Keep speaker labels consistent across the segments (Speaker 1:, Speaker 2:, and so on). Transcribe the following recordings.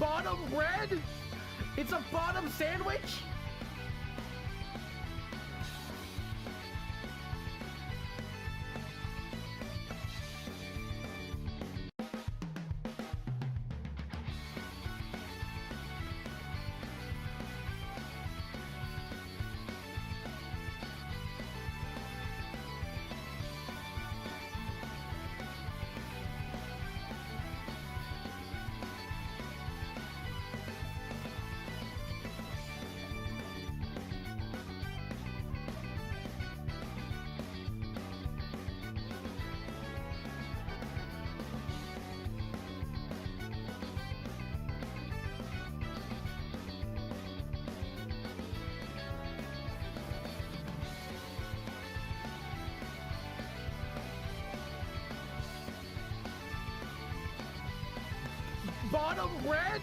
Speaker 1: bottom bread? It's a bottom sandwich? Bottom bread?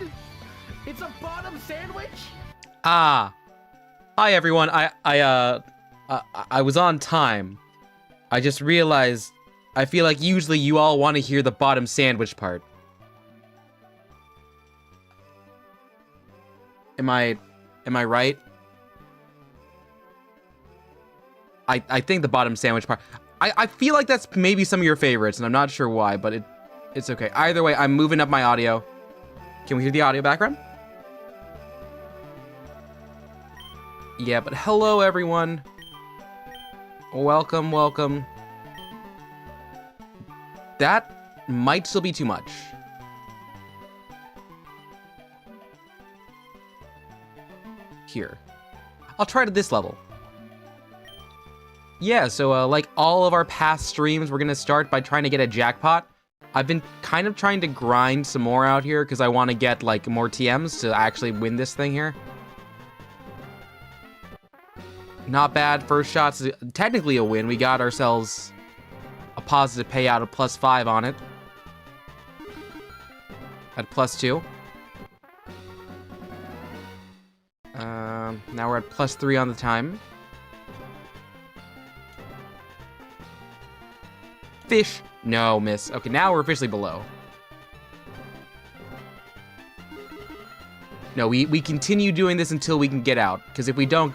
Speaker 1: It's a bottom sandwich?
Speaker 2: Ah. Hi everyone. I was on time. I just realized I feel like usually you all want to hear the bottom sandwich part. Am I right? I think the bottom sandwich part. I feel like that's maybe some of your favorites, and I'm not sure why, but it's okay. Either way, I'm moving up my audio. Can we hear the audio background? Yeah, but hello everyone. Welcome, welcome. That might still be too much. Here. I'll try to this level. Yeah, so like all of our past streams, we're gonna start by trying to get a jackpot. I've been kind of trying to grind some more out here because I want to get like more TMs to actually win this thing here. Not bad. First shot's technically a win. We got ourselves a positive payout of +5 on it. At +2. Now we're at +3 on the time. Fish. No, miss. Okay, now we're officially below. No, we continue doing this until we can get out. Because if we don't,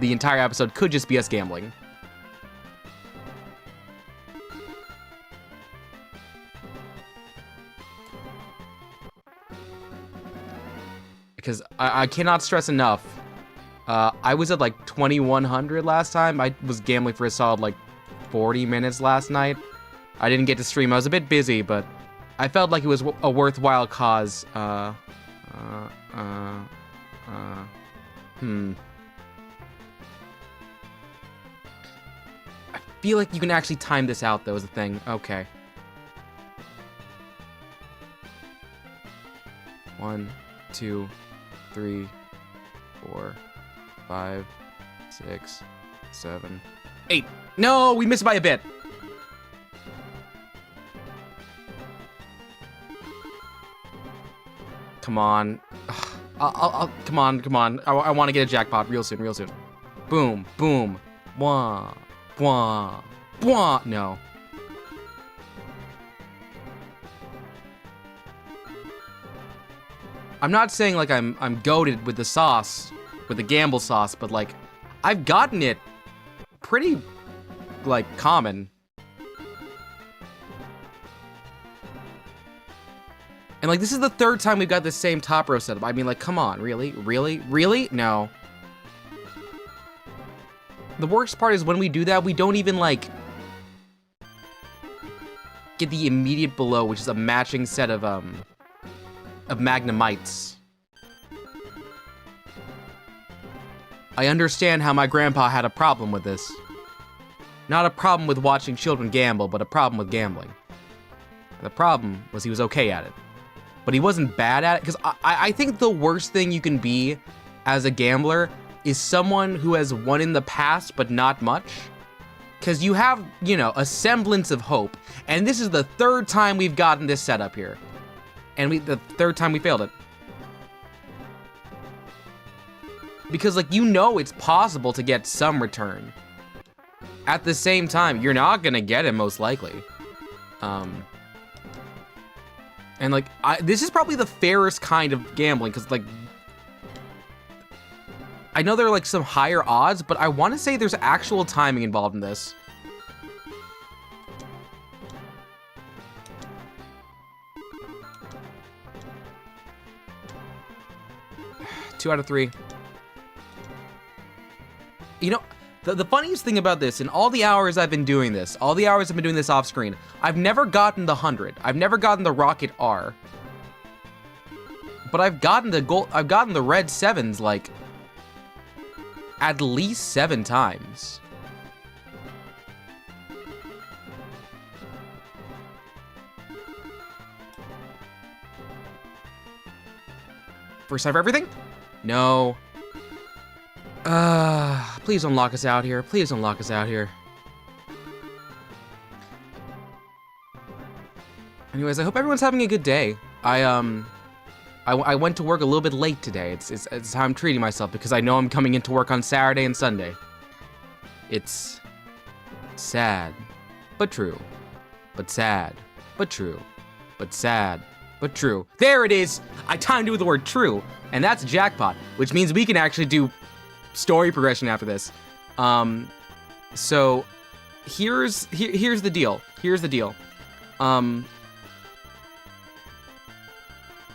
Speaker 2: the entire episode could just be us gambling. Because I cannot stress enough. I was at like 2100 last time. I was gambling for a solid like 40 minutes last night. I didn't get to stream. I was a bit busy, but I felt like it was a worthwhile cause. I feel like you can actually time this out, though, is the thing. Okay. 1, 2, 3, 4, 5, 6, 7, 8. No, we missed by a bit. Come on. Come on. I want to get a jackpot real soon. Boom, boom. Bwah, bwah, bwah. No. I'm not saying like I'm goated with the sauce, with the gamble sauce, but like I've gotten it pretty like common. And like this is the third time we've got the same top row setup. I mean, like, come on, really? No. The worst part is when we do that, we don't even like get the immediate below, which is a matching set of Magnemites. I understand how my grandpa had a problem with this. Not a problem with watching children gamble, but a problem with gambling. The problem was he was okay at it. But he wasn't bad at it, because I think the worst thing you can be as a gambler is someone who has won in the past, but not much. Because you have, you know, a semblance of hope. And this is the third time we've gotten this setup here. And the third time we failed it. Because, like, you know it's possible to get some return. At the same time, you're not gonna get it, most likely. And, like, this is probably the fairest kind of gambling, because, like, I know there are, like, some higher odds, but I want to say there's actual timing involved in this. Two out of three. You know, the funniest thing about this, in all the hours I've been doing this, off screen, I've never gotten the 100. I've never gotten the Rocket R. But I've gotten the gold, I've gotten the red 7s, like, at least 7 times. First time for everything? No. Please don't lock us out here. Please don't lock us out here. Anyways, I hope everyone's having a good day. I went to work a little bit late today. It's how I'm treating myself, because I know I'm coming into work on Saturday and Sunday. It's sad, but true. But sad, but true. But sad, but true. There it is! I timed it with the word true, and that's jackpot, which means we can actually do story progression after this. So here's the deal. Here's the deal.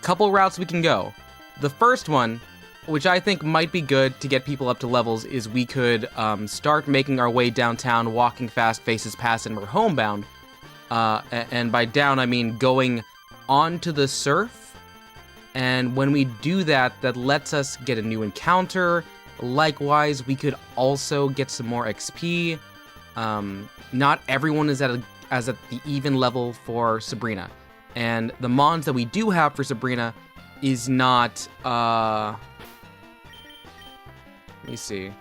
Speaker 2: Couple routes we can go. The first one, which I think might be good to get people up to levels, is we could start making our way downtown, walking fast, faces past, and we're homebound. And by down, I mean going onto the surf. And when we do that, that lets us get a new encounter. Likewise, we could also get some more XP. Not everyone is at the even level for Sabrina. And the mons that we do have for Sabrina is not, let me see.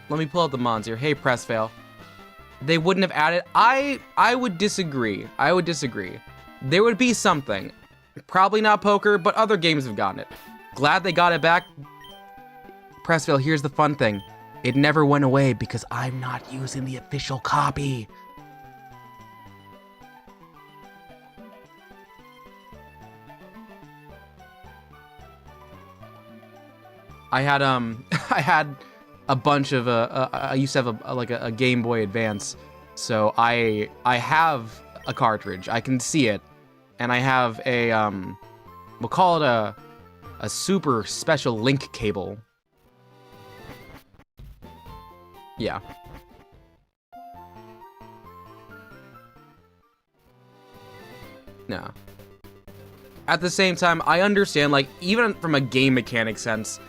Speaker 2: Let me pull out the mons here. Hey, press fail. They wouldn't have added, I would disagree. I would disagree. There would be something. Probably not poker, but other games have gotten it. Glad they got it back. Press fail, here's the fun thing. It never went away because I'm not using the official copy. I had I had a bunch of I used to have a Game Boy Advance, so I have a cartridge. I can see it, and I have a we'll call it a super special link cable. Yeah. No. At the same time, I understand, like, even from a game mechanic sense,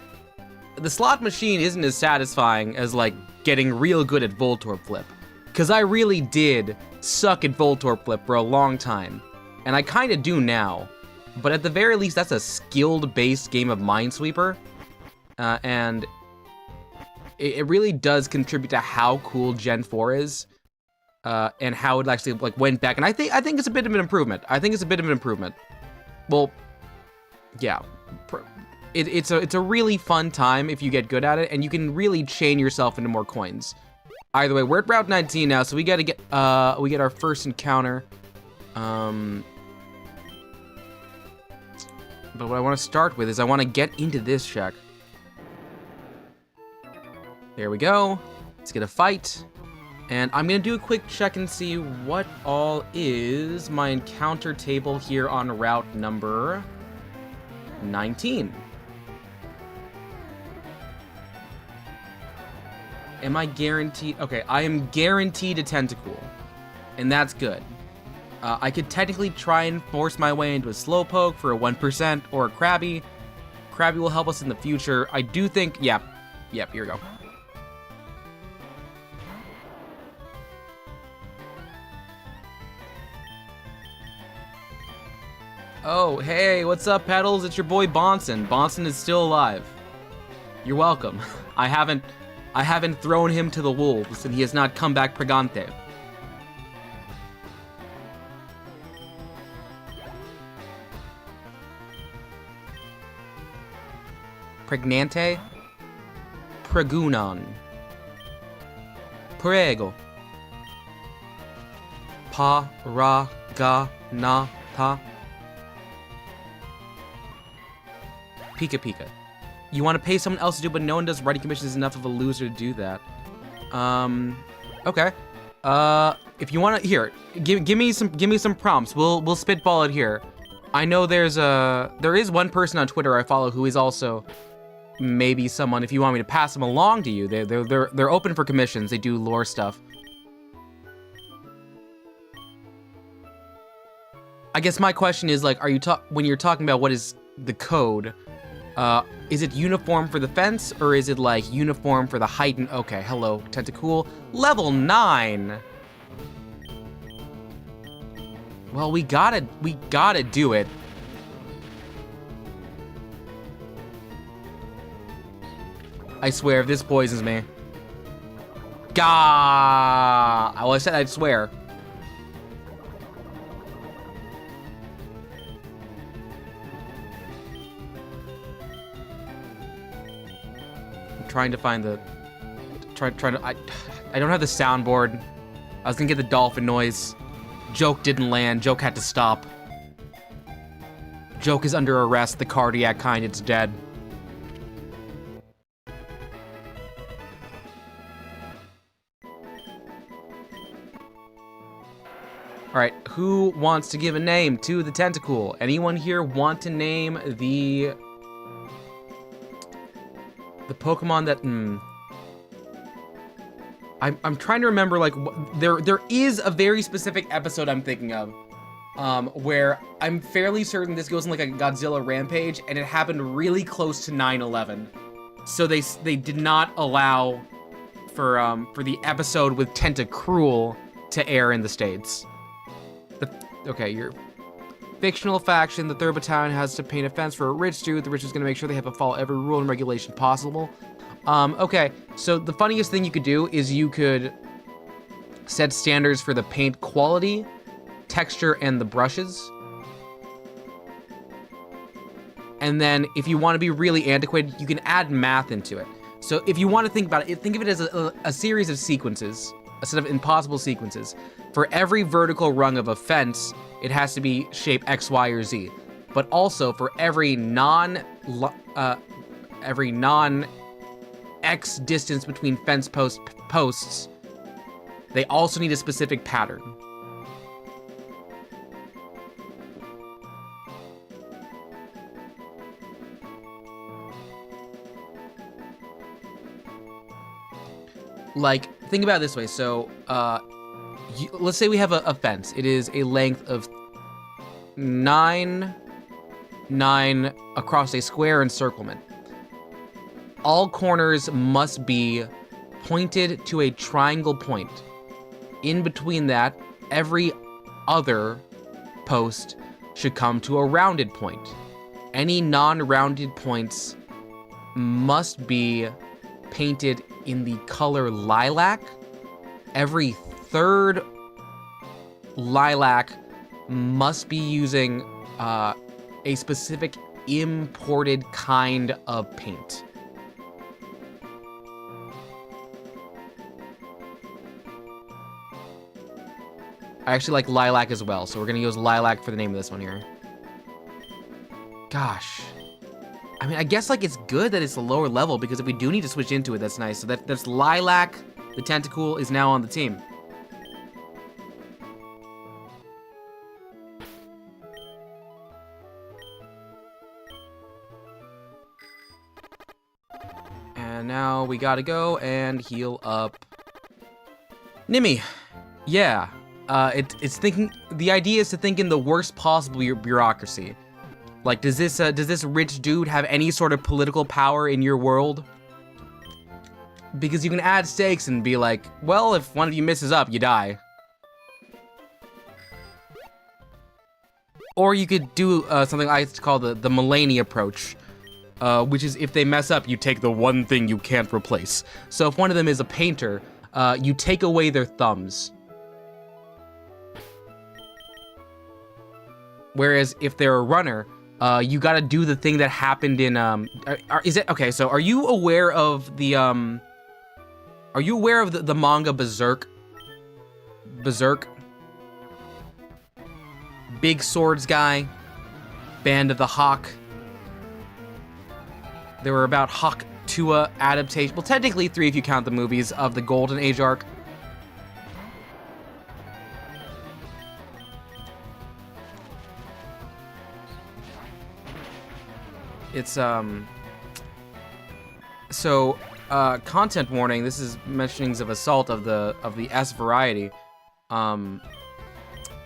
Speaker 2: the slot machine isn't as satisfying as, like, getting real good at Voltorb Flip. Because I really did suck at Voltorb Flip for a long time. And I kind of do now. But at the very least, that's a skilled-based game of Minesweeper. And it really does contribute to how cool Gen 4 is. And how it actually, like, went back. And I think it's a bit of an improvement. Well, yeah. It's a really fun time if you get good at it, and you can really chain yourself into more coins. Either way, we're at Route 19 now, so we gotta get we get our first encounter. But what I want to start with is I want to get into this check. There we go. Let's get a fight. And I'm gonna do a quick check and see what all is my encounter table here on route number 19. Am I guaranteed? Okay, I am guaranteed a Tentacool, and that's good. I could technically try and force my way into a Slowpoke for a 1% or a Krabby. Krabby will help us in the future. I do think, yep, here we go. Oh, hey, what's up, Pedals? It's your boy Bonson. Bonson is still alive. You're welcome. I haven't thrown him to the wolves, and he has not come back pregante. Pregnante? Pregunon. Prego. Pa, ra, ga, na, ta. Pika Pika. You want to pay someone else to do it, but no one does. Writing commissions is enough of a loser to do that. Okay. If you want to, here, give me some prompts. We'll spitball it here. I know there is one person on Twitter I follow who is also maybe someone. If you want me to pass them along to you, they're open for commissions. They do lore stuff. I guess my question is, like, when you're talking about what is the code, is it uniform for the fence, or is it like uniform for the height? And okay, hello, Tentacool, level 9. Well, we gotta do it. I swear, if this poisons me. Gah! Well, I said I'd swear. Trying to find the I don't have the soundboard. I was gonna get the dolphin noise. Joke didn't land. Joke had to stop. Joke is under arrest. The cardiac kind. It's dead. All right, who wants to give a name to the Tentacool? Anyone here want to name the Pokemon that, I'm trying to remember, like, there is a very specific episode I'm thinking of, where I'm fairly certain this goes in like a Godzilla rampage, and it happened really close to 9/11. So they did not allow for the episode with Tentacruel to air in the States. Okay, your fictional faction, the 3rd Battalion, has to paint a fence for a rich dude. The rich is going to make sure they have to follow every rule and regulation possible. Okay, so the funniest thing you could do is you could set standards for the paint quality, texture, and the brushes. And then if you want to be really antiquated, you can add math into it. So if you want to think about it, think of it as a series of sequences, a set of impossible sequences. For every vertical rung of a fence, it has to be shape X, Y, or Z. But also for every X distance between fence posts, they also need a specific pattern. Like, think about it this way. So, let's say we have a fence. It is a length of 9 across a square encirclement. All corners must be pointed to a triangle point. In between that, every other post should come to a rounded point. Any non-rounded points must be painted in the color lilac. Every 3rd lilac must be using a specific imported kind of paint. I actually like lilac as well, so we're gonna use lilac for the name of this one here. Gosh. I mean, I guess, like, it's good that it's a lower level, because if we do need to switch into it, that's nice. So that's lilac. The Tentacool is now on the team. And now we gotta go and heal up Nimmy. Yeah. It's thinking. The idea is to think in the worst possible bureaucracy. Like, does this rich dude have any sort of political power in your world? Because you can add stakes and be like, well, if one of you messes up, you die. Or you could do something I like to call the Mulaney approach, which is if they mess up, you take the one thing you can't replace. So if one of them is a painter, you take away their thumbs. Whereas if they're a runner, you gotta do the thing that happened in, is it, okay, so are you aware of the manga Berserk? Berserk? Big Swords guy, Band of the Hawk. There were about Hawk 2 adaptations. Well, technically 3 if you count the movies of the Golden Age arc. It's so content warning. This is mentionings of assault of the S variety.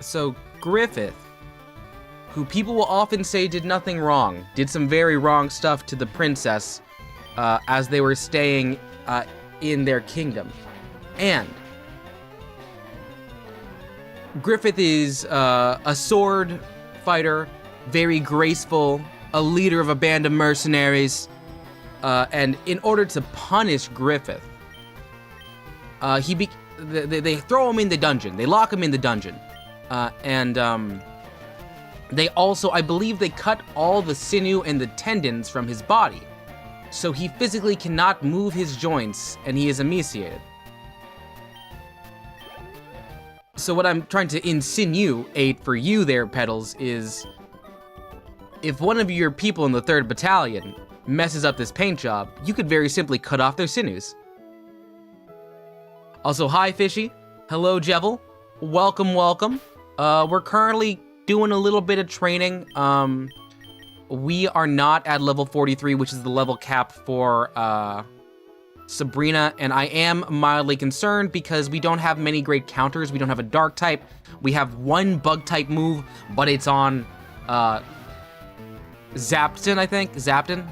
Speaker 2: So Griffith, who people will often say did nothing wrong, did some very wrong stuff to the princess as they were staying in their kingdom. And Griffith is a sword fighter, very graceful, a leader of a band of mercenaries, and in order to punish Griffith, they throw him in the dungeon. They lock him in the dungeon. They also, I believe they cut all the sinew and the tendons from his body. So he physically cannot move his joints, and he is emaciated. So what I'm trying to insinuate for you there, Petals, is if one of your people in the 3rd Battalion messes up this paint job, you could very simply cut off their sinews. Also, hi, Fishy. Hello, Jevil. Welcome, welcome. We're currently doing a little bit of training. We are not at level 43, which is the level cap for Sabrina, and I am mildly concerned because we don't have many great counters. We don't have a dark type. We have one bug type move, but it's on Zapton, I think. Zapton.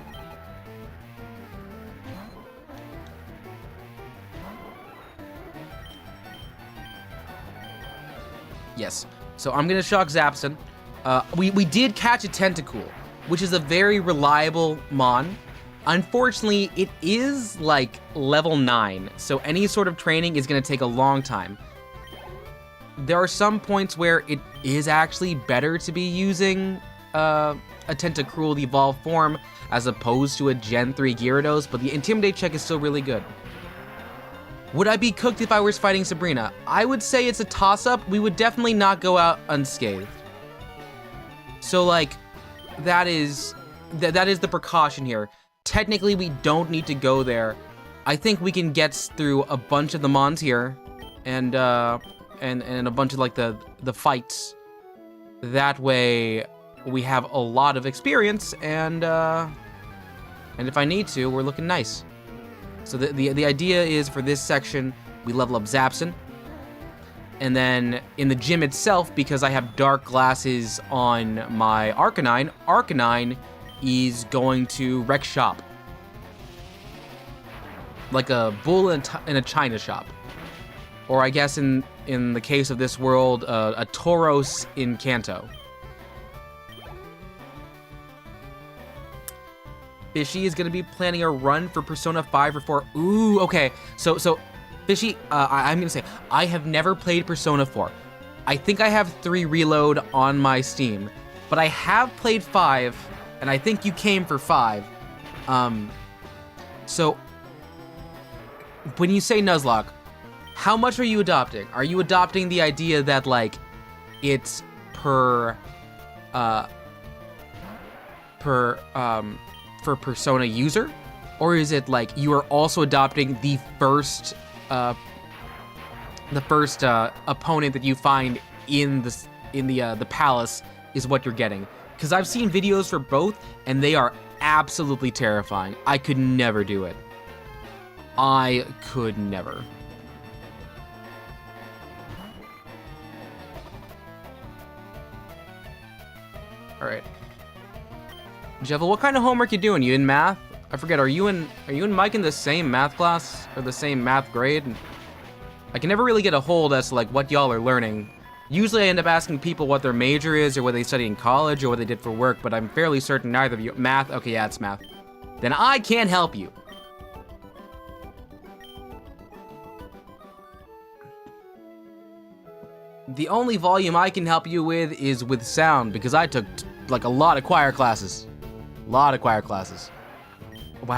Speaker 2: Yes. So I'm gonna shock Zapson. We did catch a Tentacool, which is a very reliable mon. Unfortunately, it is like level 9, so any sort of training is gonna take a long time. There are some points where it is actually better to be using a Tentacruel evolved form as opposed to a Gen 3 Gyarados, but the Intimidate check is still really good. Would I be cooked if I was fighting Sabrina? I would say it's a toss-up. We would definitely not go out unscathed. So, like, that is the precaution here. Technically, we don't need to go there. I think we can get through a bunch of the mons here, and a bunch of like the fights. That way, we have a lot of experience, and if I need to, we're looking nice. So the idea is for this section, we level up Zapson. And then in the gym itself, because I have dark glasses on my Arcanine is going to wreck shop. Like a bull in a china shop. Or I guess in the case of this world, a Tauros in Kanto. Fishy is going to be planning a run for Persona 5 or 4. Ooh, okay. So Fishy, I'm going to say, I have never played Persona 4. I think I have 3 reload on my Steam. But I have played 5, and I think you came for 5. So, when you say Nuzlocke, how much are you adopting? Are you adopting the idea that, like, it's per Persona user, or is it like you are also adopting the first opponent that you find in the palace is what you're getting? Because I've seen videos for both, and they are absolutely terrifying. I could never do it. I could never. All right. Jevel, what kind of homework you doing? You in math? I forget. Are you and Mike in the same math class or the same math grade? I can never really get a hold as to like what y'all are learning. Usually I end up asking people what their major is or what they study in college or what they did for work, but I'm fairly certain neither of you. Math? Okay, yeah, it's math. Then I can't help you. The only volume I can help you with is with sound, because I took like a lot of choir classes. Wow,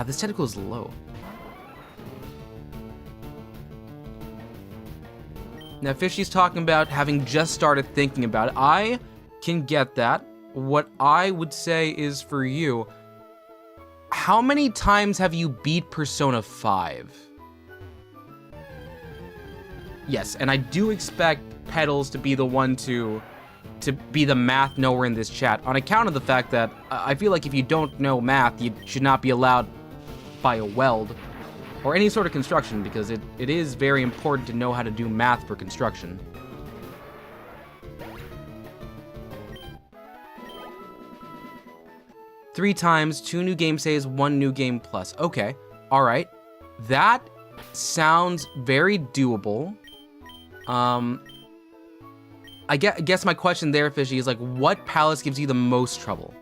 Speaker 2: this tentacle is low. Now, Fishy's talking about having just started thinking about it. I can get that. What I would say is for you, how many times have you beat Persona 5? Yes, and I do expect Petals to be the one to be the math knower in this chat, on account of the fact that I feel like if you don't know math, you should not be allowed by a weld or any sort of construction, because it is very important to know how to do math for construction. Three times, 2 new game saves, 1 new game plus. Okay, all right. That sounds very doable. I guess my question there, Fishy, is like, what palace gives you the most trouble?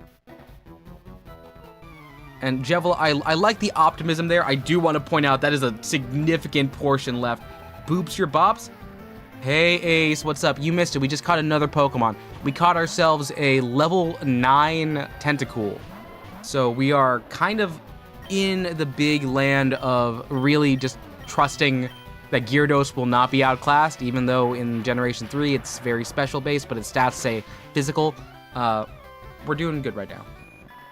Speaker 2: And Jevil, I like the optimism there. I do want to point out that is a significant portion left. Boops your bops? Hey, Ace, what's up? You missed it. We just caught another Pokemon. We caught ourselves a level 9 Tentacool. So we are kind of in the big land of really just trusting that Gyarados will not be outclassed, even though in Generation 3 it's very special based, but its stats say physical. We're doing good right now.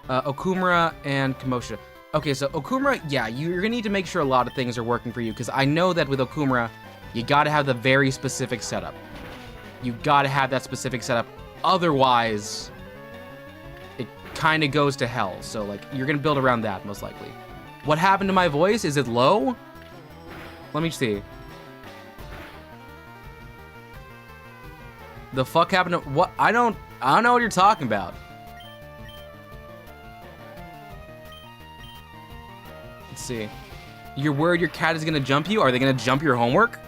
Speaker 2: Okumura and Kamosha. Okay, so Okumura, yeah, you're gonna need to make sure a lot of things are working for you, because I know that with Okumura, you gotta have the very specific setup. You gotta have that specific setup, otherwise it kind of goes to hell. So like, you're gonna build around that most likely. What happened to my voice? Is it low? Let me see. The fuck happened to what? I don't know what you're talking about. Let's see. You're worried your cat is gonna jump you? Are they gonna jump your homework?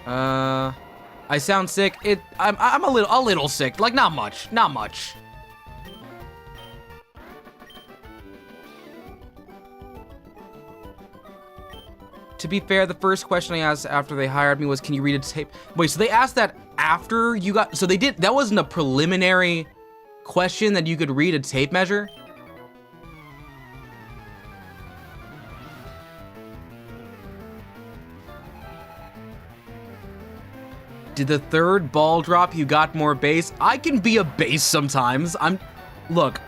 Speaker 2: I sound sick. I'm a little sick. Like, not much. To be fair, the first question I asked after they hired me was, can you read a tape? Wait, so they asked that after you got, so they did, that wasn't a preliminary question that you could read a tape measure? Did the third ball drop you got more bass? I can be a bass sometimes. Look,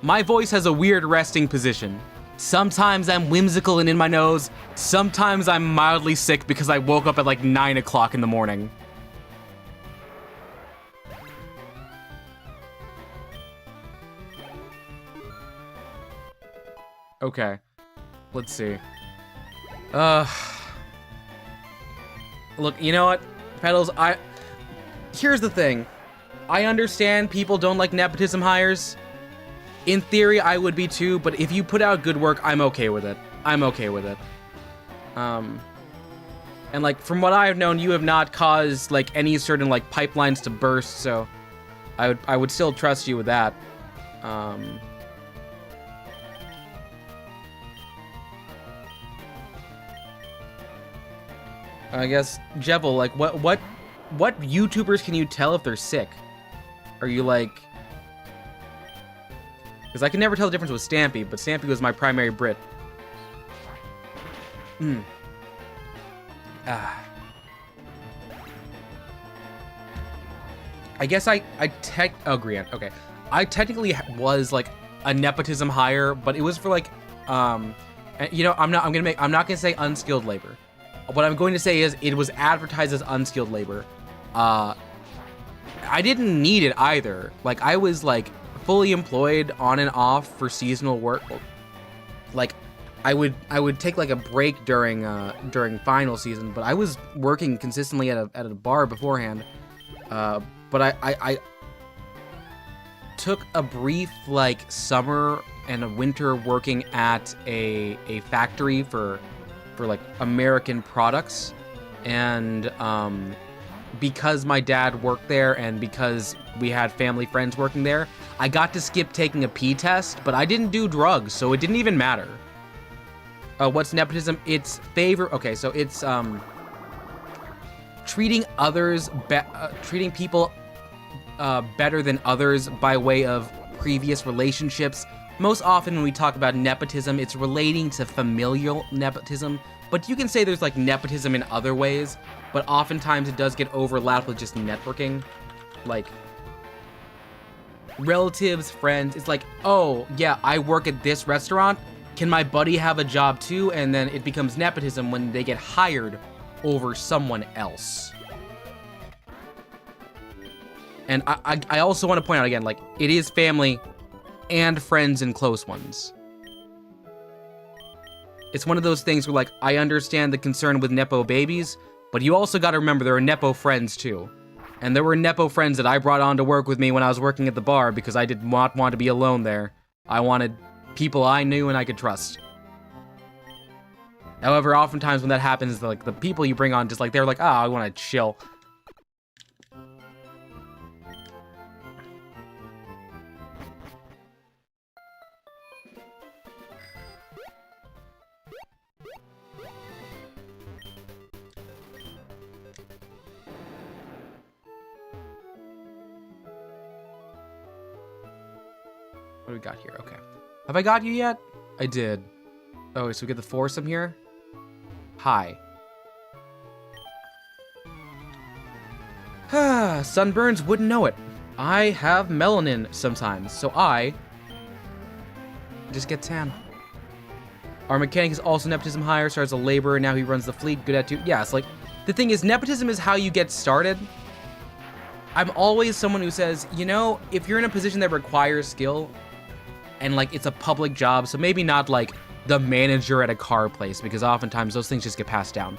Speaker 2: my voice has a weird resting position. Sometimes I'm whimsical and in my nose. Sometimes I'm mildly sick because I woke up at like 9 o'clock in the morning. Okay, let's see. Look, you know what, Petals, here's the thing. I understand people don't like nepotism hires. In theory, I would be too, but if you put out good work, I'm okay with it. And like, from what I've known, you have not caused like any certain like pipelines to burst, so I would still trust you with that. I guess, Jevil, like, what YouTubers can you tell if they're sick? Are you like... Because I can never tell the difference with Stampy, but Stampy was my primary Brit. I guess oh, Griant, okay. I technically was like a nepotism hire, but it was for like, you know, I'm not gonna say unskilled labor. What I'm going to say is it was advertised as unskilled labor. I didn't need it either. Like, I was like fully employed on and off for seasonal work. Like, I would take like a break during final season, but I was working consistently at a bar beforehand. But I took a brief like summer and a winter working at a factory for like American products, and because my dad worked there and because we had family friends working there, I got to skip taking a P test, but I didn't do drugs, so it didn't even matter. What's nepotism? It's okay, so it's treating people better than others by way of previous relationships. Most often when we talk about nepotism, it's relating to familial nepotism, but you can say there's like nepotism in other ways, but oftentimes it does get overlapped with just networking. like, relatives, friends. It's like, oh, yeah, I work at this restaurant. Can my buddy have a job too? And then it becomes nepotism when they get hired over someone else. And I also want to point out again, like, it is family and friends and close ones. It's one of those things where, like, I understand the concern with Nepo babies, but you also got to remember there are Nepo friends too. And there were Nepo friends that I brought on to work with me when I was working at the bar because I did not want to be alone there. I wanted people I knew and I could trust. However, oftentimes when that happens, like, the people you bring on just, like, they're like, I want to chill. What do we got here? Okay. Have I got you yet? I did. Oh, so we get the foursome here? Hi. Sunburns wouldn't know it. I have melanin sometimes, so I just get tan. Our mechanic is also nepotism hire, starts as a laborer, now he runs the fleet, good at two. Yeah, it's like, the thing is, nepotism is how you get started. I'm always someone who says, you know, if you're in a position that requires skill, and, like, it's a public job, so maybe not, like, the manager at a car place, because oftentimes those things just get passed down.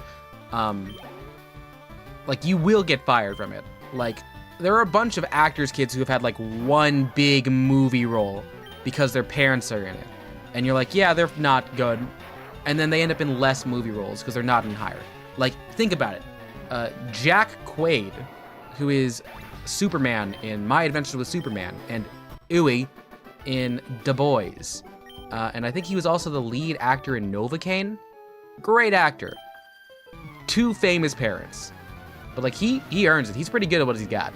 Speaker 2: Like, you will get fired from it. Like, there are a bunch of actors' kids who have had, like, one big movie role because their parents are in it. And you're like, yeah, they're not good. And then they end up in less movie roles because they're not in hire. Like, think about it. Jack Quaid, who is Superman in My Adventures with Superman, and Uwe in Du Bois. And I think he was also the lead actor in Novocaine. Great actor. Two famous parents. But, like, he earns it. He's pretty good at what he's got.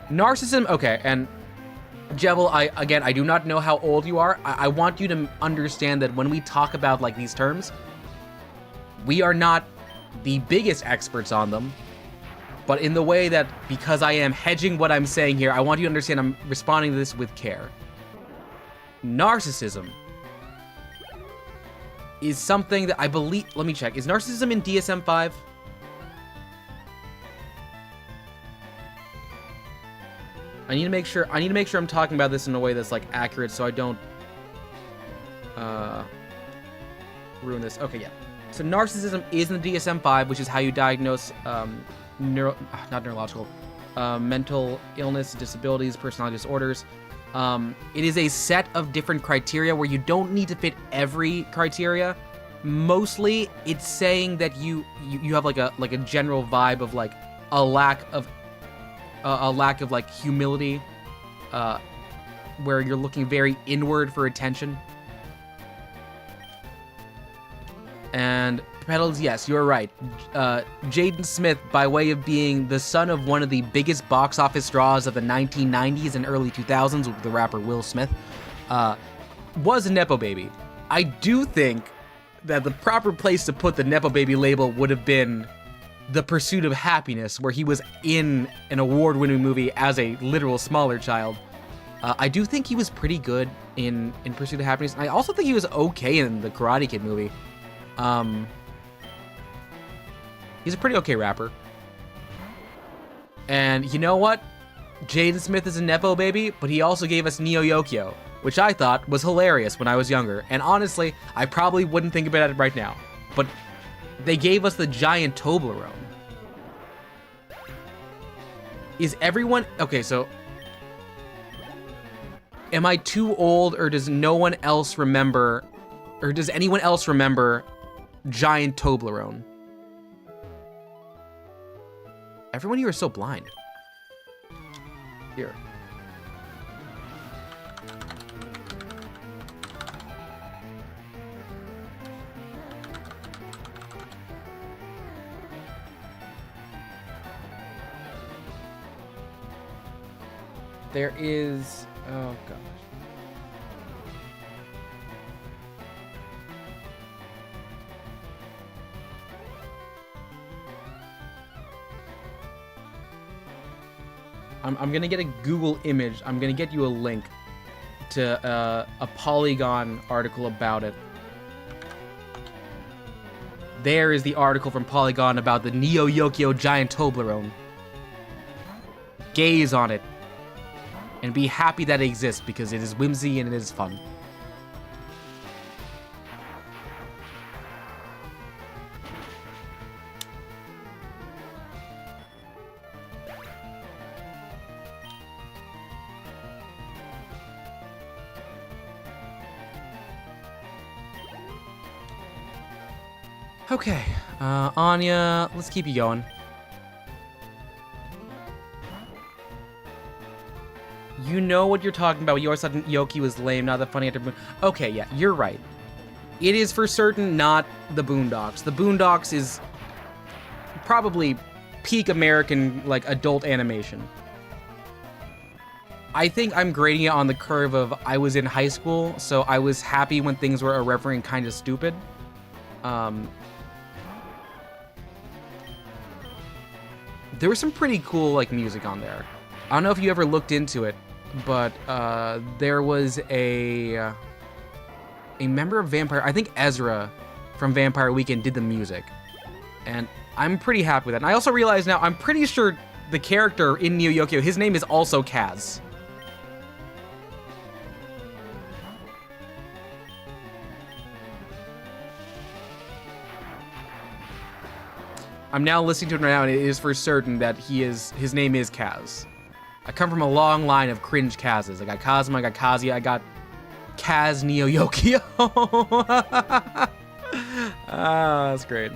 Speaker 2: Narcissism, okay, and Jebel, I do not know how old you are. I want you to understand that when we talk about, like, these terms, we are not the biggest experts on them, but in the way that, because I am hedging what I'm saying here, I want you to understand I'm responding to this with care. Narcissism is something that I believe, let me check, is narcissism in DSM-5? I need to make sure I'm talking about this in a way that's, like, accurate so I don't ruin this. Okay, yeah. So narcissism is in the DSM-5, which is how you diagnose mental illness, disabilities, personality disorders. It is a set of different criteria where you don't need to fit every criteria. Mostly, it's saying that you have like a general vibe of, like, a lack of like humility, where you're looking very inward for attention. And Petals, yes, you're right. Jaden Smith, by way of being the son of one of the biggest box office draws of the 1990s and early 2000s with the rapper Will Smith, was a Nepo baby. I do think that the proper place to put the Nepo baby label would have been The Pursuit of Happiness, where he was in an award-winning movie as a literal smaller child. I do think he was pretty good in Pursuit of Happiness. And I also think he was okay in the Karate Kid movie. He's a pretty okay rapper. And you know what? Jaden Smith is a Nepo baby, but he also gave us Neo Yokio, which I thought was hilarious when I was younger. And honestly, I probably wouldn't think about it right now. But they gave us the giant Toblerone. Is everyone... Okay, so... Am I too old, or does no one else remember... Or does anyone else remember giant Toblerone? Everyone here is so blind. Here. There is... Oh, gosh. I'm gonna get a Google image. I'm gonna get you a link to a Polygon article about it. There is the article from Polygon about the Neo Yokio giant Toblerone. Gaze on it and be happy that it exists because it is whimsy and it is fun. Okay, Anya, let's keep you going. You know what you're talking about. You always thought Yoki was lame, not that funny after Okay, yeah, you're right. It is for certain not the Boondocks. The Boondocks is probably peak American, like, adult animation. I think I'm grading it on the curve of I was in high school, so I was happy when things were irreverent and kind of stupid. There was some pretty cool, like, music on there. I don't know if you ever looked into it, but there was a member of Vampire, I think Ezra from Vampire Weekend did the music, and I'm pretty happy with that. And I also realize now, I'm pretty sure the character in Neo Yokio, his name is also Kaz. I'm now listening to it right now, and it is for certain that his name is Kaz. I come from a long line of cringe Kazes. I got Kazuma, I got Kazuya, I got Kaz Neo Yokio. That's great.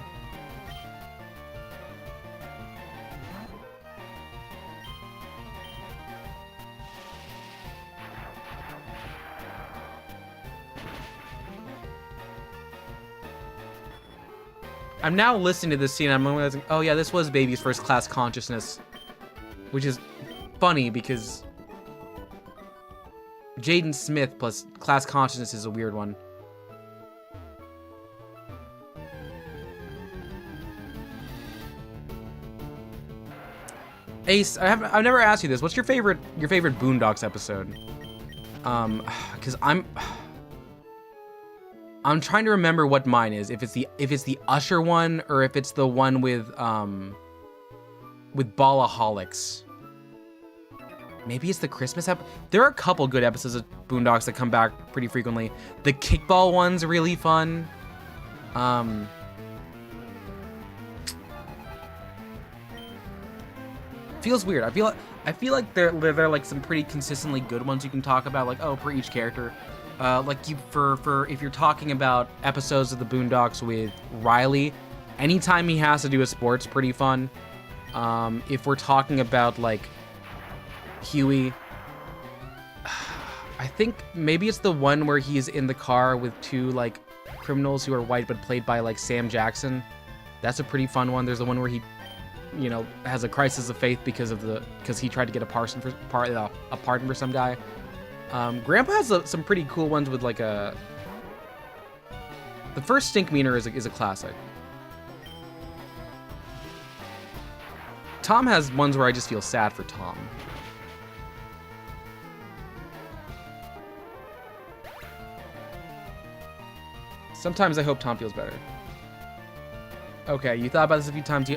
Speaker 2: I'm now listening to this scene, I'm realizing, oh yeah, this was Baby's first class consciousness. Which is funny because Jaden Smith plus class consciousness is a weird one. Ace, I've never asked you this. What's your favorite Boondocks episode? Because I'm trying to remember what mine is. If it's the Usher one or if it's the one with Ballaholics. Maybe it's the Christmas episode. There are a couple good episodes of Boondocks that come back pretty frequently. The kickball one's really fun. Feels weird. I feel like there are like some pretty consistently good ones you can talk about, like, oh, for each character. Like for if you're talking about episodes of the Boondocks with Riley, anytime he has to do a sport's pretty fun. If we're talking about like Huey, I think maybe it's the one where he's in the car with two like criminals who are white but played by like Sam Jackson. That's a pretty fun one. There's the one where he, you know, has a crisis of faith because he tried to get a pardon for some guy. Grandpa has some pretty cool ones with like the first Stink Meaner is a classic. Tom has ones where I just feel sad for Tom. Sometimes I hope Tom feels better. Okay, you thought about this a few times.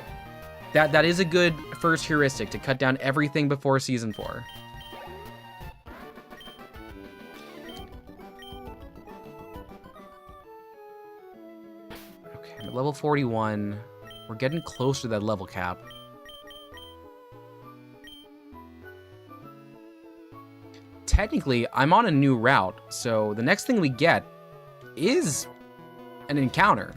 Speaker 2: That is a good first heuristic, to cut down everything before season 4. Okay, I'm at level 41. We're getting close to that level cap. Technically, I'm on a new route, so the next thing we get is an encounter.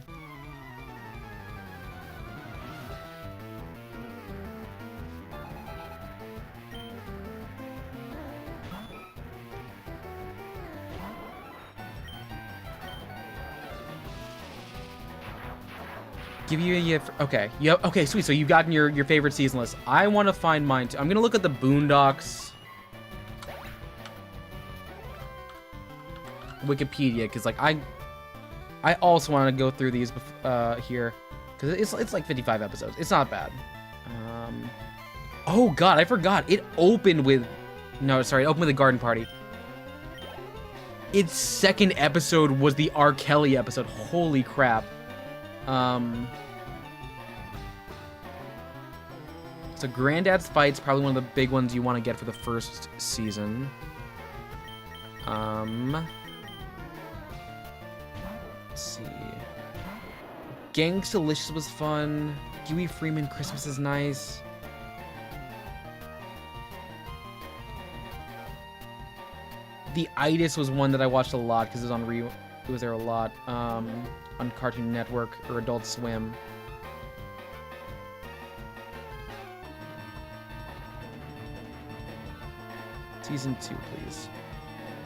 Speaker 2: Give you a okay. Yep. Okay, sweet. So you've gotten your favorite season list. I want to find mine too. I'm gonna look at the Boondocks Wikipedia, because like I also want to go through these here, because it's like 55 episodes. It's not bad. Oh god, I forgot. It opened with... No, sorry, it opened with a garden party. Its second episode was the R. Kelly episode. Holy crap. So Granddad's Fight's probably one of the big ones you want to get for the first season. Let's see. Gangstalicious was fun. Huey Freeman Christmas is nice. The Itis was one that I watched a lot because it was there a lot. On Cartoon Network or Adult Swim. Season 2, please.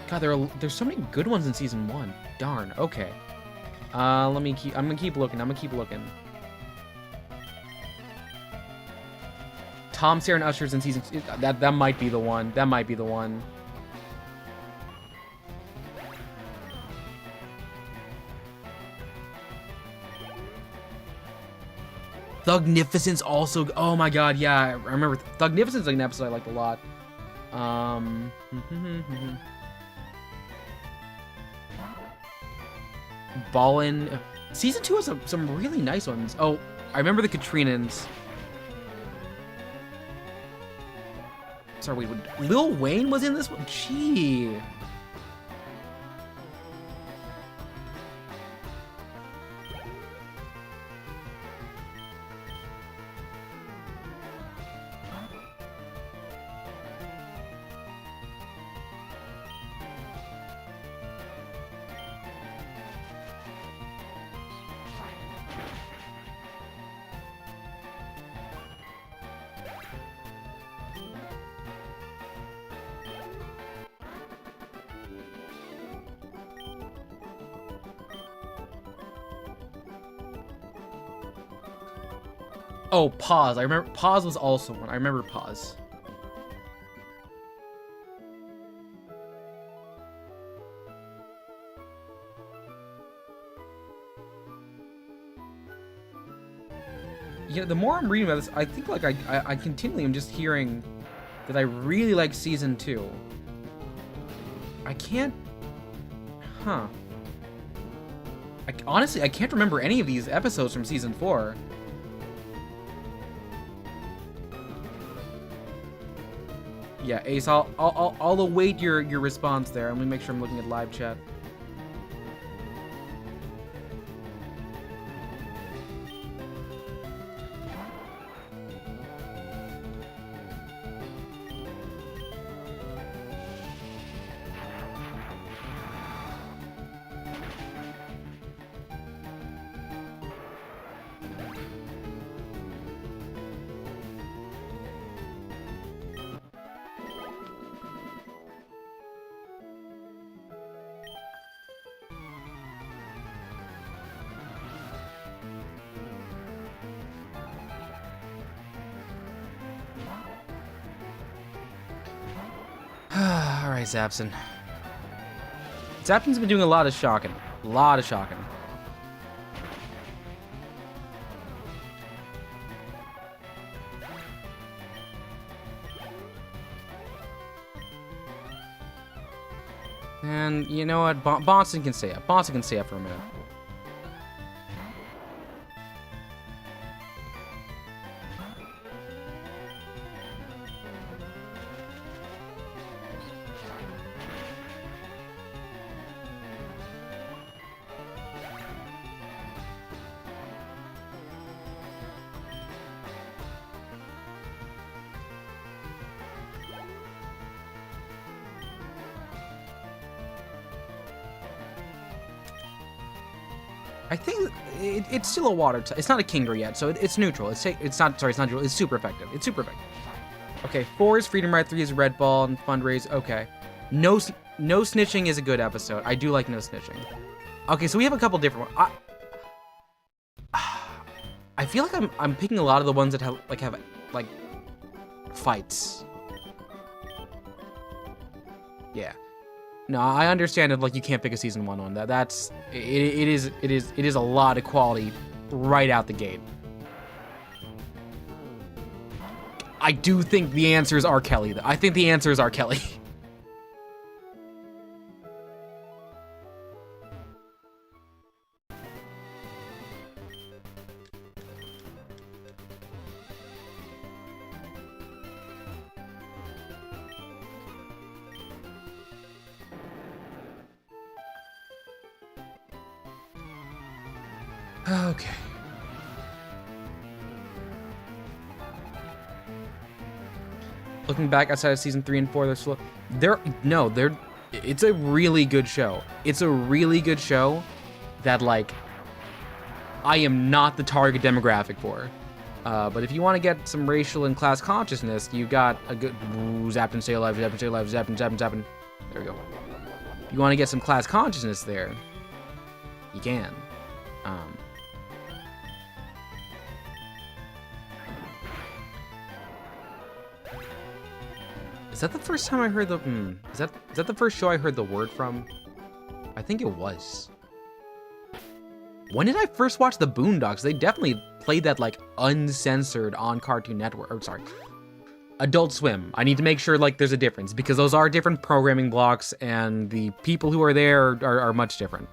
Speaker 2: God, there's so many good ones in season 1. Darn. Okay. I'm gonna keep looking. Tom, Sarah, and Usher's in season 2. That might be the one. Thugnificence also. Oh my god, yeah. I remember Thugnificence is like an episode I liked a lot. Ballin. Season 2 has some really nice ones. Oh, I remember the Katrinans. Sorry, wait, Lil Wayne was in this one? Gee. Oh, Pause. I remember Pause was also one. I remember Pause. You know, the more I'm reading about this, I think like I continually am just hearing that I really like season 2. I can't... Huh. Honestly, I can't remember any of these episodes from season 4. Yeah, Ace, I'll await your response there. Let me make sure I'm looking at live chat. Alright, Zapson. Zapson's been doing a lot of shocking. And you know what? Bonson can stay up. Bonson can stay up for a minute. I think it's still a water type. It's not a Kingdra yet, so it's neutral. It's not neutral. It's super effective. Okay, 4 is Freedom Ride, 3 is Red Ball, and Fundraise. Okay. No Snitching is a good episode. I do like No Snitching. Okay, so we have a couple different ones. I feel like I'm picking a lot of the ones that have fights. Yeah. No, I understand that you can't pick a season 1 one. It is a lot of quality right out the gate. I do think the answer is R. Kelly. I think the answer is R. Kelly. Okay. Looking back outside of season 3 and 4, they're slow. It's a really good show. It's a really good show that, like, I am not the target demographic for. But if you want to get some racial and class consciousness, you got a good... Ooh, zap and stay alive, zap and stay alive, zap and zap and zap and... There we go. If you want to get some class consciousness there, you can. Is that the first time I heard the... Is that the first show I heard the word from? I think it was. When did I first watch the Boondocks? They definitely played that, like, uncensored on Cartoon Network. Oh, sorry. Adult Swim. I need to make sure, like, there's a difference, because those are different programming blocks, and the people who are there are much different.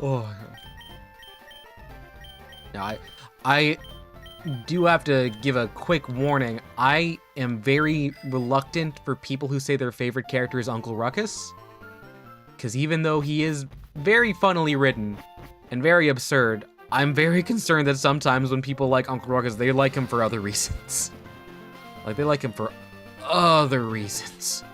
Speaker 2: Oh. Now, I do have to give a quick warning. I am very reluctant for people who say their favorite character is Uncle Ruckus. Because even though he is very funnily written and very absurd, I'm very concerned that sometimes when people like Uncle Ruckus, they like him for other reasons. Like, they like him for other reasons.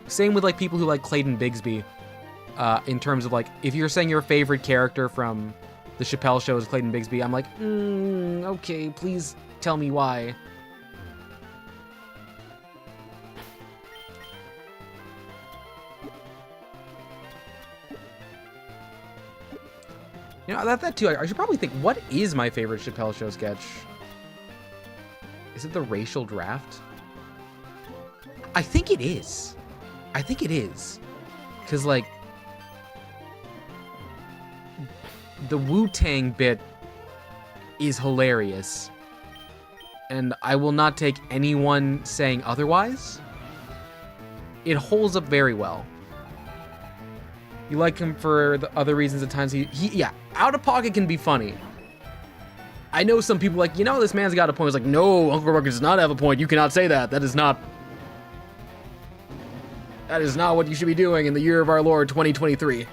Speaker 2: Same with, like, people who like Clayton Bigsby, in terms of, like, if you're saying your favorite character from the Chappelle Show is Clayton Bigsby, I'm like, okay, please tell me why. You know, that too, I should probably think, what is my favorite Chappelle Show sketch? Is it the racial draft? I think it is. I think it is. Because, like, the Wu-Tang bit is hilarious. And I will not take anyone saying otherwise. It holds up very well. You like him for the other reasons at times. Yeah, out of pocket can be funny. I know some people like, you know, this man's got a point. It's like, no, Uncle Ruckus does not have a point. You cannot say that. That is not what you should be doing in the year of our Lord 2023.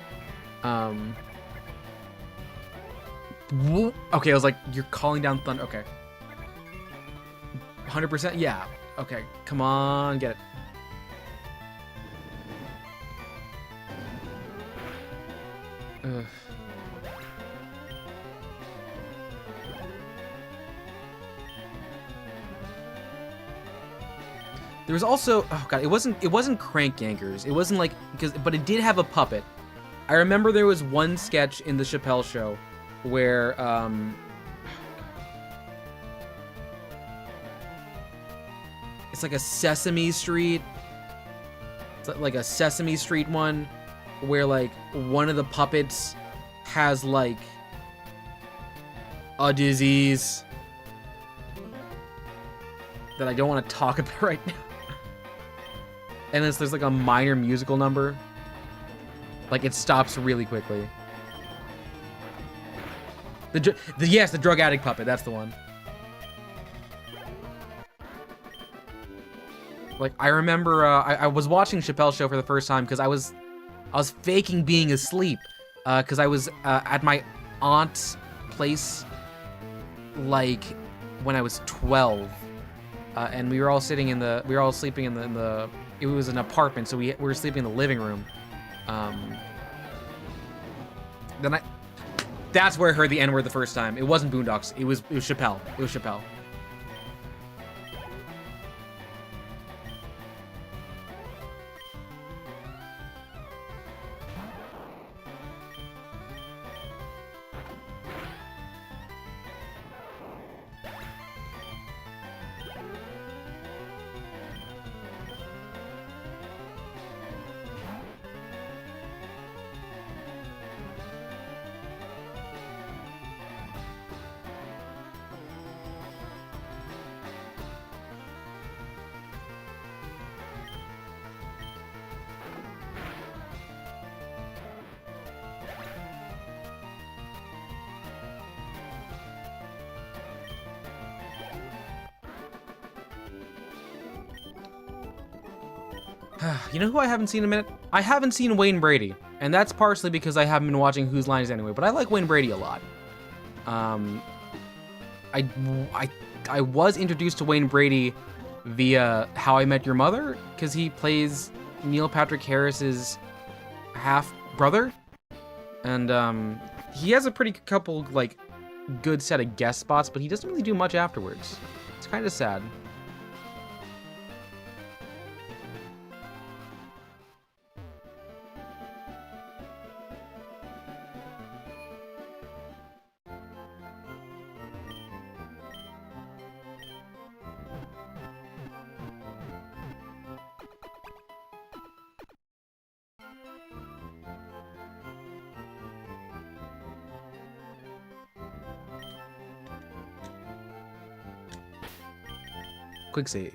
Speaker 2: Okay, I was like, you're calling down thunder. Okay. 100%? Yeah. Okay, come on, get it. Ugh. There was also, oh god, it wasn't Crank Yankers. It wasn't like, but it did have a puppet. I remember there was one sketch in the Chappelle Show where it's like a Sesame Street. It's like a Sesame Street one where, like, one of the puppets has, like, a disease that I don't want to talk about right now. And there's like a minor musical number. Like, it stops really quickly. Yes, the drug addict puppet, that's the one. Like, I remember, I was watching Chappelle's Show for the first time because I was faking being asleep. Because I was at my aunt's place, like, when I was 12. And we were all sleeping in the, it was an apartment, so we were sleeping in the living room. That's where I heard the N-word the first time. It wasn't Boondocks, it was Chappelle. It was Chappelle. You know who I haven't seen in a minute? I haven't seen Wayne Brady, and that's partially because I haven't been watching Whose Line Is Anyway, but I like Wayne Brady a lot. I was introduced to Wayne Brady via How I Met Your Mother, because he plays Neil Patrick Harris's half-brother, and he has a pretty couple, like, good set of guest spots, but he doesn't really do much afterwards. It's kind of sad. Quick save.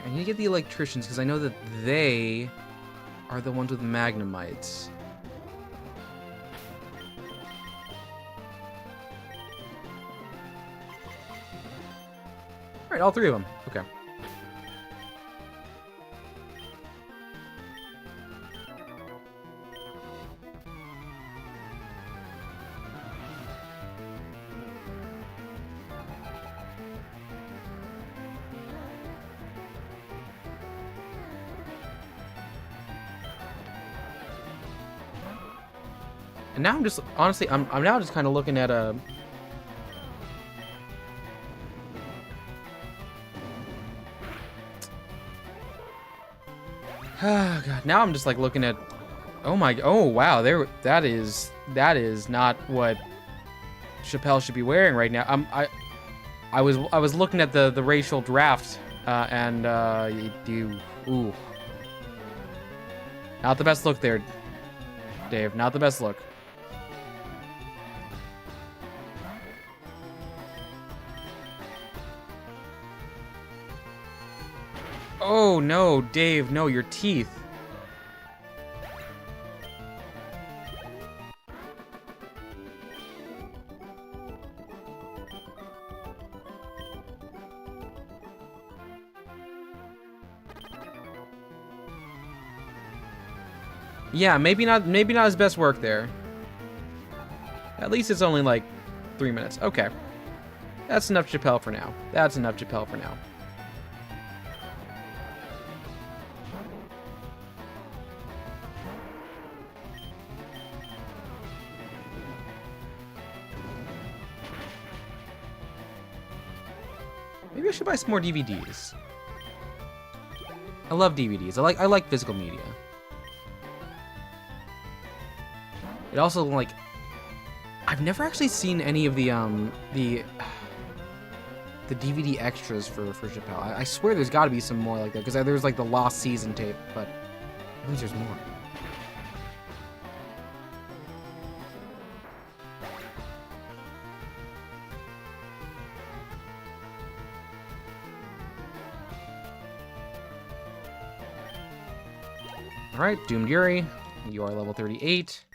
Speaker 2: I need to get the electricians because I know that they are the ones with magnemites. Alright, all three of them. Okay. And now I'm just, honestly, I'm now just kind of looking at a... Oh, God. Now I'm just, like, looking at... Oh, my... Oh, wow. That is not what Chappelle should be wearing right now. I was looking at the racial draft, and, ooh. Not the best look there, Dave. Not the best look. Oh, no, Dave, no, your teeth. Yeah, maybe not his best work there. At least it's only like 3 minutes. Okay. That's enough Chappelle for now. That's enough Chappelle for now. Maybe I should buy some more DVDs. I love DVDs. I like physical media. It also, like, I've never actually seen any of the DVD extras for Chappelle. I swear there's got to be some more like that, because there's like the Lost Season tape, but I think there's more. Alright, Doomed Yuri, you are level 38.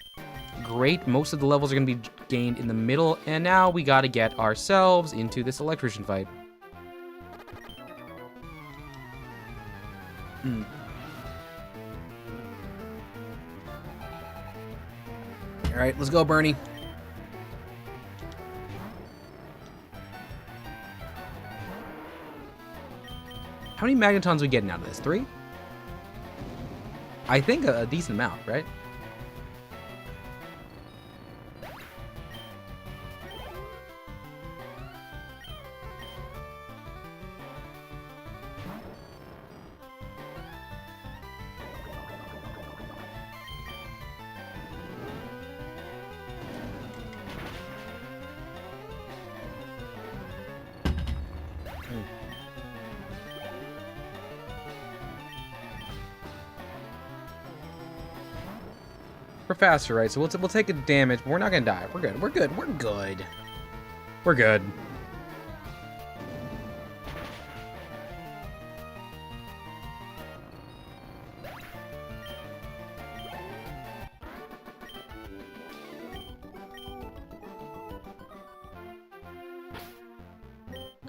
Speaker 2: Great, most of the levels are going to be gained in the middle, and now we got to get ourselves into this electrician fight. Alright, let's go, Bernie. How many magnetons are we getting out of this? 3? I think a decent amount, right? We're faster, right? So we'll take a damage, but we're not gonna die. We're good. We're good. We're good. We're good.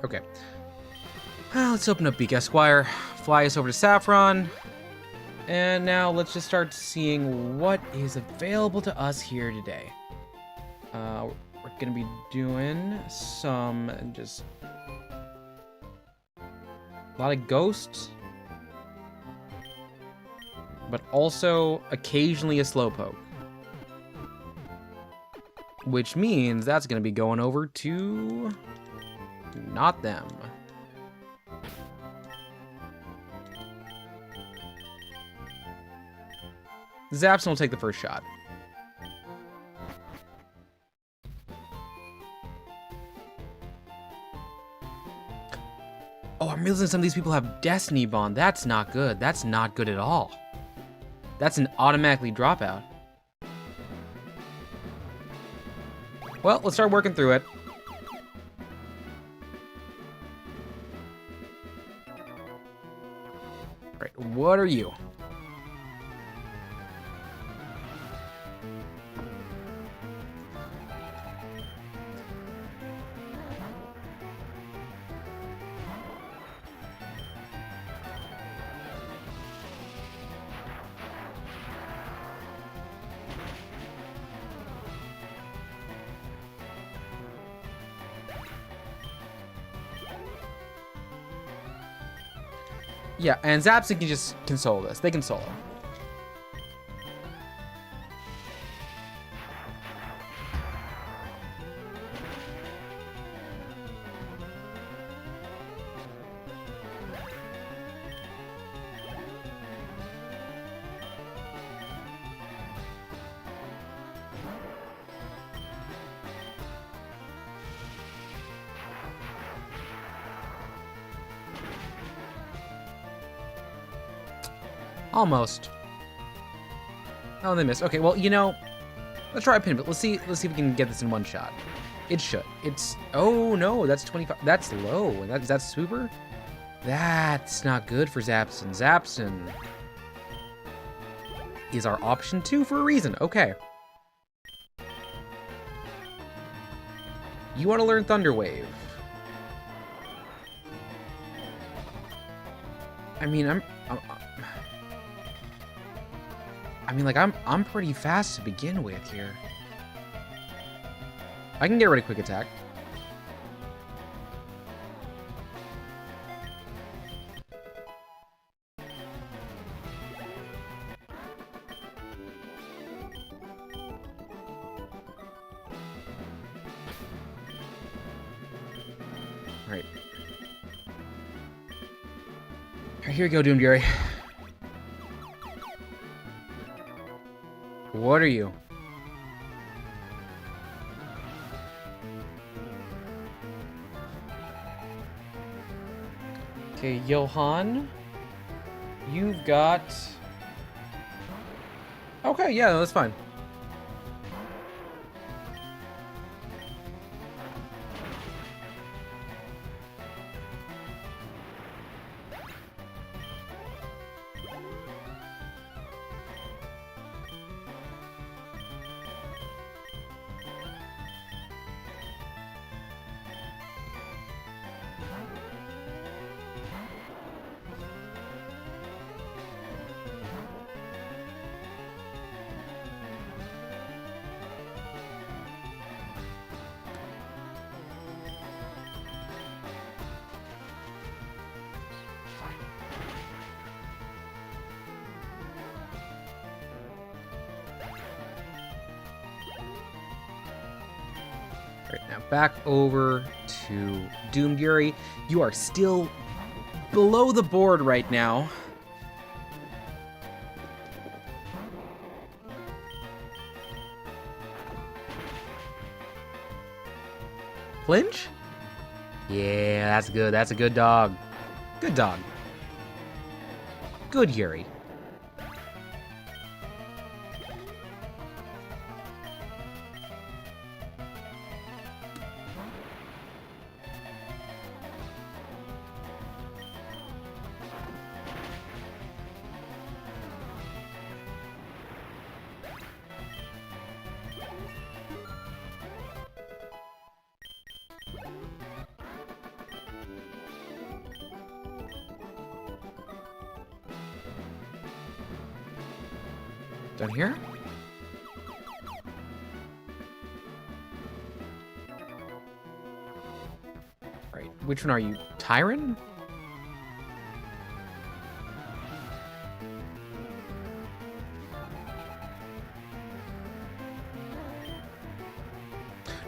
Speaker 2: Okay. Let's open up Beak Esquire, fly us over to Saffron, and now let's just start seeing what is available to us here today. We're gonna be doing some just a lot of ghosts, but also occasionally a slowpoke, which means that's gonna be going over to not them. Zapson will take the first shot. Oh, I'm realizing some of these people have Destiny Bond. That's not good. That's not good at all. That's an automatically dropout. Well, let's start working through it. Right, what are you? Yeah, and Zapson can just console this. They can solo. Almost. Oh, they missed. Okay, well, you know, let's try a pin, but let's see if we can get this in one shot. It should. It's, oh no, that's 25. That's low. And is that super? That's not good for Zapson. Zapson is our option 2 for a reason. Okay. You want to learn Thunder Wave. I mean, I'm pretty fast to begin with here. I can get rid of Quick Attack. Right. Here we go, Doomgury. What are you? Okay, Johan. You've got... Okay, yeah, that's fine. Right, now back over to Doomgury. You are still below the board right now. Flinch? Yeah, that's good. That's a good dog. Good dog. Good Yuri. Down here? Right, which one are you? Tyron?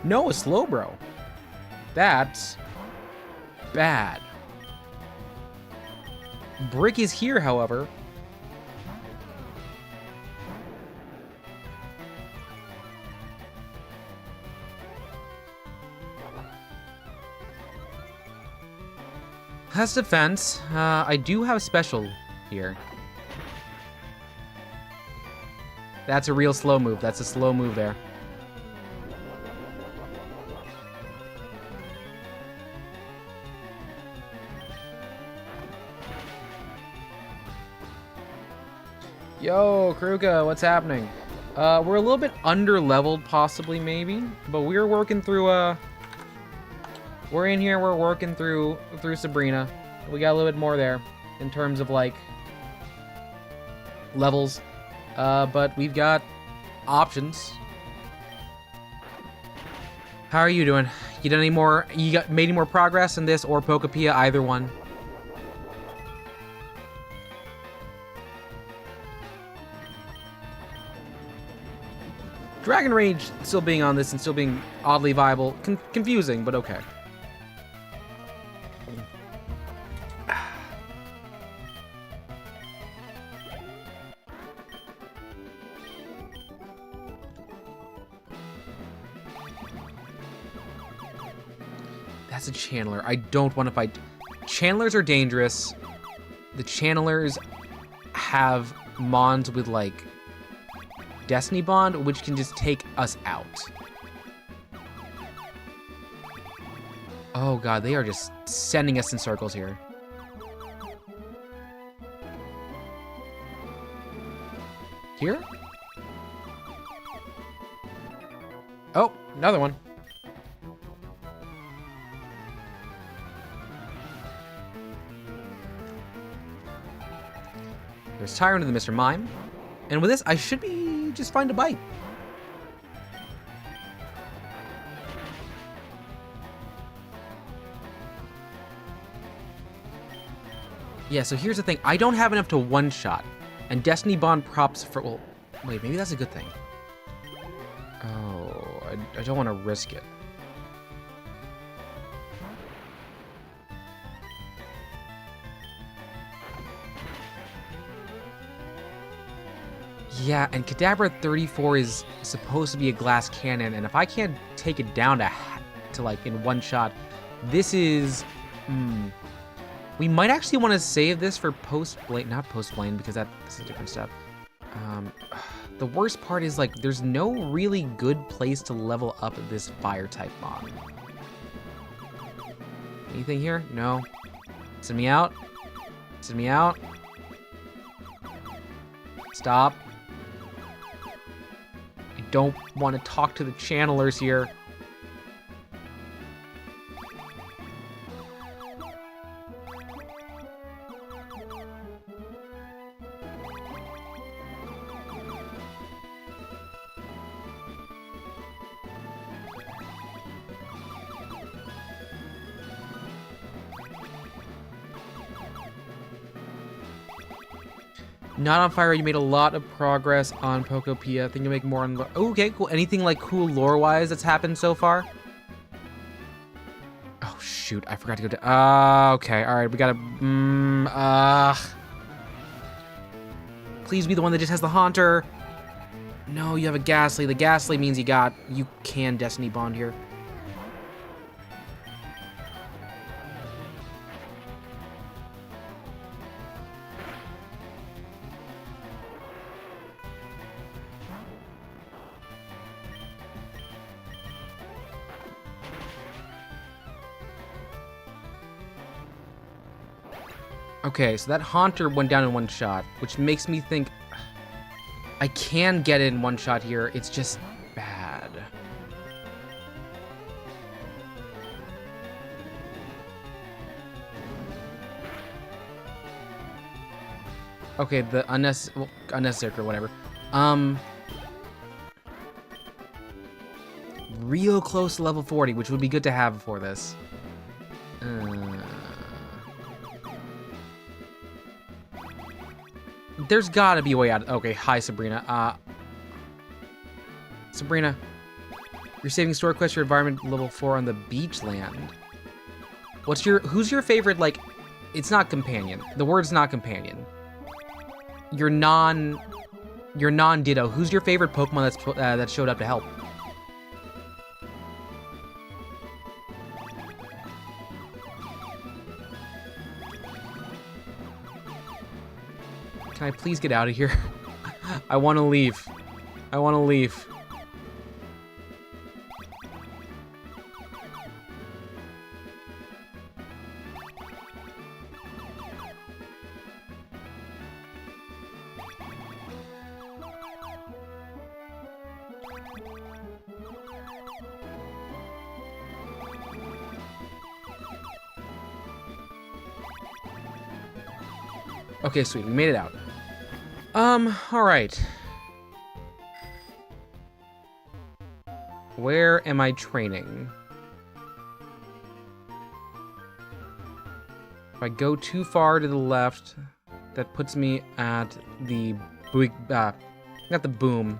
Speaker 2: No, a Slowbro. That's bad. Brick is here, however. Has defense. I do have special here. That's a real slow move. That's a slow move there. Yo, Kruka, what's happening? We're a little bit under-leveled, possibly, maybe, but we're working through, we're in here, we're working through Sabrina. We got a little bit more there, in terms of, like, levels, but we've got options. How are you doing? You done any more, made any more progress in this, or Pokepia, either one? Dragon Rage still being on this and still being oddly viable. Confusing, but okay. That's a Channeler. I don't want to fight. Channelers are dangerous. The Channelers have Mons with, like, Destiny Bond, which can just take us out. Oh god, they are just sending us in circles here. Here? Oh, another one. There's Tyrant and the Mr. Mime. And with this, I should be just fine to bite. Yeah, so here's the thing. I don't have enough to one-shot. And Destiny Bond props for... Well, wait, maybe that's a good thing. Oh, I don't want to risk it. Yeah, and Kadabra 34 is supposed to be a glass cannon, and if I can't take it down to like in one shot, this is... We might actually want to save this for post-blade, not post-blade, because that's a different step. The worst part is, like, there's no really good place to level up this fire-type mob. Anything here? No. Send me out. Send me out. Stop. I don't want to talk to the channelers here. Not on fire. You made a lot of progress on Pokopia. I think you'll make more on... Oh, okay, cool. Anything, like, cool lore-wise that's happened so far? Oh, shoot. I forgot to go to... okay. All right. We gotta... Please be the one that just has the Haunter. No, you have a Ghastly. The Ghastly means you can Destiny Bond here. Okay, so that Haunter went down in one shot, which makes me think I can get it in one shot here. It's just bad. Okay, the unnecessary or whatever. Real close to level 40, which would be good to have before this. There's gotta be a way out. Okay, hi Sabrina. Sabrina, you're saving store quest for environment level 4 on the beach land. Who's your favorite, like, it's not companion. The word's not companion. Your non-Ditto. Who's your favorite Pokemon that showed up to help? Can I please get out of here? I want to leave. I want to leave. Okay, sweet. We made it out. Alright. Where am I training? If I go too far to the left, that puts me at the not the boom.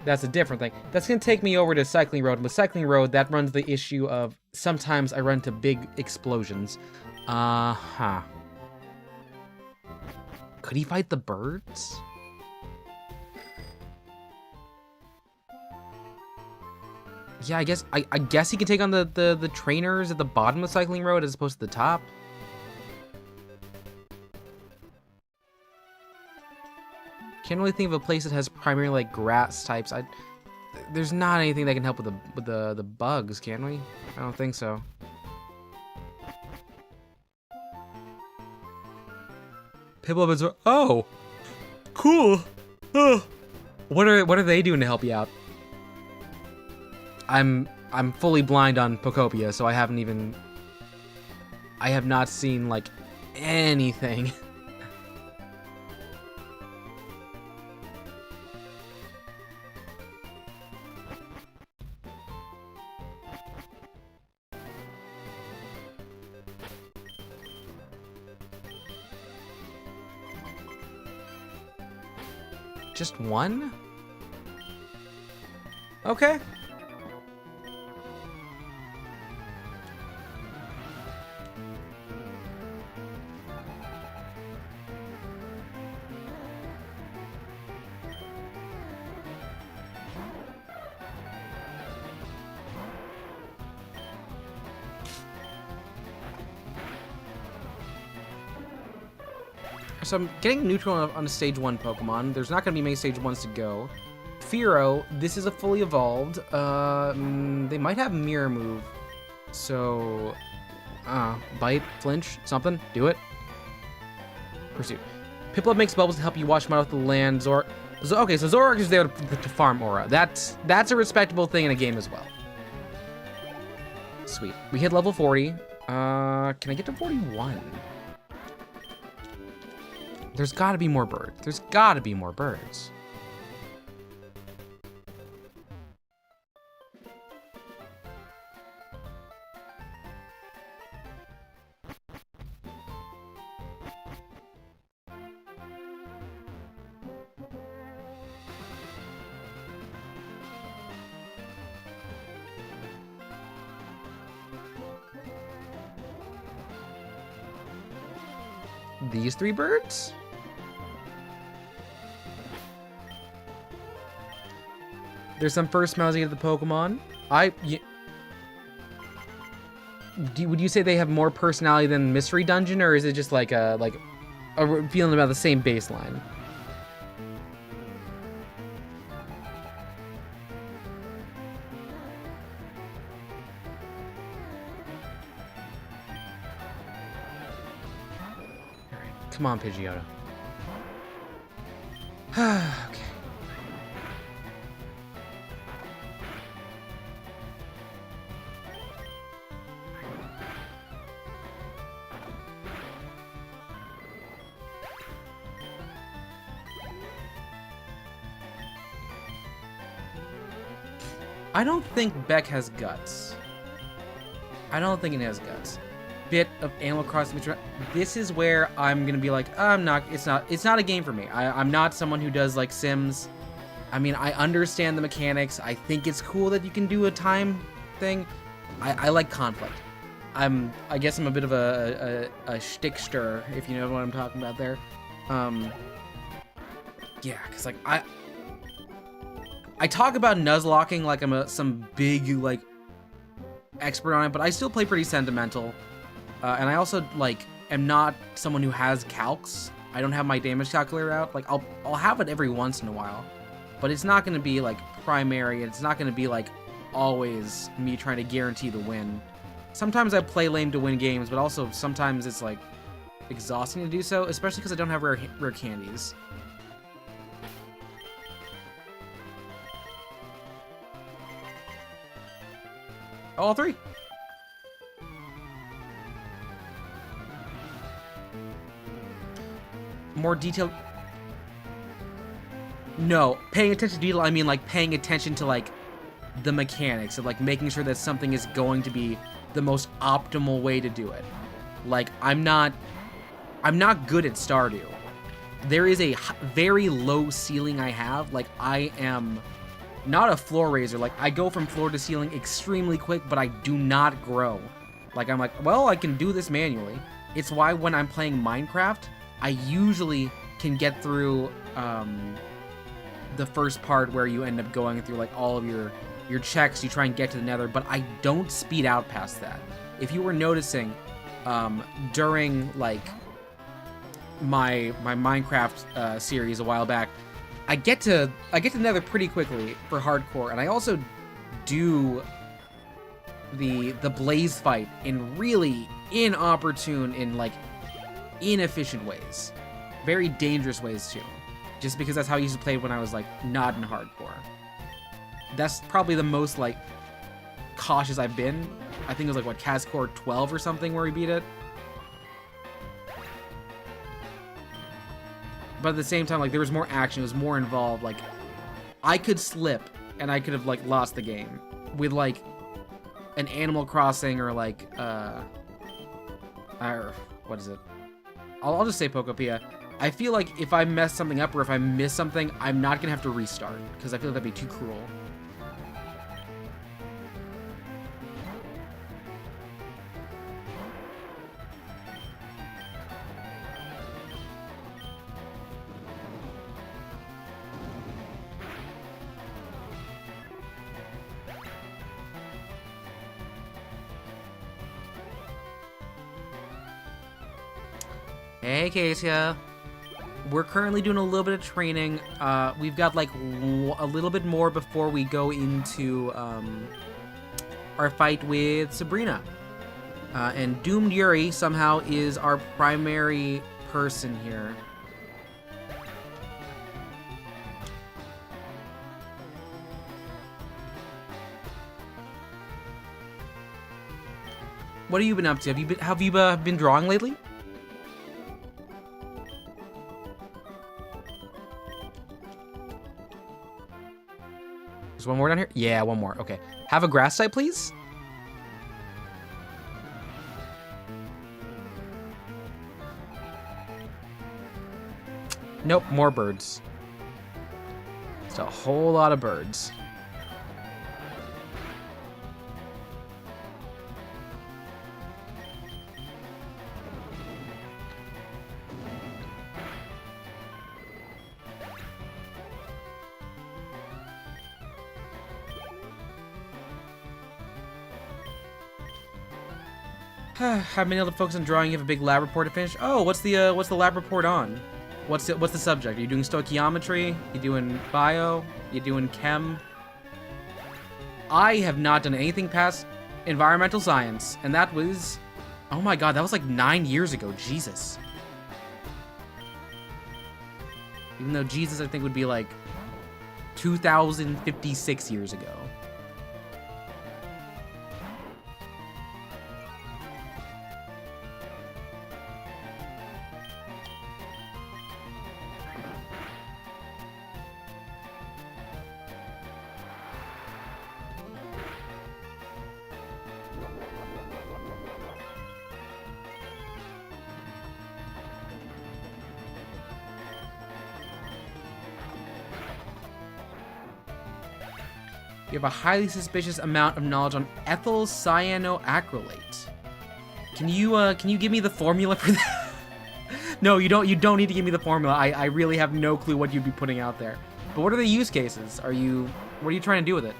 Speaker 2: That's a different thing. That's gonna take me over to Cycling Road. With Cycling Road, that runs the issue of sometimes I run into big explosions. Could he fight the birds? Yeah, I guess he can take on the trainers at the bottom of Cycling Road as opposed to the top. Can't really think of a place that has primarily like grass types. There's not anything that can help with the bugs, can we? I don't think so. Piplup is oh, cool. Oh. What are they doing to help you out? I'm fully blind on Pokopia, so I have not seen like anything. Just one? Okay. So I'm getting neutral on a stage 1 Pokemon. There's not going to be many stage 1s to go. Fearow, this is a fully evolved. They might have Mirror Move. So, bite, flinch, something, do it. Pursuit. Piplup makes bubbles to help you wash them out of the land. Okay, so Zoroark is there to farm Aura. That's a respectable thing in a game as well. Sweet. We hit level 40. Can I get to 41? There's gotta be more birds. There's gotta be more birds. These 3 birds? There's some personality of the Pokemon. Would you say they have more personality than Mystery Dungeon, or is it just like a feeling about the same baseline? All right, come on, Pidgeotto. Okay. I don't think Beck has guts. I don't think it has guts. Bit of Animal Crossing. This is where I'm gonna be like, it's not a game for me. I'm not someone who does like Sims. I mean, I understand the mechanics. I think it's cool that you can do a time thing. I like conflict. I guess I'm a bit of a shtickster, if you know what I'm talking about there. Yeah, cause like I talk about Nuzlocking like I'm some big like expert on it, but I still play pretty sentimental. And I also like am not someone who has calcs. I don't have my damage calculator out. Like I'll have it every once in a while, but it's not gonna be like primary. It's not gonna be like always me trying to guarantee the win. Sometimes I play lame to win games, but also sometimes it's like exhausting to do so, especially because I don't have rare candies. All three. More detailed. No, paying attention to detail, I mean like paying attention to like the mechanics of like making sure that something is going to be the most optimal way to do it. Like I'm not good at Stardew. There is a very low ceiling I have. Like I am not a floor raiser. Like I go from floor to ceiling extremely quick, but I do not grow. Like I'm like, well, I can do this manually. It's why when I'm playing Minecraft, I usually can get through the first part where you end up going through like all of your checks, you try and get to the nether, but I don't speed out past that. If you were noticing, during like my Minecraft series a while back, I get to the nether pretty quickly for hardcore, and I also do the blaze fight in really inopportune and like inefficient ways, very dangerous ways too, just because that's how I used to play when I was like not in hardcore. That's probably the most like cautious I've been. I think it was like what, Cascore 12 or something where we beat it. But at the same time, like there was more action, it was more involved. Like I could slip and I could have like lost the game with like an Animal Crossing or like what is it? I'll just say Pokopia. I feel like if I mess something up or if I miss something, I'm not gonna have to restart because I feel like that'd be too cruel. Hey, Kasia. We're currently doing a little bit of training. We've got like a little bit more before we go into our fight with Sabrina. And Doomed Yuri somehow is our primary person here. What have you been up to? Have you been drawing lately? There's one more down here? Yeah, one more. Okay. Have a grass type, please? Nope, more birds. It's a whole lot of birds. Haven't been able to focus on drawing. You have a big lab report to finish. Oh, what's the lab report on? What's the subject? Are you doing stoichiometry? You doing bio? You doing chem? I have not done anything past environmental science, and that was, oh my god, that was like 9 years ago. Jesus. Even though Jesus, I think, would be like 2056 years ago. You have a highly suspicious amount of knowledge on ethyl cyanoacrylate. Can you give me the formula for that? No, you don't need to give me the formula. I really have no clue what you'd be putting out there. But what are the use cases? What are you trying to do with it?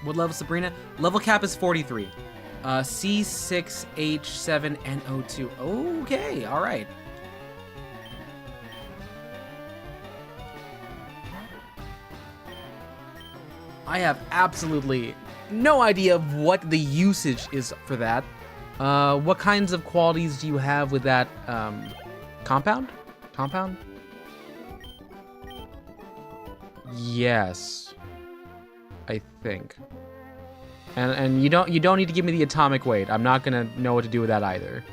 Speaker 2: What level, Sabrina? Level cap is 43. C6H7NO2. Okay, all right. I have absolutely no idea of what the usage is for that. What kinds of qualities do you have with that compound? Compound? Yes. I think. And you don't need to give me the atomic weight. I'm not gonna know what to do with that either.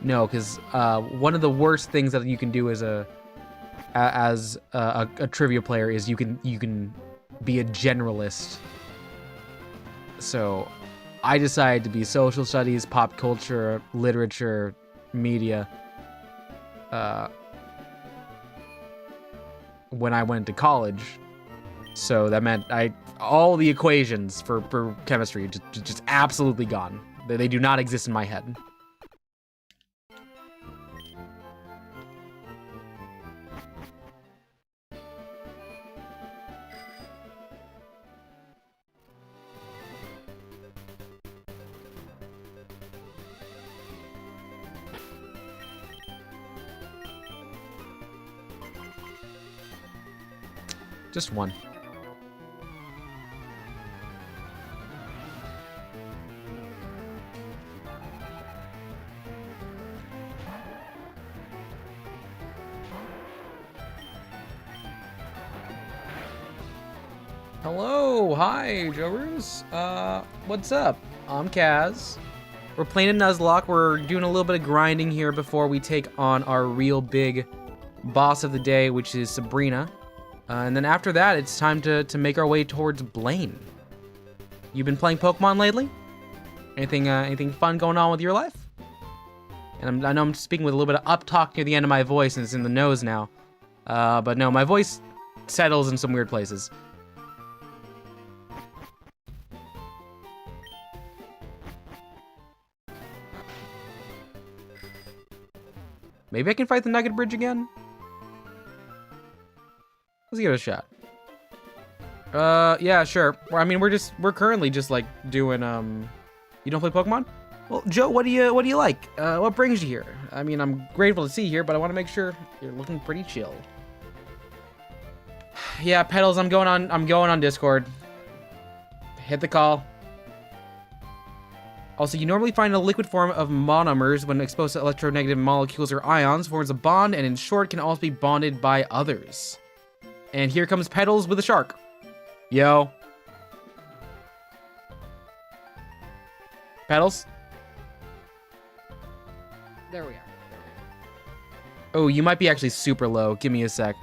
Speaker 2: No, because one of the worst things that you can do as a trivia player is you can be a generalist. So I decided to be social studies, pop culture, literature, media. When I went to college, so that meant all the equations for chemistry just absolutely gone. They do not exist in my head. Just one. Hello, hi, Jobbers. What's up? I'm Kaz. We're playing a Nuzlocke. We're doing a little bit of grinding here before we take on our real big boss of the day, which is Sabrina. And then after that, it's time to make our way towards Blaine. You've been playing Pokemon lately? Anything fun going on with your life? And I know I'm speaking with a little bit of up-talk near the end of my voice, and it's in the nose now. But no, my voice settles in some weird places. Maybe I can fight the Nugget Bridge again? Let's give it a shot. Yeah, sure. I mean, we're currently just like doing, you don't play Pokemon? Well, Joe, what do you like? What brings you here? I mean, I'm grateful to see you here, but I want to make sure you're looking pretty chill. Yeah, Petals, I'm going on Discord. Hit the call. Also, you normally find a liquid form of monomers when exposed to electronegative molecules or ions, forms a bond, and in short, can also be bonded by others. And here comes Petals with a shark. Yo. Petals?
Speaker 1: There we are.
Speaker 2: Oh, you might be actually super low. Give me a sec.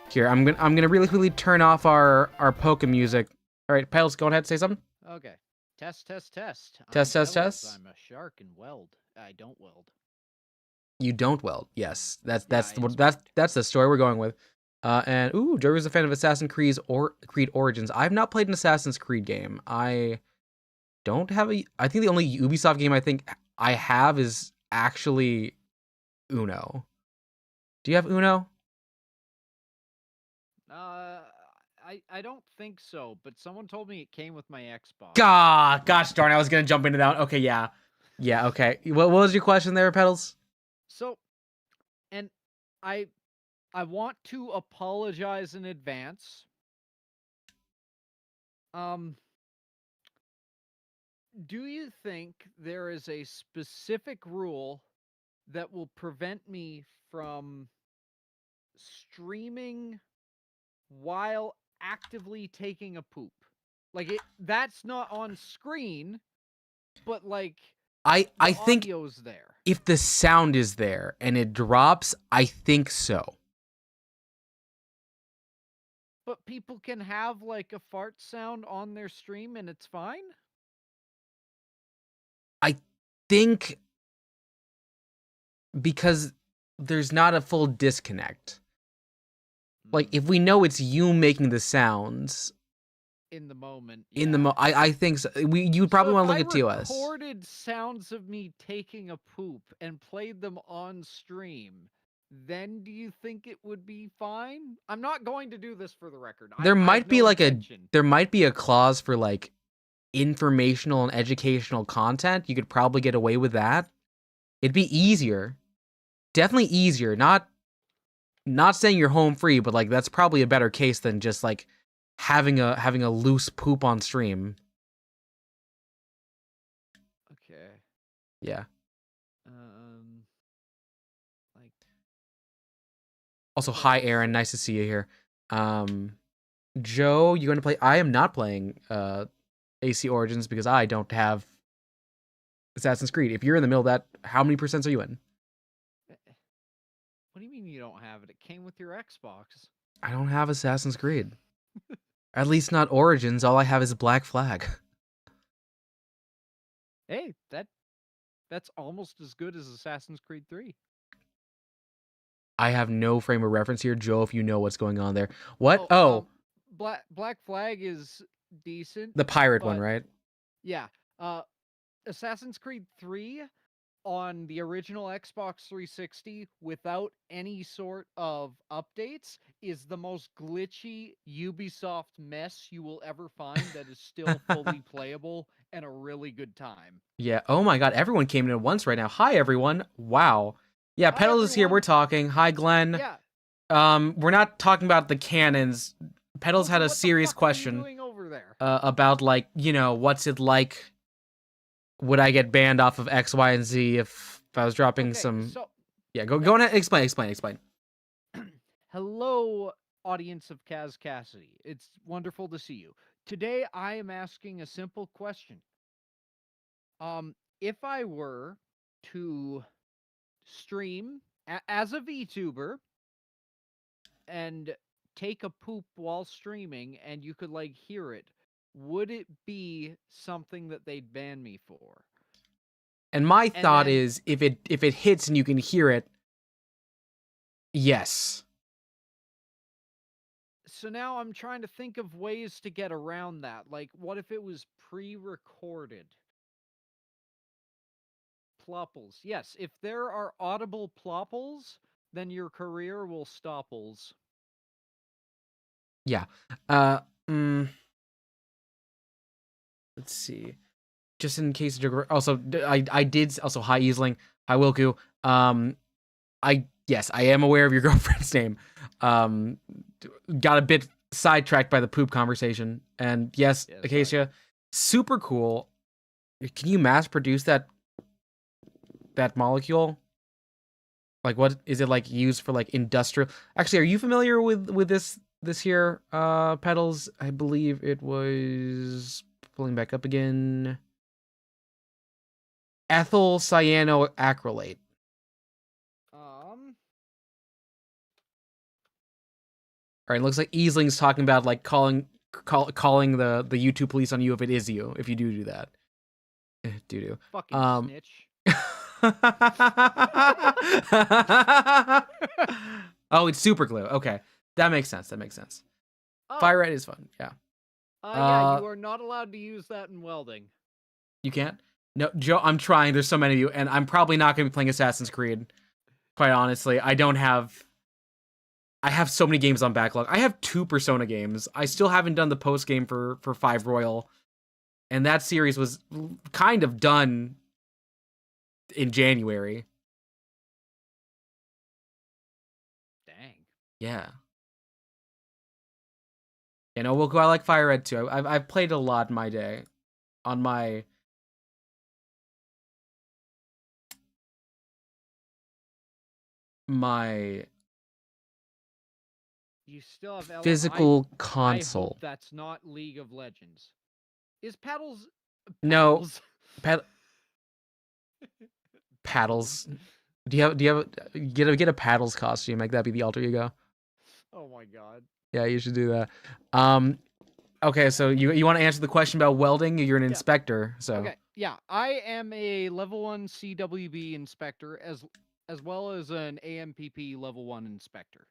Speaker 2: Here, I'm gonna really quickly turn off our Poke music. All right, Petals, go ahead, say something.
Speaker 1: Okay. Test.
Speaker 2: Test.
Speaker 1: I'm a shark and weld. I don't weld.
Speaker 2: You don't weld. Yes, that's the story we're going with. And ooh, Joe is a fan of Assassin's Creed Origins. I've not played an Assassin's Creed game. I don't have I think the only Ubisoft game I think I have is actually Uno. Do you have Uno?
Speaker 1: I don't think so, but someone told me it came with my Xbox.
Speaker 2: Gosh darn, I was gonna jump into that. Okay, yeah, okay. What was your question there, Petals?
Speaker 1: So, and I want to apologize in advance. Do you think there is a specific rule that will prevent me from streaming while actively taking a poop? Like, that's not on screen, but like
Speaker 2: I think
Speaker 1: audio's there.
Speaker 2: If the sound is there and it drops, I think so.
Speaker 1: But people can have like a fart sound on their stream and it's fine?
Speaker 2: I think because there's not a full disconnect. Like, if we know it's you making the sounds
Speaker 1: In the moment,
Speaker 2: in the I think so. You'd probably want to look at TOS.
Speaker 1: If I recorded sounds of me taking a poop and played them on stream, then do you think it would be fine? I'm not going to do this for the record.
Speaker 2: There might be like
Speaker 1: intention.
Speaker 2: there might be a clause for like informational and educational content. You could probably get away with that. It'd be easier. Definitely easier. Not saying you're home free, but like that's probably a better case than just like having a loose poop on stream.
Speaker 1: Okay.
Speaker 2: Yeah.
Speaker 1: Like.
Speaker 2: Also, hi Aaron, nice to see you here. Joe, you going to play? I am not playing AC Origins because I don't have Assassin's Creed. If you're in the middle of that, how many percents are you in?
Speaker 1: What do you mean you don't have it? It came with your Xbox.
Speaker 2: I don't have Assassin's Creed. At least not Origins. All I have is Black Flag.
Speaker 1: Hey, that's almost as good as Assassin's Creed 3.
Speaker 2: I have no frame of reference here, Joe, if you know what's going on there. What? Oh.
Speaker 1: Black Flag is decent.
Speaker 2: The pirate one, right?
Speaker 1: Yeah. Assassin's Creed 3 on the original Xbox 360 without any sort of updates is the most glitchy Ubisoft mess you will ever find that is still fully playable and a really good time.
Speaker 2: Yeah. Oh my god, everyone came in at once right now. Hi everyone. Wow. Yeah, Pedals is here. We're talking. Hi Glenn.
Speaker 1: Yeah.
Speaker 2: We're not talking about the cannons. Pedals had a serious question about like, you know, what's it like? Would I get banned off of X, Y, and Z if I was dropping some? Yeah, go on. Explain.
Speaker 1: Hello, audience of Kaz Cassidy. It's wonderful to see you. Today, I am asking a simple question. If I were to stream as a VTuber and take a poop while streaming and you could like hear it, would it be something that they'd ban me for?
Speaker 2: And my thought is if it hits and you can hear it, yes.
Speaker 1: So now I'm trying to think of ways to get around that. Like, what if it was pre-recorded? Plopples. Yes, if there are audible plopples, then your career will stopples.
Speaker 2: Yeah. Let's see. Just in case also I did also hi Easling, hi Wilku. Yes, I am aware of your girlfriend's name. Got a bit sidetracked by the poop conversation. And yes, Acacia, super cool. Can you mass produce that molecule? Like, what is it like used for, like industrial? Actually, are you familiar with this here Pedals? I believe it was pulling back up again. Ethyl cyanoacrylate. All right, looks like Easling's talking about like calling the YouTube police on you if it is you, if you do that. Do.
Speaker 1: Fucking snitch.
Speaker 2: Oh, it's super glue. Okay, that makes sense. FireRed is fun. Yeah.
Speaker 1: Yeah, you are not allowed to use that in welding.
Speaker 2: You can't? No, Joe, I'm trying. There's so many of you, and I'm probably not going to be playing Assassin's Creed. Quite honestly, I have so many games on backlog. I have 2 Persona games. I still haven't done the post game for 5 Royal, and that series was kind of done in January.
Speaker 1: Dang.
Speaker 2: Yeah. You know, we'll go. I like FireRed too. I've played a lot in my day, on my
Speaker 1: you still have
Speaker 2: physical console.
Speaker 1: I hope that's not League of Legends. Is paddles?
Speaker 2: No, paddles. Do you have get a paddles costume? Like that be the alter ego.
Speaker 1: Oh my god.
Speaker 2: Yeah, you should do that. Okay, so you want to answer the question about welding? You're an inspector, so.
Speaker 1: Okay, yeah, I am a level 1 CWB inspector as well as an AMPP level 1 inspector,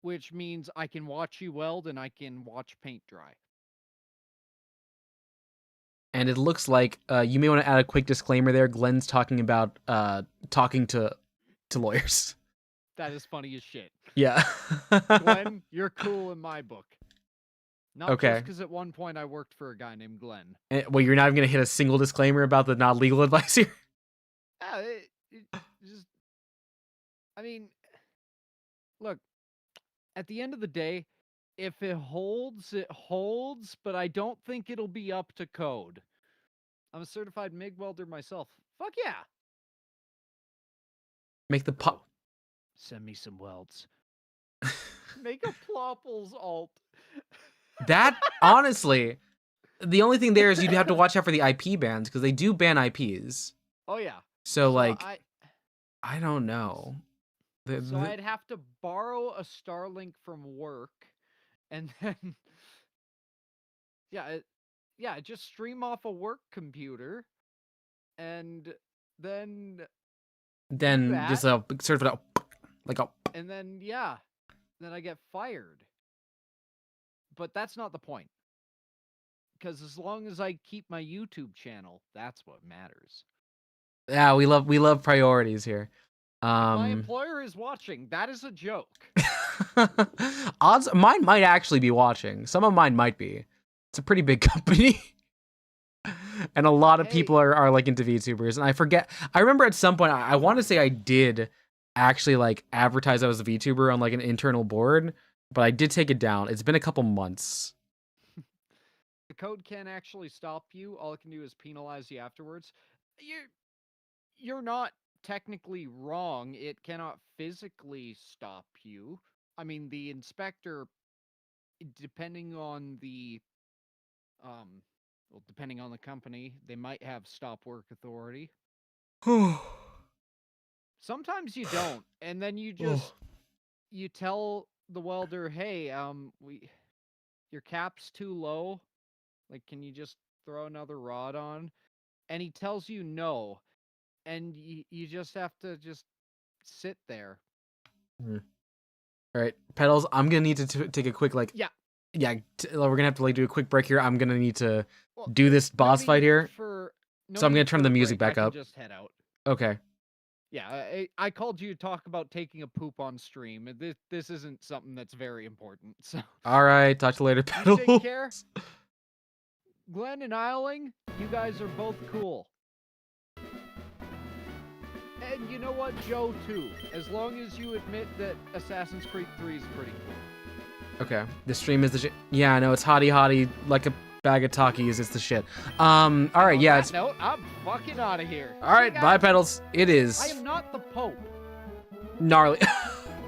Speaker 1: which means I can watch you weld and I can watch paint dry.
Speaker 2: And it looks like you may want to add a quick disclaimer there. Glenn's talking about talking to lawyers.
Speaker 1: That is funny as shit.
Speaker 2: Yeah.
Speaker 1: Glenn, you're cool in my book. Not
Speaker 2: Okay.
Speaker 1: just because at one point I worked for a guy named Glenn.
Speaker 2: Well, you're not even going to hit a single disclaimer about the not legal advice here?
Speaker 1: It just, I mean, look, at the end of the day, if it holds, it holds, but I don't think it'll be up to code. I'm a certified MIG welder myself. Fuck yeah.
Speaker 2: Make the pop.
Speaker 1: Send me some welds. Make a Plopples alt.
Speaker 2: That, honestly, the only thing there is you'd have to watch out for the IP bans, because they do ban IPs.
Speaker 1: Oh, yeah.
Speaker 2: So like, I don't know.
Speaker 1: So I'd have to borrow a Starlink from work, and then, yeah, just stream off a work computer, and then
Speaker 2: just a sort of like a,
Speaker 1: and then then I get fired. But that's not the point, because as long as I keep my YouTube channel, that's what matters.
Speaker 2: Yeah, we love priorities here.
Speaker 1: If my employer is watching, that is a joke.
Speaker 2: Odds, mine might actually be watching. Some of mine might be. It's a pretty big company. And a lot of people are like into VTubers. And I forget, I remember at some point, I want to say I did actually like advertise I was a VTuber on like an internal board, but I did take it down. It's been a couple months.
Speaker 1: The code can't actually stop you. All it can do is penalize you afterwards. You're not technically wrong. It cannot physically stop you. I mean, the inspector, depending on the depending on the company, they might have stop work authority. Sometimes you don't, and then you just you tell the welder, "Hey, your cap's too low. Like, can you just throw another rod on?" And he tells you no, and you just have to just sit there.
Speaker 2: All right, Pedals, I'm gonna need to take a quick we're gonna have to like do a quick break here. I'm gonna need to do this boss fight here, so I'm gonna turn the music back up.
Speaker 1: Just head out.
Speaker 2: Okay.
Speaker 1: Yeah, I called you to talk about taking a poop on stream. This isn't something that's very important. So.
Speaker 2: All right, talk to you later, Pedals.
Speaker 1: Take care. Glenn and Eiling, you guys are both cool. And you know what, Joe, too. As long as you admit that Assassin's Creed 3 is pretty cool.
Speaker 2: Okay, the stream is the shit. Yeah, I know, it's hottie like a bag of Takis. It's the shit. All right, yeah. It's...
Speaker 1: No, I'm fucking out of here.
Speaker 2: All right, bye, Pedals. It is.
Speaker 1: I am not the Pope.
Speaker 2: Gnarly.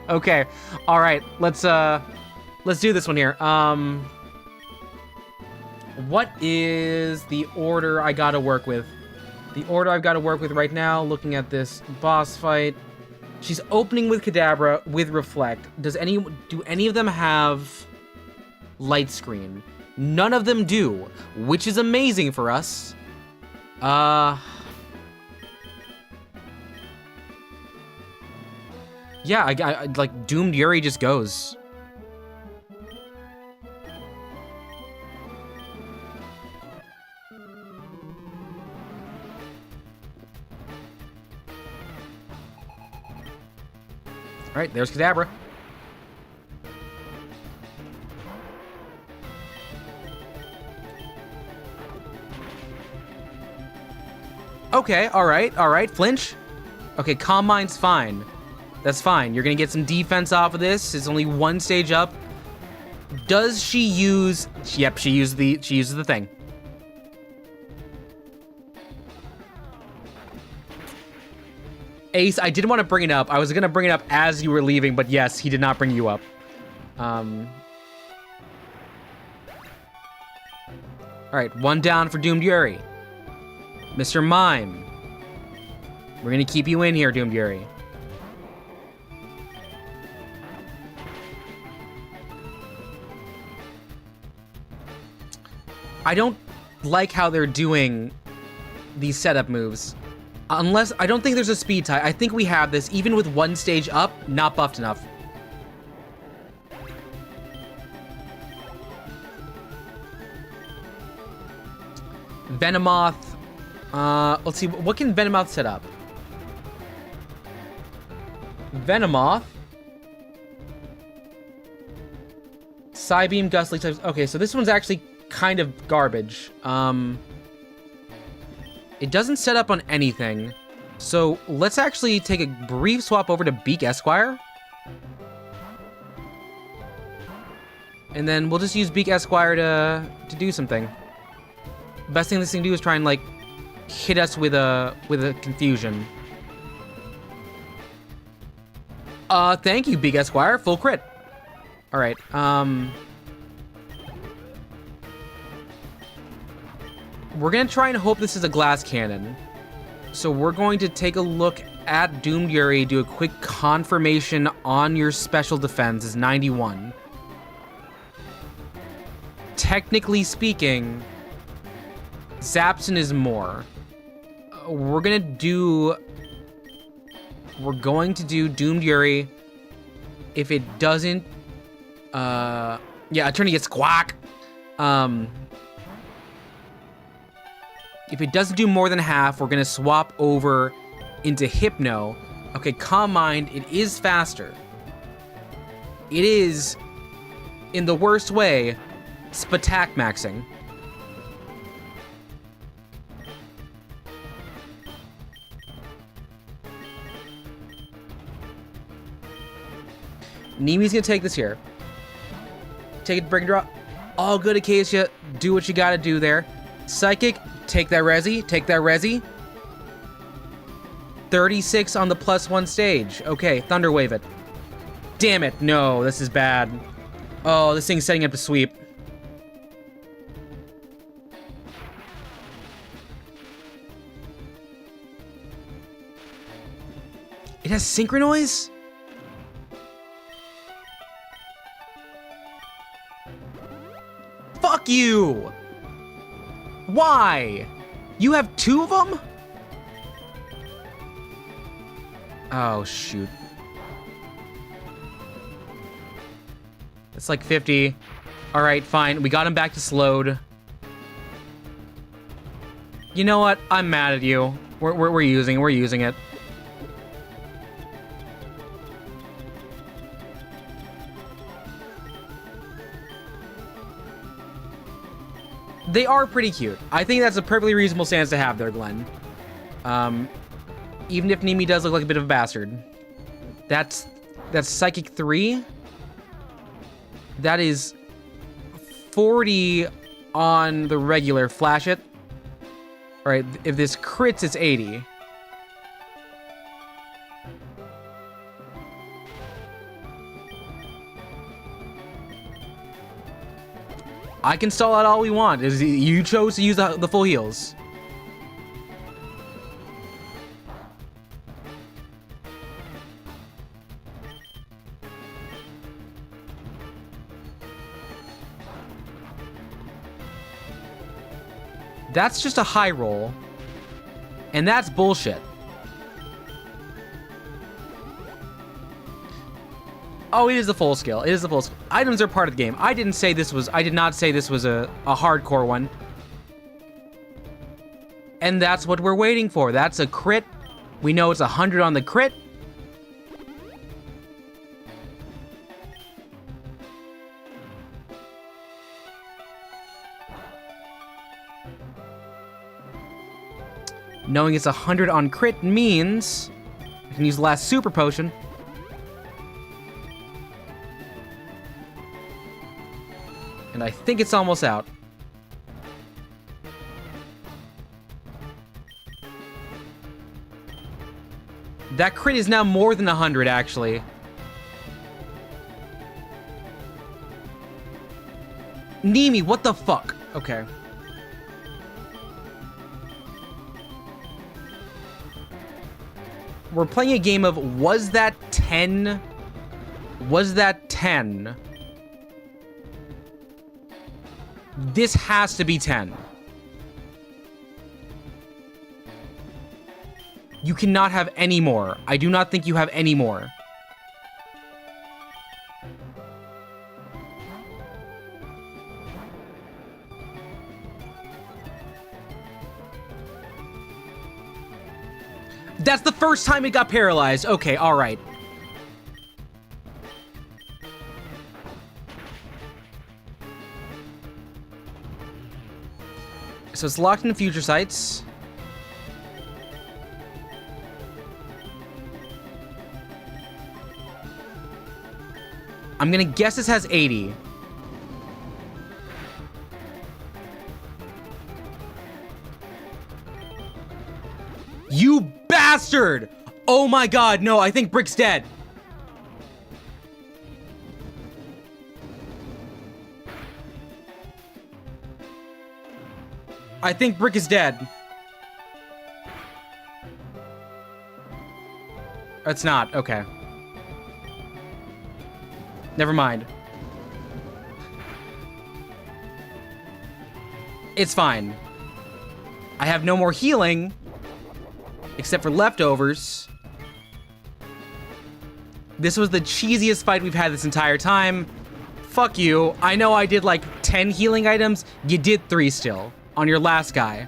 Speaker 2: Okay, all right. Let's do this one here. What is the order I gotta work with? The order I've got to work with right now, looking at this boss fight. She's opening with Kadabra with Reflect. Do any of them have light screen? None of them do, which is amazing for us. Yeah, I like Doomed Yuri just goes. All right, there's Kadabra. Okay, all right, flinch. Okay, Calm Mind's fine. That's fine. You're gonna get some defense off of this. It's only one stage up. Does she use? Yep, she uses the thing. Ace, I didn't want to bring it up. I was going to bring it up as you were leaving, but yes, he did not bring you up. All right, one down for Doomed Yuri. Mr. Mime. We're going to keep you in here, Doomed Yuri. I don't like how they're doing these setup moves. Unless, I don't think there's a speed tie. I think we have this, even with one stage up, not buffed enough. Venomoth. Let's see, what can Venomoth set up? Venomoth. Psybeam, Gustly types. Okay, so this one's actually kind of garbage. It doesn't set up on anything. So let's actually take a brief swap over to Beak Esquire. And then we'll just use Beak Esquire to do something. Best thing this thing can do is try and, like, hit us with a confusion. Thank you, Beak Esquire. Full crit. All right, we're gonna try and hope this is a glass cannon. So we're going to take a look at Doomed Yuri, do a quick confirmation on your special defense is 91. Technically speaking, Zapson is more. We're going to do Doomed Yuri. If it doesn't, yeah, Attorney gets Squawk. If it doesn't do more than half, we're gonna swap over into Hypno. Okay, Calm Mind, it is faster. It is, in the worst way, Spatak maxing. Nemi's gonna take this here. Take it, break and drop. All good, Acacia. Do what you gotta do there. Psychic, take that resi, take that resi. 36 on the +1 stage. Okay, Thunder Wave it. Damn it, no, this is bad. Oh, this thing's setting up to sweep. It has Synchronize? Fuck you! Why? You have 2 of them? Oh, shoot. It's like 50. Alright, fine. We got him back to slowed. You know what? I'm mad at you. We're using it. They are pretty cute. I think that's a perfectly reasonable stance to have there, Glenn. Even if Nemi does look like a bit of a bastard. That's Psychic 3. That is 40 on the regular. Flash it. Alright, if this crits, it's 80. I can stall out all we want. You chose to use the full heals. That's just a high roll. And that's bullshit. Oh, it is the full skill. It is the full skill. Items are part of the game. I did not say this was a hardcore one. And that's what we're waiting for. That's a crit. We know it's 100 on the crit. Knowing it's 100 on crit means I can use the last super potion. And I think it's almost out. That crit is now more than 100, actually. Nemi, what the fuck? Okay. We're playing a game of, was that 10? Was that 10? This has to be 10. You cannot have any more. I do not think you have any more. That's the first time it got paralyzed. Okay, all right. So it's locked in future sites. I'm gonna guess this has 80. You bastard! Oh my god, no, I think Brick's dead. I think Brick is dead. It's not, okay. Never mind. It's fine. I have no more healing. Except for leftovers. This was the cheesiest fight we've had this entire time. Fuck you. I know I did like 10 healing items. You did 3 still. On your last guy.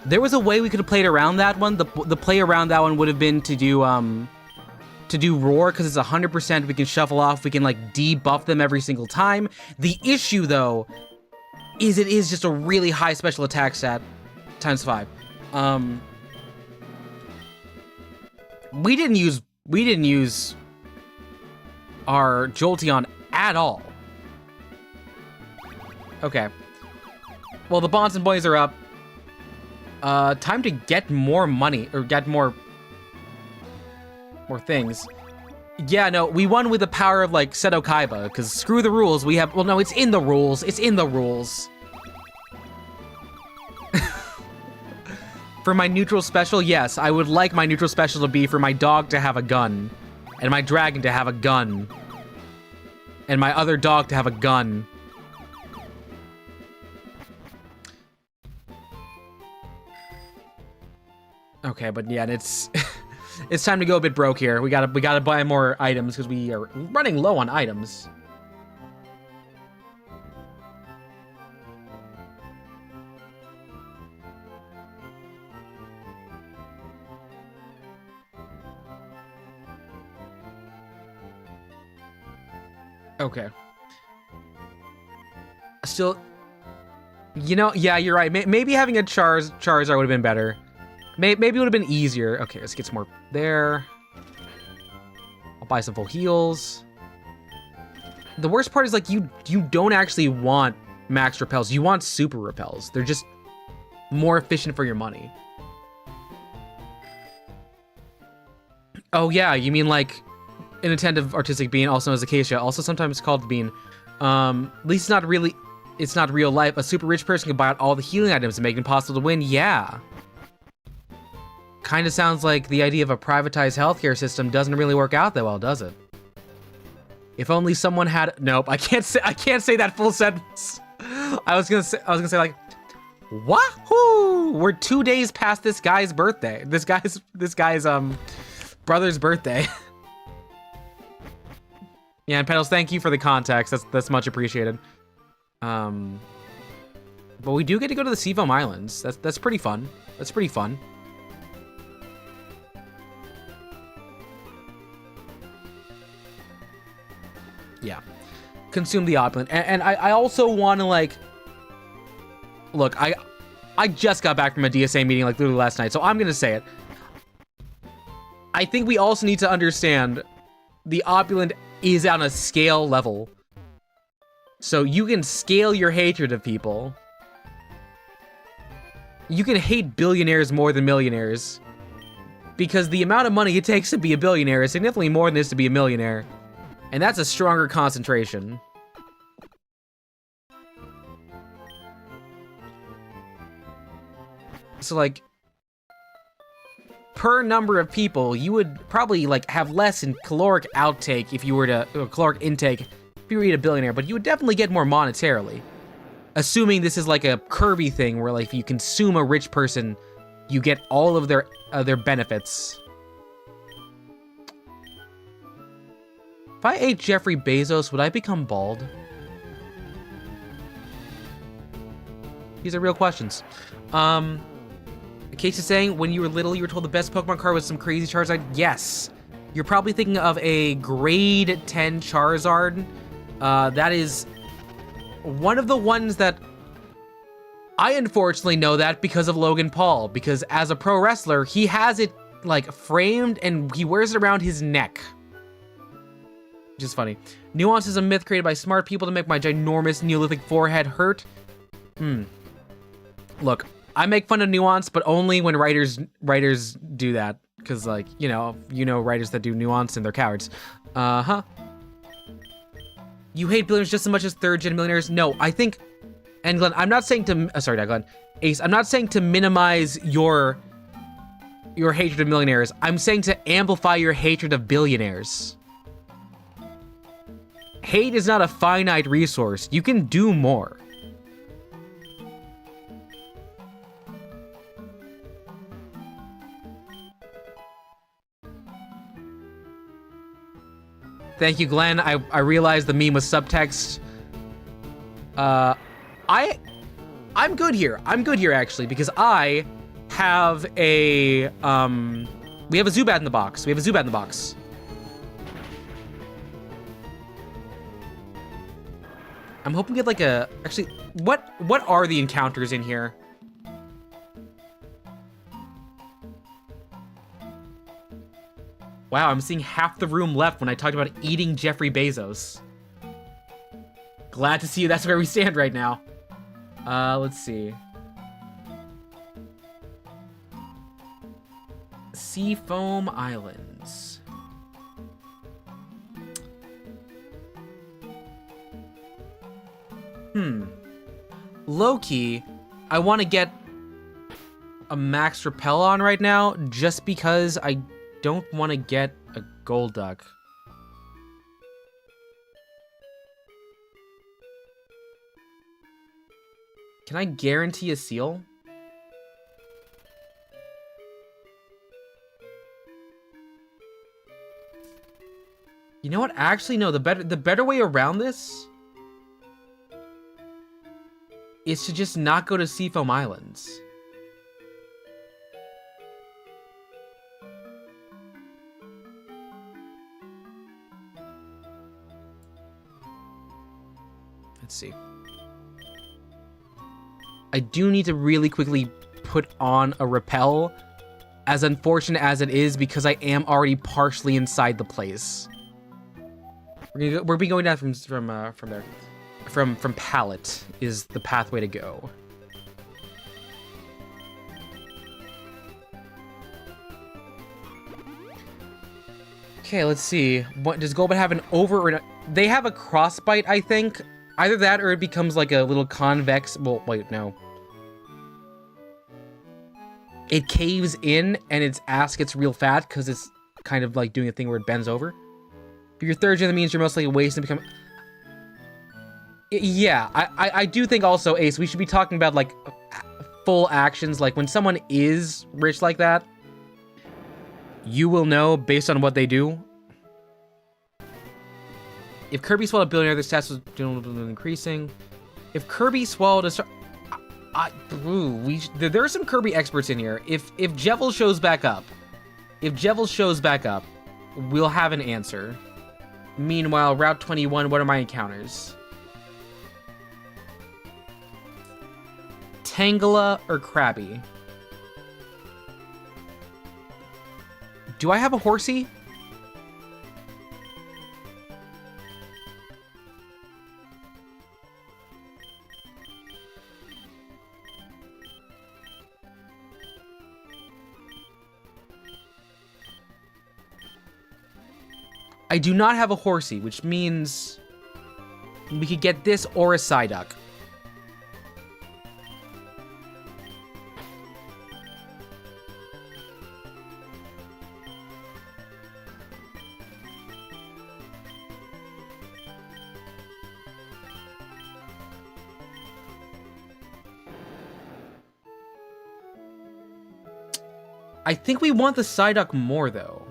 Speaker 2: There was a way we could have played around that one. The play around that one would have been to do roar, because it's 100%. We can shuffle off. We can like debuff them every single time. The issue though is it is just a really high special attack stat times 5. We didn't use our Jolteon at all. Okay. Well, the Bonds and Boys are up. Time to get more money, or get more things. Yeah, no, we won with the power of, like, Seto Kaiba, because screw the rules, we have, well, no, it's in the rules. It's in the rules. For my neutral special, yes, I would like my neutral special to be for my dog to have a gun, and my dragon to have a gun, and my other dog to have a gun. Okay, but yeah, it's it's time to go a bit broke here. We gotta buy more items because we are running low on items. Okay. Still, you know, yeah, you're right. Maybe having a Charizard would have been better. Maybe it would have been easier. Okay, let's get some more there. I'll buy some full heals. The worst part is, like, you don't actually want max repels. You want super repels. They're just more efficient for your money. Oh, yeah, you mean, like, inattentive artistic bean, also known as Acacia, also sometimes called the bean. At least it's not real life. A super rich person can buy out all the healing items and make it impossible to win. Yeah. Kind of sounds like the idea of a privatized healthcare system doesn't really work out that well, does it? If only someone had... Nope, I can't say that full sentence. I was gonna say like, wahoo! We're 2 days past this guy's birthday. This guy's brother's birthday. Yeah, and Pedals, thank you for the context. That's much appreciated. But we do get to go to the Seafoam Islands. That's pretty fun. That's pretty fun. Yeah. Consume the opulent. And I also want to, like... Look, I just got back from a DSA meeting, like, literally last night, so I'm gonna say it. I think we also need to understand the opulent is on a scale level. So you can scale your hatred of people. You can hate billionaires more than millionaires. Because the amount of money it takes to be a billionaire is significantly more than it is to be a millionaire. And that's a stronger concentration. So, like, per number of people, you would probably, like, have less in caloric outtake if you were to, caloric intake if you were to eat a billionaire, but you would definitely get more monetarily. Assuming this is like a Kirby thing where like if you consume a rich person, you get all of their benefits. If I ate Jeffrey Bezos, would I become bald? These are real questions. Case is saying, when you were little, you were told the best Pokemon card was some crazy Charizard. Yes. You're probably thinking of a grade 10 Charizard. That is one of the ones that I unfortunately know that because of Logan Paul, because as a pro wrestler, he has it like framed and he wears it around his neck. Which is funny. Nuance is a myth created by smart people to make my ginormous Neolithic forehead hurt. Look, I make fun of Nuance, but only when writers do that. Because, like, you know writers that do Nuance and they're cowards. You hate billionaires just as much as third-gen millionaires? No, I think... And Glenn, I'm not saying to... sorry, not Glenn. Ace, I'm not saying to minimize your hatred of millionaires. I'm saying to amplify your hatred of billionaires. Hate is not a finite resource. You can do more. Thank you, Glenn. I realized the meme was subtext. I'm good here. I'm good here, actually, because I have a, we have a Zubat in the box. We have a Zubat in the box. I'm hoping to get like a, actually, what are the encounters in here? Wow, I'm seeing half the room left when I talked about eating Jeffrey Bezos. Glad to see that's where we stand right now. Let's see. Seafoam Islands. Low-key, I want to get a max repel on right now just because I don't want to get a Golduck. Can I guarantee a seal? You know what? Actually, no. The better way around this is to just not go to Seafoam Islands. Let's see. I do need to really quickly put on a repel, as unfortunate as it is, because I am already partially inside the place. We're going down from there. From Pallet is the pathway to go. Okay, let's see. What does Golbat have, an over or not? They have a crossbite, I think. Either that or it becomes like a little convex. Well, wait, no. It caves in and its ass gets real fat because it's kind of like doing a thing where it bends over. If you're third gen, that means you're most likely wasting and become... Yeah, I do think also, Ace, we should be talking about like full actions. Like when someone is rich like that, you will know based on what they do. If Kirby swallowed a billionaire, the stats was increasing. If Kirby swallowed a star... there are some Kirby experts in here. If Jevil shows back up, we'll have an answer. Meanwhile, Route 21, what are my encounters? Tangela or Krabby? Do I have a Horsey? I do not have a Horsey, which means we could get this or a Psyduck. I think we want the Psyduck more, though.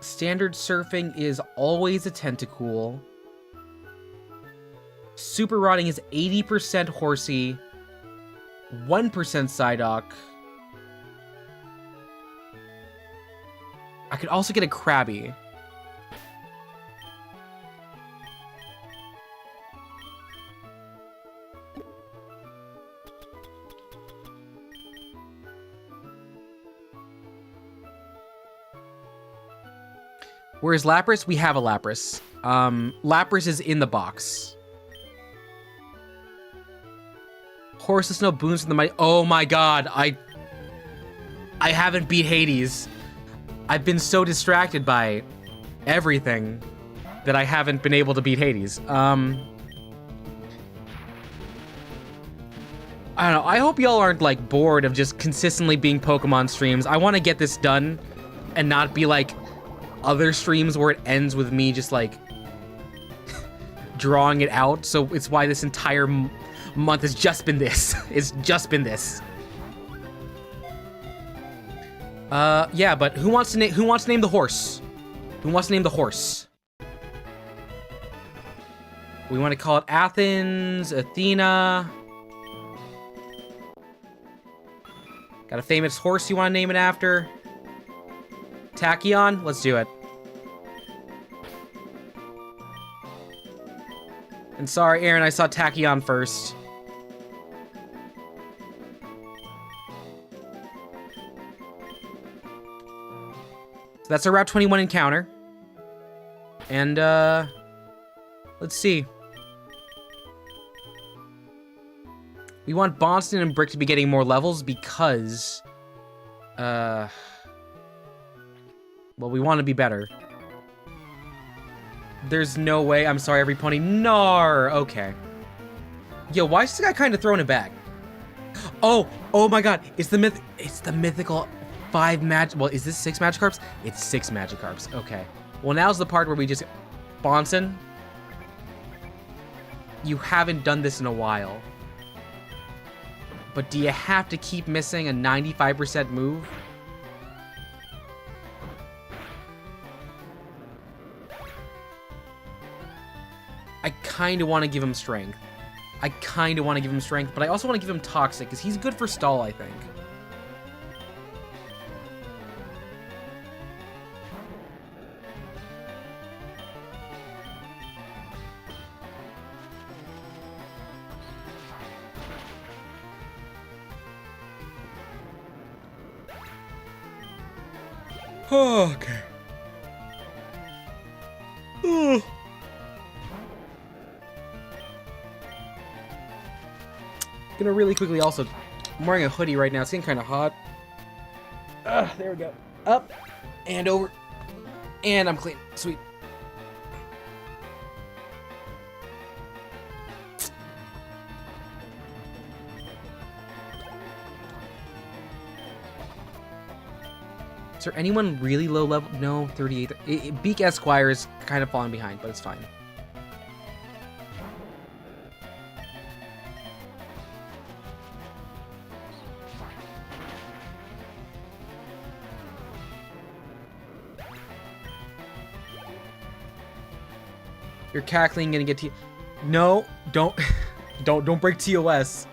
Speaker 2: Standard Surfing is always a Tentacool. Super Rotting is 80% Horsey, 1% Psyduck. I could also get a Krabby. Whereas Lapras, we have a Lapras. Lapras is in the box. Horse of Snow, Boons from the Mighty. Oh my god, I haven't beat Hades. I've been so distracted by everything that I haven't been able to beat Hades. I don't know. I hope y'all aren't, like, bored of just consistently being Pokemon streams. I want to get this done and not be like other streams where it ends with me just, like, drawing it out. So it's why this entire month has just been this. It's just been this. Yeah, but who wants to name the horse? Who wants to name the horse? We want to call it Athens, Athena. Got a famous horse you want to name it after? Tachyon? Let's do it. And sorry, Aaron, I saw Tachyon first. So that's a Route 21 encounter. And, let's see. We want Bonston and Brick to be getting more levels because, well, we want to be better. There's no way. I'm sorry, every pony. Nar. Okay. Yo, why is this guy kind of throwing it back? Oh my god. It's the mythical 5 well, is this 6 Magikarps? It's 6 Magikarps. Okay. Well, now's the part where we just... Bonson, you haven't done this in a while. But do you have to keep missing a 95% move? I kind of want to give him strength. But I also want to give him Toxic, because he's good for stall, I think. Okay. Gonna really quickly also... I'm wearing a hoodie right now. It's getting kind of hot. There we go. Up. And over. And I'm clean. Sweet. Is there anyone really low level? No, 38. Beak Esquire is kind of falling behind, but it's fine. You're cackling, gonna get No, don't break TOS.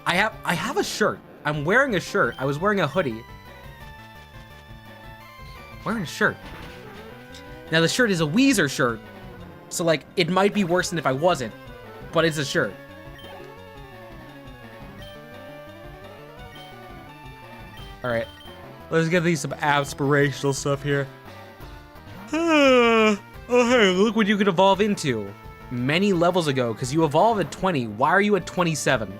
Speaker 2: I have a shirt. I'm wearing a shirt. I was wearing a hoodie. Wearing a shirt. Now the shirt is a Weezer shirt, so like it might be worse than if I wasn't, but it's a shirt. All right, let's get these some aspirational stuff here. Oh hey, look what you could evolve into many levels ago, because you evolved at 20. Why are you at 27?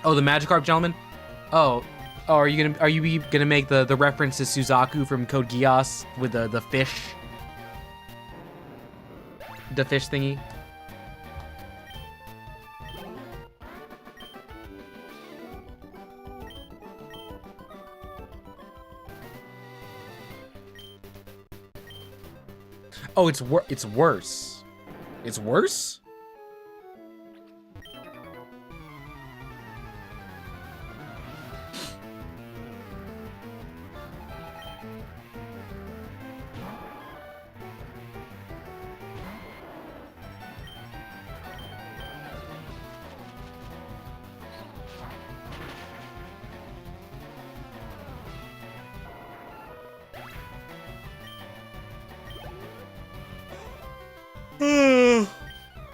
Speaker 2: Oh, the Magikarp gentleman. Oh, are you gonna make the reference to Suzaku from Code Geass with the fish? The fish thingy. Oh, it's worse. It's worse?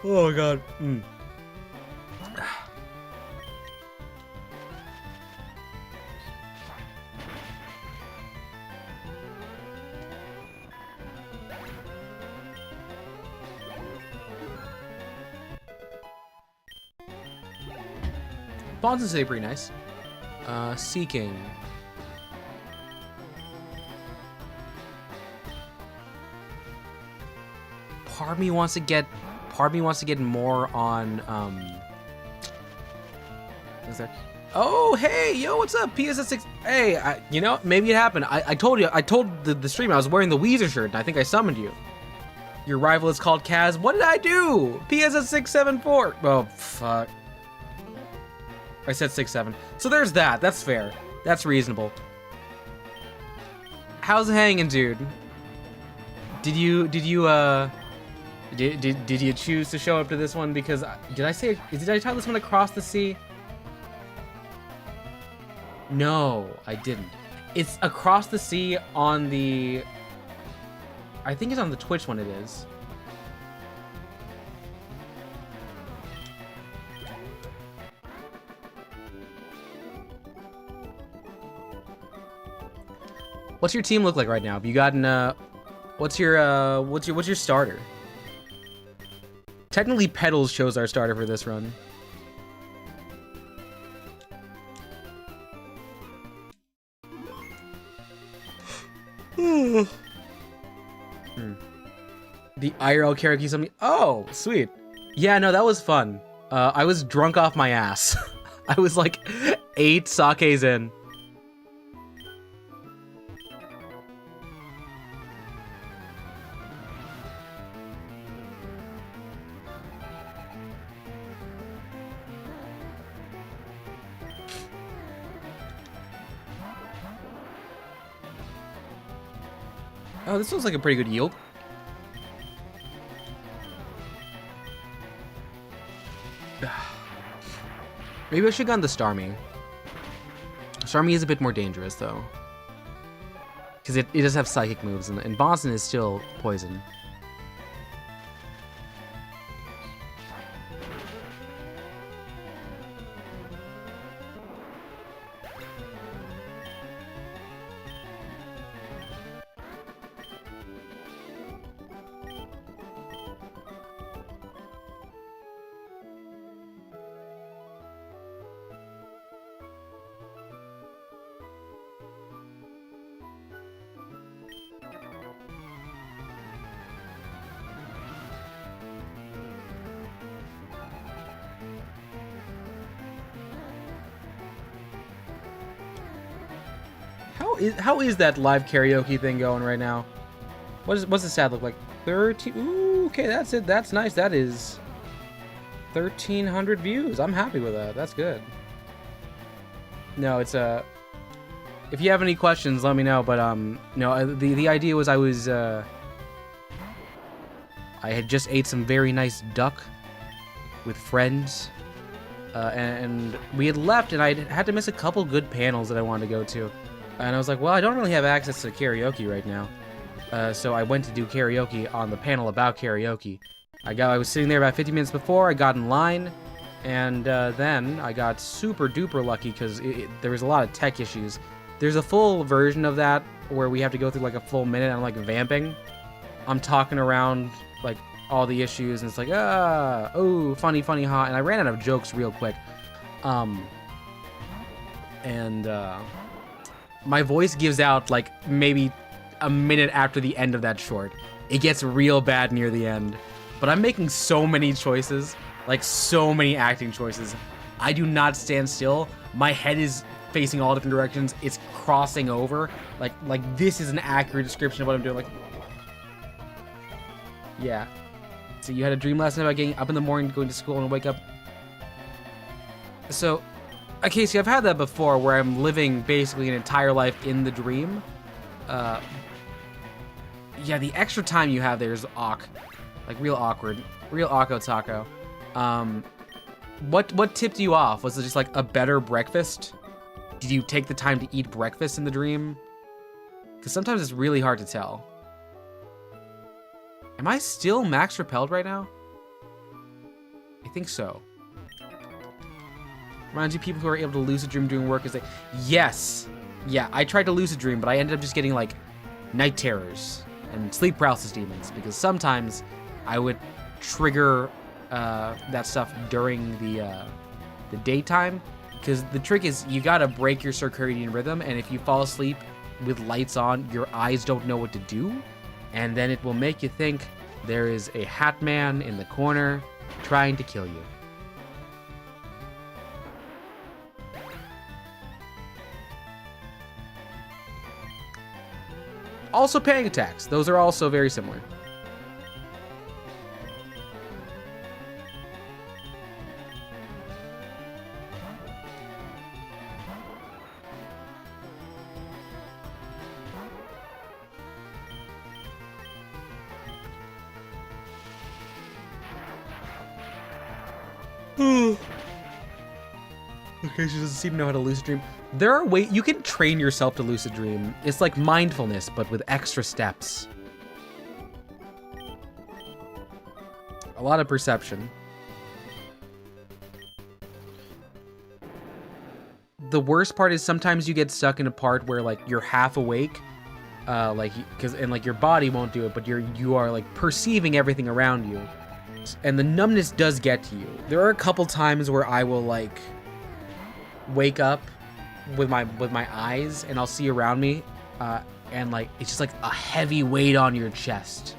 Speaker 2: Oh god. Bonds is pretty nice. Seeking. Part of me wants to get more on is there? Oh, hey, yo, what's up? PSS6. Hey, you know, maybe it happened. I told the stream I was wearing the Weezer shirt, and I think I summoned you. Your rival is called Kaz. What did I do? PSS674. Oh, fuck. I said 6-7. So there's that. That's fair. That's reasonable. How's it hanging, dude? Did you choose to show up to this one because did I title this one Across the Sea? No, I didn't. It's Across the Sea on the, I think it's on the Twitch one. It is. What's your team look like right now? Have you gotten what's your starter? Technically, Petals chose our starter for this run. The IRL karaoke something. Oh, sweet. Yeah, no, that was fun. I was drunk off my ass. I was like 8 sakes in. Oh, this looks like a pretty good yield. Maybe I should have gone the Starmie. Starmie is a bit more dangerous, though. Because it does have psychic moves, and Boston is still poison. How is that live karaoke thing going right now? What's the stat look like? 13. Ooh, okay, that's it. That's nice. That is 1,300 views. I'm happy with that. That's good. No, it's if you have any questions, let me know. But no, the idea was I had just ate some very nice duck with friends, and we had left, and I had to miss a couple good panels that I wanted to go to. And I was like, well, I don't really have access to karaoke right now. So I went to do karaoke on the panel about karaoke. I was sitting there about 50 minutes before, I got in line, and then I got super duper lucky because there was a lot of tech issues. There's a full version of that where we have to go through like a full minute. I'm like vamping. I'm talking around like all the issues, and it's like, oh, funny, ha. And I ran out of jokes real quick. My voice gives out like maybe a minute after the end of that short. It gets real bad near the end. But I'm making so many choices, like so many acting choices. I do not stand still. My head is facing all different directions. It's crossing over. Like this is an accurate description of what I'm doing. Like, yeah. So you had a dream last night about getting up in the morning, going to school, and wake up. So, okay, so I've had that before where I'm living basically an entire life in the dream. Yeah, the extra time you have there is awk. Like, real awkward. Real awko taco. What tipped you off? Was it just, like, a better breakfast? Did you take the time to eat breakfast in the dream? Because sometimes it's really hard to tell. Am I still max repelled right now? think so. Reminds you, people who are able to lucid dream during work is like, yes. Yeah, I tried to lucid dream, but I ended up just getting like night terrors and sleep paralysis demons because sometimes I would trigger that stuff during the daytime. Because the trick is you gotta break your circadian rhythm, and if you fall asleep with lights on, your eyes don't know what to do, and then it will make you think there is a hat man in the corner trying to kill you. Also panic attacks. Those are also very similar. Okay, she doesn't seem to know how to lucid dream. There are ways you can train yourself to lucid dream. It's like mindfulness, but with extra steps. A lot of perception. The worst part is sometimes you get stuck in a part where like you're half awake, because your body won't do it, but you are like perceiving everything around you, and the numbness does get to you. There are a couple times where I will like wake up with my eyes and I'll see around me, and like it's just like a heavy weight on your chest.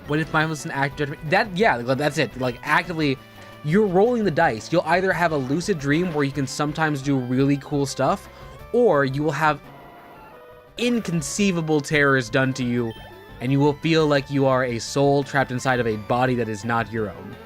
Speaker 2: What if mindfulness and active judgment? That's it. Like actively, you're rolling the dice. You'll either have a lucid dream where you can sometimes do really cool stuff, or you will have inconceivable terrors done to you, and you will feel like you are a soul trapped inside of a body that is not your own.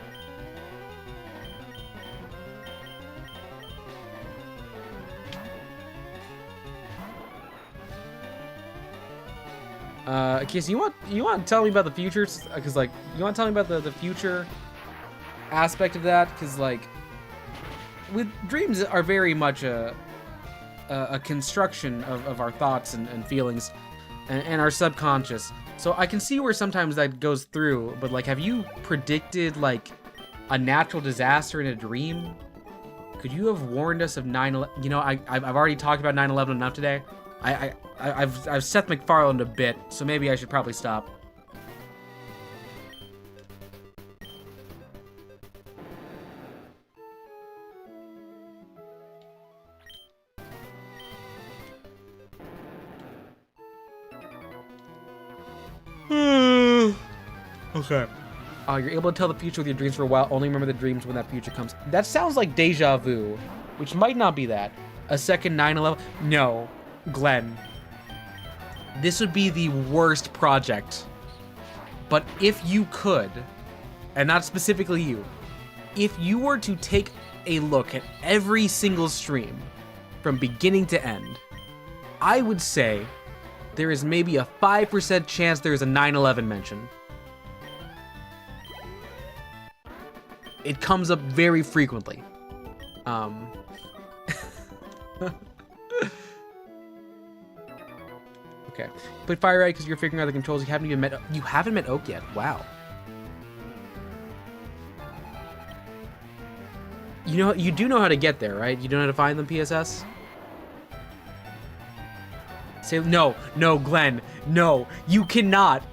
Speaker 2: Casey, you want to tell me about the future? Because like, you want to tell me about the future aspect of that? Because like, with dreams are very much a construction of our thoughts and feelings and our subconscious. So I can see where sometimes that goes through, but like, have you predicted like a natural disaster in a dream? Could you have warned us of 9/11? You know, I've already talked about 9/11 enough today. I've Seth MacFarlane a bit, so maybe I should probably stop. Okay. You're able to tell the future with your dreams for a while. Only remember the dreams when that future comes. That sounds like deja vu, which might not be that. A second 9/11? No, Glenn. This would be the worst project. But if you could, and not specifically you, if you were to take a look at every single stream from beginning to end, I would say there is maybe a 5% chance there is a 9/11 mention. It comes up very frequently. Okay. Put FireRed because you're figuring out the controls. You haven't met Oak yet. Wow. You do know how to get there, right? You know how to find them, PSS? Say no, Glenn. No. You cannot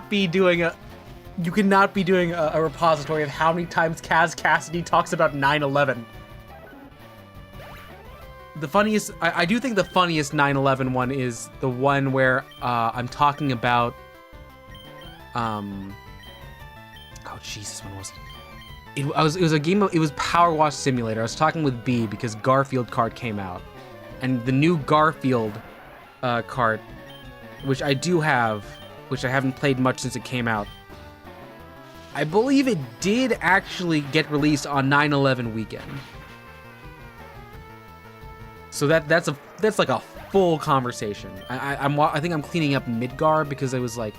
Speaker 2: be doing a repository of how many times Kaz Cassidy talks about 9/11. The funniest, I do think the funniest 9/11 one is the one where I'm talking about, oh Jesus, when was it? It was a game of, it was Power Wash Simulator. I was talking with B because Garfield cart came out, and the new Garfield cart, which I do have, which I haven't played much since it came out. I believe it did actually get released on 9/11 weekend. So that's like a full conversation. I think I'm cleaning up Midgar because it was like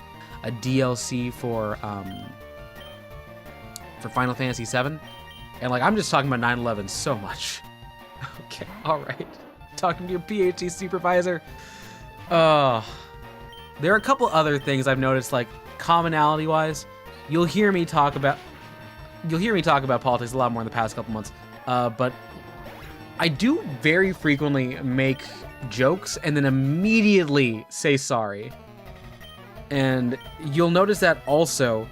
Speaker 2: a DLC for Final Fantasy VII, and like I'm just talking about 9/11 so much. Okay, all right. Talking to your PhD supervisor. There are a couple other things I've noticed, like commonality-wise. You'll hear me talk about. you'll hear me talk about politics a lot more in the past couple months, but I do very frequently make jokes and then immediately say sorry. And you'll notice that also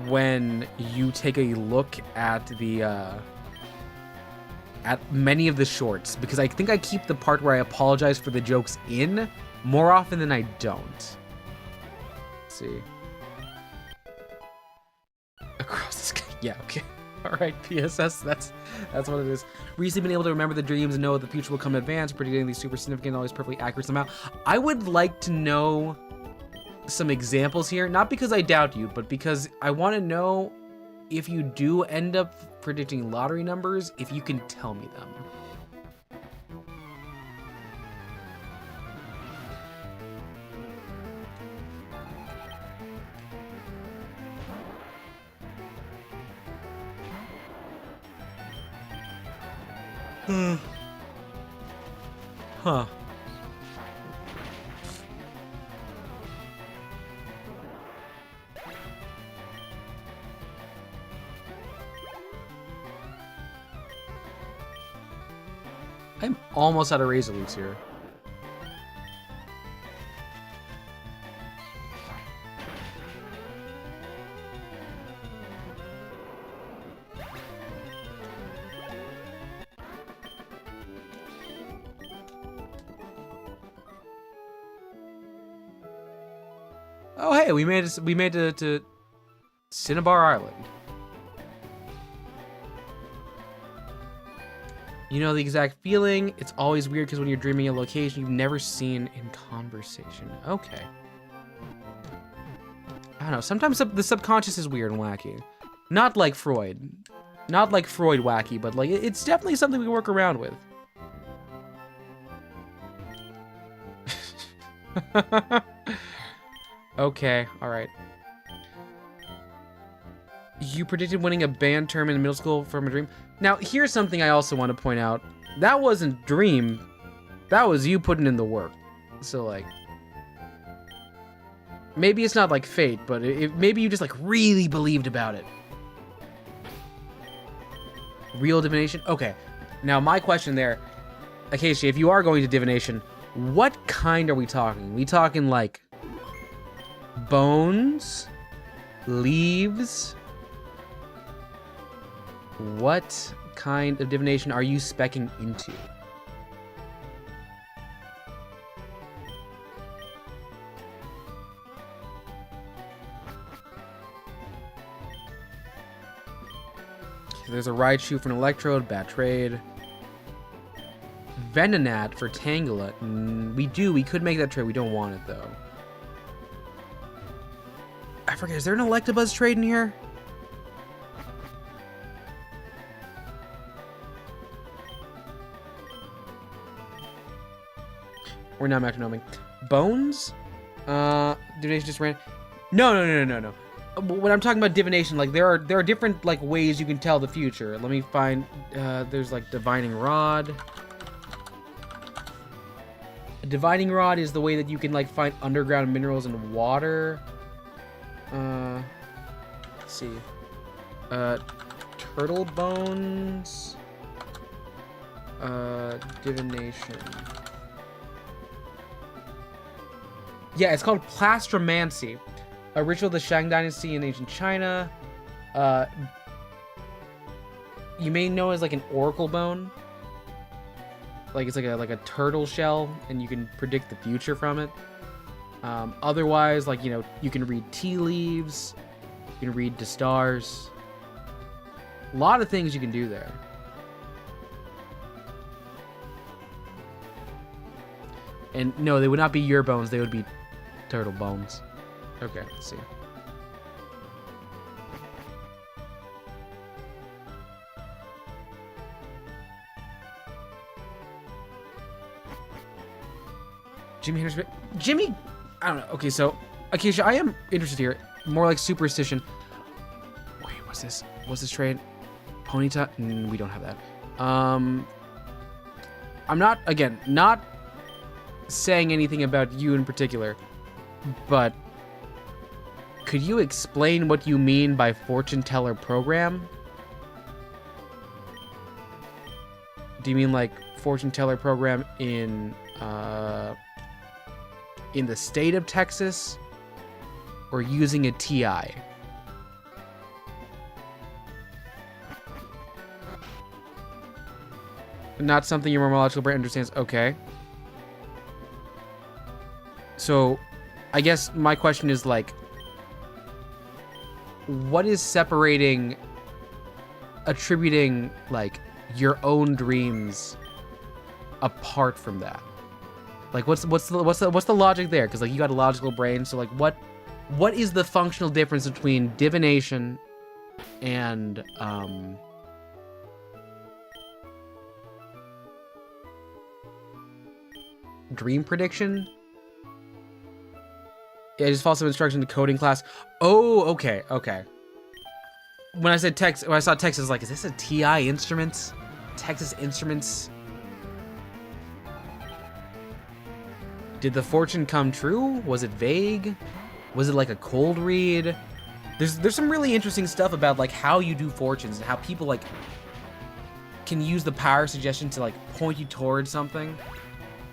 Speaker 2: when you take a look at the at many of the shorts, because I think I keep the part where I apologize for the jokes in more often than I don't. Let's see. Across the sky. Yeah, okay. All right, PSS, that's what it is. Recently been able to remember the dreams and know the future will come in advance, predicting these super significant, always perfectly accurate somehow. I would like to know some examples here, not because I doubt you, but because I want to know if you do end up predicting lottery numbers, if you can tell me them. Huh. I'm almost out of razor leaves here. Oh hey, we made it to Cinnabar Island. You know the exact feeling. It's always weird because when you're dreaming a location you've never seen in conversation. Okay. I don't know. Sometimes the subconscious is weird and wacky. Not like Freud. Not like Freud wacky, but like it's definitely something we work around with. Okay, alright. You predicted winning a band term in middle school from a dream. Now, here's something I also want to point out. That wasn't dream. That was you putting in the work. So, like... maybe it's not like fate, but maybe you just, like, really believed about it. Real divination? Okay. Now, my question there... Acacia, if you are going to divination, what kind are we talking? We talking, like... bones? Leaves? What kind of divination are you speccing into? There's a Raichu for an Electrode, bad trade. Venonat for Tangela. We could make that trade, we don't want it though. I forget, is there an Electabuzz trade in here? We're not metronoming. Bones? Divination just ran. No. When I'm talking about divination, like there are different like ways you can tell the future. Let me find. There's like divining rod. A divining rod is the way that you can like find underground minerals and water. Let's see. Turtle bones. Divination. Yeah, it's called Plastromancy, a ritual of the Shang Dynasty in ancient China. You may know as like an oracle bone. Like it's like a turtle shell, and you can predict the future from it. Otherwise, like you can read tea leaves, you can read the stars. A lot of things you can do there. And no, they would not be your bones; they would be turtle bones. Okay, let's see. Jimmy Henderson. Jimmy, I don't know. Okay, so Acacia, I am interested here. More like superstition. Wait, what's this? What's this trade? Ponyta? We don't have that. I'm not saying anything about you in particular, but Could you explain what you mean by fortune teller program? Do you mean like fortune teller program in the state of Texas, or using a TI? Not something your morphological brain understands. Okay. So, I guess my question is like, what is attributing like your own dreams apart from that? Like, what's the logic there? Because like you got a logical brain, so like what is the functional difference between divination and dream prediction? Yeah, I just follow some instruction to coding class. Oh, okay. When I said Texas, when I saw Texas, I was like, is this a TI Instruments? Texas Instruments? Did the fortune come true? Was it vague? Was it like a cold read? There's some really interesting stuff about like how you do fortunes and how people like can use the power of suggestion to like point you towards something.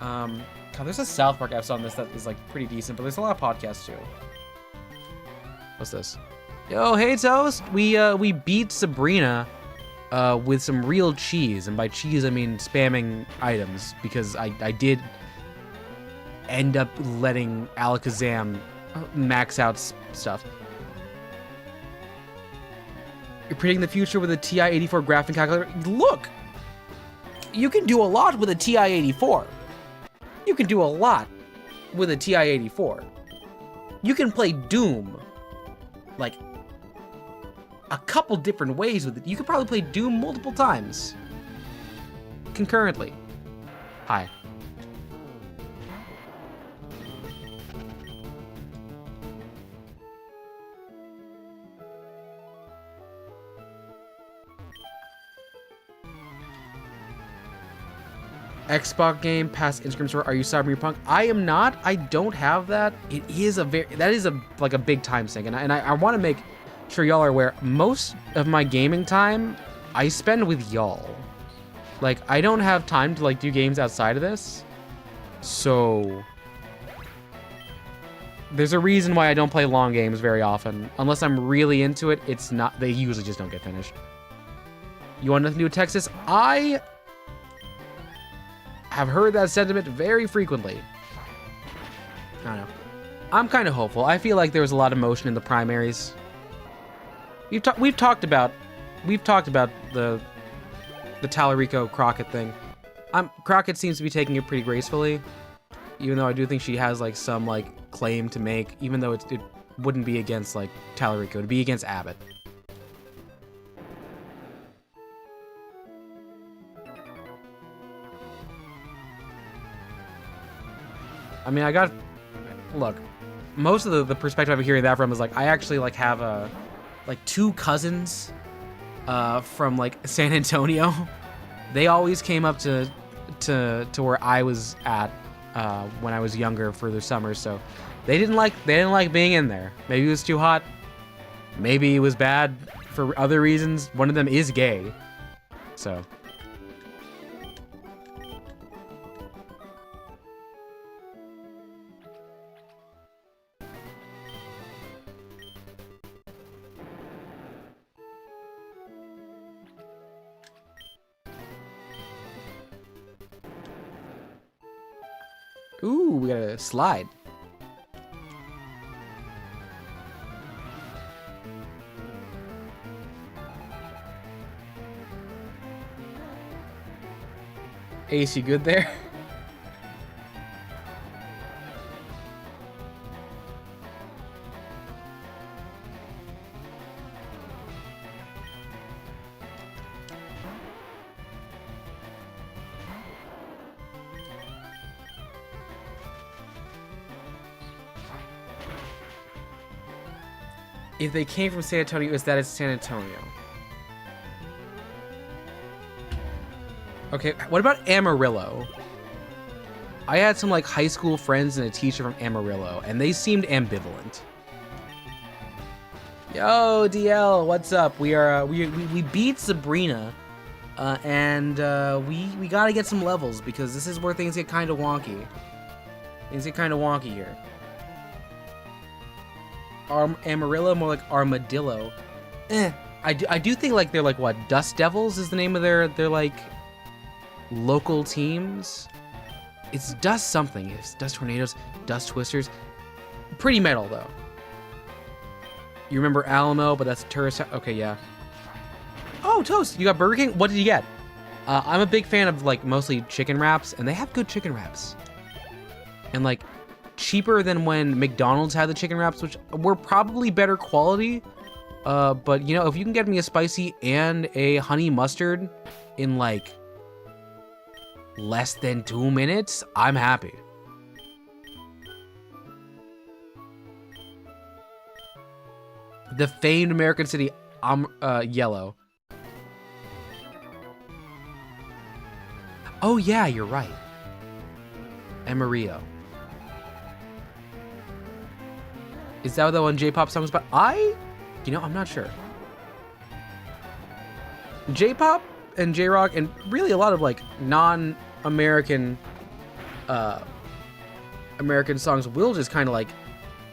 Speaker 2: God, there's a South Park episode on this that is like pretty decent, but there's a lot of podcasts too. What's this? Yo, hey Toast! We beat Sabrina with some real cheese, and by cheese I mean spamming items, because I did end up letting Alakazam max out stuff. You're predicting the future with a TI-84 graphing calculator. Look! You can do a lot with a TI-84. You can do a lot with a TI-84. You can play Doom like a couple different ways with it. You could probably play Doom multiple times concurrently. Hi. Xbox Game Pass Instagram store. Are you Cyberpunk? I am not. I don't have that. It is that is like a big time sink, and I want to make sure y'all are aware. Most of my gaming time I spend with y'all. Like, I don't have time to like do games outside of this, so there's a reason why I don't play long games very often. Unless I'm really into it, it's not. They usually just don't get finished. You want nothing to do with Texas? I have heard that sentiment very frequently. I don't know. I'm kind of hopeful. I feel like there was a lot of motion in the primaries. We've talked about the Tallarico Crockett thing. Crockett seems to be taking it pretty gracefully, even though I do think she has like some like claim to make, even though it wouldn't be against like Tallarico, it'd be against Abbott. I mean, look, most of the perspective I'm hearing that from is like, I actually like have like two cousins from like San Antonio. They always came up to where I was at when I was younger for the summer, so they didn't like being in there. Maybe it was too hot. Maybe it was bad for other reasons. One of them is gay, so. Ooh, we got a slide. Ace, you good there? If they came from San Antonio, is that it's San Antonio? Okay, what about Amarillo? I had some like high school friends and a teacher from Amarillo, and they seemed ambivalent. Yo, DL, what's up? We are we beat Sabrina, and we gotta get some levels because this is where things get kind of wonky. Things get kind of wonky here. Amarillo, more like armadillo. I do think like they're like what, Dust Devils is the name of their like local teams. It's Dust something. It's Dust Tornadoes, Dust Twisters. Pretty metal though. You remember Alamo, but that's a tourist. Okay, yeah. Oh, Toast, you got Burger King? What did you get? I'm a big fan of like mostly chicken wraps, and they have good chicken wraps. And like cheaper than when McDonald's had the chicken wraps, which were probably better quality. But you know, if you can get me a spicy and a honey mustard in like less than 2 minutes, I'm happy. The famed American city, yellow. Oh yeah, you're right. Amarillo. Is that the one J-pop song was about? You know, I'm not sure. J-pop and J-rock and really a lot of like non-American American songs will just kind of like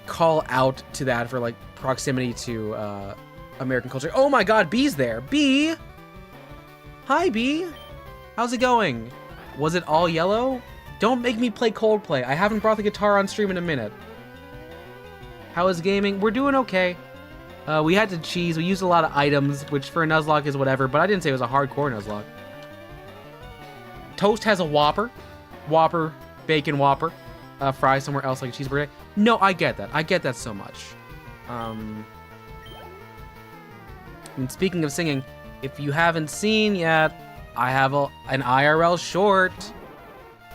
Speaker 2: call out to that for like proximity to American culture. Oh my god, B's there. B! Hi, B! How's it going? Was it all yellow? Don't make me play Coldplay. I haven't brought the guitar on stream in a minute. How is gaming? We're doing okay. We had to cheese. We used a lot of items, which for a Nuzlocke is whatever, but I didn't say it was a hardcore Nuzlocke. Toast has a Whopper. Whopper, bacon Whopper. Fry somewhere else like a cheeseburger. No, I get that. I get that so much. And speaking of singing, if you haven't seen yet, I have an IRL short.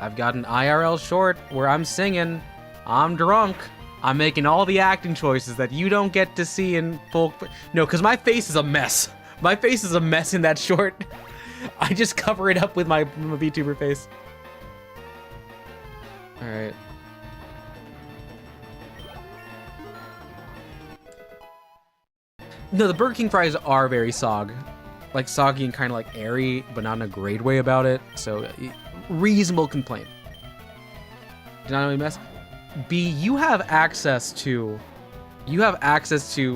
Speaker 2: I've got an IRL short where I'm singing. I'm drunk. I'm making all the acting choices that you don't get to see in full. No, because my face is a mess. My face is a mess in that short. I just cover it up with my VTuber face. All right. No, the Burger King fries are very like soggy and kind of like airy, but not in a great way about it. So, reasonable complaint. Did not know you mess. B, you have access to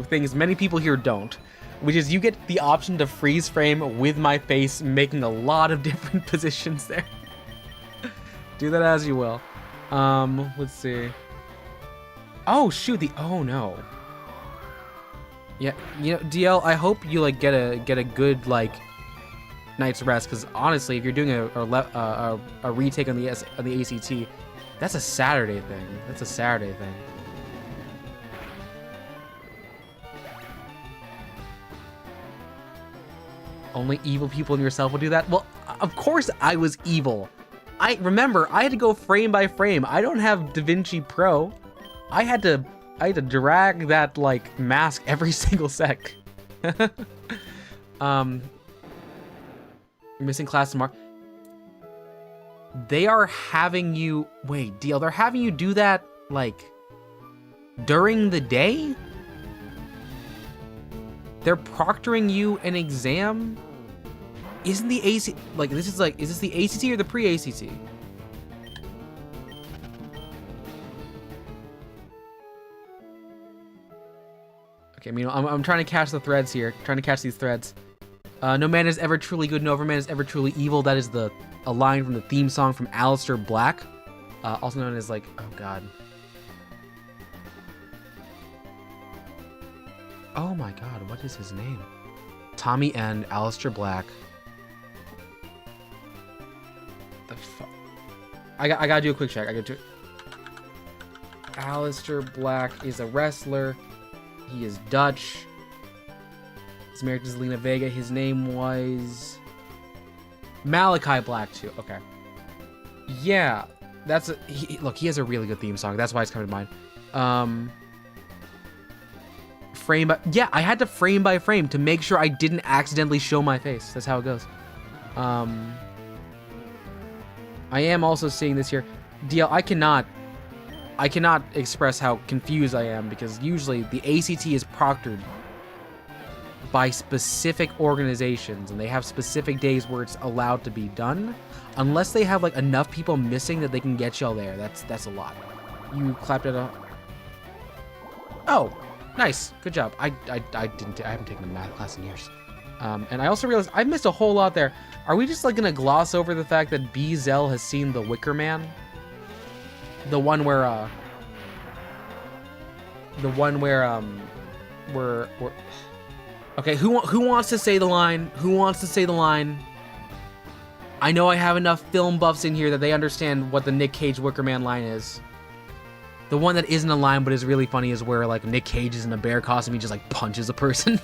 Speaker 2: things many people here don't, which is you get the option to freeze frame with my face, making a lot of different positions there. Do that as you will. Let's see. Oh shoot! Oh no. Yeah, you know, DL, I hope you like get a good like night's rest, because honestly, if you're doing a retake on the ACT, that's a Saturday thing. That's a Saturday thing. Only evil people and yourself will do that? Well, of course I was evil. Remember, I had to go frame by frame. I don't have DaVinci Pro. I had to drag that like mask every single sec. Missing class tomorrow. They are having you wait, DL, they're having you do that like during the day? They're proctoring you an exam? Isn't the AC like is this the ACT or the pre-ACT? Okay, I mean, I'm trying to catch the threads here. Trying to catch these threads. No man is ever truly good, no man is ever truly evil. That is a line from the theme song from Aleister Black. Also known as like, oh god. Oh my god, what is his name? Tommy and Aleister Black. The fuck? I gotta do a quick check. Aleister Black is a wrestler. He is Dutch. He's married to Zelina Vega. His name was Malachi Black too. Okay. Yeah, look, he has a really good theme song. That's why it's coming to mind. Yeah, I had to frame by frame to make sure I didn't accidentally show my face. That's how it goes. I am also seeing this here. DL, I cannot express how confused I am, because usually the ACT is proctored by specific organizations, and they have specific days where it's allowed to be done. Unless they have like enough people missing that they can get y'all there. That's a lot. You clapped at a... Oh, nice. Good job. I haven't taken a math class in years. And I also realized I missed a whole lot there. Are we just like gonna gloss over the fact that BZell has seen The Wicker Man? The one where we're okay, who wants to say the line? Who wants to say the line? I know I have enough film buffs in here that they understand what the Nick Cage Wicker Man line is. The one that isn't a line but is really funny is where like Nick Cage is in a bear costume, he just like punches a person.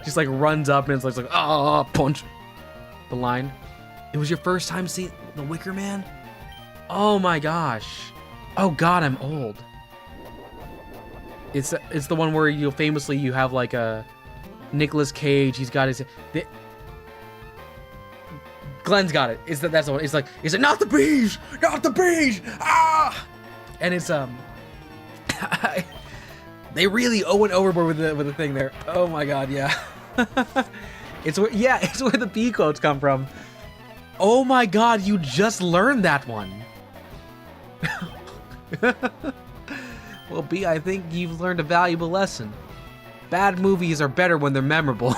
Speaker 2: Just like runs up and it's like, ah, punch. The line. It was your first time seeing The Wicker Man? Oh my gosh. Oh god, I'm old. It's the one where you have like a Nicolas Cage. He's got his. Glenn's got it. That's the one. It's like not the bees, not the bees. Ah! And it's they really went overboard with the thing there. Oh my god, yeah. It's where the bee quotes come from. Oh my god, you just learned that one. Well, B, I think you've learned a valuable lesson. Bad movies are better when they're memorable.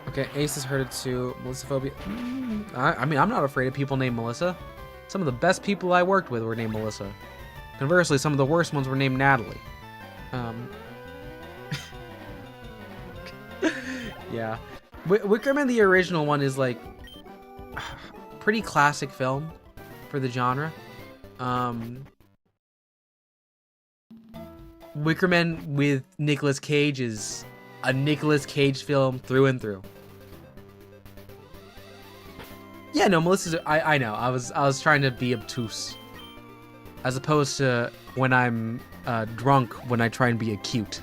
Speaker 2: Okay, Ace has heard it too. Melissaphobia. I mean, I'm not afraid of people named Melissa. Some of the best people I worked with were named Melissa. Conversely, some of the worst ones were named Natalie. Yeah. Wicker Man, the original one, is like pretty classic film for the genre. Wicker Man with Nicolas Cage is a Nicolas Cage film through and through. Yeah, no, Melissa's. I know. I was trying to be obtuse, as opposed to when I'm drunk when I try and be acute.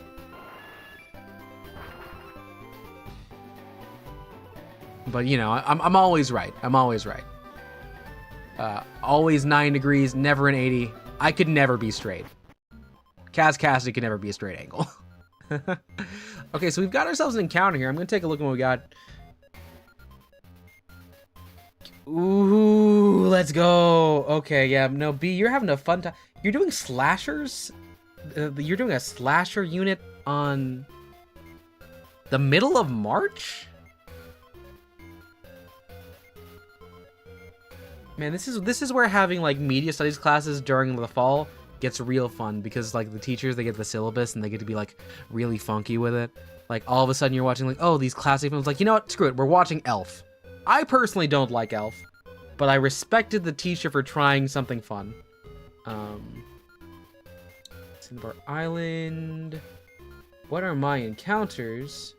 Speaker 2: But you know, I'm always right. I'm always right. Always 9 degrees, never an 80. I could never be straight. Kaz Cassidy could never be a straight angle. Okay, so we've got ourselves an encounter here. I'm gonna take a look at what we got. Ooh, let's go. Okay, yeah, no, B, you're having a fun time. You're doing slashers? You're doing a slasher unit on the middle of March? Man, this is where having like media studies classes during the fall gets real fun, because like the teachers, they get the syllabus and they get to be like really funky with it. Like all of a sudden you're watching like, oh, these classic films, like, you know what, screw it, we're watching Elf. I personally don't like Elf, but I respected the teacher for trying something fun. Cinnabar Island. What are my encounters?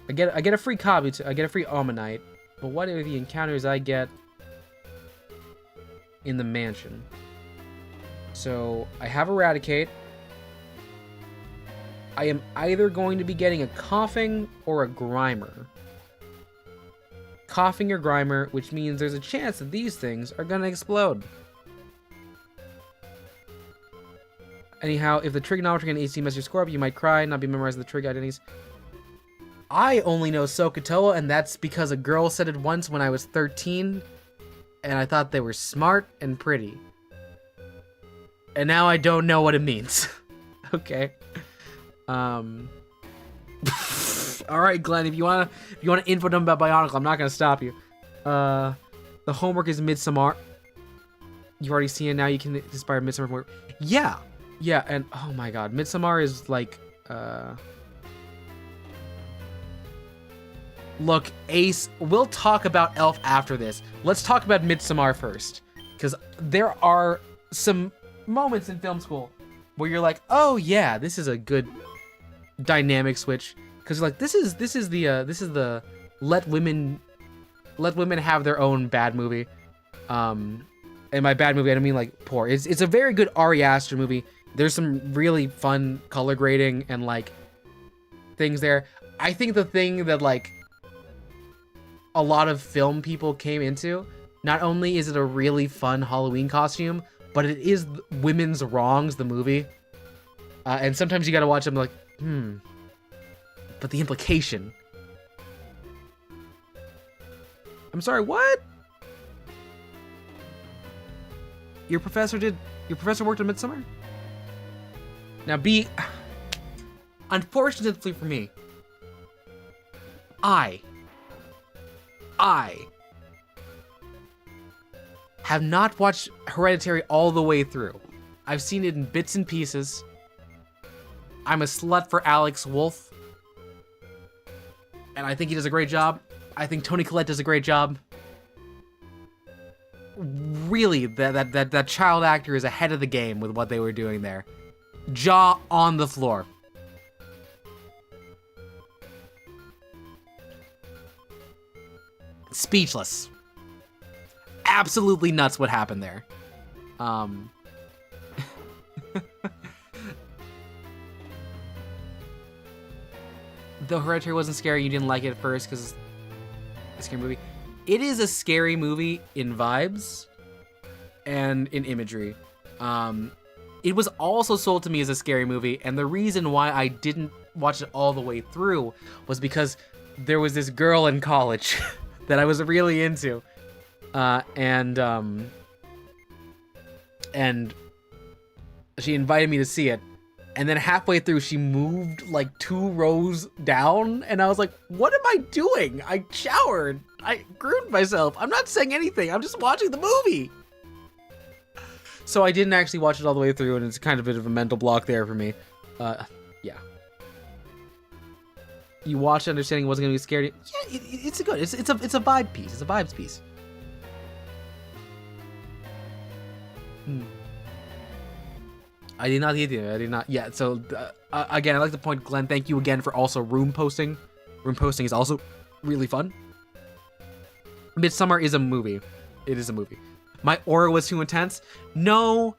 Speaker 2: I get a free copy, I get a free Ammonite, but what are the encounters I get in the mansion? So I have Eradicate. I am either going to be getting a Coughing or a Grimer. Coughing or Grimer, which means there's a chance that these things are gonna explode. Anyhow, if the trigonometry and AC mess your score up, you might cry, not be memorized the trig identities. I only know Sokotoa, and that's because a girl said it once when I was 13, and I thought they were smart and pretty. And now I don't know what it means. Okay. Alright, Glenn, if you wanna info dump about Bionicle, I'm not gonna stop you. The homework is Midsommar. You already seen it, now you can inspire Midsommar from work. Yeah. Yeah, and oh my god, Midsommar is like look, Ace, we'll talk about Elf after this. Let's talk about Midsommar first. Because there are some moments in film school where you're like, oh yeah, this is a good dynamic switch. Because you're like, this is the let women have their own bad movie. And by bad movie, I don't mean like poor. It's a very good Ari Aster movie. There's some really fun color grading and like things there. I think the thing that like a lot of film people came into, not only is it a really fun Halloween costume, but it is Women's Wrongs, the movie. And sometimes you gotta watch them like, but the implication. I'm sorry, what? Your professor worked on Midsummer? Now, B, unfortunately for me, I have not watched Hereditary all the way through. I've seen it in bits and pieces. I'm a slut for Alex Wolff, and I think he does a great job. I think Toni Collette does a great job. Really, that child actor is ahead of the game with what they were doing there. Jaw on the floor. Speechless. Absolutely nuts what happened there. Though Hereditary wasn't scary, you didn't like it at first because it's a scary movie. It is a scary movie in vibes and in imagery. It was also sold to me as a scary movie, and the reason why I didn't watch it all the way through was because there was this girl in college that I was really into, and she invited me to see it, and then halfway through she moved like 2 rows down, and I was like, what am I doing? I showered, I groomed myself, I'm not saying anything, I'm just watching the movie. So I didn't actually watch it all the way through, and it's kind of a bit of a mental block there for me. Yeah. You watched it understanding it wasn't gonna be scary. Yeah, it's a good. It's a vibe piece. It's a vibes piece. I did not either. I did not. Yeah. So again, I'd like to point, Glenn. Thank you again for also room posting. Room posting is also really fun. Midsummer is a movie. It is a movie. My aura was too intense. No.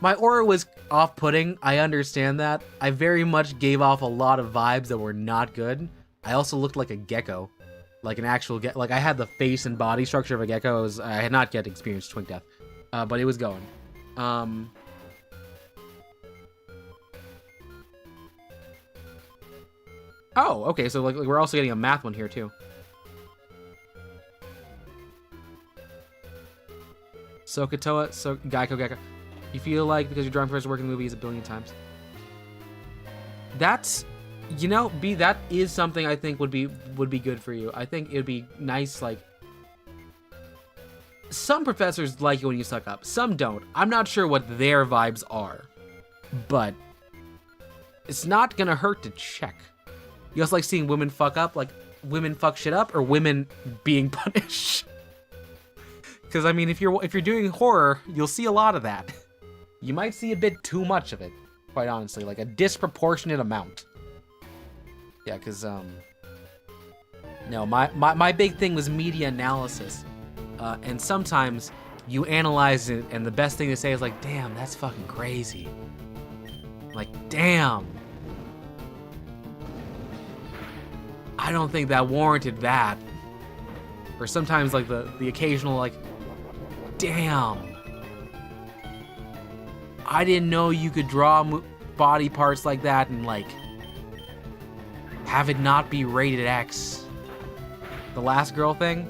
Speaker 2: My aura was off-putting. I understand that. I very much gave off a lot of vibes that were not good. I also looked like a gecko. Like an actual gecko. Like I had the face and body structure of a gecko. I had not yet experienced twink death. But it was going. Oh, okay. So like we're also getting a math one here too. Sokatoa, Gecko. You feel like because you're drawing first work in the movie is 1 billion times. That's, you know, B, that is something I think would be good for you. I think it'd be nice, like, some professors like you when you suck up, some don't. I'm not sure what their vibes are, but it's not gonna hurt to check. You also like seeing women fuck up, like women fuck shit up, or women being punished. Because I mean, if you're doing horror, you'll see a lot of that. You might see a bit too much of it, quite honestly, like a disproportionate amount. Yeah, because no, my big thing was media analysis, and sometimes you analyze it, and the best thing to say is like, "Damn, that's fucking crazy." Like, damn. I don't think that warranted that. Or sometimes like the occasional like, damn. I didn't know you could draw body parts like that and like have it not be rated X. The last girl thing?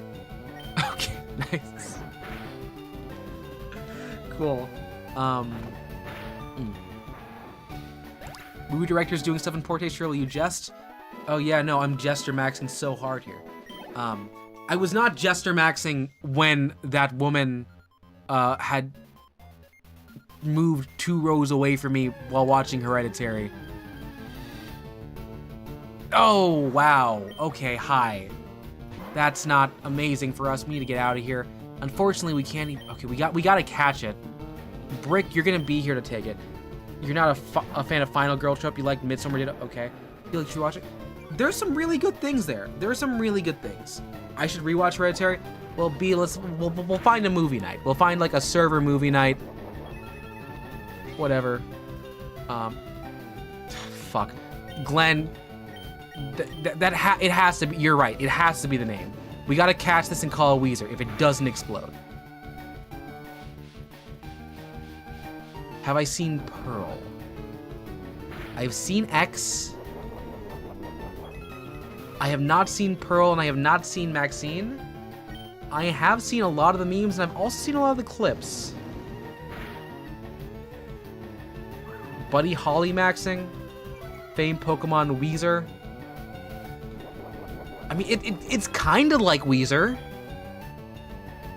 Speaker 2: Okay, nice. Cool. Movie directors doing stuff in poor taste, surely you jest? Oh yeah, no, I'm jester maxing so hard here. I was not jester maxing when that woman had moved 2 rows away from me while watching Hereditary. Oh, wow. Okay, hi. That's not amazing for us. We need to get out of here. Unfortunately, we can't even... Okay, we gotta catch it. Brick, you're gonna be here to take it. You're not a fan of Final Girl Trope. You like Midsommar Ditto? Okay. You like you should watch it? There's some really good things there. There are some really good things. I should rewatch Hereditary. Well, B, we'll find a movie night. We'll find like a server movie night. Whatever. Fuck. Glenn, it has to be, you're right, it has to be the name. We gotta catch this and call a Weezer if it doesn't explode. Have I seen Pearl? I've seen X. I have not seen Pearl, and I have not seen Maxine. I have seen a lot of the memes, and I've also seen a lot of the clips. Buddy Holly maxing. Famed Pokemon Weezer. I mean, it's kind of like Weezer.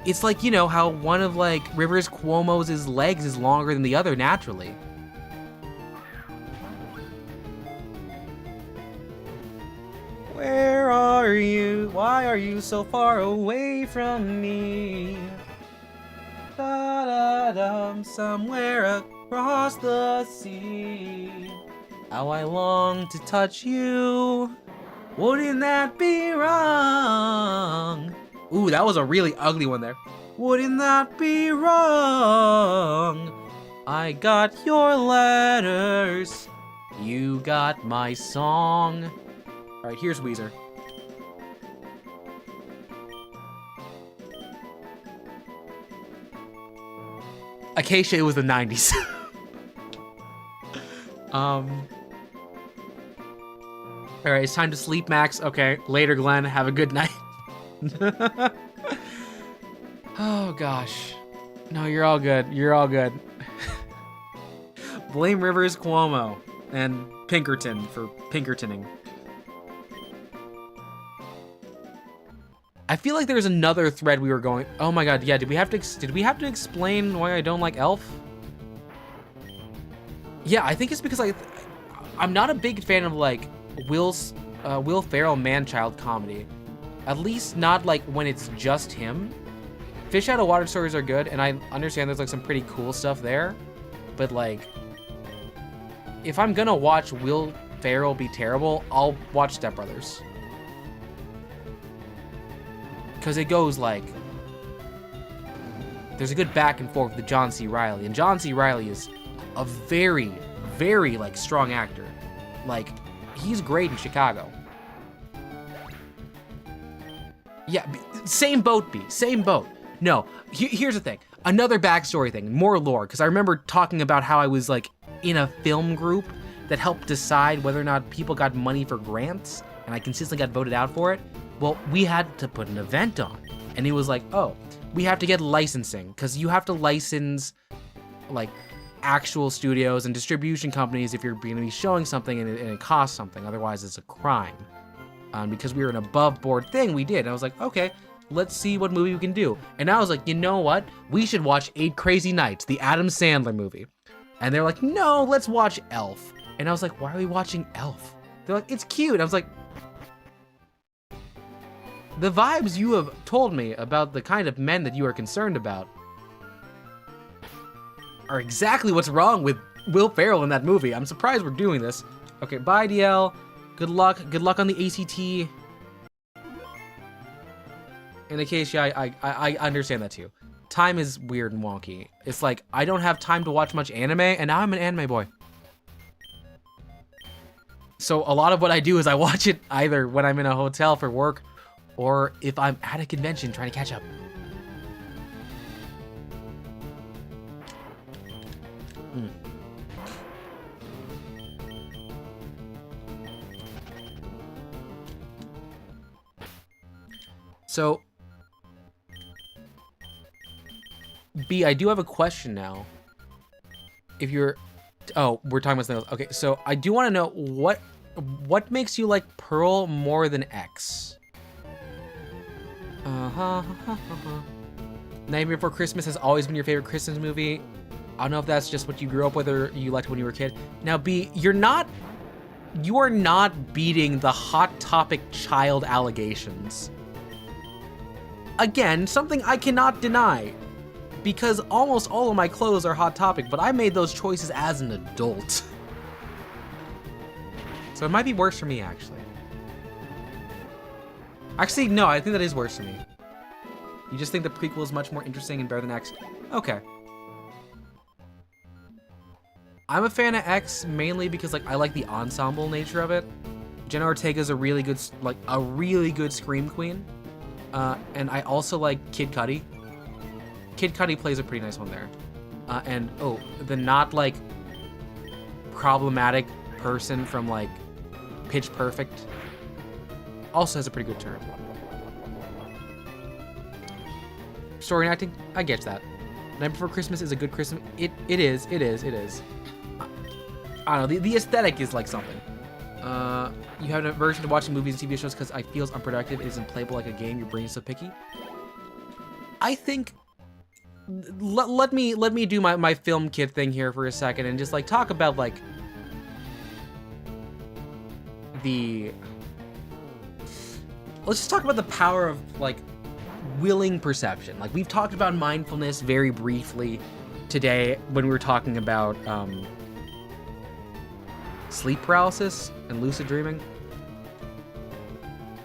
Speaker 2: It's like, you know, how one of, like, Rivers Cuomo's legs is longer than the other naturally. Where are you? Why are you so far away from me? Da-da-dum, somewhere across the sea. How I long to touch you. Wouldn't that be wrong? Ooh, that was a really ugly one there. Wouldn't that be wrong? I got your letters. You got my song. All right, here's Weezer. Acacia, it was the 90s. All right, it's time to sleep, Max. Okay, later, Glenn. Have a good night. Oh, gosh. No, you're all good. You're all good. Blame Rivers Cuomo and Pinkerton for Pinkertoning. I feel like there's another thread we were going. Oh my god, yeah. Did we have to explain why I don't like Elf? Yeah, I think it's because I'm not a big fan of like Will Ferrell man-child comedy. At least not like when it's just him. Fish Out of Water stories are good, and I understand there's like some pretty cool stuff there. But like, if I'm gonna watch Will Ferrell be terrible, I'll watch Step Brothers. Because it goes like, there's a good back and forth with John C. Reilly, and John C. Reilly is a very, very like strong actor. Like, he's great in Chicago. Yeah, same boat, B, same boat. No, here's the thing. Another backstory thing, more lore, because I remember talking about how I was like in a film group that helped decide whether or not people got money for grants, and I consistently got voted out for it. Well, we had to put an event on, and it was like, oh, we have to get licensing, because you have to license like actual studios and distribution companies if you're going to be showing something and it costs something, otherwise it's a crime. Because we were an above board thing, we did. And I was like, okay, let's see what movie we can do. And I was like, you know what? We should watch 8 Crazy Nights, the Adam Sandler movie. And they're like, no, let's watch Elf. And I was like, why are we watching Elf? They're like, it's cute. I was like, the vibes you have told me about the kind of men that you are concerned about are exactly what's wrong with Will Ferrell in that movie. I'm surprised we're doing this. Okay, bye, DL. Good luck. Good luck on the ACT. In Acacia, I understand that too. Time is weird and wonky. It's like, I don't have time to watch much anime, and now I'm an anime boy. So a lot of what I do is I watch it either when I'm in a hotel for work, or if I'm at a convention trying to catch up. So, B, I do have a question now. If you're, oh, we're talking about something else. Okay, so I do want to know what makes you like Pearl more than X? Nightmare Before Christmas has always been your favorite Christmas movie. I don't know if that's just what you grew up with or you liked when you were a kid. Now, B, you are not beating the Hot Topic child allegations. Again, something I cannot deny, because almost all of my clothes are Hot Topic, but I made those choices as an adult. So it might be worse for me, actually. Actually, no, I think that is worse for me. You just think the prequel is much more interesting and better than X? Okay. I'm a fan of X mainly because like I like the ensemble nature of it. Jenna Ortega's a really good scream queen. And I also like Kid Cudi. Kid Cudi plays a pretty nice one there. And, oh, the not, like, problematic person from like Pitch Perfect also has a pretty good turn. Story and acting, I get that. Night Before Christmas is a good Christmas. It is. I don't know. The aesthetic is like something. You have an aversion to watching movies and TV shows because it feels unproductive. It isn't playable like a game. Your brain is so picky. I think. Let me do my film kid thing here for a second and just like talk about like let's just talk about the power of like willing perception. Like we've talked about mindfulness very briefly today when we were talking about sleep paralysis and lucid dreaming.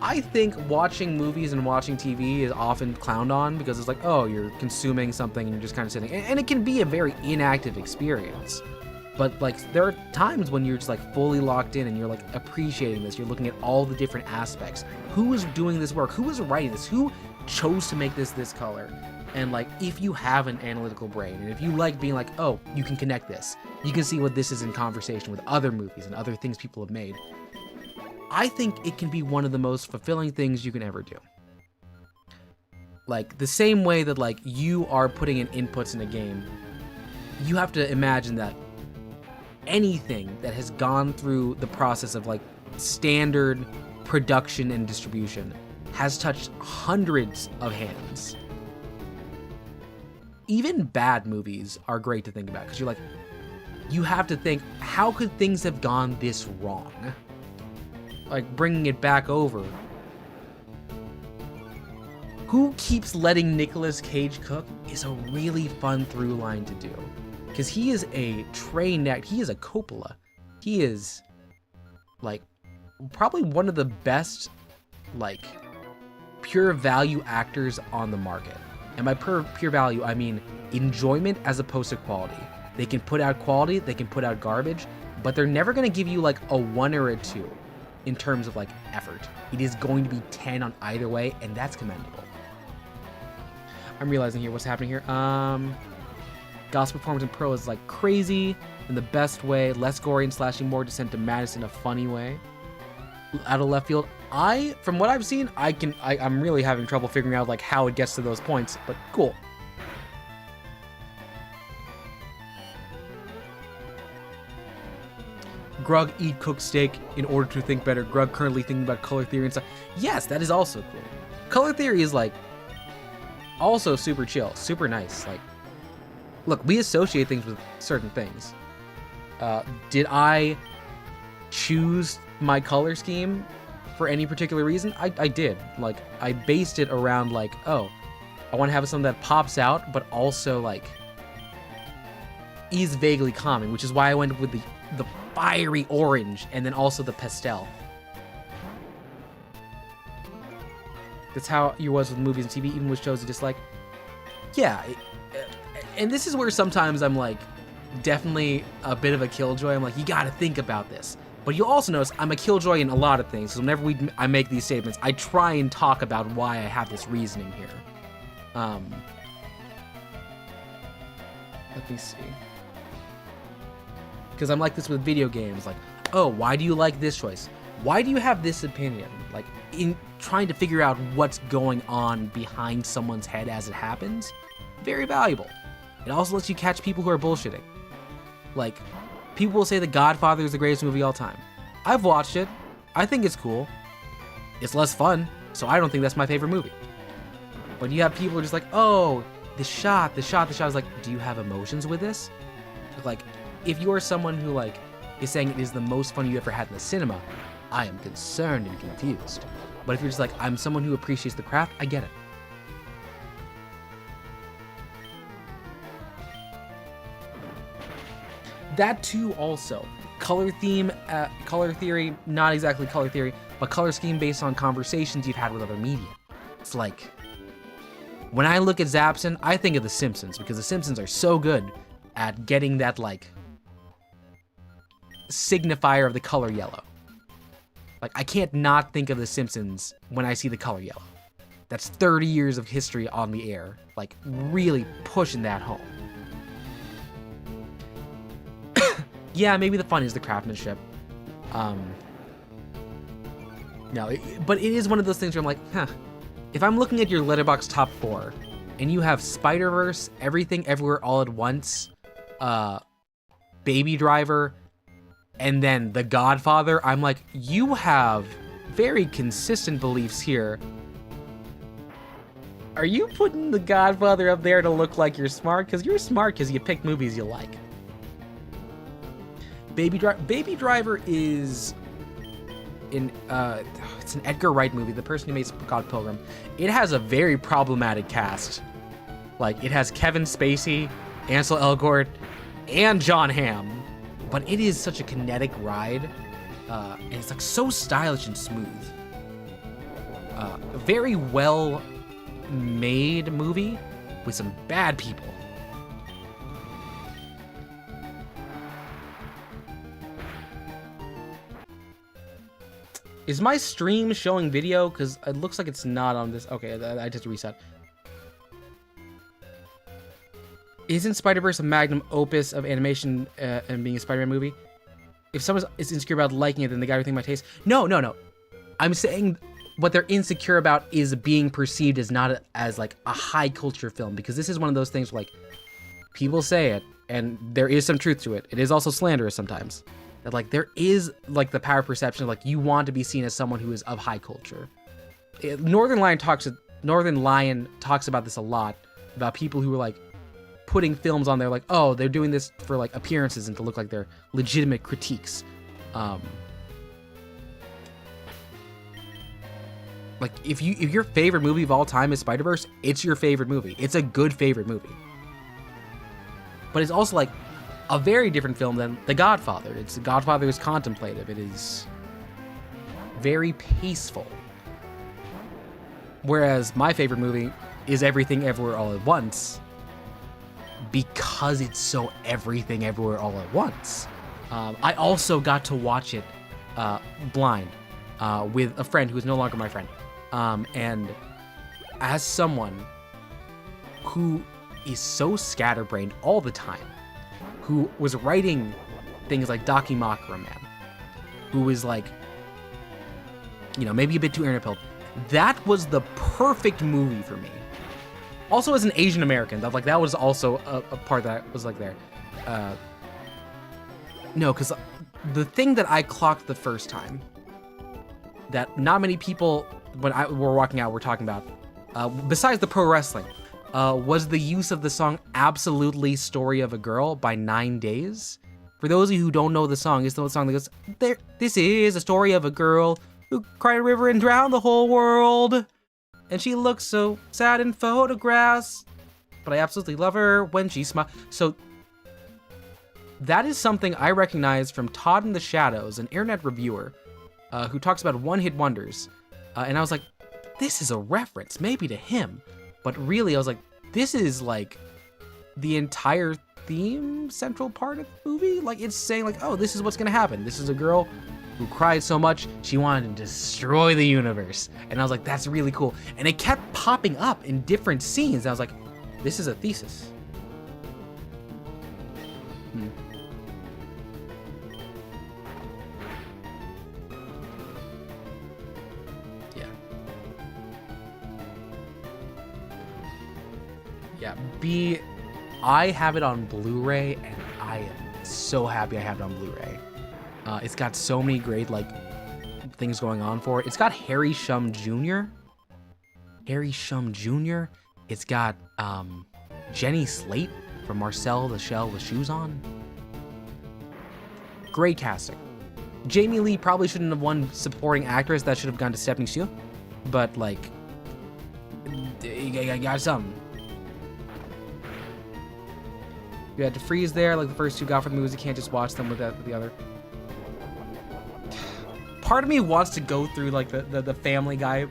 Speaker 2: I think watching movies and watching TV is often clowned on because it's like, oh, you're consuming something and you're just kind of sitting. And it can be a very inactive experience. But like there are times when you're just like fully locked in and you're like appreciating this. You're looking at all the different aspects. Who is doing this work? Who is writing this? Who chose to make this color? And like if you have an analytical brain and if you like being like, oh, you can connect this. You can see what this is in conversation with other movies and other things people have made. I think it can be one of the most fulfilling things you can ever do. Like the same way that like you are putting in inputs in a game, you have to imagine that anything that has gone through the process of like standard production and distribution has touched hundreds of hands. Even bad movies are great to think about because you're like, you have to think, how could things have gone this wrong? Like bringing it back over. Who keeps letting Nicolas Cage cook is a really fun through line to do. Because he is a trained actor. He is a Coppola. He is like probably one of the best like pure value actors on the market. And by pure value, I mean enjoyment as opposed to quality. They can put out quality, they can put out garbage, but they're never going to give you like a 1 or a 2 in terms of like effort. It is going to be 10 on either way, and that's commendable. I'm realizing here what's happening here. Gospel performance in Pro is like crazy in the best way, less gory and slashing, more descent to madness in a funny way. Out of left field, from what I've seen, I'm really having trouble figuring out like how it gets to those points, but cool. Grug eat cooked steak in order to think better. Grug currently thinking about color theory and stuff. Yes, that is also cool. Color theory is like also super chill, super nice. Like, look, we associate things with certain things. Did I choose my color scheme for any particular reason? I did. Like, I based it around like, oh, I want to have something that pops out, but also like is vaguely calming, which is why I went with the fiery orange and then also the pastel. That's how you was with movies and TV, even with shows. Just like, yeah. And this is where sometimes I'm like definitely a bit of a killjoy. I'm like, you got to think about this. But you'll also notice I'm a killjoy in a lot of things. So whenever I make these statements, I try and talk about why I have this reasoning here. Let me see. Because I'm like this with video games. Like, oh, why do you like this choice? Why do you have this opinion? Like, in trying to figure out what's going on behind someone's head as it happens, very valuable. It also lets you catch people who are bullshitting. Like, people will say The Godfather is the greatest movie of all time. I've watched it. I think it's cool. It's less fun, so I don't think that's my favorite movie. But you have people who are just like, oh, the shot. It's like, do you have emotions with this? Like, if you are someone who like is saying it is the most fun you ever had in the cinema, I am concerned and confused. But if you're just like, I'm someone who appreciates the craft, I get it. That too also. Color theory, not exactly color theory, but color scheme based on conversations you've had with other media. It's like, when I look at Zapson, I think of The Simpsons, because The Simpsons are so good at getting that like signifier of the color yellow. Like, I can't not think of The Simpsons when I see the color yellow. That's 30 years of history on the air, like really pushing that home. Yeah, maybe the fun is the craftsmanship. No, but it is one of those things where I'm like, huh. If I'm looking at your Letterboxd top 4, and you have Spider-Verse, Everything Everywhere All at Once, Baby Driver, and then The Godfather, I'm like, you have very consistent beliefs here. Are you putting The Godfather up there to look like you're smart? Because you're smart because you pick movies you like. Baby Driver is it's an Edgar Wright movie, the person who made Scott Pilgrim. It has a very problematic cast. Like, it has Kevin Spacey, Ansel Elgort, and John Hamm. But it is such a kinetic ride, and it's like so stylish and smooth. A very well made movie with some bad people. Is my stream showing video? Because it looks like it's not on this. Okay, I just reset. Isn't Spider-Verse a magnum opus of animation and being a Spider-Man movie? If someone is insecure about liking it, then they gotta think my taste. No. I'm saying what they're insecure about is being perceived as not as like a high culture film, because this is one of those things where, like, people say it and there is some truth to it. It is also slanderous sometimes. That, like, there is like the power perception of, like, you want to be seen as someone who is of high culture. Northern Lion talks about this a lot, about people who are like putting films on there like, oh, they're doing this for like appearances and to look like they're legitimate critiques. Like, if your favorite movie of all time is Spider-Verse, it's your favorite movie. It's a good favorite movie. But it's also like a very different film than The Godfather. The Godfather is contemplative. It is very peaceful. Whereas my favorite movie is Everything Everywhere All at Once, because it's so everything everywhere all at once. I also got to watch it blind with a friend who is no longer my friend. And as someone who is so scatterbrained all the time, who was writing things like Dakimakura Man, who was like, you know, maybe a bit too interpelled, that was the perfect movie for me. Also, as an Asian American, that was also a part that was like there. No, because the thing that I clocked the first time that not many people, when we're walking out, were talking about, besides the pro wrestling, was the use of the song Absolutely Story of a Girl by 9 Days. For those of you who don't know the song, it's the song that goes, this is a story of a girl who cried a river and drowned the whole world. And she looks so sad in photographs, but I absolutely love her when she smiles. So that is something I recognize from Todd in the Shadows, an internet reviewer who talks about one-hit wonders. And I was like, this is a reference, maybe to him. But really, I was like, this is like the entire theme, central part of the movie. Like, it's saying like, oh, this is what's gonna happen. This is a girl who cried so much she wanted to destroy the universe. And I was like, that's really cool. And it kept popping up in different scenes. I was like, this is a thesis. Yeah, I have it on Blu-ray, and I am so happy I have it on Blu-ray. It's got so many great, like, things going on for it. It's got Harry Shum Jr. It's got Jenny Slate from Marcel the Shell with Shoes On. Great casting. Jamie Lee probably shouldn't have won supporting actress. That should have gone to Stephanie Hsu. But, like, you got some. You had to freeze there, like the first two Godfather movies. You can't just watch them with the other. Part of me wants to go through like the Family Guy.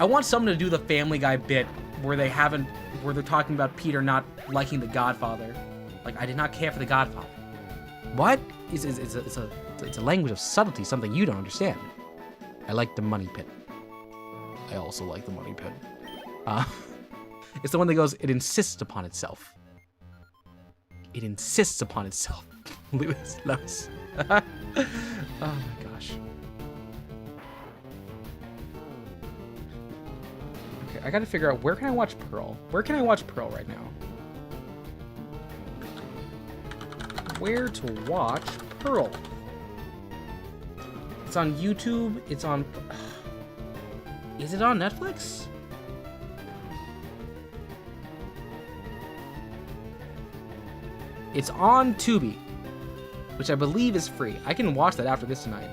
Speaker 2: I want someone to do the Family Guy bit where they're talking about Peter not liking the Godfather. Like, I did not care for the Godfather. What? It's a language of subtlety, something you don't understand. I like the Money Pit. I also like the Money Pit. It's the one that goes, it insists upon itself. It insists upon itself. Lewis loves. Oh my gosh. Okay, I gotta figure out where can I watch Pearl? Where can I watch Pearl right now? Where to watch Pearl? It's on YouTube. It's on... Is it on Netflix? It's on Tubi, which I believe is free. I can watch that after this tonight.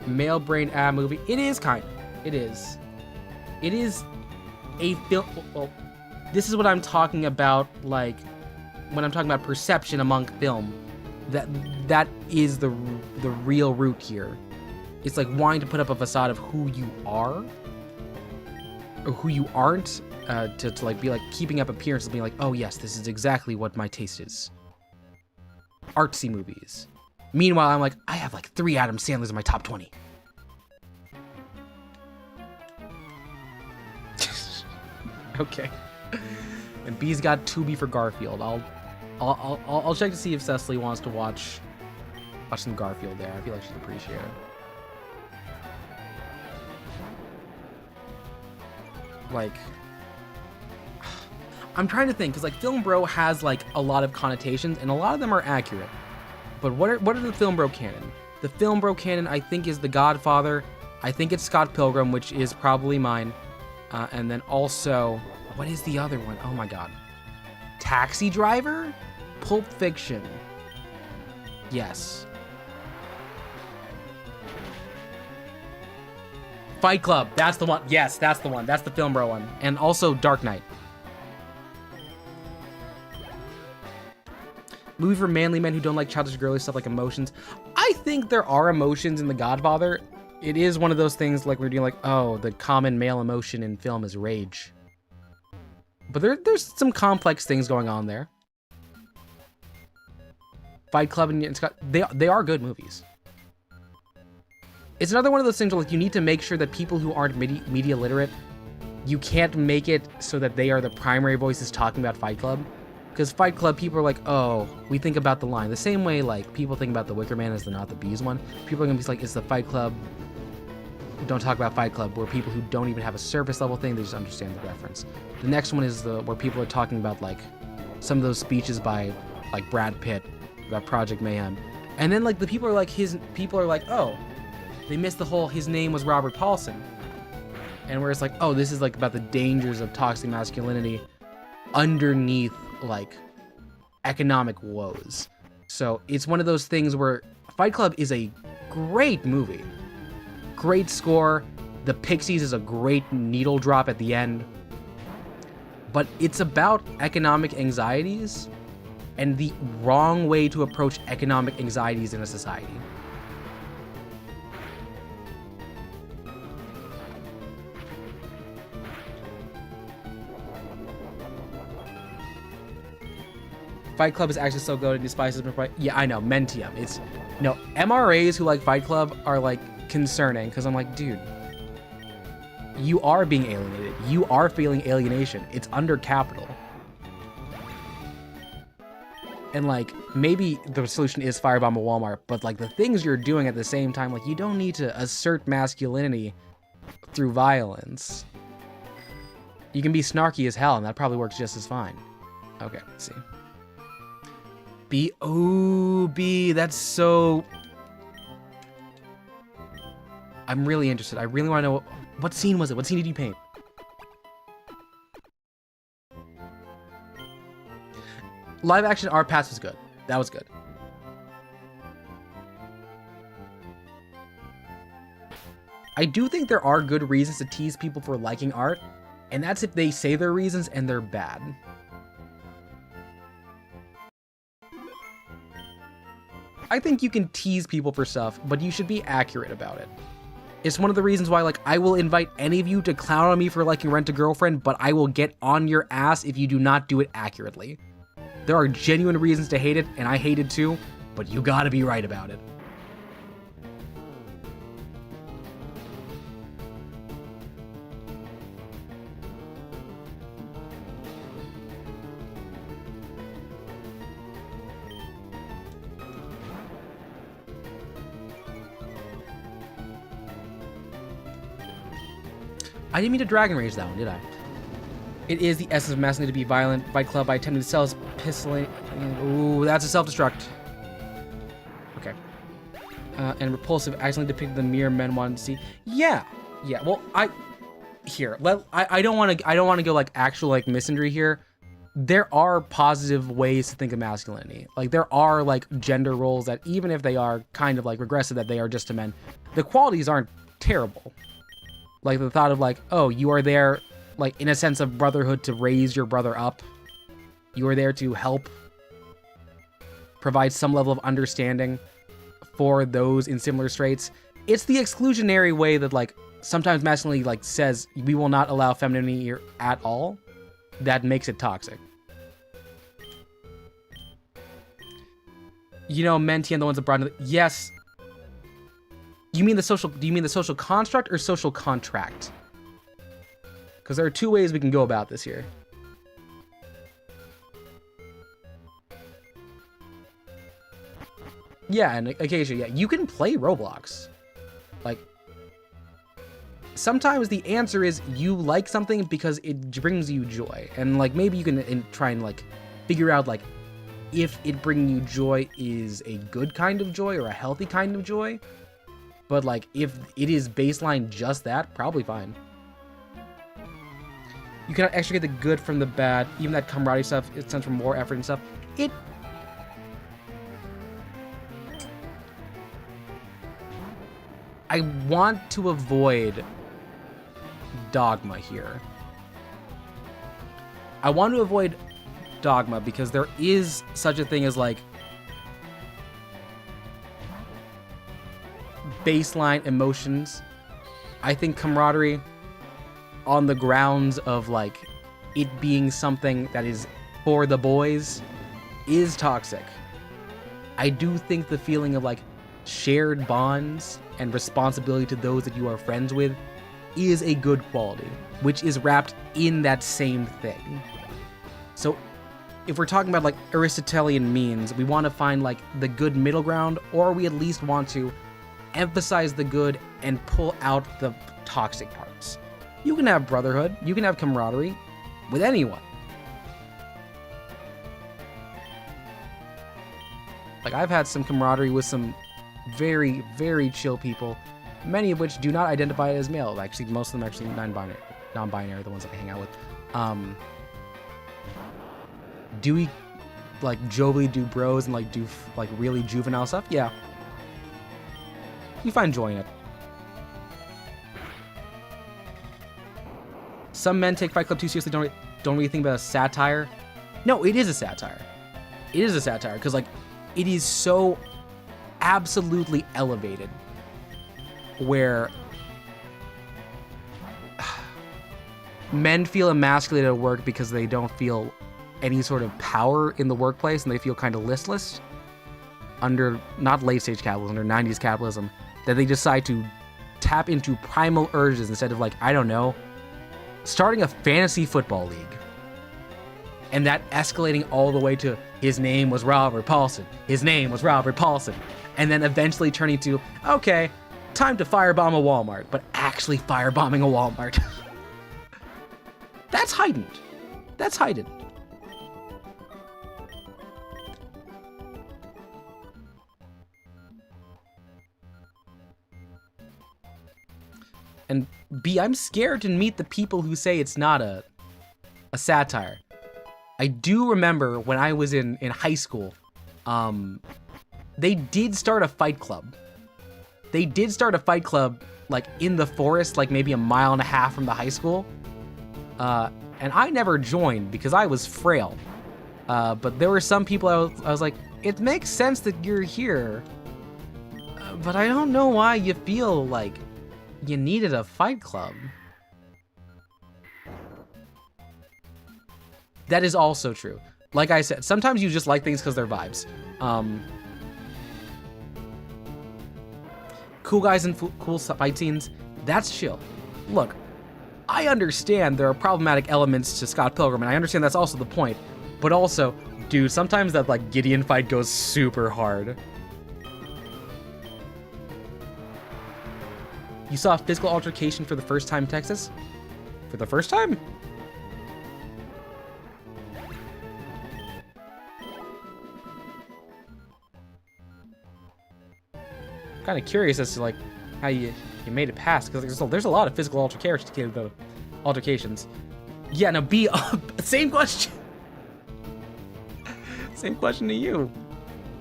Speaker 2: Male brain ab movie. It is kind of. It is. It is a film. Well, this is what I'm talking about, like, when I'm talking about perception among film. That is the real root here. It's like wanting to put up a facade of who you are or who you aren't, to like be like keeping up appearances, being like, oh yes, this is exactly what my taste is. Artsy movies. Meanwhile, I'm like, I have like 3 Adam Sandlers in my top 20. Okay. And B's got Tubi for Garfield. I'll check to see if Cecily wants to watch some Garfield there. I feel like she'd appreciate it. Like, I'm trying to think, because like Film Bro has like a lot of connotations, and a lot of them are accurate. But what are the Film Bro canon? The Film Bro canon, I think, is The Godfather. I think it's Scott Pilgrim, which is probably mine. And then also, what is the other one? Oh my god. Taxi Driver? Pulp Fiction. Yes. Fight Club. That's the one. Yes, that's the one. That's the Film Bro one. And also Dark Knight. Movie for manly men who don't like childish girly stuff like emotions. I think there are emotions in The Godfather. It is one of those things like we're doing like, oh, the common male emotion in film is rage. But there's some complex things going on there. Fight Club and Scott, they are good movies. It's another one of those things where like you need to make sure that people who aren't media literate, you can't make it so that they are the primary voices talking about Fight Club. Because Fight Club, people are like, oh, we think about the line. The same way like people think about the Wicker Man as the Not the Bees one. People are going to be like, it's the Fight Club. Don't talk about Fight Club, where people who don't even have a surface level thing, they just understand the reference. The next one is where people are talking about like some of those speeches by like Brad Pitt about Project Mayhem. And then like the people are like, oh, they missed the whole his name was Robert Paulson. And where it's like, oh, this is like about the dangers of toxic masculinity underneath like economic woes. So it's one of those things where Fight Club is a great movie. Great score. The Pixies is a great needle drop at the end. But it's about economic anxieties and the wrong way to approach economic anxieties in a society. Fight Club is actually so good. It despises me. Yeah, I know. Mentium. It's no MRAs who like Fight Club are like concerning because I'm like, dude, you are being alienated. You are feeling alienation. It's under capital. And like maybe the solution is firebomb a Walmart, but like the things you're doing at the same time, like you don't need to assert masculinity through violence. You can be snarky as hell, and that probably works just as fine. Okay, let's see. B, that's so... I'm really interested. I really want to know, what scene was it? What scene did you paint? Live action art pass was good. That was good. I do think there are good reasons to tease people for liking art, and that's if they say their reasons and they're bad. I think you can tease people for stuff, but you should be accurate about it. It's one of the reasons why, like, I will invite any of you to clown on me for liking Rent a Girlfriend, but I will get on your ass if you do not do it accurately. There are genuine reasons to hate it, and I hate it too, but you gotta be right about it. I didn't mean to Dragon Rage that one, did I? It is the essence of masculinity to be violent. Fight Club by attempting to sell his pistol. Ooh, that's a self-destruct. Okay. And repulsive accidentally depicted the mere men wanted to see. Yeah. Well, I don't want to go like actual like misandry here. There are positive ways to think of masculinity. Like there are like gender roles that even if they are kind of like regressive, that they are just to men, the qualities aren't terrible. Like the thought of like, oh, you are there like in a sense of brotherhood to raise your brother up. You are there to help provide some level of understanding for those in similar straits. It's the exclusionary way that like sometimes masculinity like says we will not allow femininity here at all. That makes it toxic. You know, men TN the ones that brought in. Yes. You mean the social? Do you mean the social construct or social contract? Because there are two ways we can go about this here. Yeah, and occasionally, yeah, you can play Roblox. Like, sometimes the answer is you like something because it brings you joy. And, like, maybe you can try and, like, figure out, like, if it bringing you joy is a good kind of joy or a healthy kind of joy. But, like, if it is baseline just that, probably fine. You cannot extricate the good from the bad. Even that camaraderie stuff, it stems from more effort and stuff. I want to avoid dogma here. I want to avoid dogma because there is such a thing as like baseline emotions. I think camaraderie on the grounds of like it being something that is for the boys is toxic. I do think the feeling of like shared bonds and responsibility to those that you are friends with is a good quality, which is wrapped in that same thing. So if we're talking about like Aristotelian means, we want to find like the good middle ground, or we at least want to emphasize the good and pull out the toxic parts. You can have brotherhood, you can have camaraderie with anyone. Like I've had some camaraderie with some very, very chill people, many of which do not identify as male. Actually, most of them actually non-binary, the ones that I hang out with. Do we like jovially do bros and like do like really juvenile stuff? Yeah. You find joy in it. Some men take Fight Club too seriously, don't really think about a satire. No, it is a satire. It is a satire because like it is so absolutely elevated where men feel emasculated at work because they don't feel any sort of power in the workplace and they feel kind of listless under not late stage capitalism, under 90s capitalism, that they decide to tap into primal urges instead of like, I don't know, starting a fantasy football league. And that escalating all the way to his name was Robert Paulson. His name was Robert Paulson. And then eventually turning to, okay, time to firebomb a Walmart, but actually firebombing a Walmart. That's heightened. That's heightened. And B, I'm scared to meet the people who say it's not a satire. I do remember when I was in high school, they did start a fight club. They did start a fight club like in the forest, like maybe a mile and a half from the high school. And I never joined because I was frail. But there were some people I was like, it makes sense that you're here. But I don't know why you feel like you needed a fight club. That is also true. Like I said, sometimes you just like things because they're vibes. Cool guys and cool fight scenes, that's chill. Look, I understand there are problematic elements to Scott Pilgrim, and I understand that's also the point. But also, dude, sometimes that like Gideon fight goes super hard. You saw a physical altercation for the first time in Texas? For the first time? Kind of curious as to like how you made it past, because there's a lot of physical altercations. Yeah, no, B, same question. Same question to you.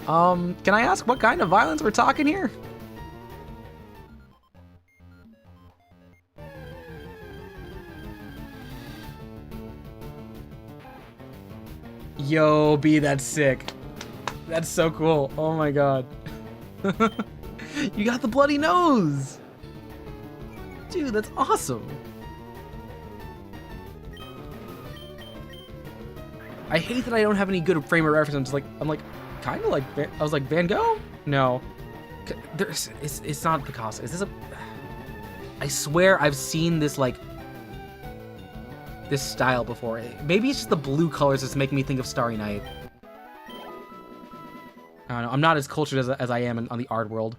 Speaker 2: Can I ask what kind of violence we're talking here? Yo, B, that's sick. That's so cool. Oh my god. You got the bloody nose! Dude, that's awesome. I hate that I don't have any good frame of reference. I'm like, kind of like, I was like, Van Gogh? No. It's not Picasso. Is this a... I swear I've seen this, like, this style before. Maybe it's just the blue colors that's making me think of Starry Night. I don't know. I'm not as cultured as I am on the art world.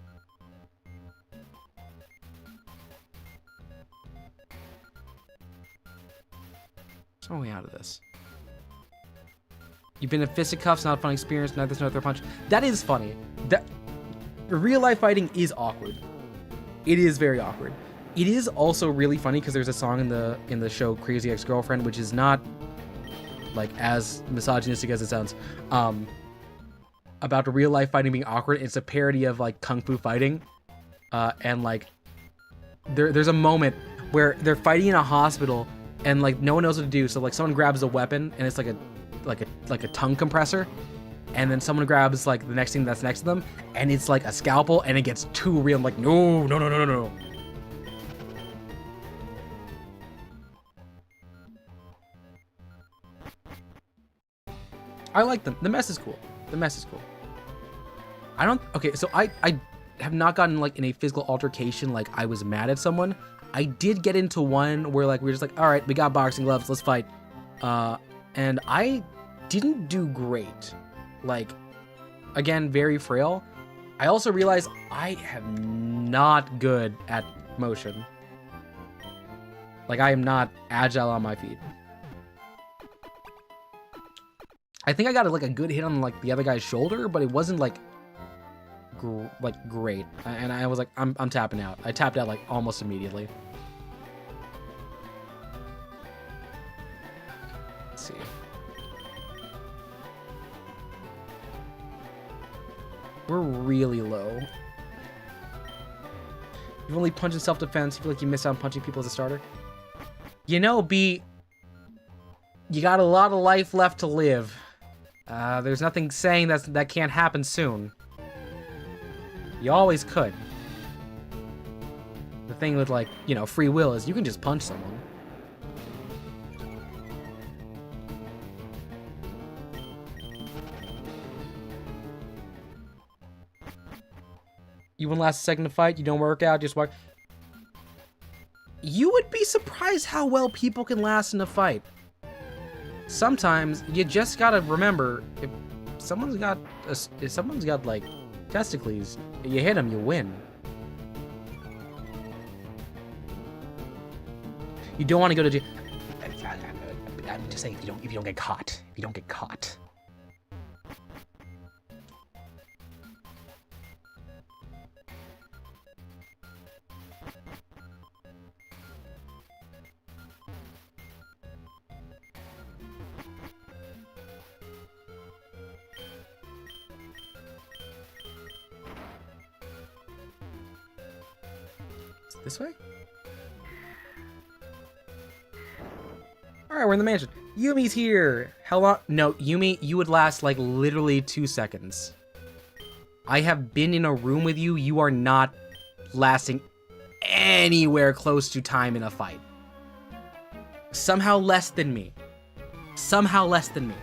Speaker 2: There's no way out of this. You've been in fisticuffs, not a fun experience. There's no third punch. That is funny. That real life fighting is awkward. It is very awkward. It is also really funny because there's a song in the show Crazy Ex-Girlfriend, which is not like as misogynistic as it sounds. About the real life fighting being awkward. It's a parody of like kung fu fighting, and like there's a moment where they're fighting in a hospital and like no one knows what to do. So like someone grabs a weapon and it's like a tongue compressor, and then someone grabs like the next thing that's next to them and it's like a scalpel, and it gets too real. I'm like, no. I like them. The mess is cool. Okay, so I have not gotten like in a physical altercation like I was mad at someone. I did get into one where like we were just like, all right, we got boxing gloves, let's fight. And I didn't do great. Like, again, very frail. I also realized I am not good at motion. Like, I am not agile on my feet. I think I got like a good hit on like the other guy's shoulder, but it wasn't like great. And I was like, I'm tapping out. I tapped out like almost immediately. Let's see. We're really low. You've only punched in self-defense. You feel like you miss out on punching people as a starter? You know, B, you got a lot of life left to live. There's nothing saying that can't happen soon. You always could. The thing with, like, you know, free will is you can just punch someone. You wouldn't last a second to fight, you don't work out, just walk. You would be surprised how well people can last in a fight. Sometimes you just gotta remember, if someone's got like testicles, you hit them, you win. You don't want to go to jail. I'm just saying, if you don't get caught. If you don't get caught. This way? Alright, we're in the mansion. Yumi's here! How long? No, Yumi, you would last like literally 2 seconds. I have been in a room with you. You are not lasting anywhere close to time in a fight. Somehow less than me. Somehow less than me.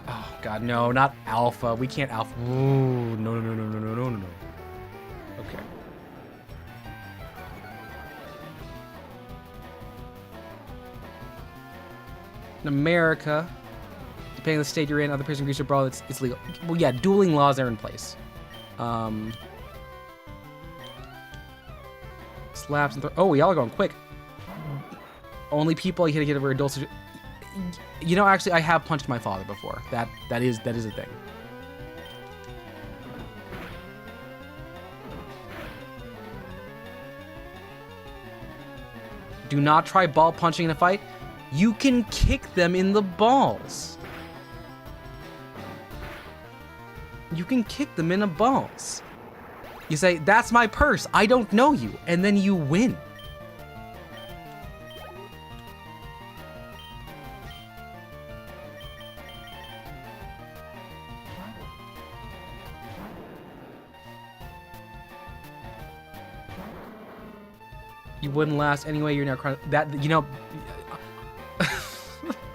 Speaker 2: Oh god, no, not alpha. We can't alpha. Ooh, no. Okay. In America, depending on the state you're in, other person agrees to brawl, it's legal. Well, yeah, dueling laws are in place. slaps and oh, y'all are going quick. Only people I hit to get over adults. You know, actually, I have punched my father before. That is a thing. Do not try ball punching in a fight. You can kick them in the balls. You can kick them in the balls. You say, that's my purse, I don't know you, and then you win. You wouldn't last anyway, you're now crying. That, you know...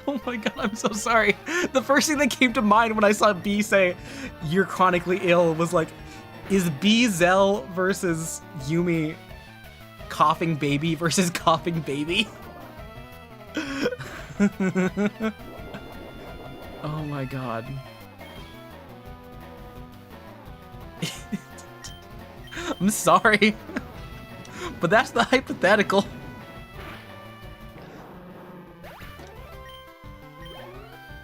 Speaker 2: Oh my god, I'm so sorry. The first thing that came to mind when I saw B say, you're chronically ill, was like, is B Zell versus Yumi coughing baby versus coughing baby? Oh my god. I'm sorry. But that's the hypothetical.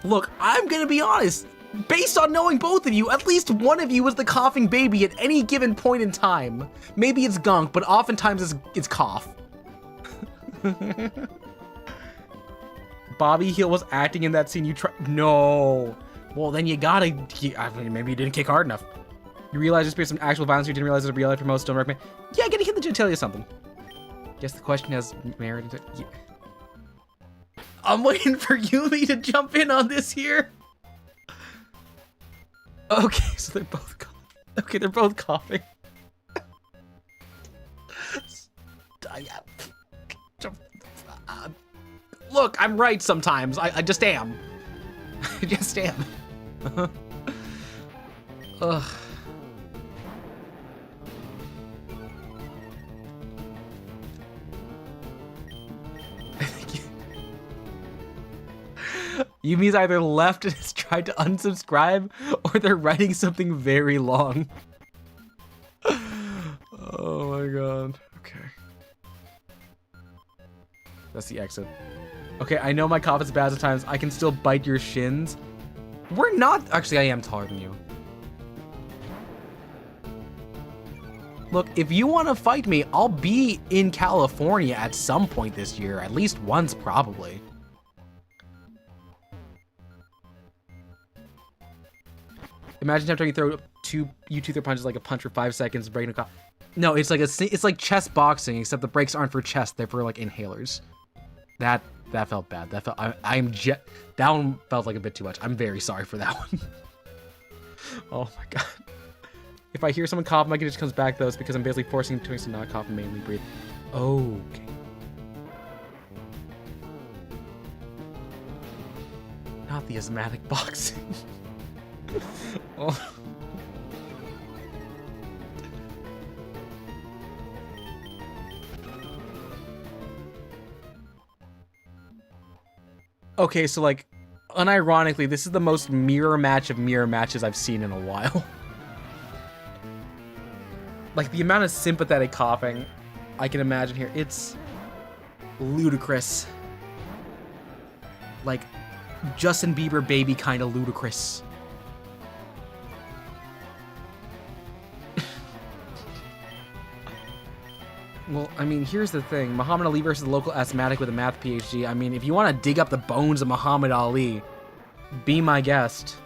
Speaker 2: Look, I'm gonna be honest. Based on knowing both of you, at least one of you is the coughing baby at any given point in time. Maybe it's gunk, but oftentimes it's cough. Bobby Hill was acting in that scene. No. Well, then you gotta. I mean, maybe you didn't kick hard enough. You realize there's some actual violence you didn't realize it was real life for most. Don't recommend. Yeah, get a hit legit tell you something. Guess the question has merit. Yeah. I'm waiting for Yumi to jump in on this here. Okay, so they're both coughing. Okay, they're both coughing. Look, I'm right sometimes. I just am. I just am. Ugh. Yumi's either left and has tried to unsubscribe, or they're writing something very long. Oh my god. Okay. That's the exit. Okay, I know my cough is bad sometimes. I can still bite your shins. We're not... Actually, I am taller than you. Look, if you want to fight me, I'll be in California at some point this year. At least once, probably. Imagine every time you throw you two throw punches like a punch for 5 seconds, breaking a cough. No, it's like chess boxing, except the breaks aren't for chest; they're for like inhalers. That felt bad. That felt that one felt like a bit too much. I'm very sorry for that one. Oh my god. If I hear someone cough, my kid just comes back though. It's because I'm basically forcing him to not cough and mainly breathe. Okay. Not the asthmatic boxing. Oh. Okay, so like, unironically, this is the most mirror match of mirror matches I've seen in a while. Like, the amount of sympathetic coughing I can imagine here, it's ludicrous. Like, Justin Bieber baby kind of ludicrous. Well, I mean, here's the thing. Muhammad Ali versus the local asthmatic with a math PhD. I mean, if you want to dig up the bones of Muhammad Ali, be my guest.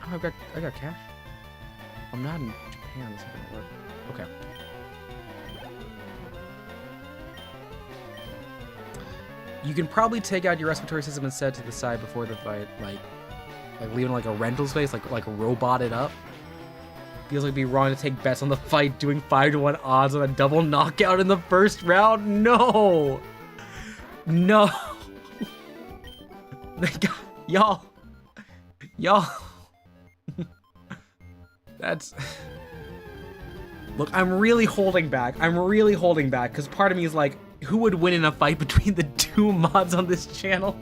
Speaker 2: Oh, I got cash? I'm not in Japan. This isn't gonna work. Okay. You can probably take out your respiratory system and set it to the side before the fight. Like leaving like a rental space, like robot it up. Feels like it'd be wrong to take bets on the fight, doing 5-to-1 odds on a double knockout in the first round. No, no, y'all. That's. Look, I'm really holding back. Because part of me is like, who would win in a fight between the two mods on this channel?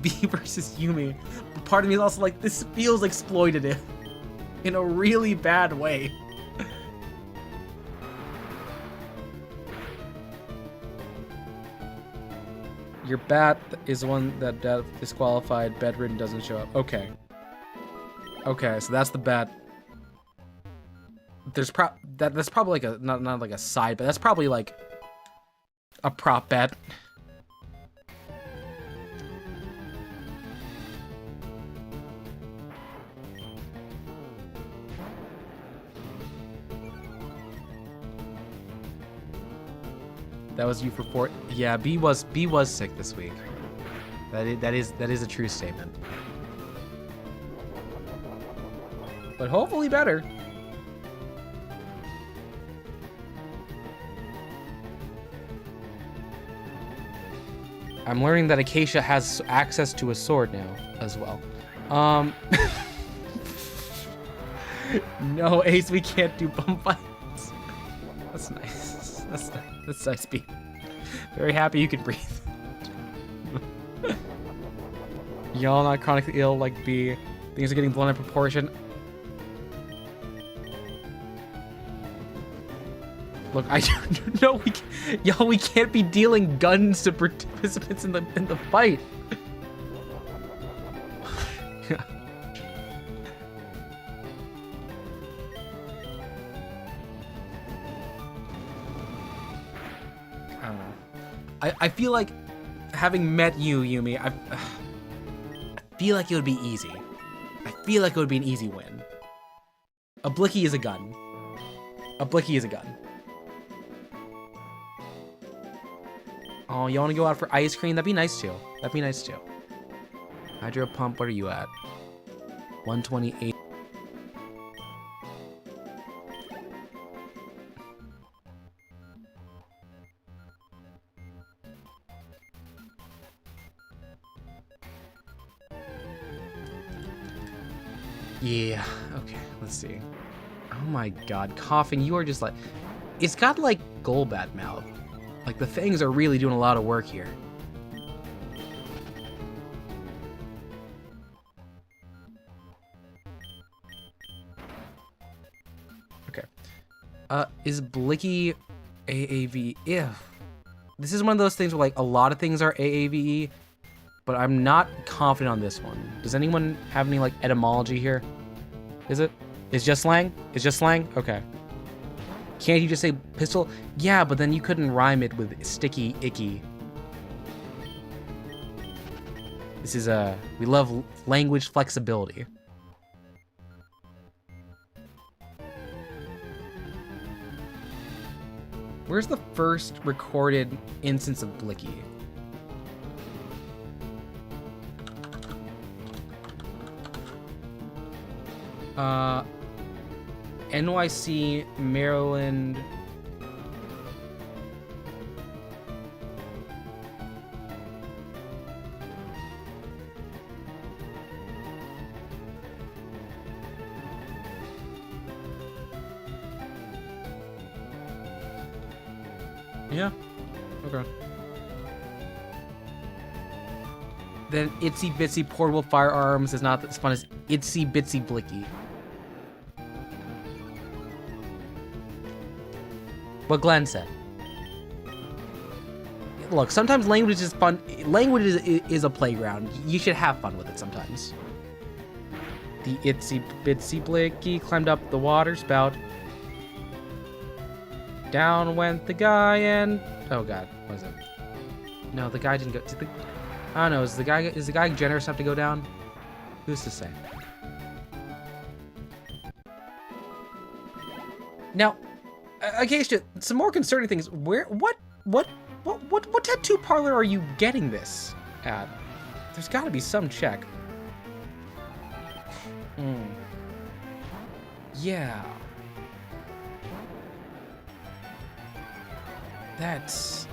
Speaker 2: B versus Yumi. But part of me is also like, this feels exploitative. In a really bad way. Your bat is one that disqualified, bedridden, doesn't show up. Okay. Okay, so that's the bat. There's that's probably like a not like a side, but that's probably like a prop bet. That was you for 4. Yeah, B was sick this week. That is a true statement. But hopefully better. I'm learning that Acacia has access to a sword now as well. No, Ace, we can't do bum fights. That's nice. That's nice, B. Very happy you can breathe. Y'all not chronically ill like B. Things are getting blown out of proportion. Look, I don't know. We can't be dealing guns to participants in the fight. I don't know. I feel like having met you, Yumi, I feel like it would be easy. I feel like it would be an easy win. A blicky is a gun. A blicky is a gun. Oh, you want to go out for ice cream? That'd be nice too. That'd be nice too. Hydro pump, what are you at? 128. Yeah, okay, let's see. Oh my god, coughing, you are just like... It's got like Golbat mouth. Like the things are really doing a lot of work here. Okay. Is Blicky AAV? Ew. This is one of those things where like a lot of things are AAVE, but I'm not confident on this one. Does anyone have any like etymology here? Is it? It's just slang? It's just slang? Okay. Can't you just say pistol? Yeah, but then you couldn't rhyme it with sticky, icky. This is we love language flexibility. Where's the first recorded instance of Blicky? NYC, Maryland. Yeah. Okay. Then Itsy Bitsy Portable Firearms is not as fun as Itsy Bitsy Blicky. What Glenn said. Look, sometimes language is fun. Language is a playground. You should have fun with it sometimes. The Itsy Bitsy Blicky climbed up the water spout. Down went the guy and... Oh god, what is it? No, the guy didn't go... I don't know, is the guy generous enough to go down? Who's to say? Now... Acacia, some more concerning things. What tattoo parlor are you getting this at? There's got to be some check. Yeah. That's...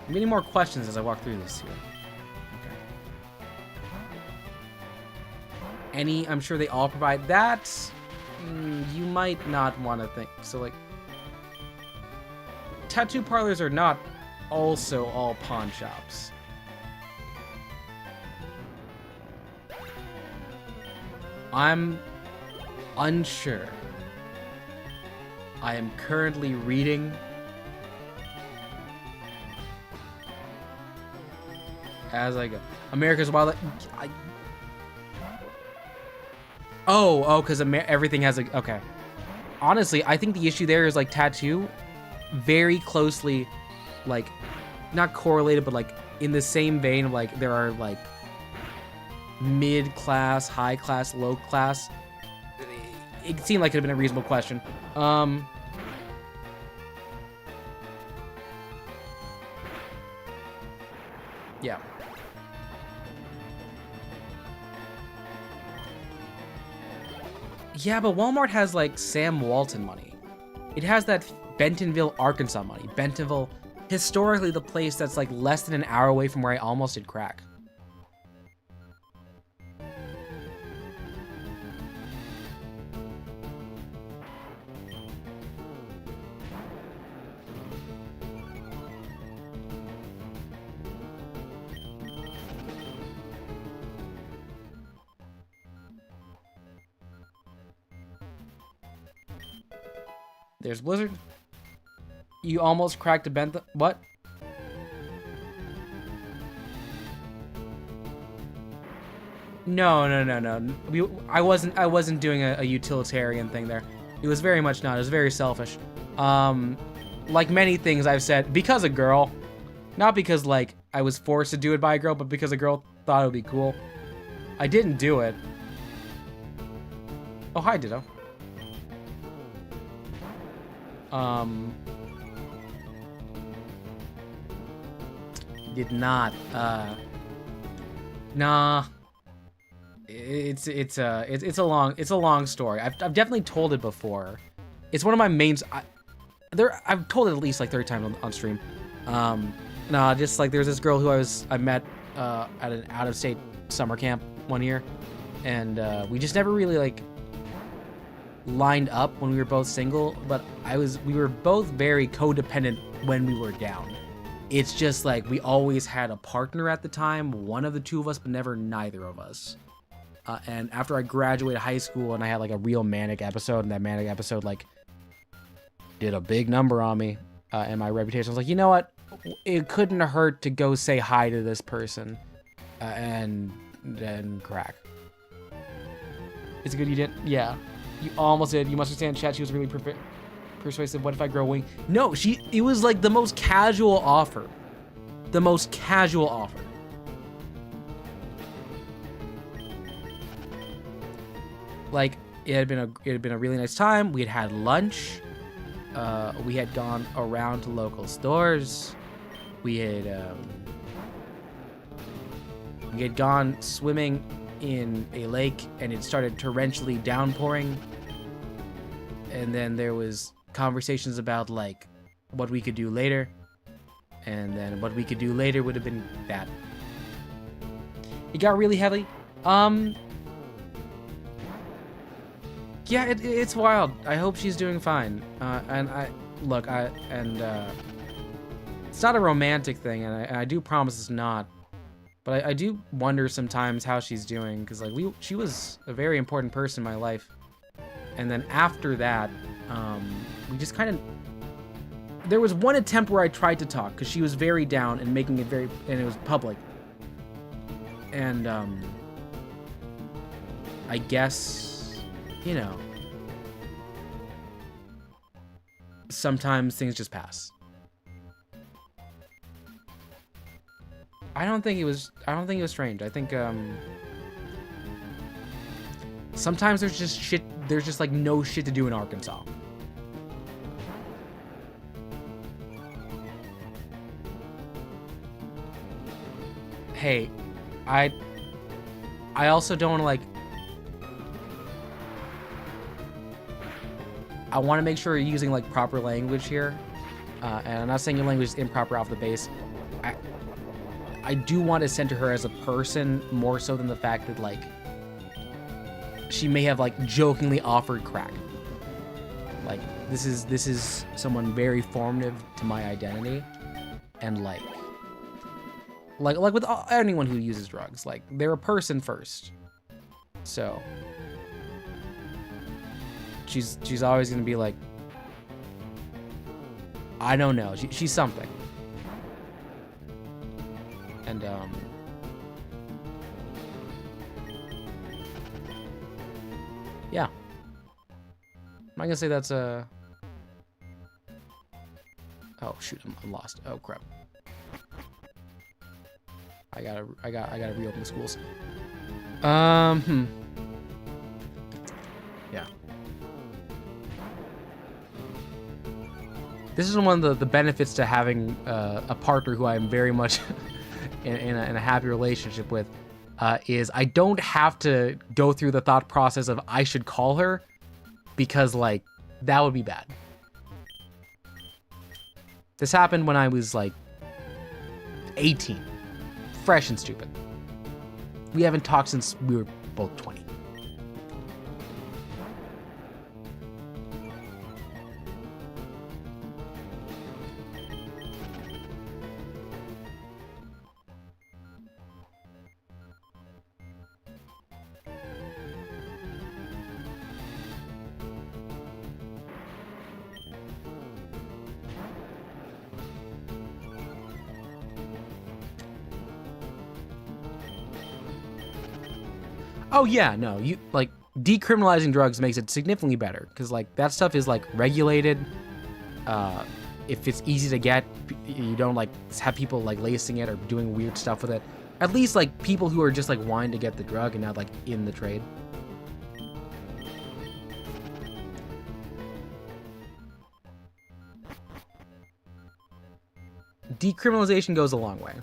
Speaker 2: Many more questions as I walk through this here. Okay. I'm sure they all provide that. You might not want to think. So, like, tattoo parlors are not also all pawn shops. I'm unsure. I am currently reading as I go. America's Wildlife. Oh, because everything has a... Okay. Honestly, I think the issue there is, like, tattoo very closely, like, not correlated, but, like, in the same vein of, like, there are, like, mid-class, high-class, low-class. It seemed like it had been a reasonable question. Yeah. Yeah, but Walmart has, like, Sam Walton money. It has that Bentonville, Arkansas money. Bentonville, historically the place that's, like, less than an hour away from where I almost did crack. There's Blizzard. You almost cracked a what? No. I wasn't doing a utilitarian thing there. It was very much not. It was very selfish. Like many things I've said, because a girl, not because like I was forced to do it by a girl, but because a girl thought it would be cool. I didn't do it. Oh, hi, Ditto. Did not. Nah. It's a long story. I've definitely told it before. It's one of my main. I've told it at least like 30 times on stream. Nah, just like there's this girl who I met at an out-of-state summer camp one year, and we just never really like lined up when we were both single, but we were both very codependent when we were down. It's just like we always had a partner at the time, one of the two of us, but never neither of us. And after I graduated high school and I had like a real manic episode, and that manic episode like did a big number on me and my reputation, I was like, you know what? It couldn't hurt to go say hi to this person and then crack. It's good you didn't? Yeah. You almost did. You must understand, chat. She was really persuasive. What if I grow a wing? No, it was like the most casual offer. The most casual offer. Like it had been a really nice time. We had lunch. We had gone around to local stores. We had gone swimming in a lake, and it started torrentially downpouring. And then there was conversations about like what we could do later, and then what we could do later would have been that. It got really heavy. Yeah, it's wild. I hope she's doing fine. It's not a romantic thing, and I do promise it's not. But I do wonder sometimes how she's doing, because like she was a very important person in my life. And then after that, we just kind of... There was one attempt where I tried to talk, because she was very down and making it and it was public. And, I guess, you know, sometimes things just pass. I don't think it was strange. I think, sometimes there's just like no shit to do in Arkansas. Hey, I also don't want to like... I want to make sure you're using like proper language here. And I'm not saying your language is improper off the base. I do want to center her as a person more so than the fact that like she may have like jokingly offered crack. Like this is someone very formative to my identity, and like with anyone who uses drugs, like they're a person first. So she's always gonna be like, I don't know, she's something. And Yeah. I'm not gonna say that's a... Oh shoot, I'm lost. Oh crap. I gotta reopen the schools. Yeah. This is one of the benefits to having a partner who I'm very much in a happy relationship with, is I don't have to go through the thought process of I should call her, because like that would be bad. This happened when I was like 18, fresh and stupid. We haven't talked since we were both 20. Oh yeah, no, you like decriminalizing drugs makes it significantly better, because like that stuff is like regulated. If it's easy to get, you don't like have people like lacing it or doing weird stuff with it. At least like people who are just like wanting to get the drug and not like in the trade. Decriminalization goes a long way.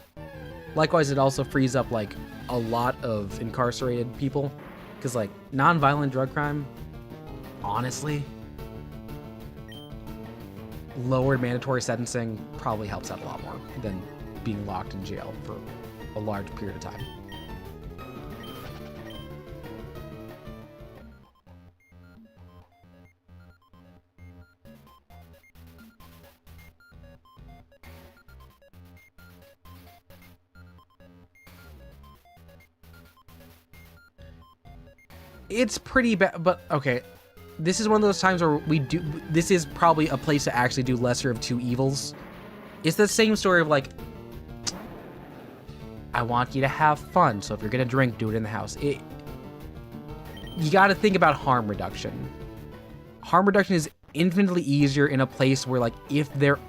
Speaker 2: Likewise, it also frees up like a lot of incarcerated people, because like non-violent drug crime, honestly, lowered mandatory sentencing probably helps out a lot more than being locked in jail for a large period of time. It's pretty bad, but okay. This is one of those times where this is probably a place to actually do lesser of two evils. It's the same story of like, I want you to have fun, so if you're gonna drink, do it in the house. You gotta think about harm reduction. Harm reduction is infinitely easier in a place where like, if there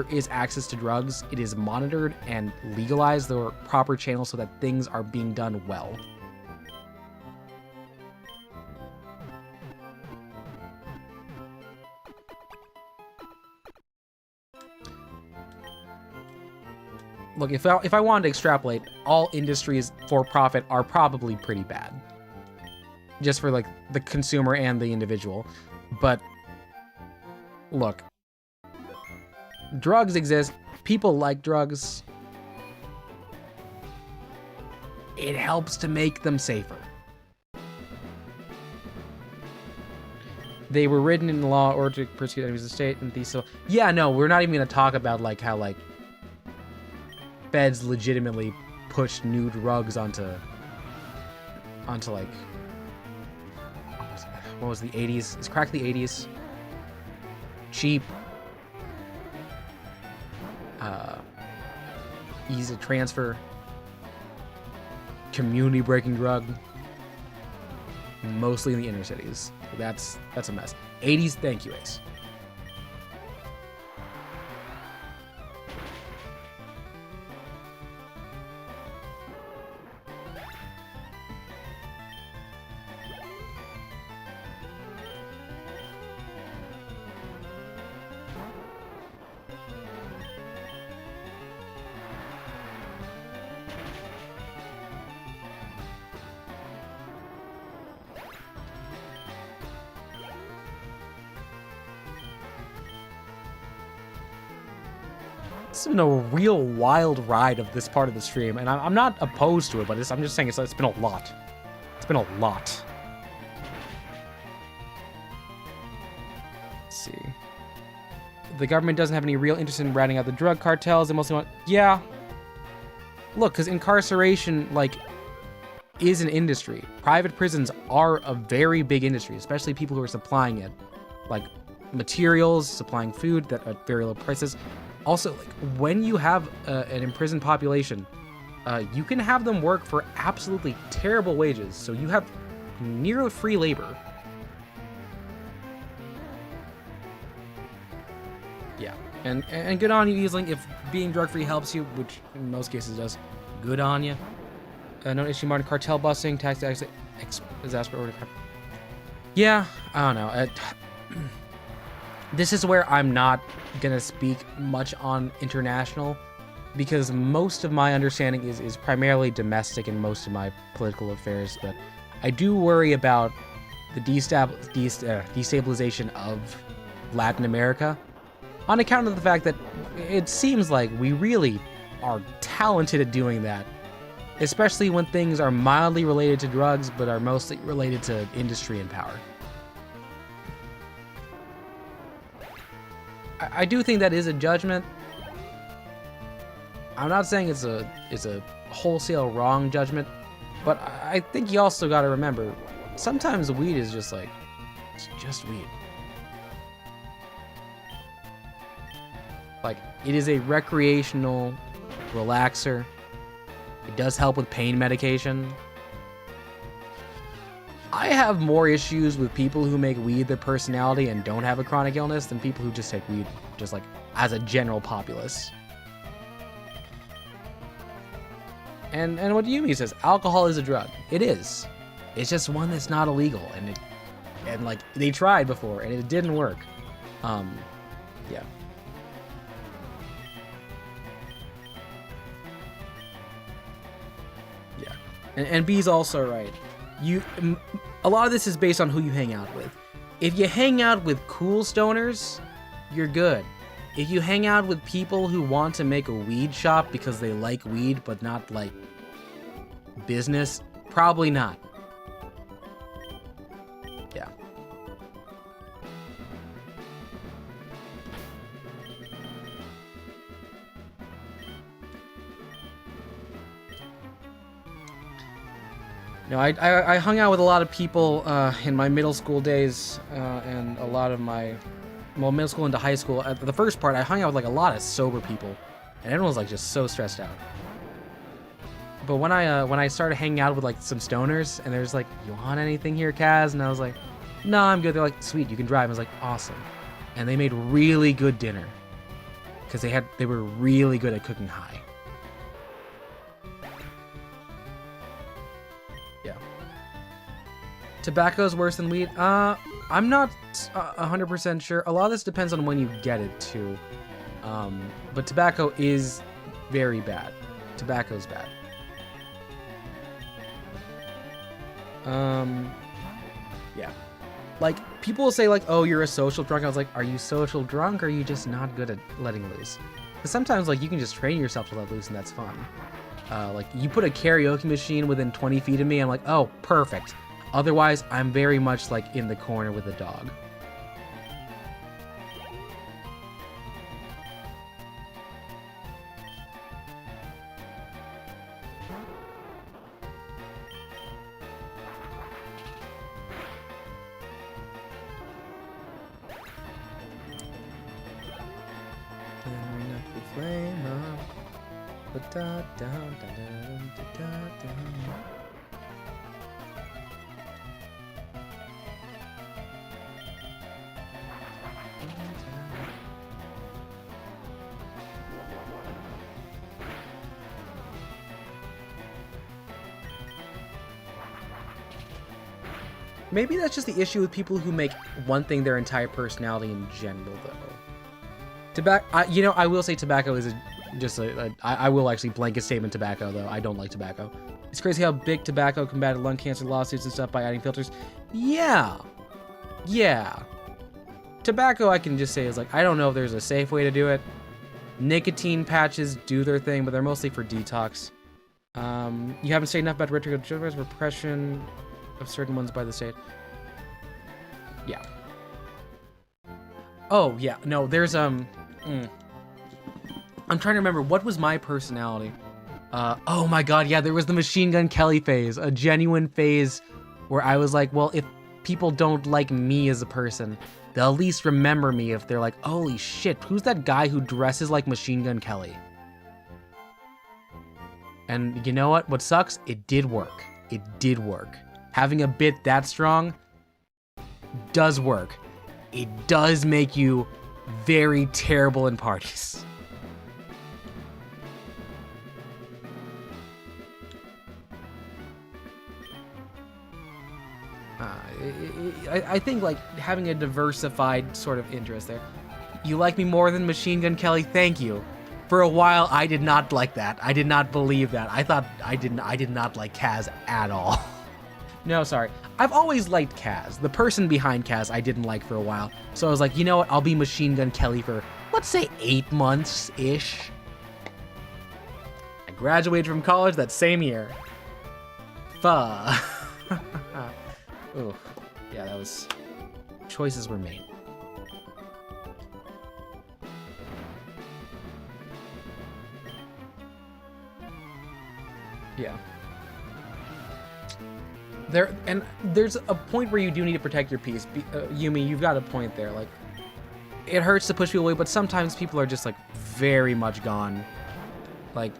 Speaker 2: is access to drugs, it is monitored and legalized, there are proper channels so that things are being done well. Look, if I wanted to extrapolate, all industries for profit are probably pretty bad. Just for like the consumer and the individual. But look, drugs exist. People like drugs. It helps to make them safer. They were written in the law in order to persecute enemies of the state and these. So yeah, no, we're not even gonna talk about like how like feds legitimately push new drugs onto like, what was the 80s? It's crack the 80s. Cheap. Easy to transfer. Community breaking drug. Mostly in the inner cities. That's a mess. 80s, thank you, Ace. It's been a real wild ride of this part of the stream, and I'm not opposed to it, but I'm just saying it's been a lot. It's been a lot. Let's see. The government doesn't have any real interest in ratting out the drug cartels. They mostly want... Yeah. Look, because incarceration, like, is an industry. Private prisons are a very big industry, especially people who are supplying it. Like, materials, supplying food that at very low prices. Also, like, when you have an imprisoned population, you can have them work for absolutely terrible wages. So you have near free labor. Yeah, and good on you, Easling. If being drug-free helps you, which in most cases does, good on you. No issue, Martin. Cartel busing, tax exasperate order. Yeah, I don't know. This is where I'm not gonna speak much on international, because most of my understanding is primarily domestic in most of my political affairs. But I do worry about the destabilization of Latin America, on account of the fact that it seems like we really are talented at doing that, especially when things are mildly related to drugs but are mostly related to industry and power. I do think that is a judgment. I'm not saying it's a wholesale wrong judgment, but I think you also got to remember, sometimes weed is just like, it's just weed. Like, it is a recreational relaxer. It does help with pain medication. I have more issues with people who make weed their personality and don't have a chronic illness than people who just take weed just like as a general populace. And what Yumi says, alcohol is a drug. It is. It's just one that's not illegal, and like they tried before and it didn't work. Yeah. Yeah. And B's also right. A lot of this is based on who you hang out with. If you hang out with cool stoners, you're good. If you hang out with people who want to make a weed shop because they like weed but not like business, probably not. Yeah. No, I hung out with a lot of people in my middle school days, and a lot of my, well, middle school into high school. At the first part, I hung out with like a lot of sober people, and everyone was like just so stressed out. But when I started hanging out with like some stoners, and there's like, you want anything here, Kaz? And I was like, no, I'm good. They're like, sweet, you can drive. I was like, awesome. And they made really good dinner, because they were really good at cooking high. Tobacco's worse than weed? I'm not 100% sure. A lot of this depends on when you get it, too. But tobacco is very bad. Tobacco's bad. Yeah. Like, people will say, like, oh, you're a social drunk. I was like, are you social drunk, or are you just not good at letting loose? Because sometimes, like, you can just train yourself to let loose, and that's fun. Like, you put a karaoke machine within 20 feet of me, I'm like, oh, perfect. Otherwise, I'm very much like in the corner with a dog. Maybe that's just the issue with people who make one thing their entire personality in general, though. Tobacco, I will say tobacco is I will actually blanket statement tobacco, though. I don't like tobacco. It's crazy how big tobacco combated lung cancer lawsuits and stuff by adding filters. Yeah. Tobacco, I can just say, is like, I don't know if there's a safe way to do it. Nicotine patches do their thing, but they're mostly for detox. You haven't said enough about repression of certain ones by the state. Yeah. Oh, yeah. No, there's, I'm trying to remember, what was my personality? Oh my god, yeah, there was the Machine Gun Kelly phase. A genuine phase where I was like, well, if people don't like me as a person, they'll at least remember me if they're like, holy shit, who's that guy who dresses like Machine Gun Kelly? And you know what? What sucks? It did work. It did work. having a bit that strong does work. It does make you very terrible in parties. I think like having a diversified sort of interest there. You like me more than Machine Gun Kelly? Thank you. For a while, I did not like that. I did not believe that. I thought I did not like Kaz at all. No, sorry. I've always liked Kaz. The person behind Kaz I didn't like for a while. So I was like, you know what? I'll be Machine Gun Kelly for, let's say, 8 months-ish. I graduated from college that same year. Fuh. Ooh. Yeah, that was... Choices were made. Yeah. There's a point where you do need to protect your peace. Yumi, you've got a point there. Like, it hurts to push people away, but sometimes people are just, like, very much gone. Like,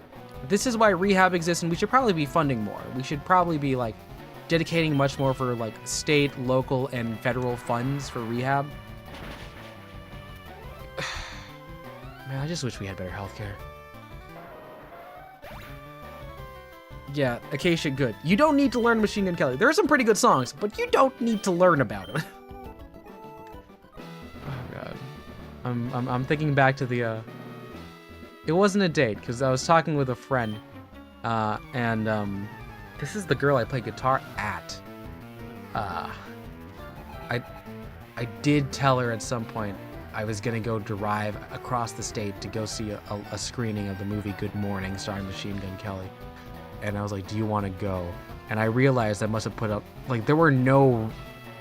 Speaker 2: this is why rehab exists, and we should probably be funding more. We should probably be, like, dedicating much more for, like, state, local, and federal funds for rehab. Man, I just wish we had better healthcare. Yeah, Acacia, good. You don't need to learn Machine Gun Kelly. There are some pretty good songs, but you don't need to learn about it. Oh god, I'm thinking back to the. It wasn't a date because I was talking with a friend, and this is the girl I play guitar at. I did tell her at some point I was gonna go drive across the state to go see a screening of the movie Good Morning starring Machine Gun Kelly. And I was like, do you want to go? And I realized I must have put up, like, there were no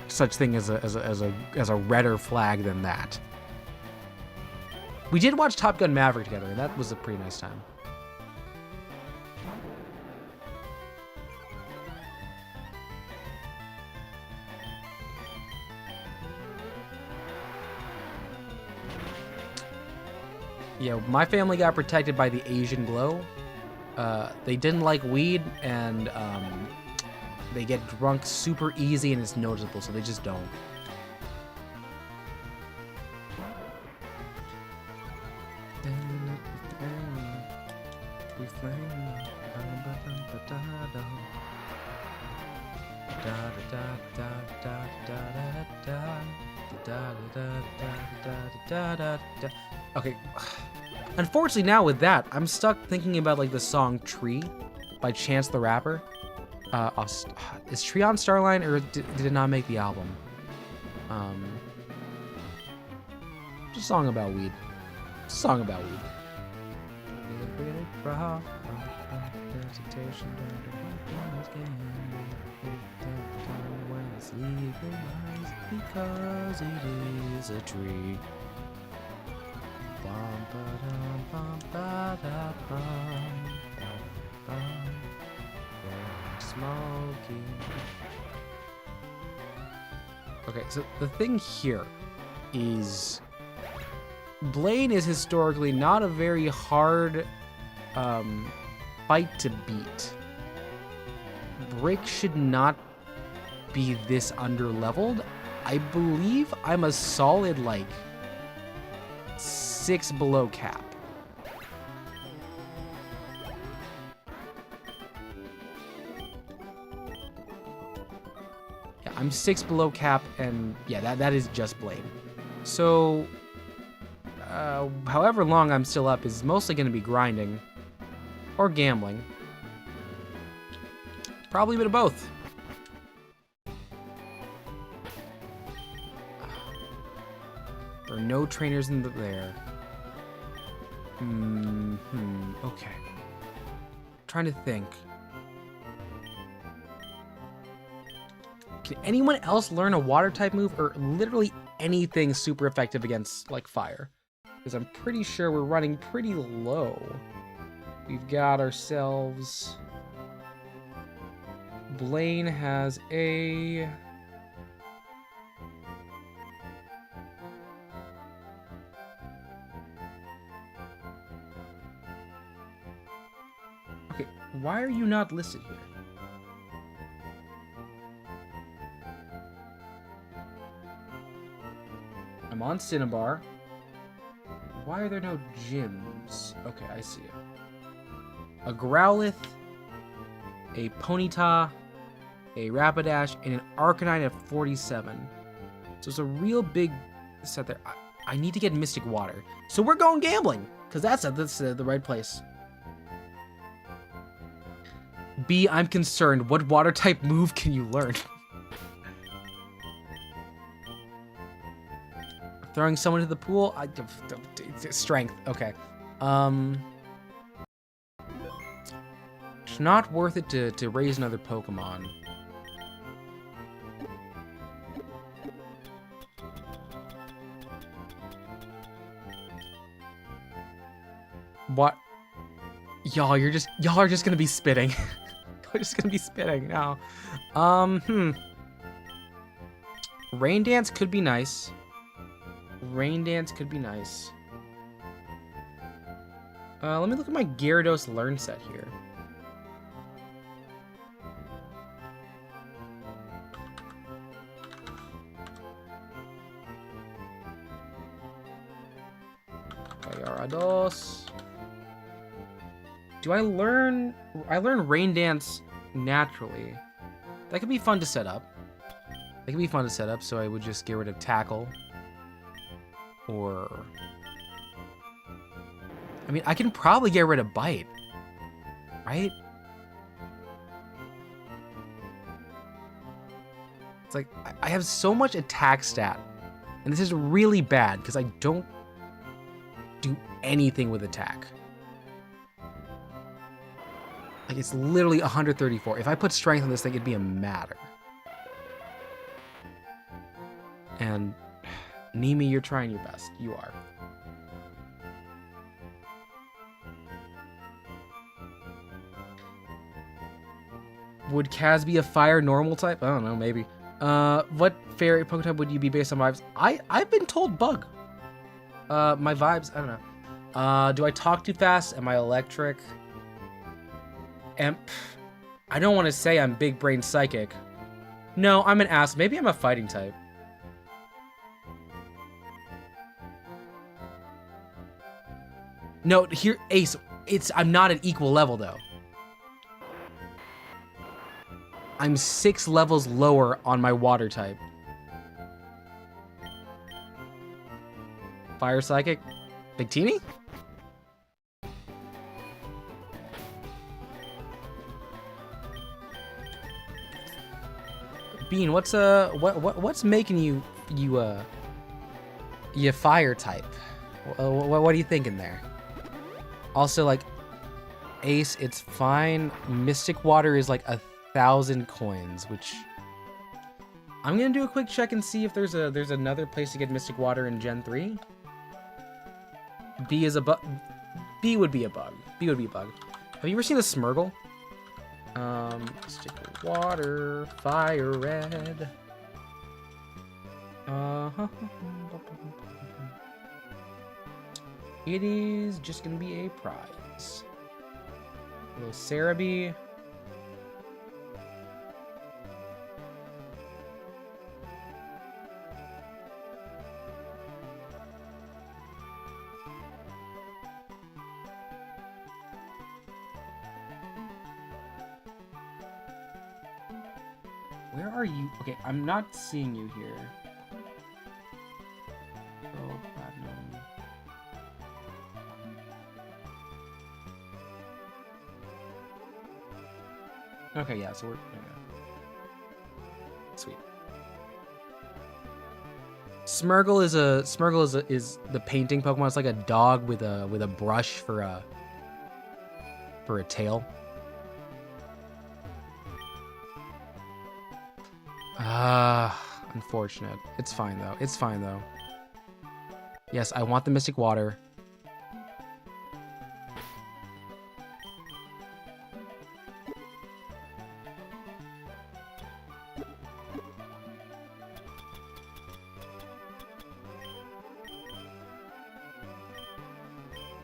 Speaker 2: such thing as a redder flag than that. We did watch Top Gun Maverick together, and that was a pretty nice time. Yeah, my family got protected by the Asian glow. They didn't like weed, and they get drunk super easy, and it's noticeable, so they just don't. Okay. Unfortunately, now with that, I'm stuck thinking about, like, the song Tree by Chance the Rapper. Is Tree on Starline, or did it not make the album? Just a song about weed. Just a song about weed. Because it is a tree. Smoky. Okay, so the thing here is Blaine is historically not a very hard fight to beat. Brick should not be this under-leveled. I believe I'm a solid, like, 6 below cap. Yeah, I'm 6 below cap, and yeah, that is just Blade. So, however long I'm still up is mostly going to be grinding or gambling. Probably a bit of both. There are no trainers in there. Okay. Trying to think. Can anyone else learn a water type move, or literally anything super effective against, like, fire? Because I'm pretty sure we're running pretty low. We've got ourselves... Blaine has a... Okay, why are you not listed here? I'm on Cinnabar. Why are there no gyms? Okay, I see it. A Growlithe, a Ponyta, a Rapidash, and an Arcanine at 47. So it's a real big set there. I need to get Mystic Water. So we're going gambling, because that's the right place. B, I'm concerned. What water type move can you learn? Throwing someone to the pool? Strength. Okay. It's not worth it to raise another Pokemon. What? Y'all are just gonna be spitting. We're just gonna be spitting now. Rain Dance could be nice. Rain Dance could be nice. Let me look at my Gyarados learn set here. Gyarados. Do I learn Rain Dance naturally? That could be fun to set up. That could be fun to set up, so I would just get rid of Tackle. Or... I mean, I can probably get rid of Bite. Right? It's like, I have so much attack stat. And this is really bad, because I don't do anything with attack. Like, it's literally 134. If I put strength on this thing, it'd be a matter. And Nimi, you're trying your best. You are. Would Kaz be a fire normal type? I don't know, maybe. What fairy Poketype would you be based on vibes? I've been told bug. My vibes, I don't know. Do I talk too fast? Am I electric? I don't want to say I'm big brain psychic. No, I'm an ass. Maybe I'm a fighting type. No, here, Ace, I'm not at equal level though. I'm 6 levels lower on my water type. Fire psychic? Victini? Bean, what's making you fire type? What are you thinking there? Also, like, Ace, it's fine. Mystic Water is like 1,000 coins, which I'm gonna do a quick check and see if there's another place to get Mystic Water in Gen 3. B is a bug. B would be a bug. B would be a bug. Have you ever seen a Smurgle? Mystic Water, FireRed. It is just gonna be a prize. A little Cerebi. Where are you? Okay, I'm not seeing you here. Oh, platinum. Okay, yeah, so we're sweet. Smurgle is the painting Pokemon. It's like a dog with a brush for a tail. Unfortunate. It's fine though. It's fine though. Yes, I want the Mystic Water.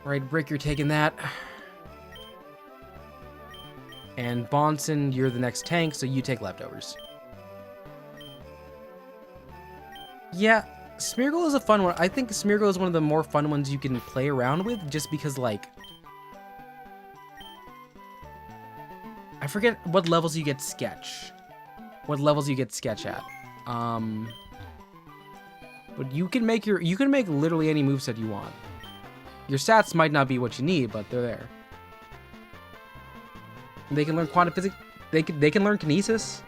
Speaker 2: Right, Brick, you're taking that. And Bonson, you're the next tank, so you take leftovers. Yeah, Smeargle is a fun one. I think Smeargle is one of the more fun ones you can play around with, just because, like, I forget what levels you get Sketch. What levels you get Sketch at. But you can make literally any moveset you want. Your stats might not be what you need, but they're there. They can learn quantum physics. They can learn kinesis.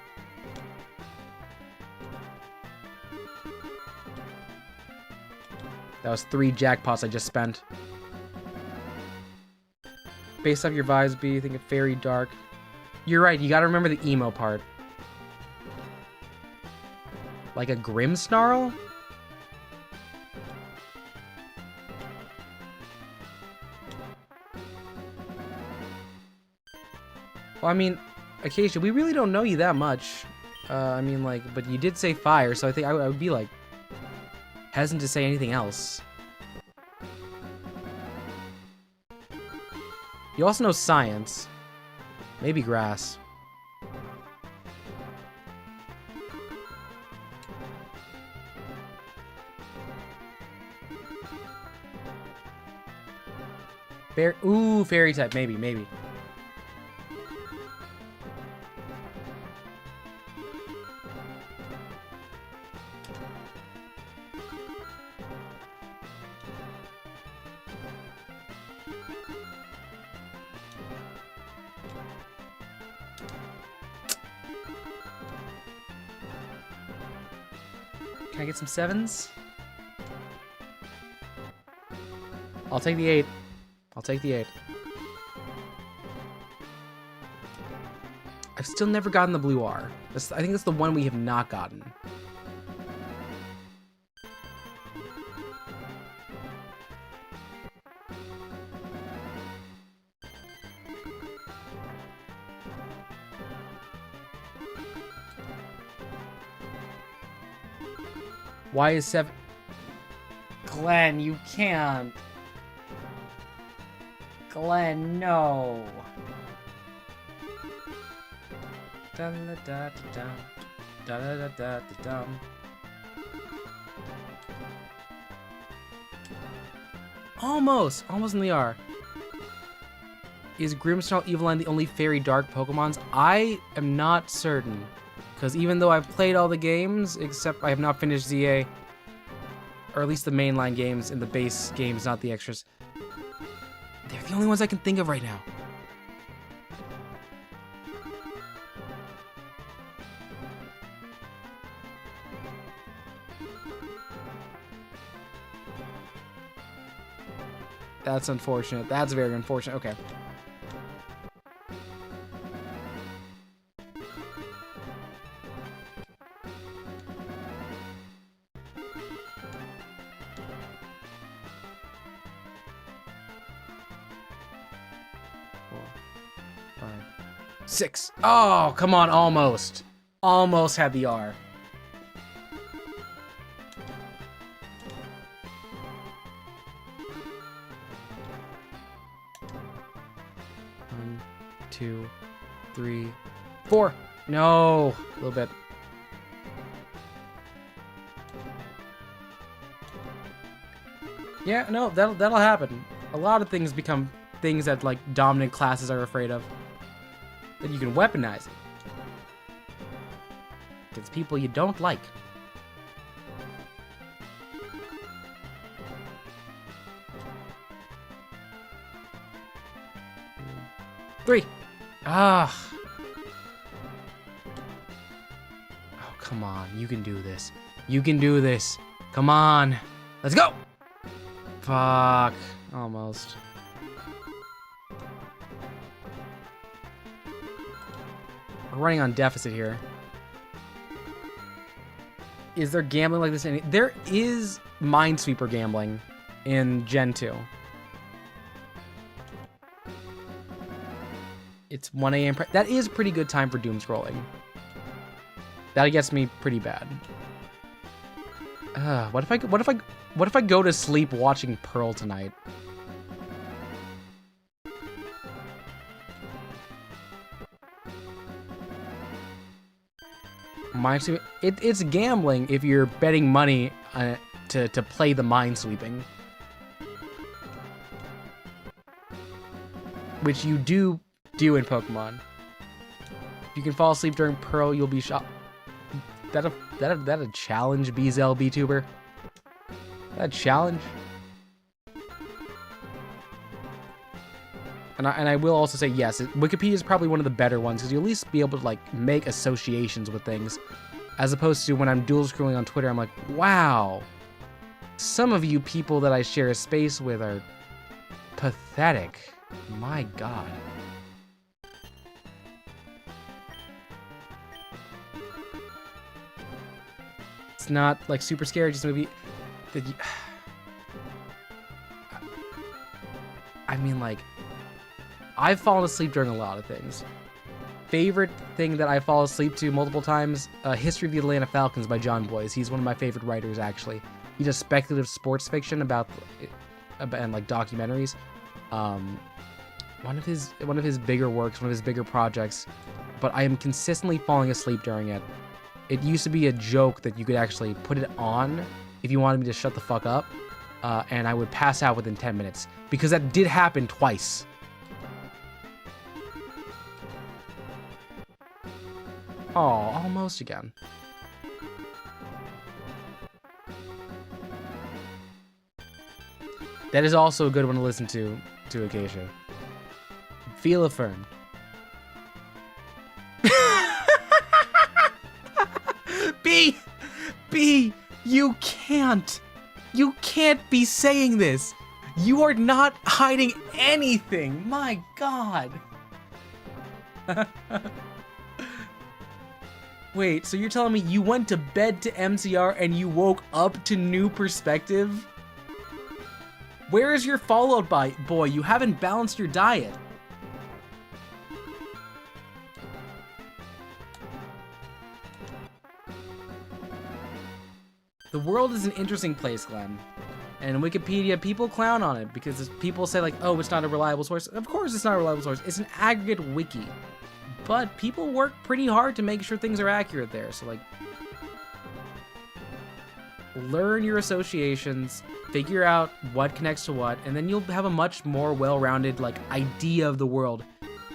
Speaker 2: That was 3 jackpots I just spent. Based off your vibes, think of Fairy Dark. You're right, you gotta remember the emo part. Like a Grimmsnarl? Well, I mean, Acacia, we really don't know you that much. I mean, like, but you did say fire, so I think I would be, like, hesitant to say anything else. You also know science. Maybe grass. Ooh, fairy type, maybe. Can I get some 7s? I'll take the 8. I've still never gotten the blue R. I think that's the one we have not gotten. Why is 7? Glenn, you can't. Glenn, no. Da da da da da da da da. Almost in the R. Is Grimmsnarl Eviline the only Fairy Dark Pokemons? I am not certain. Because even though I've played all the games, except I have not finished ZA, or at least the mainline games and the base games, not the extras, they're the only ones I can think of right now. That's unfortunate. That's very unfortunate. Okay. Six. Oh, come on, almost. Almost had the R. One, 2, 3, 4. No, a little bit. Yeah, no, that'll happen. A lot of things become things that, like, dominant classes are afraid of. Then you can weaponize it against people you don't like. Three. Ah. Oh, come on. You can do this. You can do this. Come on. Let's go. Fuck. Almost. We're running on deficit here. Is there gambling like this? There is Minesweeper gambling in Gen 2. It's 1 a.m. That is a pretty good time for doom scrolling. That gets me pretty bad. What if I go to sleep watching Pearl tonight? It's gambling if you're betting money to play the Minesweeping. Which you do in Pokemon. If you can fall asleep during Pearl, you'll be shot. That a challenge, BZL VTuber? That challenge? And I will also say, yes, Wikipedia is probably one of the better ones, because you'll at least be able to, like, make associations with things. As opposed to when I'm dual scrolling on Twitter, I'm like, wow, some of you people that I share a space with are pathetic. My God. It's not, like, super scary, just maybe that you... I mean, like, I've fallen asleep during a lot of things. Favorite thing that I fall asleep to multiple times, History of the Atlanta Falcons by John Boyce. He's one of my favorite writers, actually. He does speculative sports fiction about and like documentaries. One of his bigger works, one of his bigger projects, but I am consistently falling asleep during it. It used to be a joke that you could actually put it on if you wanted me to shut the fuck up, and I would pass out within 10 minutes, because that did happen twice. Oh, almost again. That is also a good one to listen to Acacia. Feel affirmed. B, you can't be saying this. You are not hiding anything. My God. Wait, so you're telling me you went to bed to MCR and you woke up to New Perspective? Where is your Fallout boy? You haven't balanced your diet. The world is an interesting place, Glenn. And in Wikipedia, people clown on it because people say like, oh, it's not a reliable source. Of course it's not a reliable source. It's an aggregate wiki. But people work pretty hard to make sure things are accurate there. So, like, learn your associations, figure out what connects to what, and then you'll have a much more well-rounded, like, idea of the world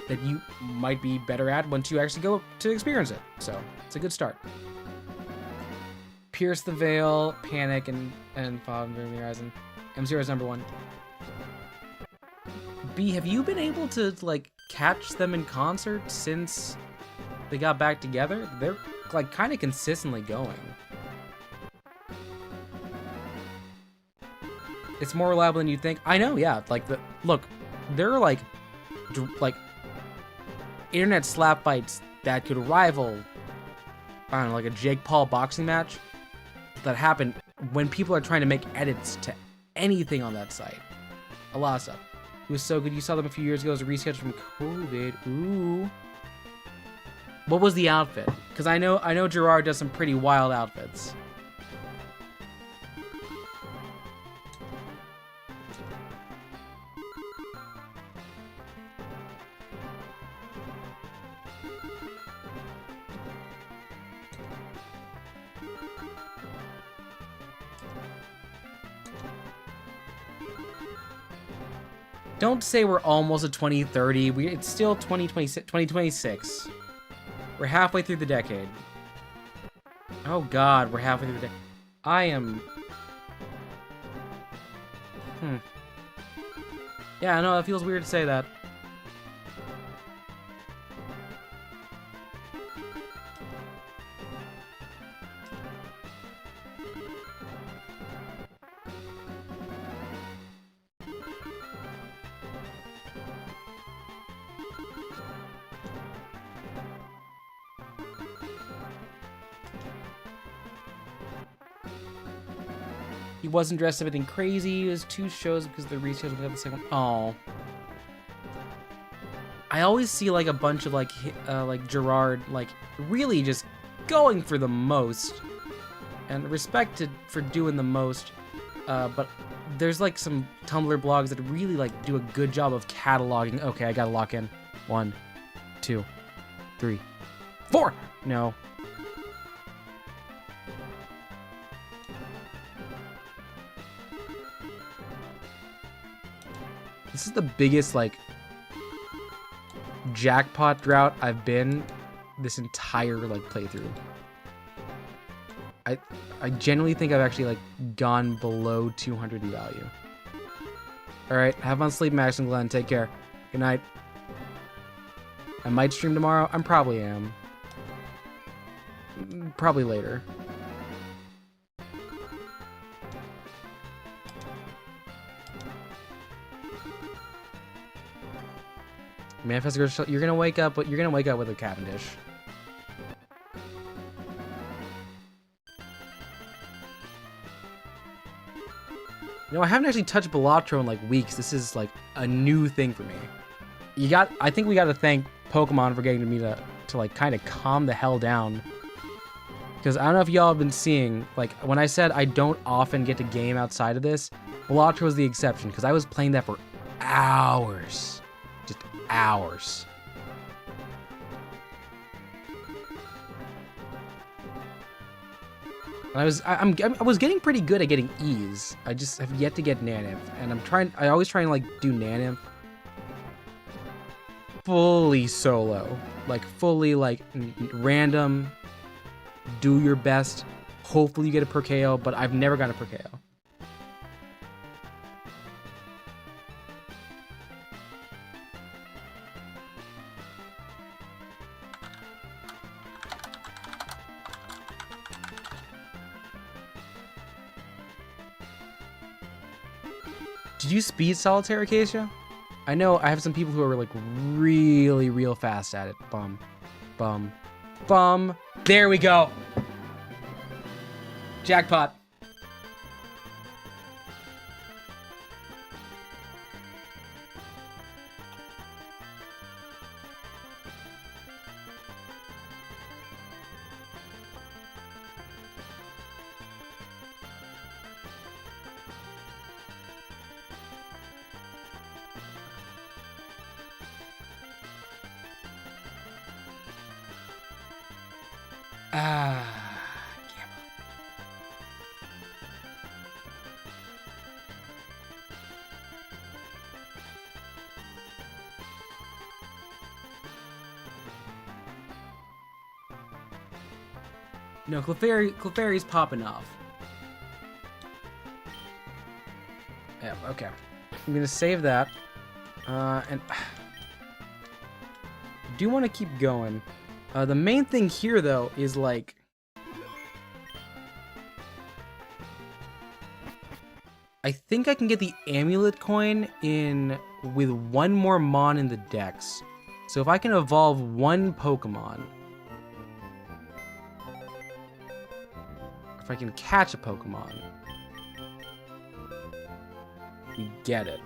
Speaker 2: that you might be better at once you actually go to experience it. So, it's a good start. Pierce the Veil, Panic, and Fog Bring the Horizon. M0 is number 1. B, have you been able to, like, catch them in concert since they got back together? They're, like, kind of consistently going. It's more reliable than you think. I know, yeah. Like, look, there are, like, internet slap fights that could rival, I don't know, like a Jake Paul boxing match that happen when people are trying to make edits to anything on that site. A lot of stuff. It was so good. You saw them a few years ago as a reschedule from COVID. Ooh. What was the outfit? Because I know Gerard does some pretty wild outfits. Don't say we're almost at 2030. It's still 2026. We're halfway through the decade. Oh God, we're halfway through the decade. I am... Yeah, I know, it feels weird to say that. He wasn't dressed up anything crazy. It was 2 shows because the rescheduled got the second one. Oh. I always see like a bunch of like Gerard like really just going for the most, and respected for doing the most. But there's like some Tumblr blogs that really like do a good job of cataloging. Okay, I gotta lock in. 1, 2, 3, 4. No. This is the biggest, like, jackpot drought I've been this entire, like, playthrough. I genuinely think I've actually, like, gone below 200 in value. Alright, have fun sleep, Max and Glenn. Take care. Good night. I might stream tomorrow. I probably am. Probably later. Manifest girl, you're gonna wake up, but you're gonna wake up with a Cavendish. You know, I haven't actually touched Balatro in like weeks. This is like a new thing for me. I think we gotta thank Pokemon for getting me to like kind of calm the hell down. Because I don't know if y'all have been seeing, like when I said I don't often get to game outside of this, Balatro was the exception because I was playing that for hours. Just hours. I was getting pretty good at getting E's. I just have yet to get Nanimp, and I always try and like do Nanimp fully solo, like fully like random. Do your best. Hopefully you get a per KO, but I've never gotten a per KO. Did you speed Solitaire, Acacia? I know I have some people who are like really real fast at it. Bum. Bum. Bum. There we go. Jackpot. No, Clefairy's popping off. Yeah, okay. I'm gonna save that. And I do want to keep going. The main thing here, though, is like... I think I can get the Amulet coin in with one more Mon in the Dex. So if I can evolve one Pokemon... If I can catch a Pokemon... we get it.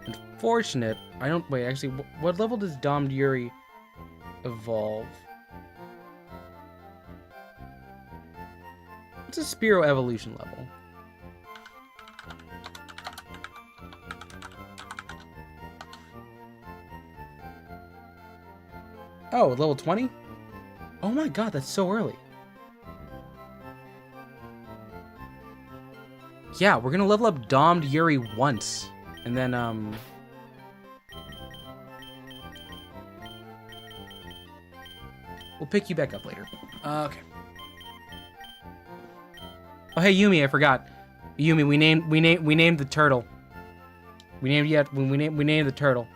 Speaker 2: Unfortunate. I don't... Wait, actually, what level does Dom Yuri evolve? What's a Spearow evolution level? Oh, level 20? Oh my god, that's so early. Yeah, we're gonna level up Dom Yuri once. And then, we'll pick you back up later. Okay. Oh, hey, Yumi, I forgot. Yumi, we named the turtle. We named the turtle.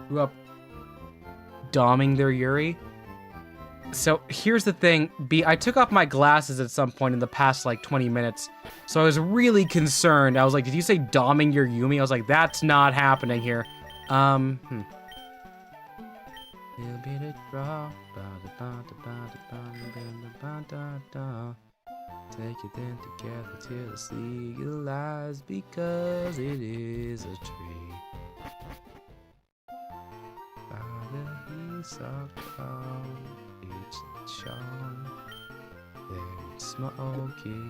Speaker 2: Grew up doming their Yuri. So here's the thing, I took off my glasses at some point in the past like 20 minutes, so I was really concerned. I was like, did you say doming your Yumi? I was like, that's not happening here. Take it then together till it's legalized because it is a tree. Father, he's Sean, very smoky.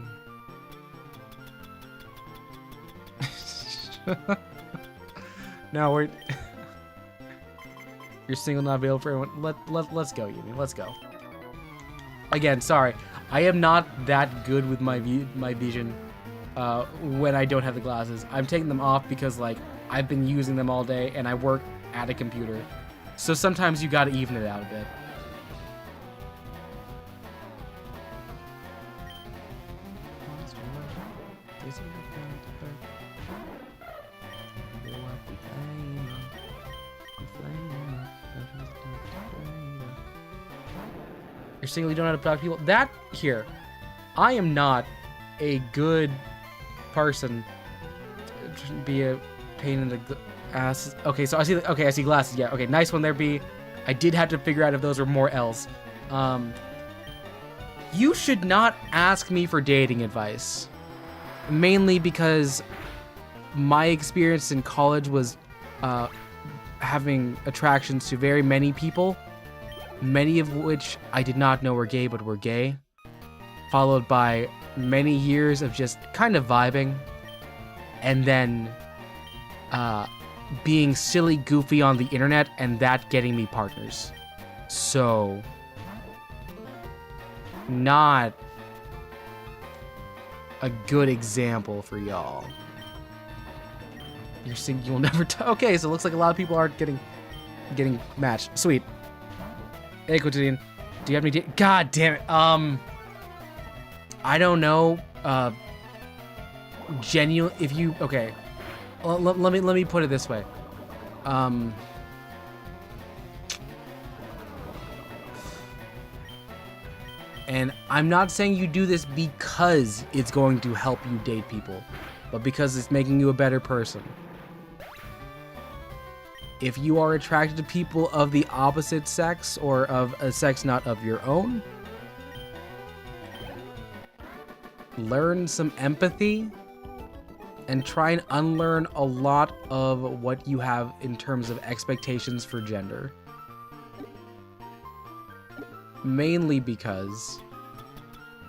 Speaker 2: No, we're... You're single, not available for everyone. Let's go, Yumi. Let's go. Again, sorry. I am not that good with my vision when I don't have the glasses. I'm taking them off because, like, I've been using them all day and I work at a computer. So sometimes you gotta even it out a bit. You're single, you don't know how to talk to people. That here, I am not a good person. Be a pain in the ass. Okay, so I see. Okay, I see glasses. Yeah. Okay, nice one there, B. I did have to figure out if those were more L's. You should not ask me for dating advice. Mainly because my experience in college was having attractions to very many people. Many of which I did not know were gay, but were gay. Followed by many years of just kind of vibing. And then being silly goofy on the internet and that getting me partners. So, not a good example for y'all. You're saying you'll never okay, so it looks like a lot of people aren't getting matched. Sweet. Hey, Quotidian, do you have any God damn it. I don't know. Genuine. If you okay, let me put it this way. And I'm not saying you do this because it's going to help you date people, but because it's making you a better person. If you are attracted to people of the opposite sex or of a sex not of your own, learn some empathy and try and unlearn a lot of what you have in terms of expectations for gender. Mainly because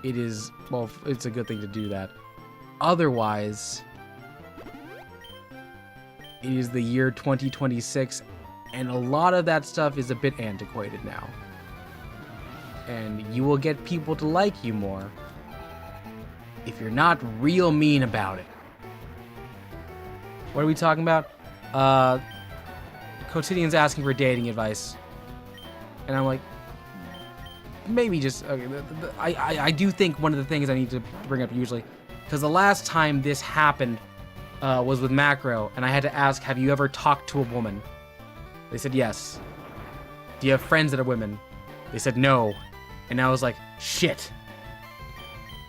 Speaker 2: it is, well, it's a good thing to do that. Otherwise, it is the year 2026, and a lot of that stuff is a bit antiquated now. And you will get people to like you more if you're not real mean about it. What are we talking about? Quotidian's asking for dating advice. And I'm like, maybe just, okay, I do think one of the things I need to bring up usually, because the last time this happened, was with Macro, and I had to ask, have you ever talked to a woman? They said yes. Do you have friends that are women? They said no. And I was like, shit.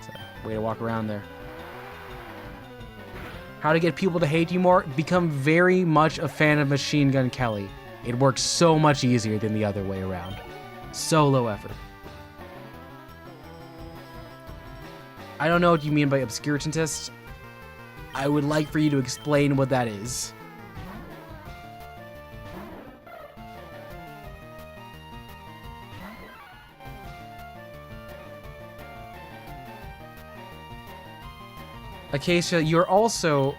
Speaker 2: So, way to walk around there. How to get people to hate you more? Become very much a fan of Machine Gun Kelly. It works so much easier than the other way around. So low effort. I don't know what you mean by obscurantist. I would like for you to explain what that is. Acacia, you're also,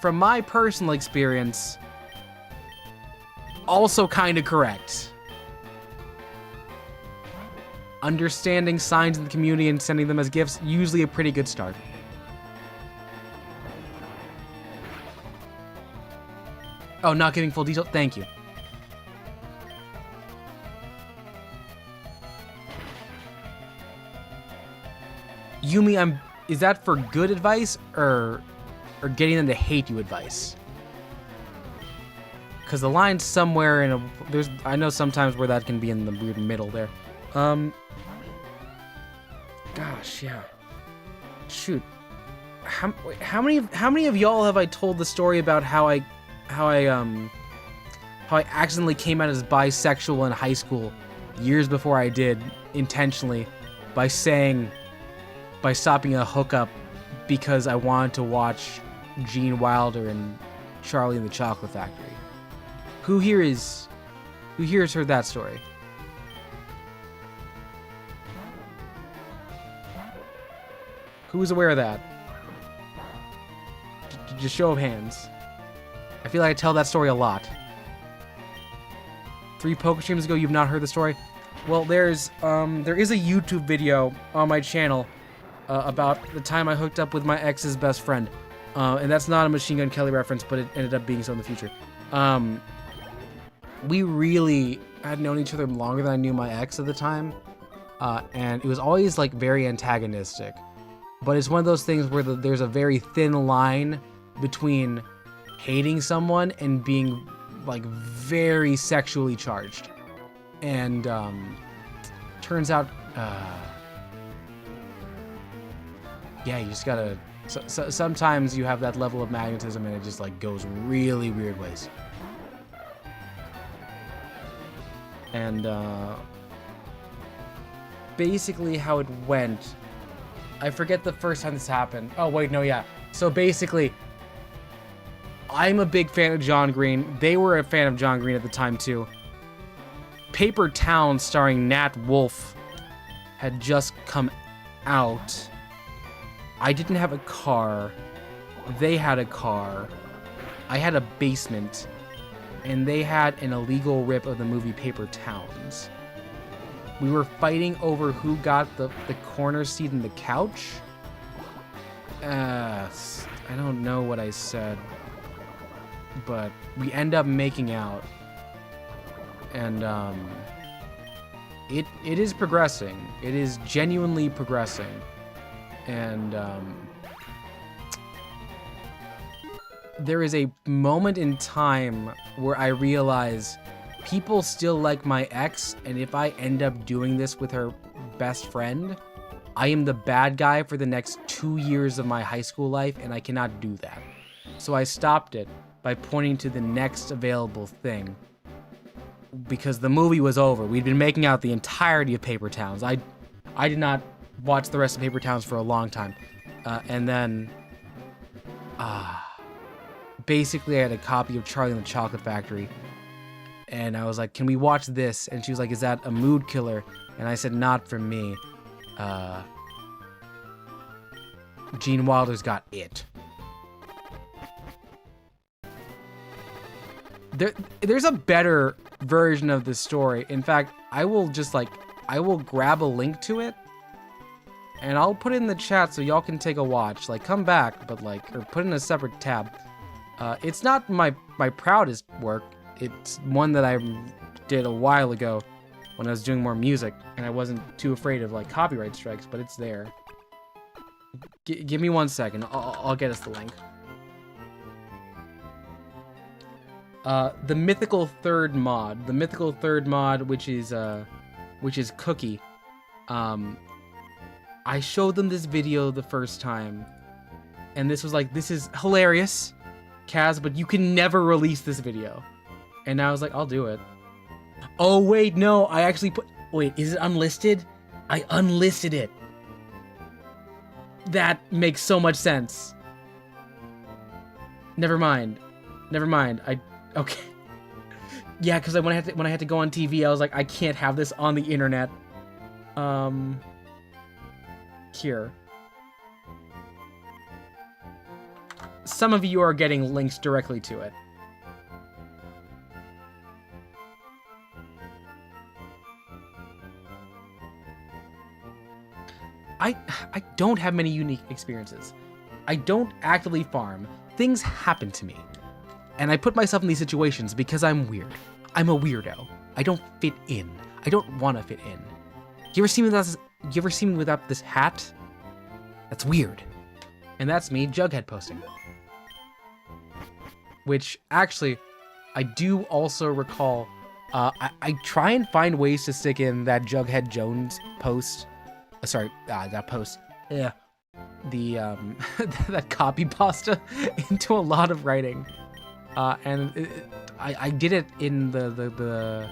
Speaker 2: from my personal experience, also kind of correct. Understanding signs in the community and sending them as gifts, usually a pretty good start. Oh, not giving full detail? Thank you. Yumi, is that for good advice or getting them to hate you advice? Because the line's somewhere in I know sometimes where that can be in the weird middle there. Gosh, yeah. Shoot. How many of y'all have I told the story about how I accidentally came out as bisexual in high school years before I did, intentionally, by stopping a hookup because I wanted to watch Gene Wilder and Charlie and the Chocolate Factory. Who here has heard that story? Who's aware of that? Just show of hands. I feel like I tell that story a lot. 3 poker streams ago, you've not heard the story? Well, there is a YouTube video on my channel about the time I hooked up with my ex's best friend. And that's not a Machine Gun Kelly reference, but it ended up being so in the future. We really had known each other longer than I knew my ex at the time. And it was always like very antagonistic. But it's one of those things where there's a very thin line between hating someone and being like very sexually charged. And turns out, yeah, you just gotta, sometimes you have that level of magnetism and it just like goes really weird ways. And basically how it went, I forget the first time this happened. Oh wait, no, yeah. So basically, I'm a big fan of John Green. They were a fan of John Green at the time too. Paper Town starring Nat Wolff had just come out. I didn't have a car. They had a car. I had a basement. And they had an illegal rip of the movie Paper Towns. We were fighting over who got the corner seat in the couch. I don't know what I said. But we end up making out. And it is progressing. It is genuinely progressing. And there is a moment in time where I realize people still like my ex, and if I end up doing this with her best friend, I am the bad guy for the next 2 years of my high school life, and I cannot do that. So I stopped it by pointing to the next available thing. Because the movie was over. We'd been making out the entirety of Paper Towns. I did not watch the rest of Paper Towns for a long time. And then, basically I had a copy of Charlie and the Chocolate Factory. And I was like, can we watch this? And she was like, is that a mood killer? And I said, not for me. Gene Wilder's got it. There's a better version of this story. In fact, I will grab a link to it and I'll put it in the chat so y'all can take a watch. Like, come back, but like, or put it in a separate tab. It's not my proudest work. It's one that I did a while ago when I was doing more music and I wasn't too afraid of like copyright strikes, but it's there. Give me 1 second. I'll get us the link. The mythical third mod, which is Cookie. I showed them this video the first time, and this was like, this is hilarious, Kaz, but you can never release this video. And I was like, I'll do it. Oh wait, no, I actually wait, is it unlisted? I unlisted it. That makes so much sense. Never mind. Okay. Yeah, because when I had to go on TV, I was like, I can't have this on the internet. Here. Some of you are getting links directly to it. I don't have many unique experiences. I don't actively farm. Things happen to me. And I put myself in these situations because I'm weird. I'm a weirdo. I don't fit in. I don't want to fit in. You ever see me without this hat? That's weird. And that's me, Jughead posting. Which, actually, I do also recall, I try and find ways to stick in that Jughead Jones post. That post. Yeah. The, that copy pasta into a lot of writing. And I did it in the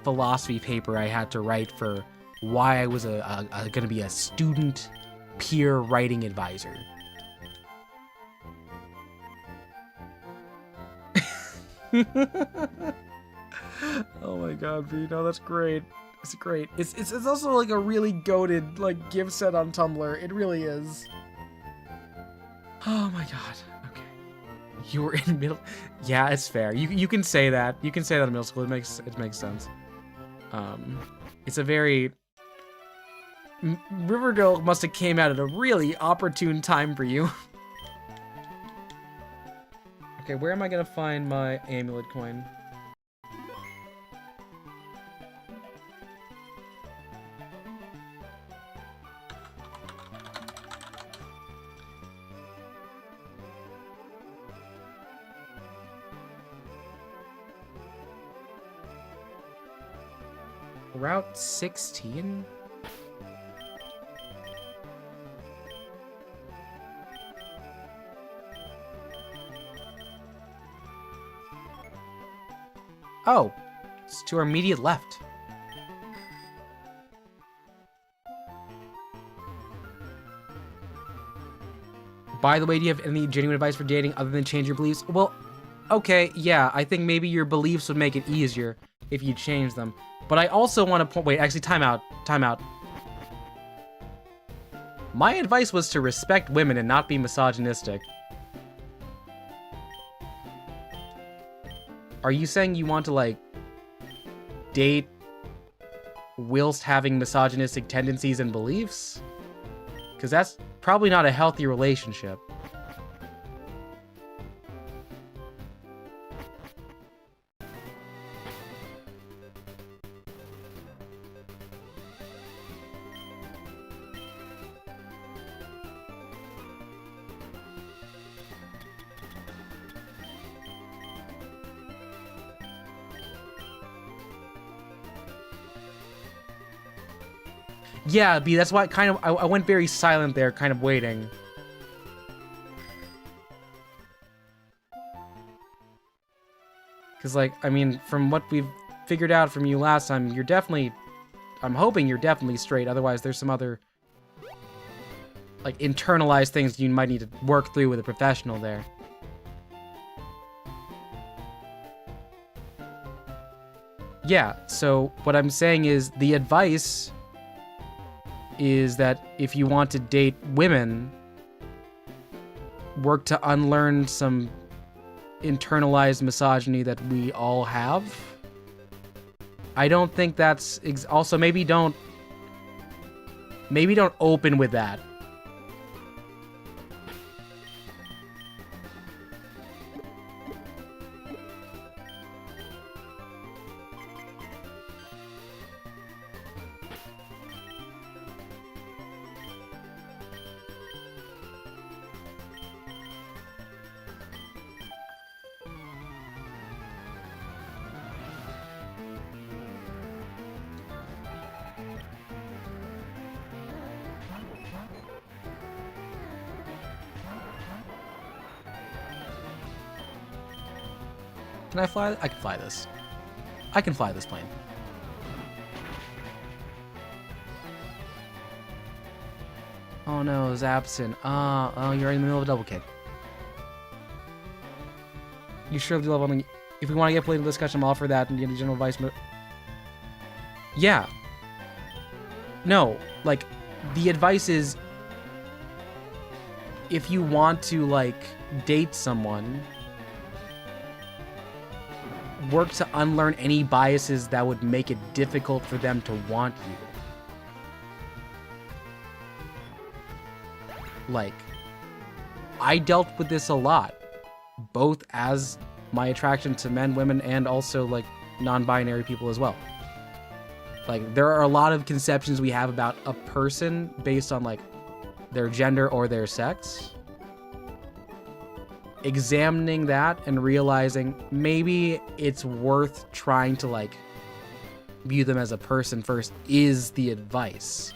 Speaker 2: philosophy paper I had to write for why I was gonna be a student peer writing advisor. Oh my god, Vito, that's great. It's great. It's also like a really goated like gift set on Tumblr. It really is. Oh my god. Okay. You were in middle. Yeah, it's fair. You can say that. You can say that in middle school. It makes sense. It's a very Riverdale must have came out at a really opportune time for you. Okay, where am I gonna find my amulet coin? Route 16? Oh, it's to our immediate left. By the way, do you have any genuine advice for dating other than change your beliefs? Well, okay, yeah, I think maybe your beliefs would make it easier if you change them. But I also want to wait, actually, time out. My advice was to respect women and not be misogynistic. Are you saying you want to, like, date whilst having misogynistic tendencies and beliefs? Because that's probably not a healthy relationship. Yeah, B, that's why I went very silent there, kind of waiting. Because, like, I mean, from what we've figured out from you last time, you're definitely... I'm hoping you're definitely straight, otherwise there's some other, like, internalized things you might need to work through with a professional there. Yeah, so what I'm saying is the advice is that if you want to date women, work to unlearn some internalized misogyny that we all have. I don't think that's also maybe don't open with that. Can I fly? I can fly this. I can fly this plane. Oh no, it's absent. Oh, you're in the middle of a double kick. You sure do love one. If we want to get political discussion, I'll offer that and get the general advice. Yeah. No, like, the advice is if you want to, like, date someone, work to unlearn any biases that would make it difficult for them to want you. Like, I dealt with this a lot, both as my attraction to men, women, and also, like, non-binary people as well. Like, there are a lot of conceptions we have about a person based on, like, their gender or their sex. Examining that and realizing maybe it's worth trying to, like, view them as a person first is the advice.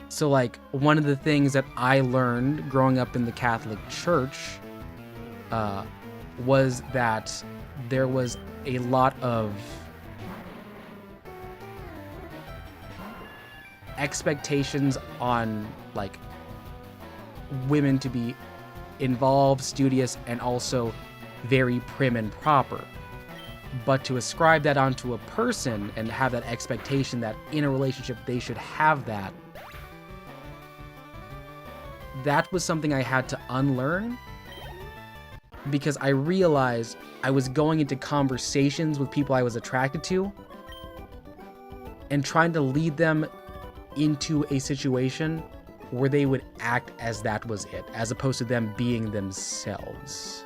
Speaker 2: So, like, one of the things that I learned growing up in the Catholic Church was that there was a lot of expectations on, like, women to be involved, studious, and also very prim and proper. But to ascribe that onto a person and have that expectation that in a relationship they should have that, that was something I had to unlearn. because I realized I was going into conversations with people I was attracted to and trying to lead them into a situation where they would act as that was it, as opposed to them being themselves.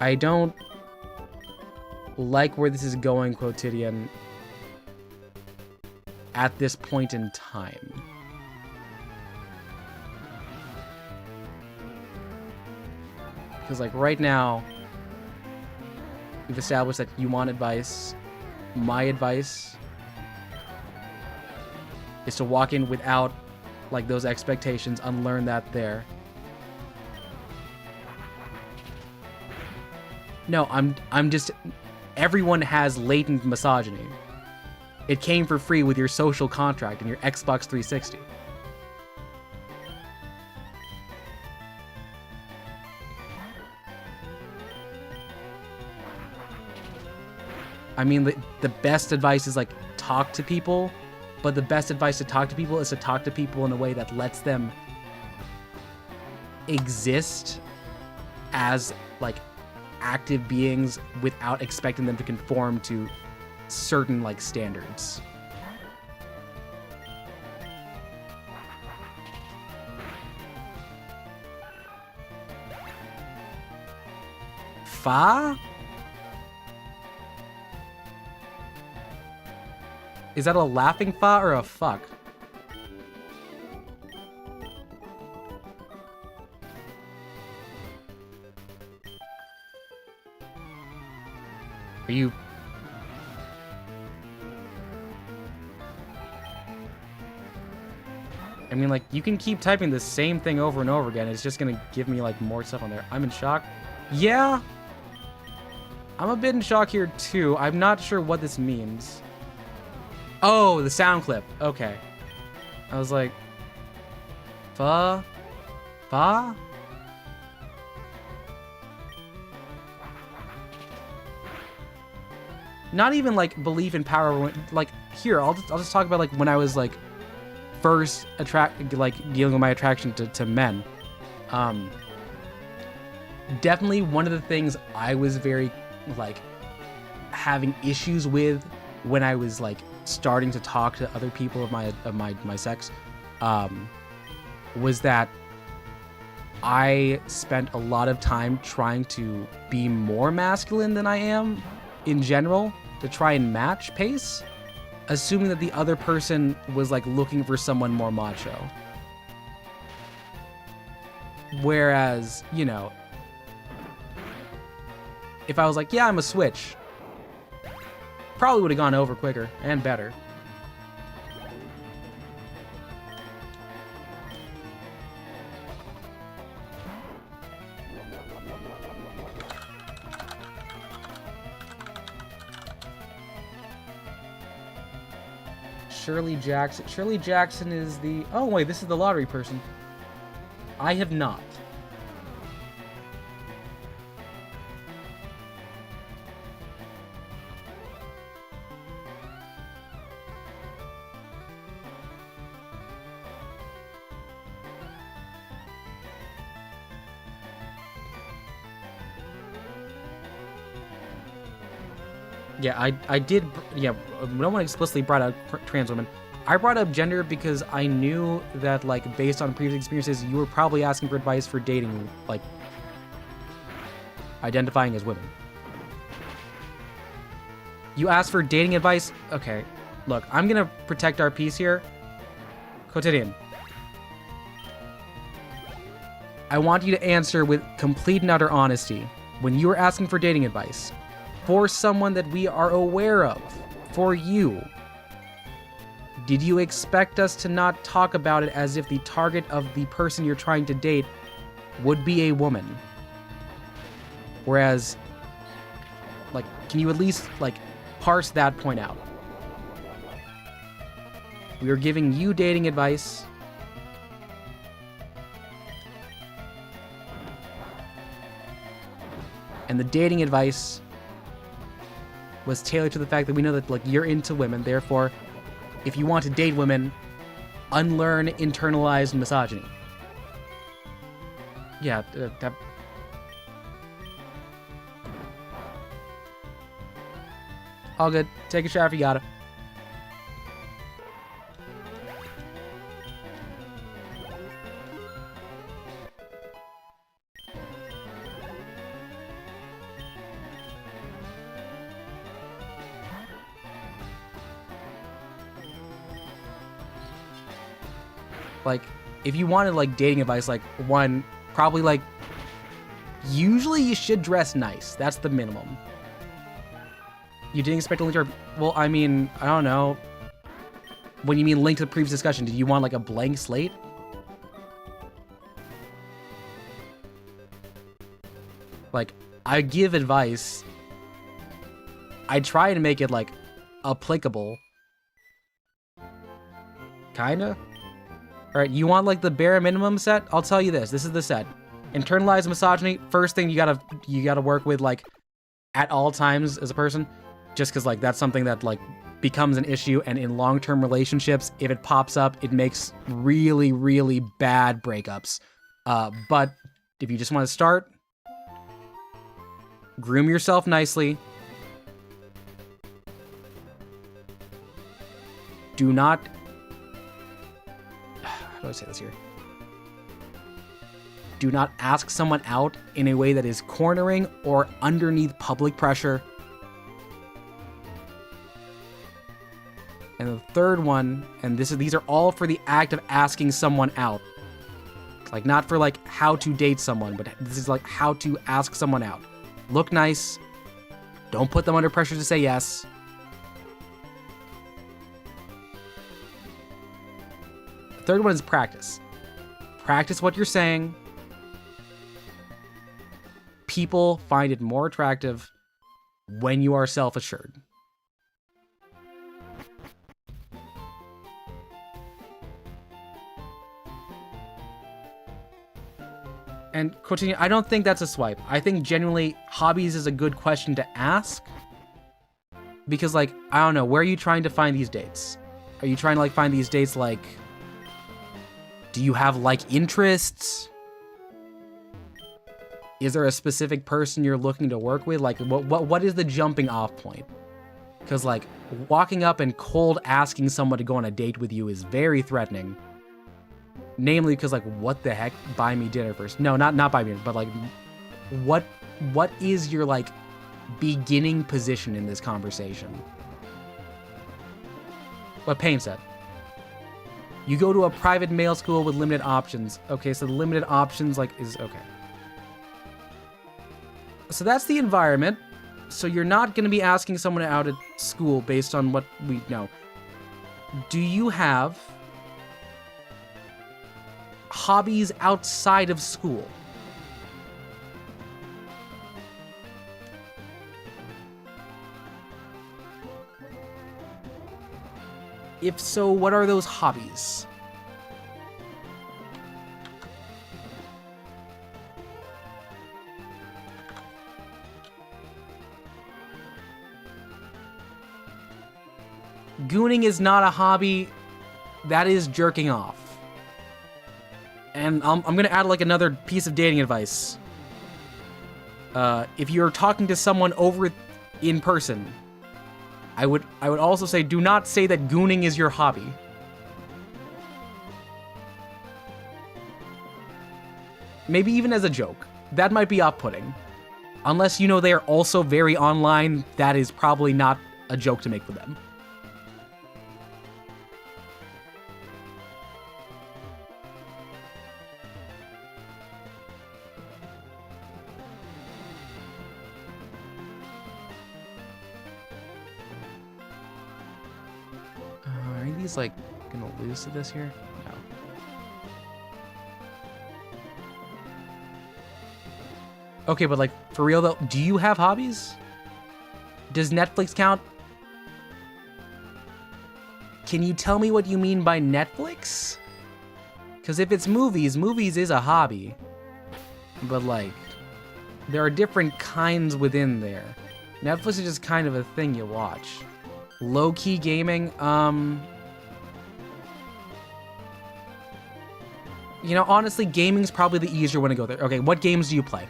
Speaker 2: I don't like where this is going, Quotidian, at this point in time. Because, like, right now, we've established that you want advice. My advice is to walk in without, like, those expectations, unlearn that there. No, I'm just... Everyone has latent misogyny. It came for free with your social contract and your Xbox 360. I mean, the best advice is, like, talk to people, but the best advice to talk to people is to talk to people in a way that lets them exist as, like, active beings without expecting them to conform to certain, like, standards. Fa? Is that a laughing fa or a fuck? Are you... I mean, like, you can keep typing the same thing over and over again. It's just gonna give me, like, more stuff on there. I'm in shock. Yeah! I'm a bit in shock here, too. I'm not sure what this means. Oh, the sound clip. Okay. I was like... Fa? Fa? Not even, like, belief in power. Like, here, I'll just talk about, like, when I was, like, first dealing with my attraction to men. Definitely one of the things I was very, like, having issues with when I was, like, starting to talk to other people of my sex, was that I spent a lot of time trying to be more masculine than I am in general, to try and match pace, assuming that the other person was, like, looking for someone more macho. Whereas, you know, if I was like, yeah, I'm a switch, probably would have gone over quicker and better. Shirley Jackson. Shirley Jackson is the... Oh, wait, this is the lottery person. I have not. Yeah, I did, yeah, no one explicitly brought up trans women. I brought up gender because I knew that, like, based on previous experiences, you were probably asking for advice for dating, like, identifying as women. You asked for dating advice? Okay, look, I'm gonna protect our peace here. Quotidian. I want you to answer with complete and utter honesty. When you were asking for dating advice, for someone that we are aware of, for you, did you expect us to not talk about it as if the target of the person you're trying to date would be a woman? Whereas, like, can you at least, like, parse that point out? We are giving you dating advice. And the dating advice was tailored to the fact that we know that, like, you're into women. Therefore, if you want to date women, unlearn internalized misogyny. Yeah, all good. Take a shower if you got it. Like, if you wanted, like, dating advice, like, one, probably, like, usually you should dress nice. That's the minimum. You didn't expect to link to her... Well, I mean, I don't know. When you mean link to the previous discussion, did you want, like, a blank slate? Like, I give advice. I try to make it, like, applicable. Kinda? Alright, you want, like, the bare minimum set? I'll tell you this. This is the set. Internalized misogyny, first thing you gotta work with, like, at all times as a person. Just because, like, that's something that, like, becomes an issue, and in long-term relationships, if it pops up, it makes really, really bad breakups. But if you just want to start, groom yourself nicely. Do not... How do I say this here? Do not ask someone out in a way that is cornering or underneath public pressure. And the third one, and these are all for the act of asking someone out. Like, not for, like, how to date someone, but this is, like, how to ask someone out. Look nice. Don't put them under pressure to say yes. The third one is practice. Practice what you're saying. People find it more attractive when you are self-assured. And continue, I don't think that's a swipe. I think genuinely hobbies is a good question to ask. Because, like, I don't know, where are you trying to find these dates? Are you trying to, like, find these dates, like, do you have, like, interests? Is there a specific person you're looking to work with? Like, what is the jumping off point? Because, like, walking up and cold asking someone to go on a date with you is very threatening. Namely, because, like, what the heck? Buy me dinner first. No, not buy me dinner, but, like, what is your, like, beginning position in this conversation? What Payne said. You go to a private male school with limited options. Okay, so the limited options, like, is... Okay. So that's the environment. So you're not going to be asking someone out at school based on what we know. Do you have hobbies outside of school? If so, what are those hobbies? Gooning is not a hobby. That is jerking off. And I'm gonna add, like, another piece of dating advice. If you're talking to someone over in person, I would also say, do not say that gooning is your hobby. Maybe even as a joke. That might be off-putting. Unless you know they are also very online, that is probably not a joke to make with them. Are these, like, gonna lose to this here? No. Okay, but, like, for real though, do you have hobbies? Does Netflix count? Can you tell me what you mean by Netflix? Because if it's movies, movies is a hobby. But, like, there are different kinds within there. Netflix is just kind of a thing you watch. Low-key gaming, You know, honestly, gaming's probably the easier one to go there. Okay, what games do you play?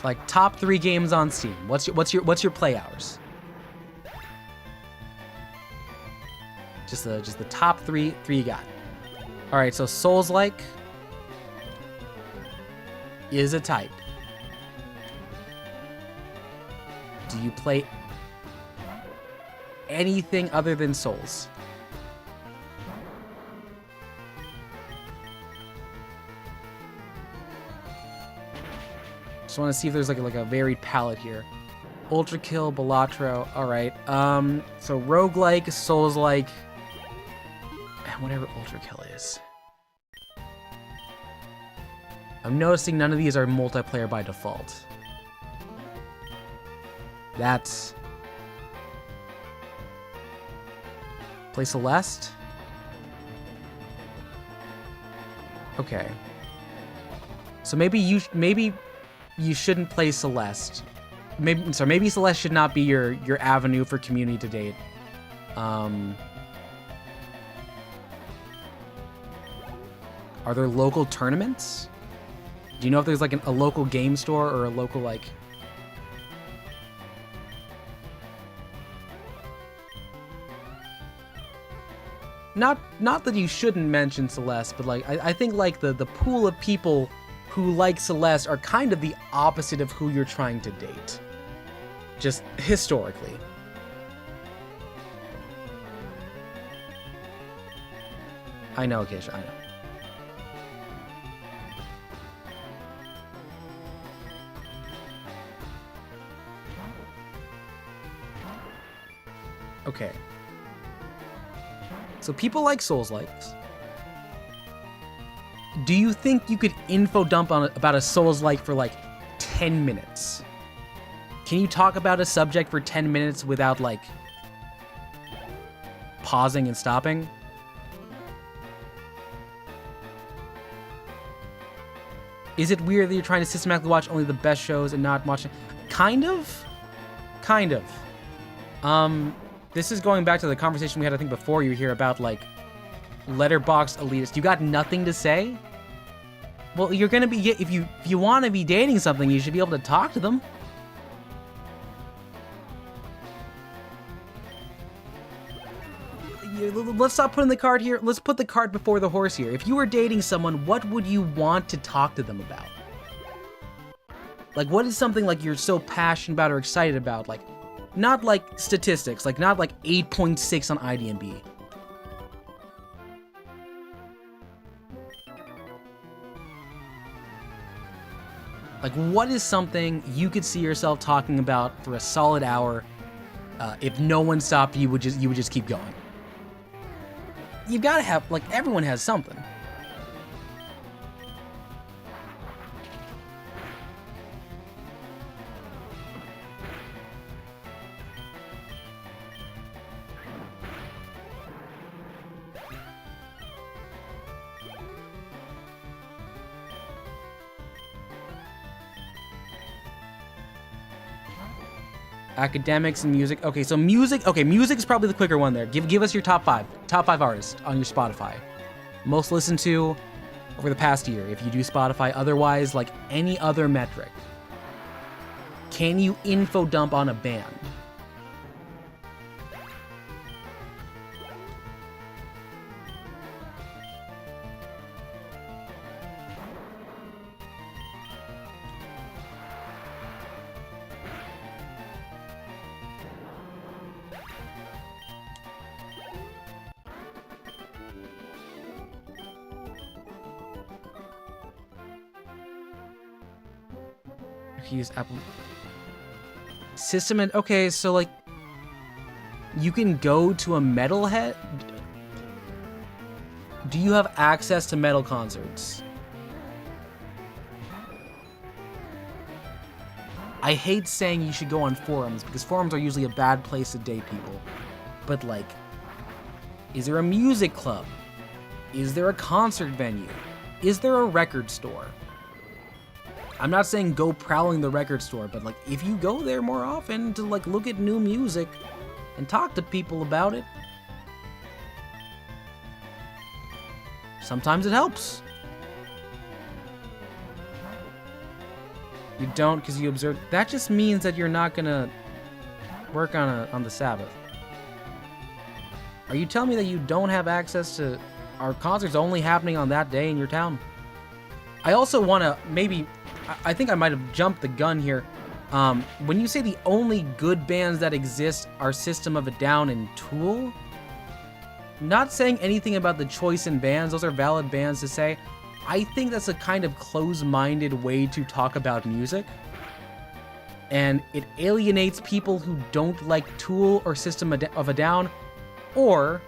Speaker 2: Like top 3 games on Steam. What's your play hours? Just the top three you got. All right, so Souls-like is a type. Do you play anything other than Souls? Just want to see if there's like a varied palette here. Ultra Kill, Balatro. All right. So roguelike, Souls-like, and whatever Ultra Kill is. I'm noticing none of these are multiplayer by default. That's... Play Celeste? Okay. So maybe you shouldn't play Celeste. Maybe Celeste should not be your avenue for community to date. Are there local tournaments? Do you know if there's like a local game store or a local like... Not that you shouldn't mention Celeste, but like I think like the pool of people who like Celeste are kind of the opposite of who you're trying to date. Just historically. I know, Acacia, I know. Okay. So people like Souls-likes. Do you think you could info dump on about a Souls-like for like 10 minutes? Can you talk about a subject for 10 minutes without like pausing and stopping? Is it weird that you're trying to systematically watch only the best shows and not watching? Kind of. Kind of. This is going back to the conversation we had, I think, before you here about, like, letterboxed elitists. You got nothing to say? Well, you're gonna be... If you want to be dating something, you should be able to talk to them. Let's stop putting the cart here. Let's put the cart before the horse here. If you were dating someone, what would you want to talk to them about? Like, what is something, like, you're so passionate about or excited about? Like, not like statistics, like not like 8.6 on IDMB. Like, what is something you could see yourself talking about for a solid hour? If no one stopped, you would just keep going. You've got to have, like, everyone has something. Academics and music. Okay, so music. Okay, music is probably the quicker one there. Give us your top five artists on your Spotify. Most listened to over the past year, if you do Spotify. Otherwise, like any other metric. Can you info dump on a band? Use Apple system and okay, so like you can go to a metalhead. Do you have access to metal concerts? I hate saying you should go on forums, because forums are usually a bad place to date people. But, like, is there a music club? Is there a concert venue? Is there a record store? I'm not saying go prowling the record store, but, like, if you go there more often to, like, look at new music and talk to people about it, sometimes it helps. You don't because you observe. That just means that you're not gonna work on the Sabbath. Are you telling me that you don't have access to our concerts only happening on that day in your town? I also want to maybe, I think I might have jumped the gun here. When you say the only good bands that exist are System of a Down and Tool, not saying anything about the choice in bands, those are valid bands to say. I think that's a kind of close-minded way to talk about music. And it alienates people who don't like Tool or System of a Down, or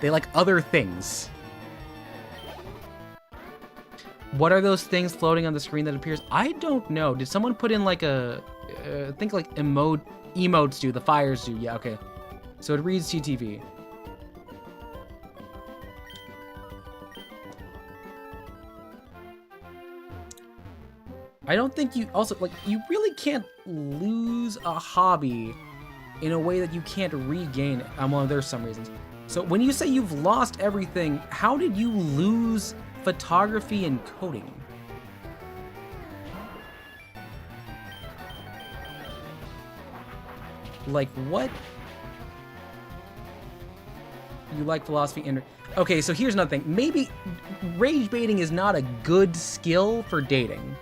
Speaker 2: they like other things. What are those things floating on the screen that appears? I don't know. Did someone put in like a, I think like emotes do, the fires do. Yeah, okay. So it reads TTV. I don't think you also, like, you really can't lose a hobby in a way that you can't regain it. Well, there's some reasons. So when you say you've lost everything, how did you lose photography and coding? Like, what? You like philosophy and... Okay, so here's another thing. Maybe rage baiting is not a good skill for dating.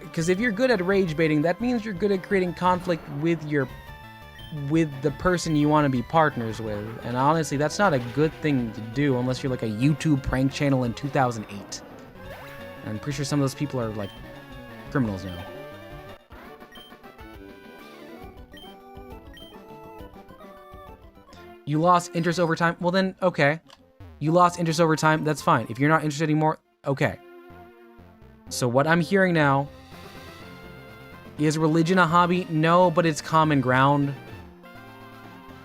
Speaker 2: Because if you're good at rage baiting, that means you're good at creating conflict with the person you want to be partners with. And honestly, that's not a good thing to do unless you're like a YouTube prank channel in 2008. I'm pretty sure some of those people are like criminals now. You lost interest over time? Well then, okay. You lost interest over time, that's fine. If you're not interested anymore, okay. So what I'm hearing now, is religion a hobby? No, but it's common ground.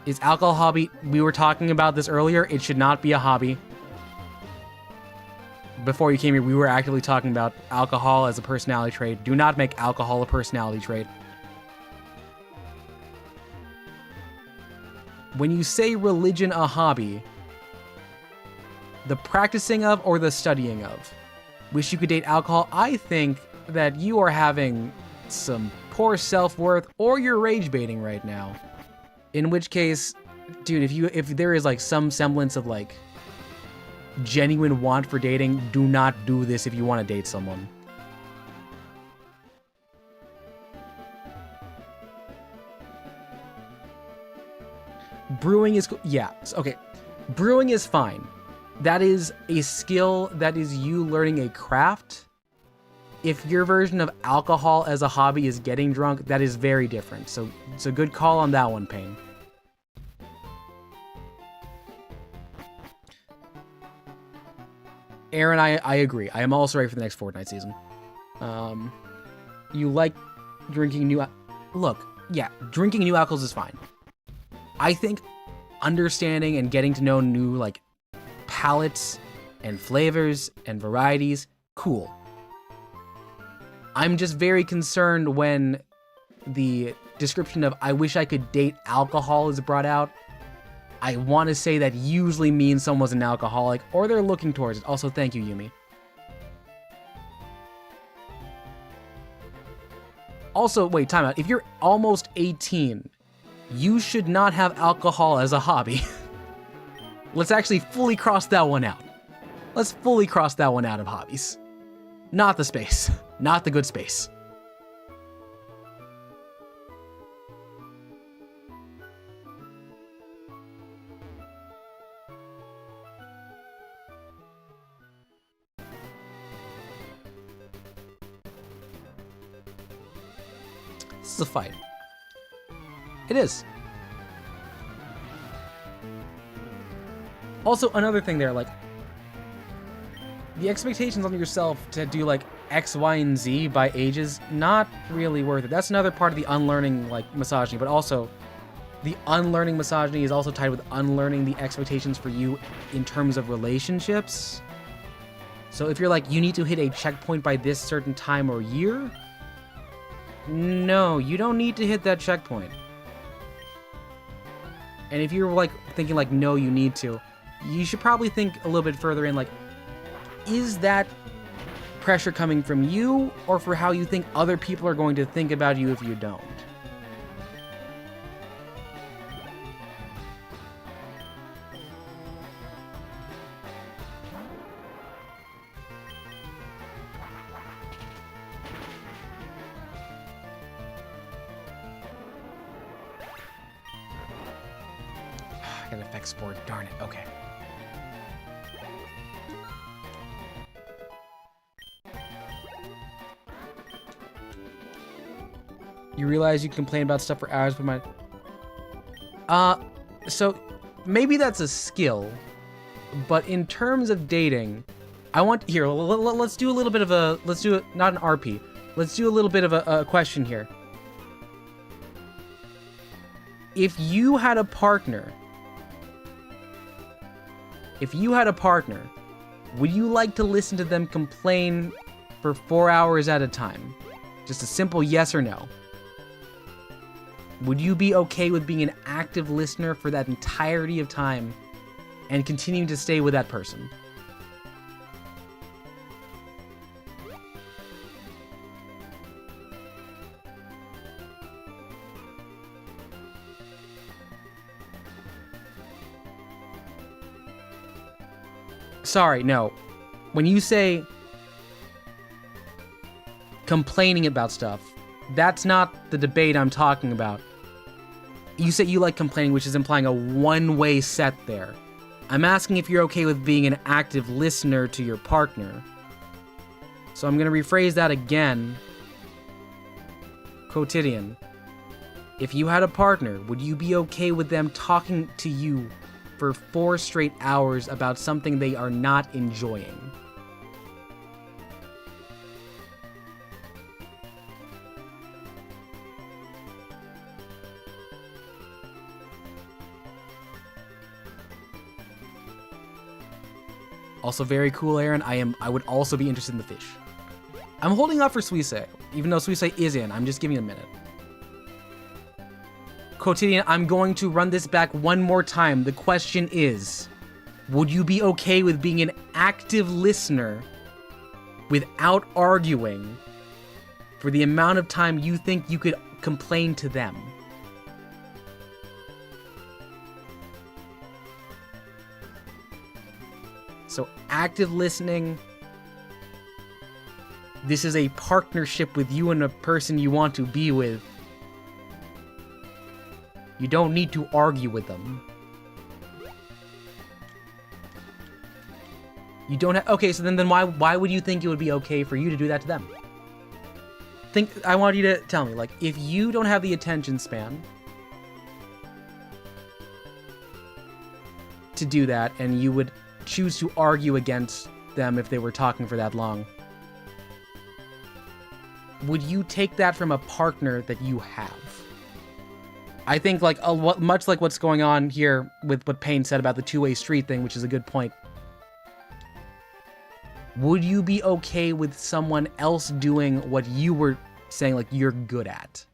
Speaker 2: Is alcohol a hobby? We were talking about this earlier. It should not be a hobby. Before you came here, we were actively talking about alcohol as a personality trait. Do not make alcohol a personality trait. When you say religion a hobby, the practicing of or the studying of, wish you could date alcohol, I think that you are having some poor self-worth or you're rage baiting right now. In which case, dude, if there is like some semblance of like genuine want for dating, do not do this if you want to date someone. Brewing is cool. Yeah, okay. Brewing is fine. That is a skill that is you learning a craft. If your version of alcohol as a hobby is getting drunk, that is very different. So it's a good call on that one, Payne. Aaron, I agree. I am also ready for the next Fortnite season. You like drinking new... Look, yeah, drinking new alcohols is fine. I think understanding and getting to know new, like, palettes and flavors and varieties, cool. I'm just very concerned when the description of I wish I could date alcohol is brought out. I want to say that usually means someone's an alcoholic or they're looking towards it. Also, thank you, Yumi. Also, wait, time out. If you're almost 18, you should not have alcohol as a hobby. Let's actually fully cross that one out. Let's fully cross that one out of hobbies. Not the space. Not the good space. This is a fight. It is. Also, another thing there, like, the expectations on yourself to do, like, X, Y, and Z by ages, not really worth it. That's another part of the unlearning, like, misogyny, but also the unlearning misogyny is also tied with unlearning the expectations for you in terms of relationships. So if you're like, you need to hit a checkpoint by this certain time or year, no, you don't need to hit that checkpoint. And if you're like thinking like, no, you need to, you should probably think a little bit further in, like, is that pressure coming from you or for how you think other people are going to think about you if you don't? I got effect spore, darn it, okay. You realize you complain about stuff for hours, but so maybe that's a skill, but in terms of dating, I want, here, let's do a little bit of a, let's do it, not an RP, let's do a little bit of a question here. If you had a partner, would you like to listen to them complain for 4 hours at a time? Just a simple yes or no. Would you be okay with being an active listener for that entirety of time and continuing to stay with that person? Sorry, no. When you say complaining about stuff, that's not the debate I'm talking about. You say you like complaining, which is implying a one-way set there. I'm asking if you're okay with being an active listener to your partner. So I'm going to rephrase that again. Quotidian. If you had a partner, would you be okay with them talking to you for 4 straight hours about something they are not enjoying? Also very cool, Aaron. I would also be interested in the fish. I'm holding off for Suisse, even though Suisse is in. I'm just giving it a minute. Quotidian, I'm going to run this back one more time. The question is, would you be okay with being an active listener without arguing for the amount of time you think you could complain to them? So active listening, this is a partnership with you and a person you want to be with. You don't need to argue with them. You don't have, okay, so then why would you think it would be okay for you to do that to them? I want you to tell me, like, if you don't have the attention span to do that, and you would choose to argue against them if they were talking for that long, would you take that from a partner that you have? I think, like, much like what's going on here with what Payne said about the two-way street thing, which is a good point. Would you be okay with someone else doing what you were saying, like, you're good at?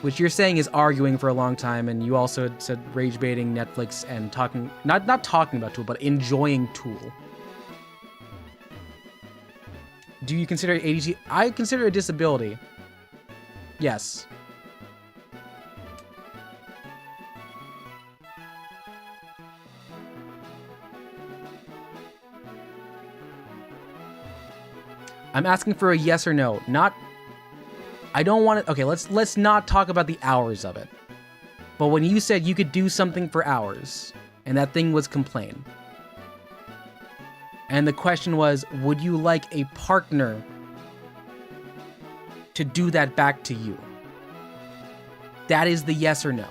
Speaker 2: Which you're saying is arguing for a long time, and you also had said rage baiting Netflix and talking, not talking about Tool, but enjoying Tool. Do you consider ADHD? I consider it a disability. Yes. I'm asking for a yes or no, not... I don't want to... Okay, let's not talk about the hours of it. But when you said you could do something for hours, and that thing was complain, and the question was, would you like a partner to do that back to you? That is the yes or no.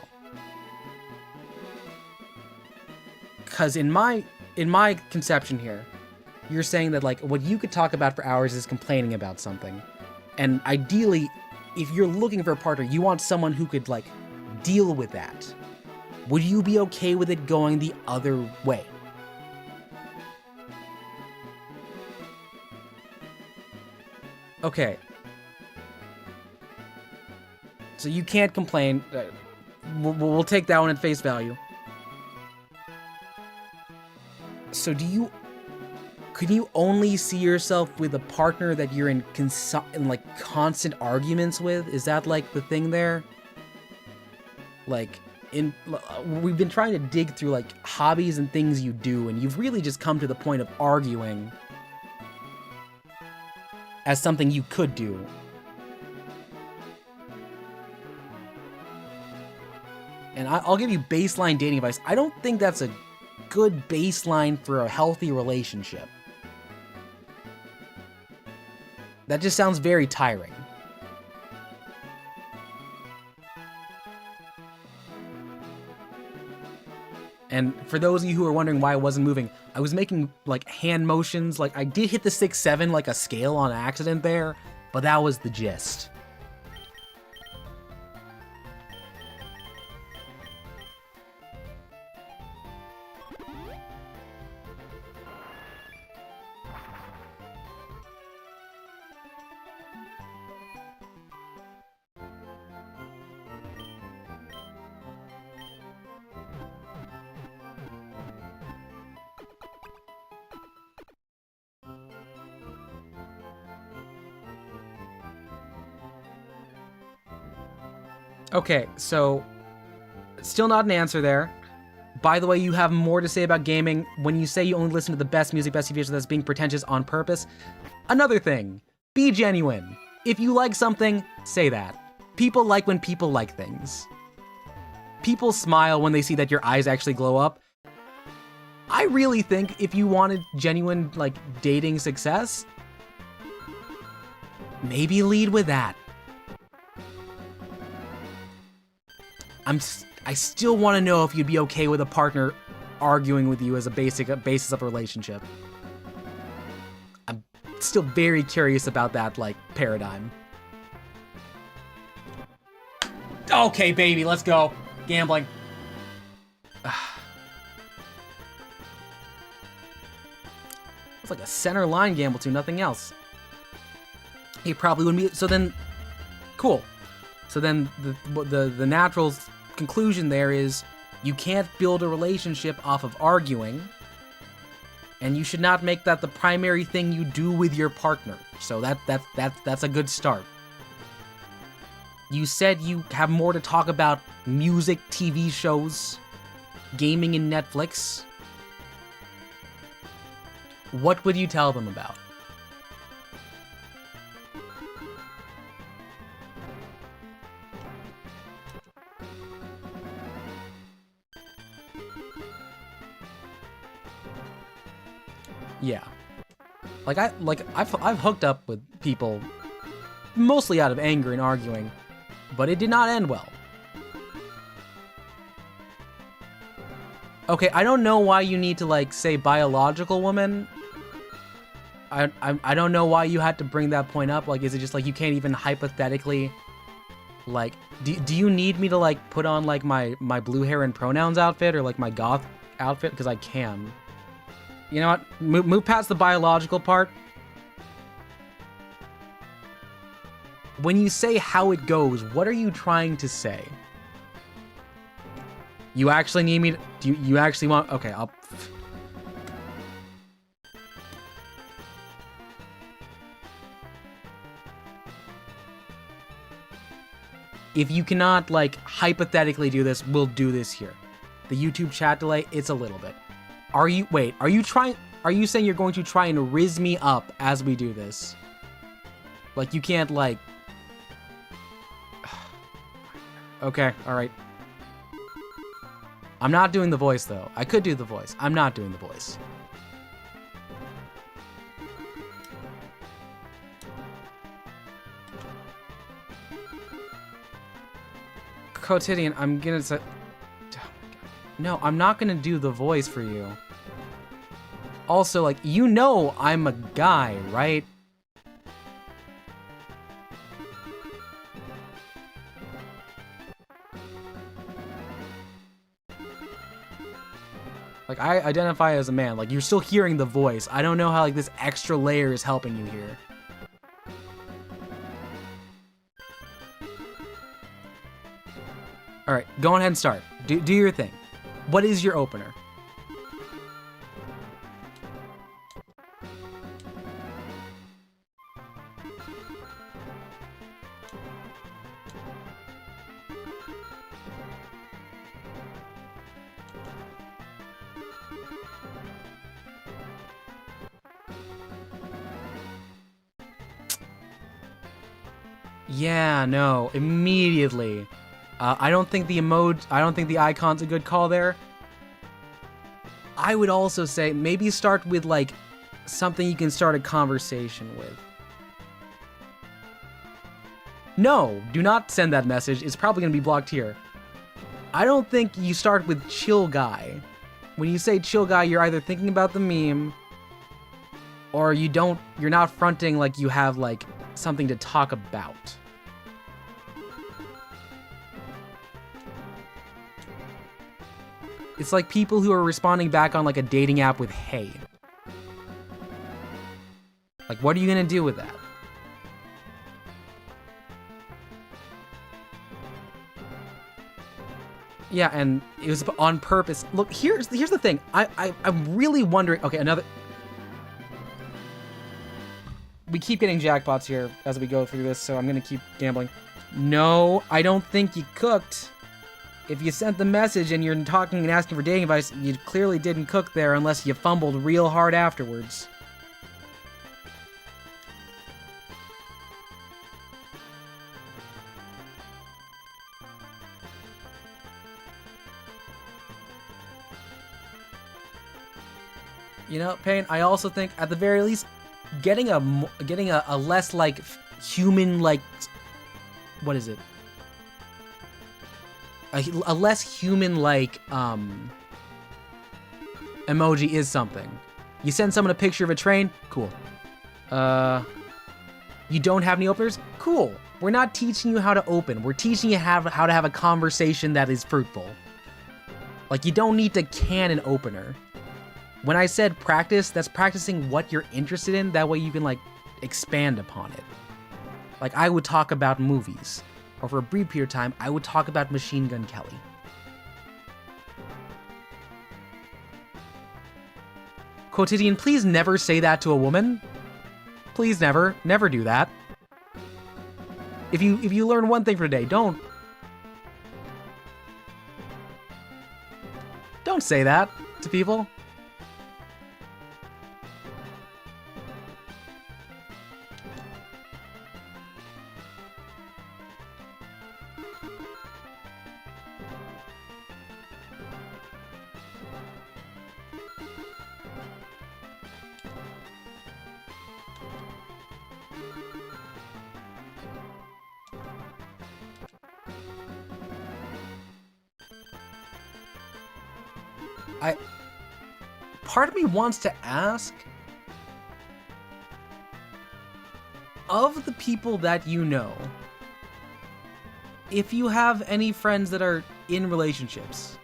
Speaker 2: Because in my conception here, you're saying that like what you could talk about for hours is complaining about something, and ideally, if you're looking for a partner, you want someone who could like deal with that. Would you be okay with it going the other way? Okay. So you can't complain. We'll take that one at face value. So can you only see yourself with a partner that you're in like constant arguments with? Is that like the thing there? Like we've been trying to dig through like hobbies and things you do, and you've really just come to the point of arguing as something you could do. And I'll give you baseline dating advice. I don't think that's a good baseline for a healthy relationship. That just sounds very tiring. And for those of you who are wondering why I wasn't moving, I was making like hand motions. Like I did hit the 6-7 like a scale on accident there, but that was the gist. Okay, so still not an answer there. By the way, you have more to say about gaming when you say you only listen to the best music, best TV shows. That's being pretentious on purpose. Another thing, be genuine. If you like something, say that. People like when people like things. People smile when they see that your eyes actually glow up. I really think if you wanted genuine, like, dating success, maybe lead with that. I still want to know if you'd be okay with a partner arguing with you as a basis of a relationship. I'm still very curious about that, like, paradigm. Okay, baby, let's go. Gambling. It's like a center line gamble too, nothing else. He probably wouldn't be, so then, cool. So then the natural conclusion there is you can't build a relationship off of arguing, and you should not make that the primary thing you do with your partner. So that's a good start. You said you have more to talk about music, TV shows, gaming, and Netflix. What would you tell them about? Yeah. I've hooked up with people mostly out of anger and arguing, but it did not end well. Okay, I don't know why you need to, like, say biological woman. I don't know why you had to bring that point up. Like, is it just like you can't even hypothetically, like, do you need me to, like, put on, like, my blue hair and pronouns outfit or, like, my goth outfit? Because I can. You know what? Move past the biological part. When you say how it goes, what are you trying to say? You actually need me to... Do you actually want... Okay, I'll... If you cannot, like, hypothetically do this, we'll do this here. The YouTube chat delay, it's a little bit. Wait, are you saying you're going to try and rizz me up as we do this? Like, you can't, like... Okay, alright. I'm not doing the voice, though. I could do the voice. I'm not doing the voice. Quotidian, I'm gonna say... Oh my God. No, I'm not gonna do the voice for you. Also, like, you know I'm a guy, right? Like, I identify as a man. Like, you're still hearing the voice. I don't know how, like, this extra layer is helping you here. Alright, go ahead and start. Do your thing. What is your opener? Yeah, no, immediately. I don't think the icon's a good call there. I would also say maybe start with, like, something you can start a conversation with. No, do not send that message. It's probably going to be blocked here. I don't think you start with chill guy. When you say chill guy, you're either thinking about the meme, or you're not fronting like you have, like, something to talk about. It's like people who are responding back on, like, a dating app with hey. Like, what are you gonna do with that? Yeah, and it was on purpose. Look, here's the thing. I'm really wondering. Okay, another. We keep getting jackpots here as we go through this, so I'm gonna keep gambling. No, I don't think you cooked. If you sent the message and you're talking and asking for dating advice, you clearly didn't cook there unless you fumbled real hard afterwards. You know, Payne, I also think at the very least, getting a less, like, human, like, what is it? A less human-like emoji is something. You send someone a picture of a train? Cool. You don't have any openers? Cool. We're not teaching you how to open. We're teaching you how to have a conversation that is fruitful. Like, you don't need to can an opener. When I said practice, that's practicing what you're interested in. That way you can, like, expand upon it. Like, I would talk about movies. Or for a brief period of time, I would talk about Machine Gun Kelly. Quotidian, please never say that to a woman. Please never do that. If you learn one thing for today, don't say that to people. Part of me wants to ask, of the people that you know, if you have any friends that are in relationships,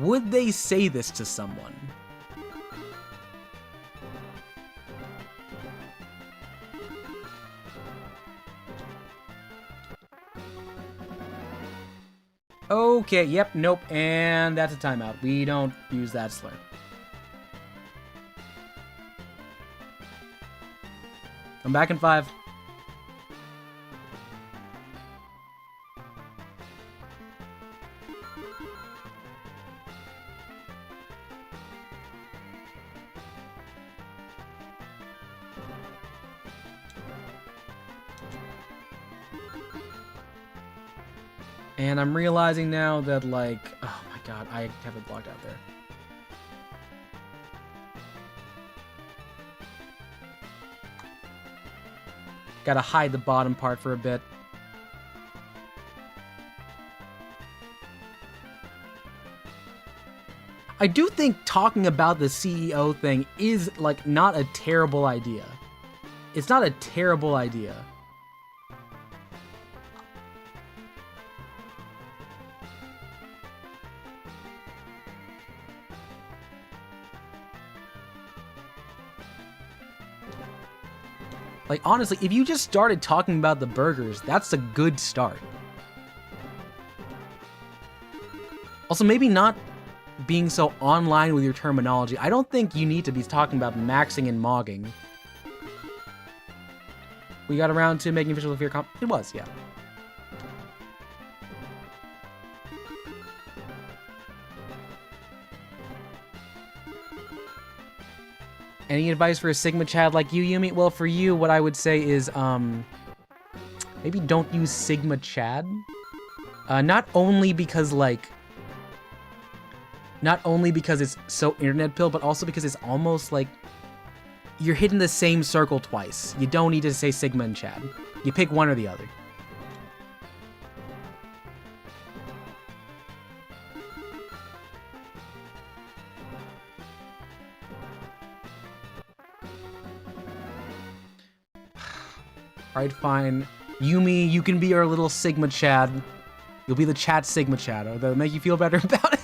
Speaker 2: would they say this to someone? Okay, yep, nope, and that's a timeout. We don't use that slur. I'm back in 5. And I'm realizing now that, like, oh my god, I have it blocked out there. Gotta hide the bottom part for a bit. I do think talking about the CEO thing is, like, not a terrible idea. It's not a terrible idea. Like, honestly, if you just started talking about the burgers, that's a good start. Also, maybe not being so online with your terminology. I don't think you need to be talking about maxing and mogging. We got around to making official fear comp. It was, yeah. Any advice for a Sigma Chad like you, Yumi? Well, for you, what I would say is, maybe don't use Sigma Chad. Not only because it's so internet pill, but also because it's almost like you're hitting the same circle twice. You don't need to say Sigma and Chad. You pick one or the other. Alright, fine. Yumi, you can be our little Sigma Chad. You'll be the chat Sigma Chad. That'll make you feel better about it.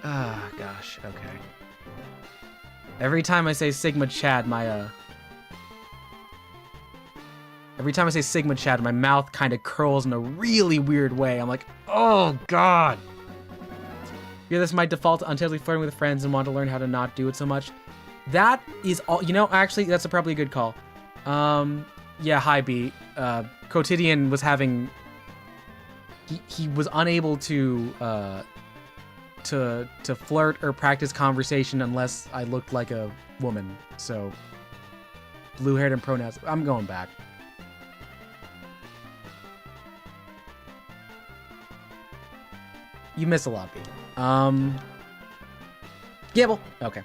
Speaker 2: Ah, gosh, okay. Every time I say Sigma Chad, every time I say Sigma Chad, my mouth kind of curls in a really weird way. I'm like, oh, God. Yeah, this might default to untetheredly flirting with friends and want to learn how to not do it so much. That is all, you know, actually, that's probably a good call. Yeah, hi, B. Quotidian was having, he was unable to flirt or practice conversation unless I looked like a woman. So, blue-haired and pronouns. I'm going back. You miss a lot, B. Gibble. Okay.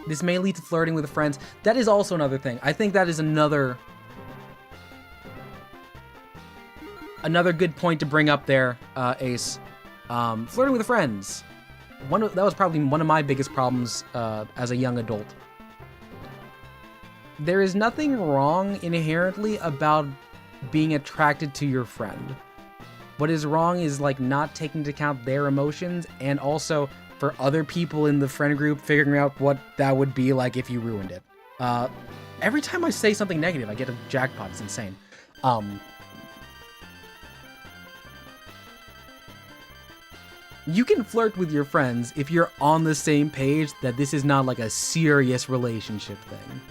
Speaker 2: This may lead to flirting with friends. That is also another thing. I think that is another good point to bring up there, Ace. Flirting with friends. That was probably one of my biggest problems as a young adult. There is nothing wrong inherently about being attracted to your friend. What is wrong is like not taking into account their emotions, and also for other people in the friend group figuring out what that would be like if you ruined it. Every time I say something negative, I get a jackpot. It's insane. You can flirt with your friends if you're on the same page that this is not like a serious relationship thing.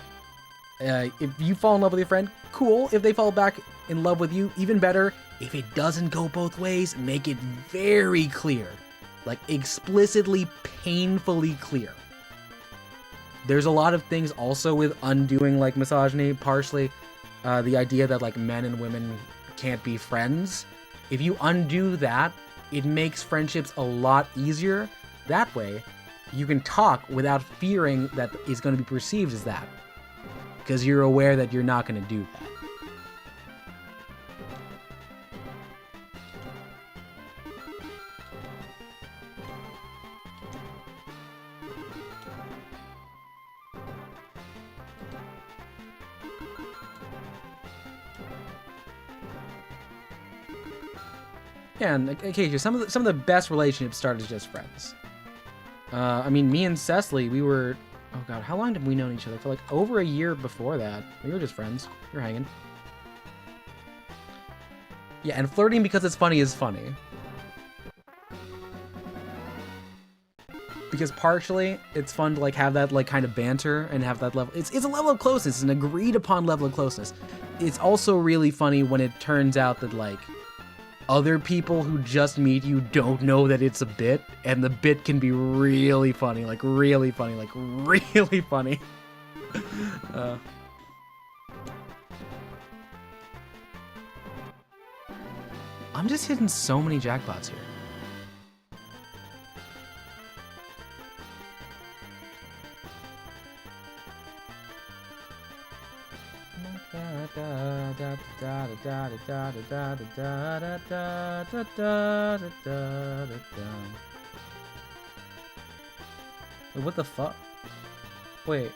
Speaker 2: If you fall in love with your friend, cool. If they fall back in love with you, even better. If it doesn't go both ways, make it very clear. Like, explicitly, painfully clear. There's a lot of things also with undoing, like, misogyny, partially. The idea that, like, men and women can't be friends. If you undo that, it makes friendships a lot easier. That way, you can talk without fearing that it's going to be perceived as that. Because you're aware that you're not going to do that. Yeah, and occasionally, some of the best relationships start as just friends. I mean, me and Cecily, we were... Oh god, how long have we known each other? For like over a year before that. We were just friends. We were hanging. Yeah, and flirting because it's funny is funny. Because partially, it's fun to like have that like kind of banter and have that level. It's a level of closeness, an agreed upon level of closeness. It's also really funny when it turns out that like other people who just meet you don't know that it's a bit, and the bit can be really funny, like really funny, like really funny. I'm just hitting so many jackpots here. Wait, what the fuck? Wait.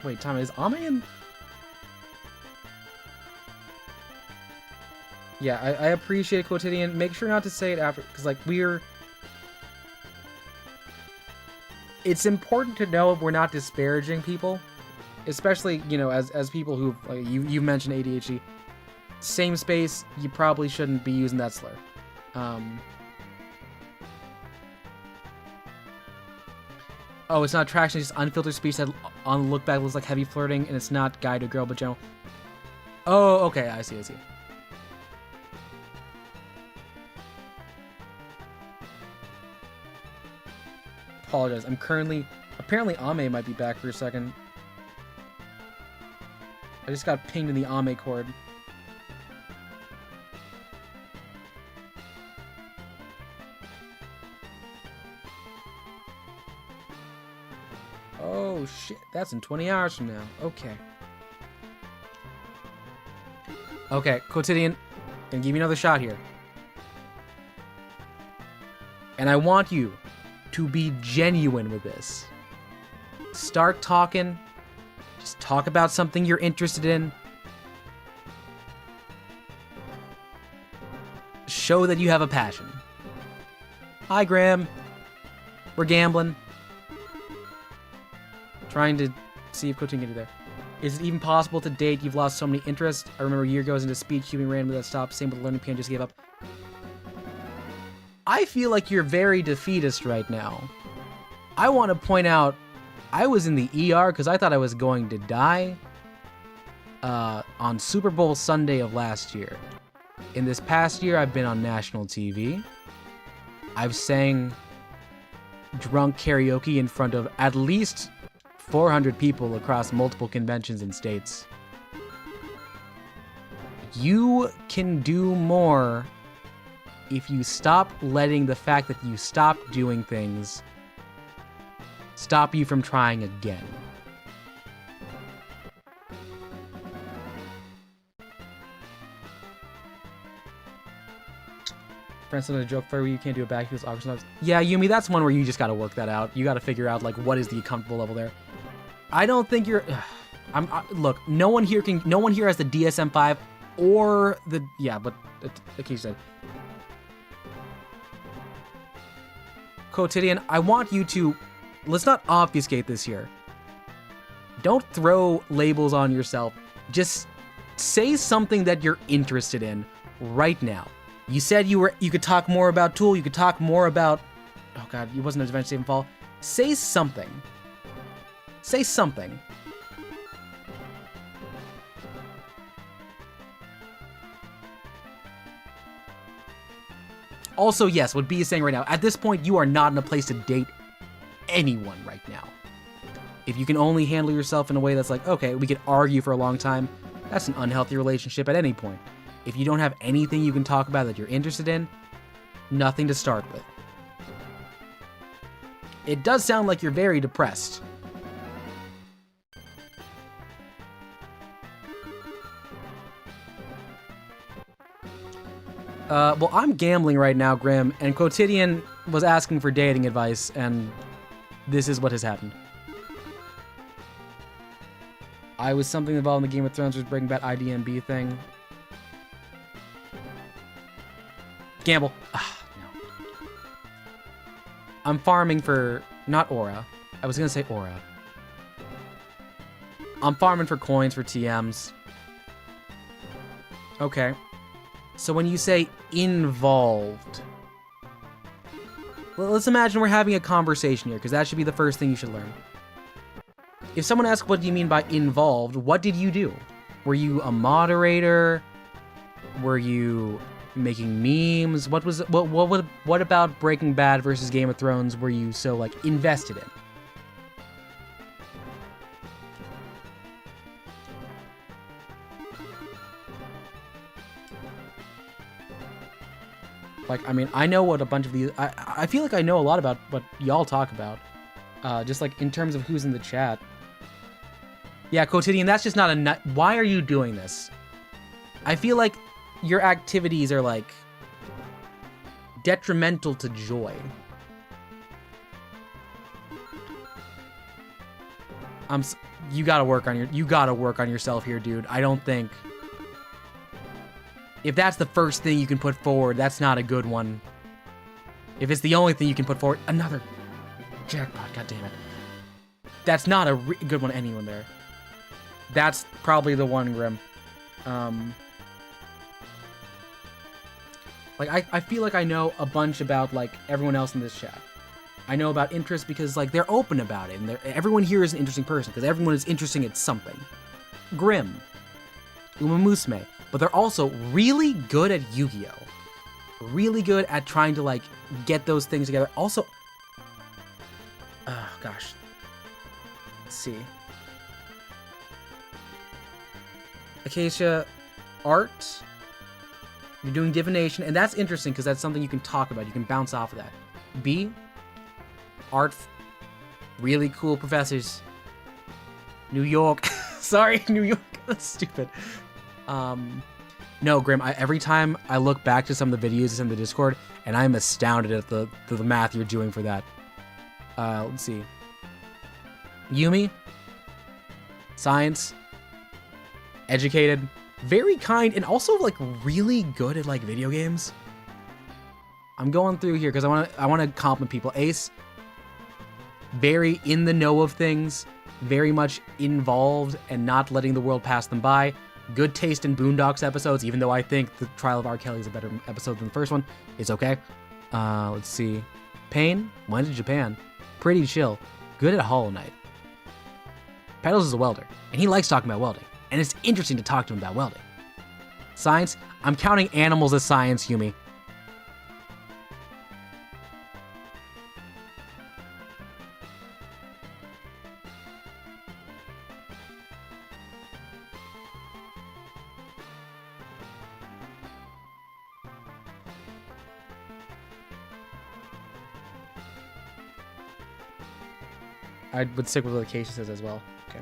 Speaker 2: Wait, Tom, is Ame in? Yeah, I appreciate Quotidian. Make sure not to say it after, because, like, it's important to know if we're not disparaging people, especially, you know, as people who, like, you mentioned ADHD. Same space, you probably shouldn't be using that slur. Oh, it's not attraction, it's just unfiltered speech that on the look back looks like heavy flirting, and it's not guy to girl, but general. Oh, okay, I see. Apologize. I'm currently... Apparently Ame might be back for a second. I just got pinged in the Ame cord. Oh, shit. That's in 20 hours from now. Okay. Okay, Quotidian. Gonna give you another shot here. And I want you to be genuine with this. Start talking. Just talk about something you're interested in. Show that you have a passion. Hi, Graham. We're gambling. Trying to see if coaching can do there. Is it even possible to date? You've lost so many interests. I remember a year goes into speech, cubing randomly that stopped. Same with learning piano, just gave up. I feel like you're very defeatist right now. I want to point out, I was in the ER because I thought I was going to die on Super Bowl Sunday of last year. In this past year, I've been on national TV. I've sang drunk karaoke in front of at least 400 people across multiple conventions and states. You can do more if you stop letting the fact that you stopped doing things stop you from trying again. Friends, a joke for you can't do a back feels awkward sometimes. Yeah, Yumi, that's one where you just gotta work that out. You gotta figure out, like, what is the comfortable level there. I don't think you're... look, no one here has the DSM-5 or the... Yeah, but... Like you said. Quotidian, I want you to... Let's not obfuscate this here. Don't throw labels on yourself. Just say something that you're interested in right now. You said you could talk more about Tool, you could talk more about... Oh god, it wasn't an Adventure Save and Fall. Say something. Say something. Also, yes, what B is saying right now, at this point, you are not in a place to date anyone right now. If you can only handle yourself in a way that's like, okay, we could argue for a long time, that's an unhealthy relationship at any point. If you don't have anything you can talk about that you're interested in, nothing to start with. It does sound like you're very depressed. Well, I'm gambling right now, Grim, and Quotidian was asking for dating advice, and this is what has happened. I was something involved in the Game of Thrones, was Breaking Bad IDMB thing. Gamble. No. I'm farming for... Not Aura. I was gonna say Aura. I'm farming for coins for TMs. Okay. So when you say involved... Well, let's imagine we're having a conversation here, because that should be the first thing you should learn. If someone asks what do you mean by involved, what did you do? Were you a moderator? Were you making memes? What about Breaking Bad versus Game of Thrones were you so, like, invested in? Like, I mean, I know what a bunch of these... I feel like I know a lot about what y'all talk about. Just, like, in terms of who's in the chat. Yeah, Quotidian, that's just not a nut. Why are you doing this? I feel like your activities are, like, detrimental to joy. You gotta work on yourself here, dude. I don't think... If that's the first thing you can put forward, that's not a good one. If it's the only thing you can put forward... Another jackpot, goddammit. That's not a good one, anyone there. That's probably the one, Grim. Like, I feel like I know a bunch about, like, everyone else in this chat. I know about interests because, like, they're open about it, and everyone here is an interesting person, because everyone is interesting at something. Grim. Umamusume. But they're also really good at Yu-Gi-Oh! Really good at trying to, like, get those things together. Also... Oh, gosh. Let's see. Acacia, art. You're doing divination, and that's interesting because that's something you can talk about. You can bounce off of that. B, art, really cool professors. New York. Sorry, New York. That's stupid. No, Grim, every time I look back to some of the videos in the Discord, and I'm astounded at the math you're doing for that. Let's see. Yumi, science, educated, very kind, and also, like, really good at, like, video games. I'm going through here because I want to compliment people. Ace, very in the know of things, very much involved and not letting the world pass them by. Good taste in Boondocks episodes, even though I think the Trial of R. Kelly is a better episode than the first one. It's okay. Let's see. Pain, went to Japan. Pretty chill. Good at Hollow Knight. Pedals is a welder, and he likes talking about welding. And it's interesting to talk to him about welding. Science, I'm counting animals as science, Yumi. I would stick with what Acacia says as well. Okay.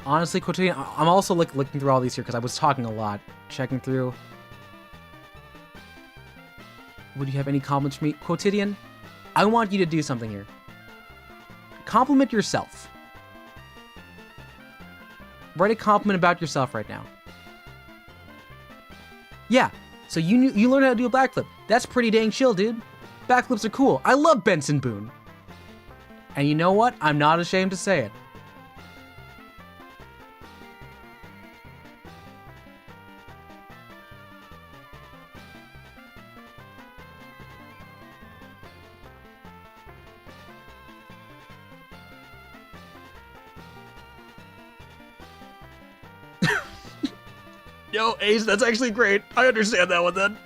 Speaker 2: Honestly, Quotidian, I'm also looking through all these here because I was talking a lot, checking through. Would you have any compliments for me? Quotidian, I want you to do something here. Compliment yourself. Write a compliment about yourself right now. Yeah, so you learned how to do a backflip. That's pretty dang chill, dude. Backflips are cool. I love Benson Boone. And you know what? I'm not ashamed to say it. Yo, Ace, that's actually great. I understand that one then.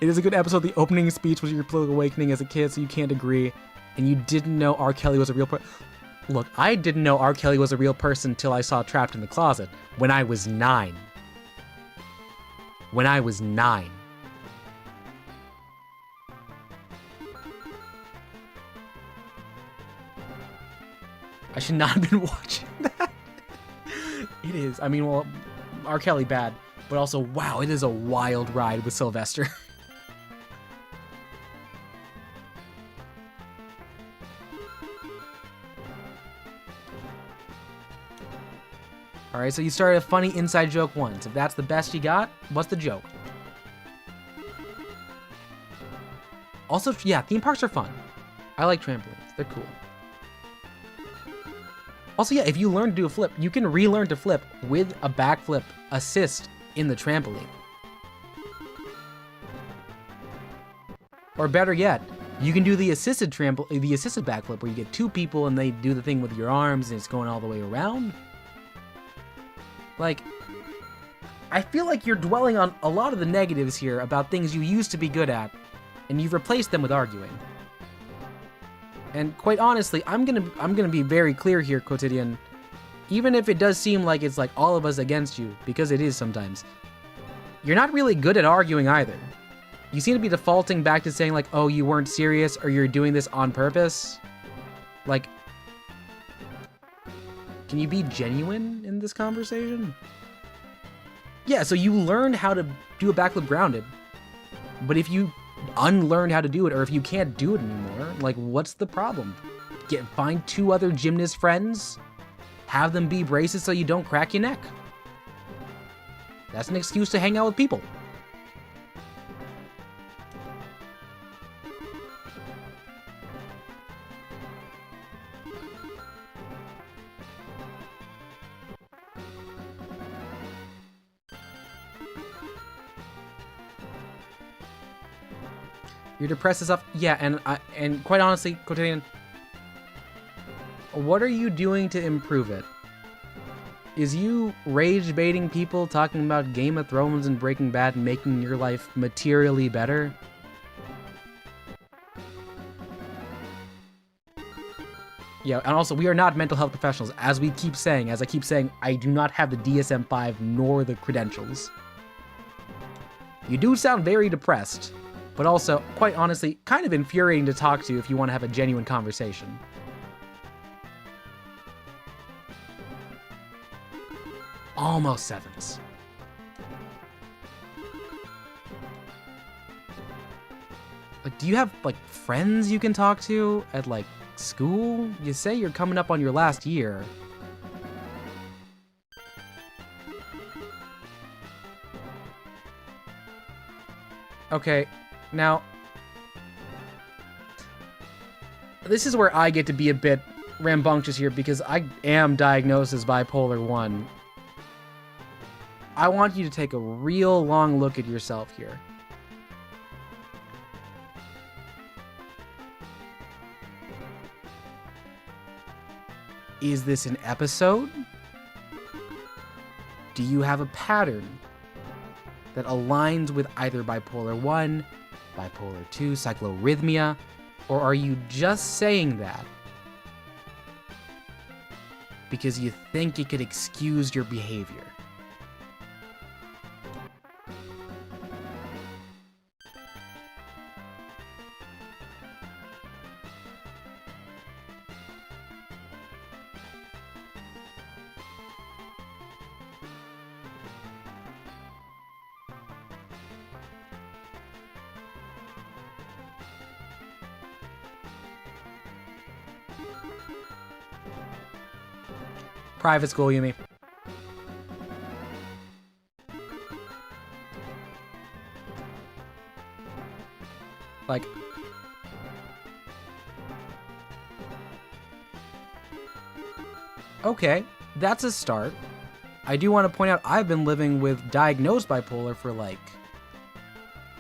Speaker 2: It is a good episode. The opening speech was your political awakening as a kid, so you can't agree. And you didn't know R. Kelly was a real person. Look, I didn't know R. Kelly was a real person until I saw Trapped in the Closet when I was 9. When I was 9. I should not have been watching that. It is. I mean, well... R. Kelly bad, but also, wow, it is a wild ride with Sylvester. Alright, so you started a funny inside joke once. If that's the best you got, what's the joke? Also, yeah, theme parks are fun. I like trampolines. They're cool. Also, yeah, if you learn to do a flip, you can relearn to flip with a backflip assist in the trampoline. Or better yet, you can do the assisted backflip where you get 2 people and they do the thing with your arms and it's going all the way around. Like, I feel like you're dwelling on a lot of the negatives here about things you used to be good at, and you've replaced them with arguing. And quite honestly, I'm gonna be very clear here, Quotidian. Even if it does seem like it's like all of us against you, because it is sometimes, you're not really good at arguing either. You seem to be defaulting back to saying, like, oh, you weren't serious, or you're doing this on purpose. Like, can you be genuine in this conversation? Yeah, so you learned how to do a backflip grounded. But if you unlearn how to do it, or if you can't do it anymore, like, what's the problem? Find 2 other gymnast friends, have them be braces so you don't crack your neck. That's an excuse to hang out with people. You're depressed as stuff. Yeah, and quite honestly, Quotidian, what are you doing to improve it? Is you rage baiting people talking about Game of Thrones and Breaking Bad making your life materially better? Yeah, and also, we are not mental health professionals, as I keep saying, I do not have the DSM-5 nor the credentials. You do sound very depressed, but also, quite honestly, kind of infuriating to talk to if you want to have a genuine conversation. Almost 7s. Like, do you have, like, friends you can talk to at, like, school? You say you're coming up on your last year. Okay, now, this is where I get to be a bit rambunctious here because I am diagnosed as bipolar 1. I want you to take a real long look at yourself here. Is this an episode? Do you have a pattern that aligns with either bipolar 1, bipolar 2, cyclorhythmia, or are you just saying that because you think it could excuse your behavior? Private school, Yumi. Like, okay, that's a start. I do want to point out I've been living with diagnosed bipolar for like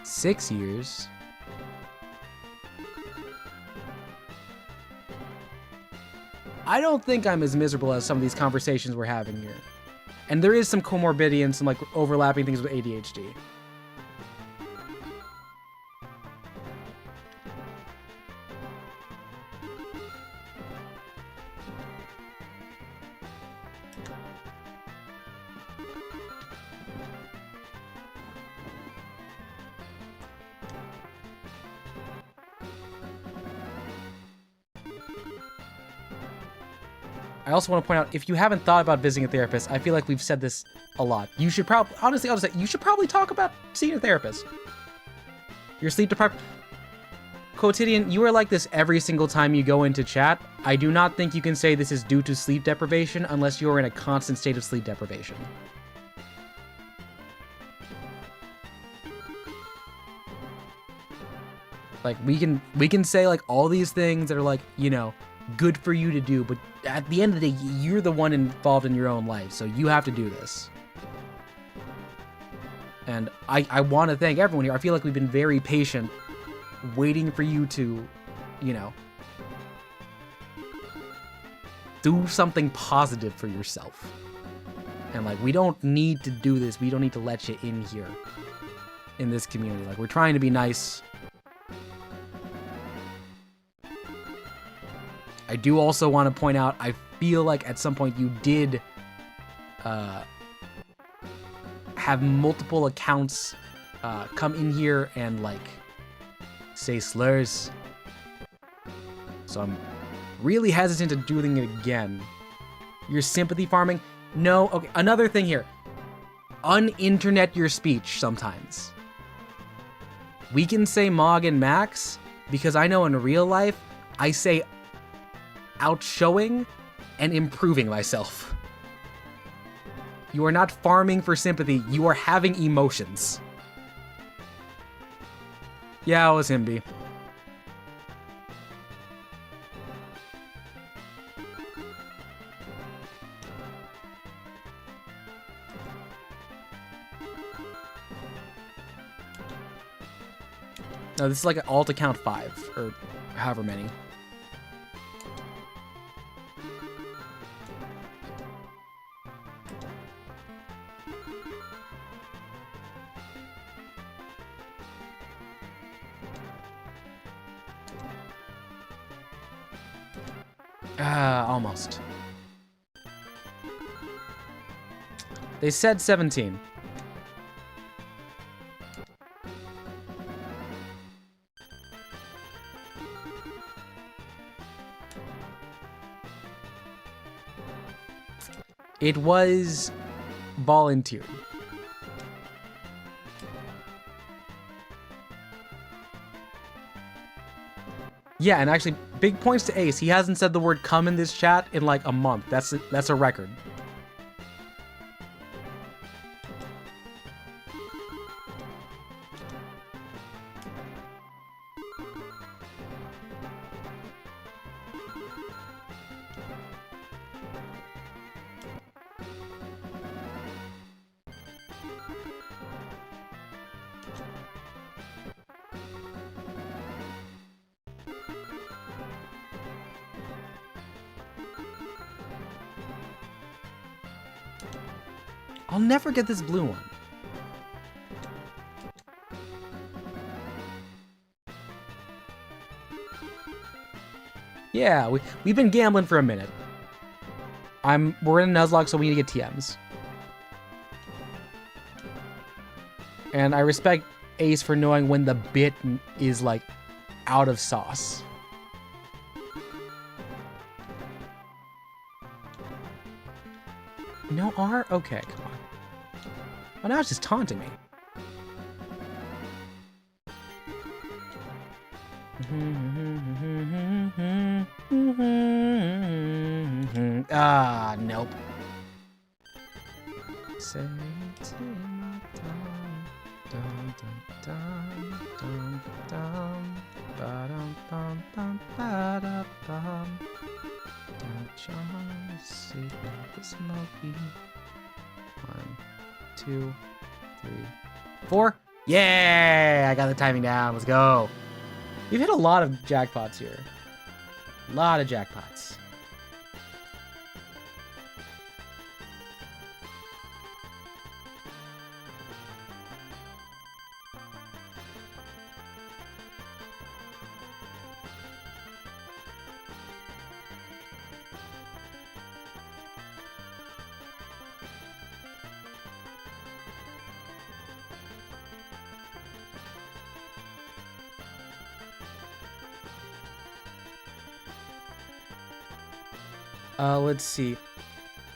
Speaker 2: 6 years. I don't think I'm as miserable as some of these conversations we're having here. And there is some comorbidity and some like overlapping things with ADHD. I also want to point out, if you haven't thought about visiting a therapist, I feel like we've said this a lot. You should probably, honestly, I'll just say, you should probably talk about seeing a therapist. Your sleep deprived. Quotidian, you are like this every single time you go into chat. I do not think you can say this is due to sleep deprivation unless you are in a constant state of sleep deprivation. Like, we can say, like, all these things that are, like, you know, good for you to do, but at the end of the day, you're the one involved in your own life, so you have to do this. And I want to thank everyone here. I feel like we've been very patient, waiting for you to, you know, do something positive for yourself. And, like, we don't need to do this. We don't need to let you in here, in this community. Like, we're trying to be nice. I do also want to point out, I feel like at some point you did have multiple accounts come in here and like say slurs. So I'm really hesitant to doing it again. You're sympathy farming? No. Okay, another thing here. Un-internet your speech sometimes. We can say Mog and Max because I know in real life I say outshowing and improving myself. You are not farming for sympathy, you are having emotions. Yeah, it was him, B. No, this is like an alt account 5, or however many. Almost. They said 17. It was volunteered. Yeah, and actually, big points to Ace. He hasn't said the word "come" in this chat in like a month. That's a record. I'll never get this blue one. Yeah, we've been gambling for a minute. We're in a Nuzlocke, so we need to get TMs. And I respect Ace for knowing when the bit is like out of sauce. No R? Okay, come on. Oh, now it's just taunting me. Ah, nope. Smoky. 1, 2, 3, 4. Yeah, I got the timing down. Let's go. We've hit a lot of jackpots here. A lot of jackpots. Let's see.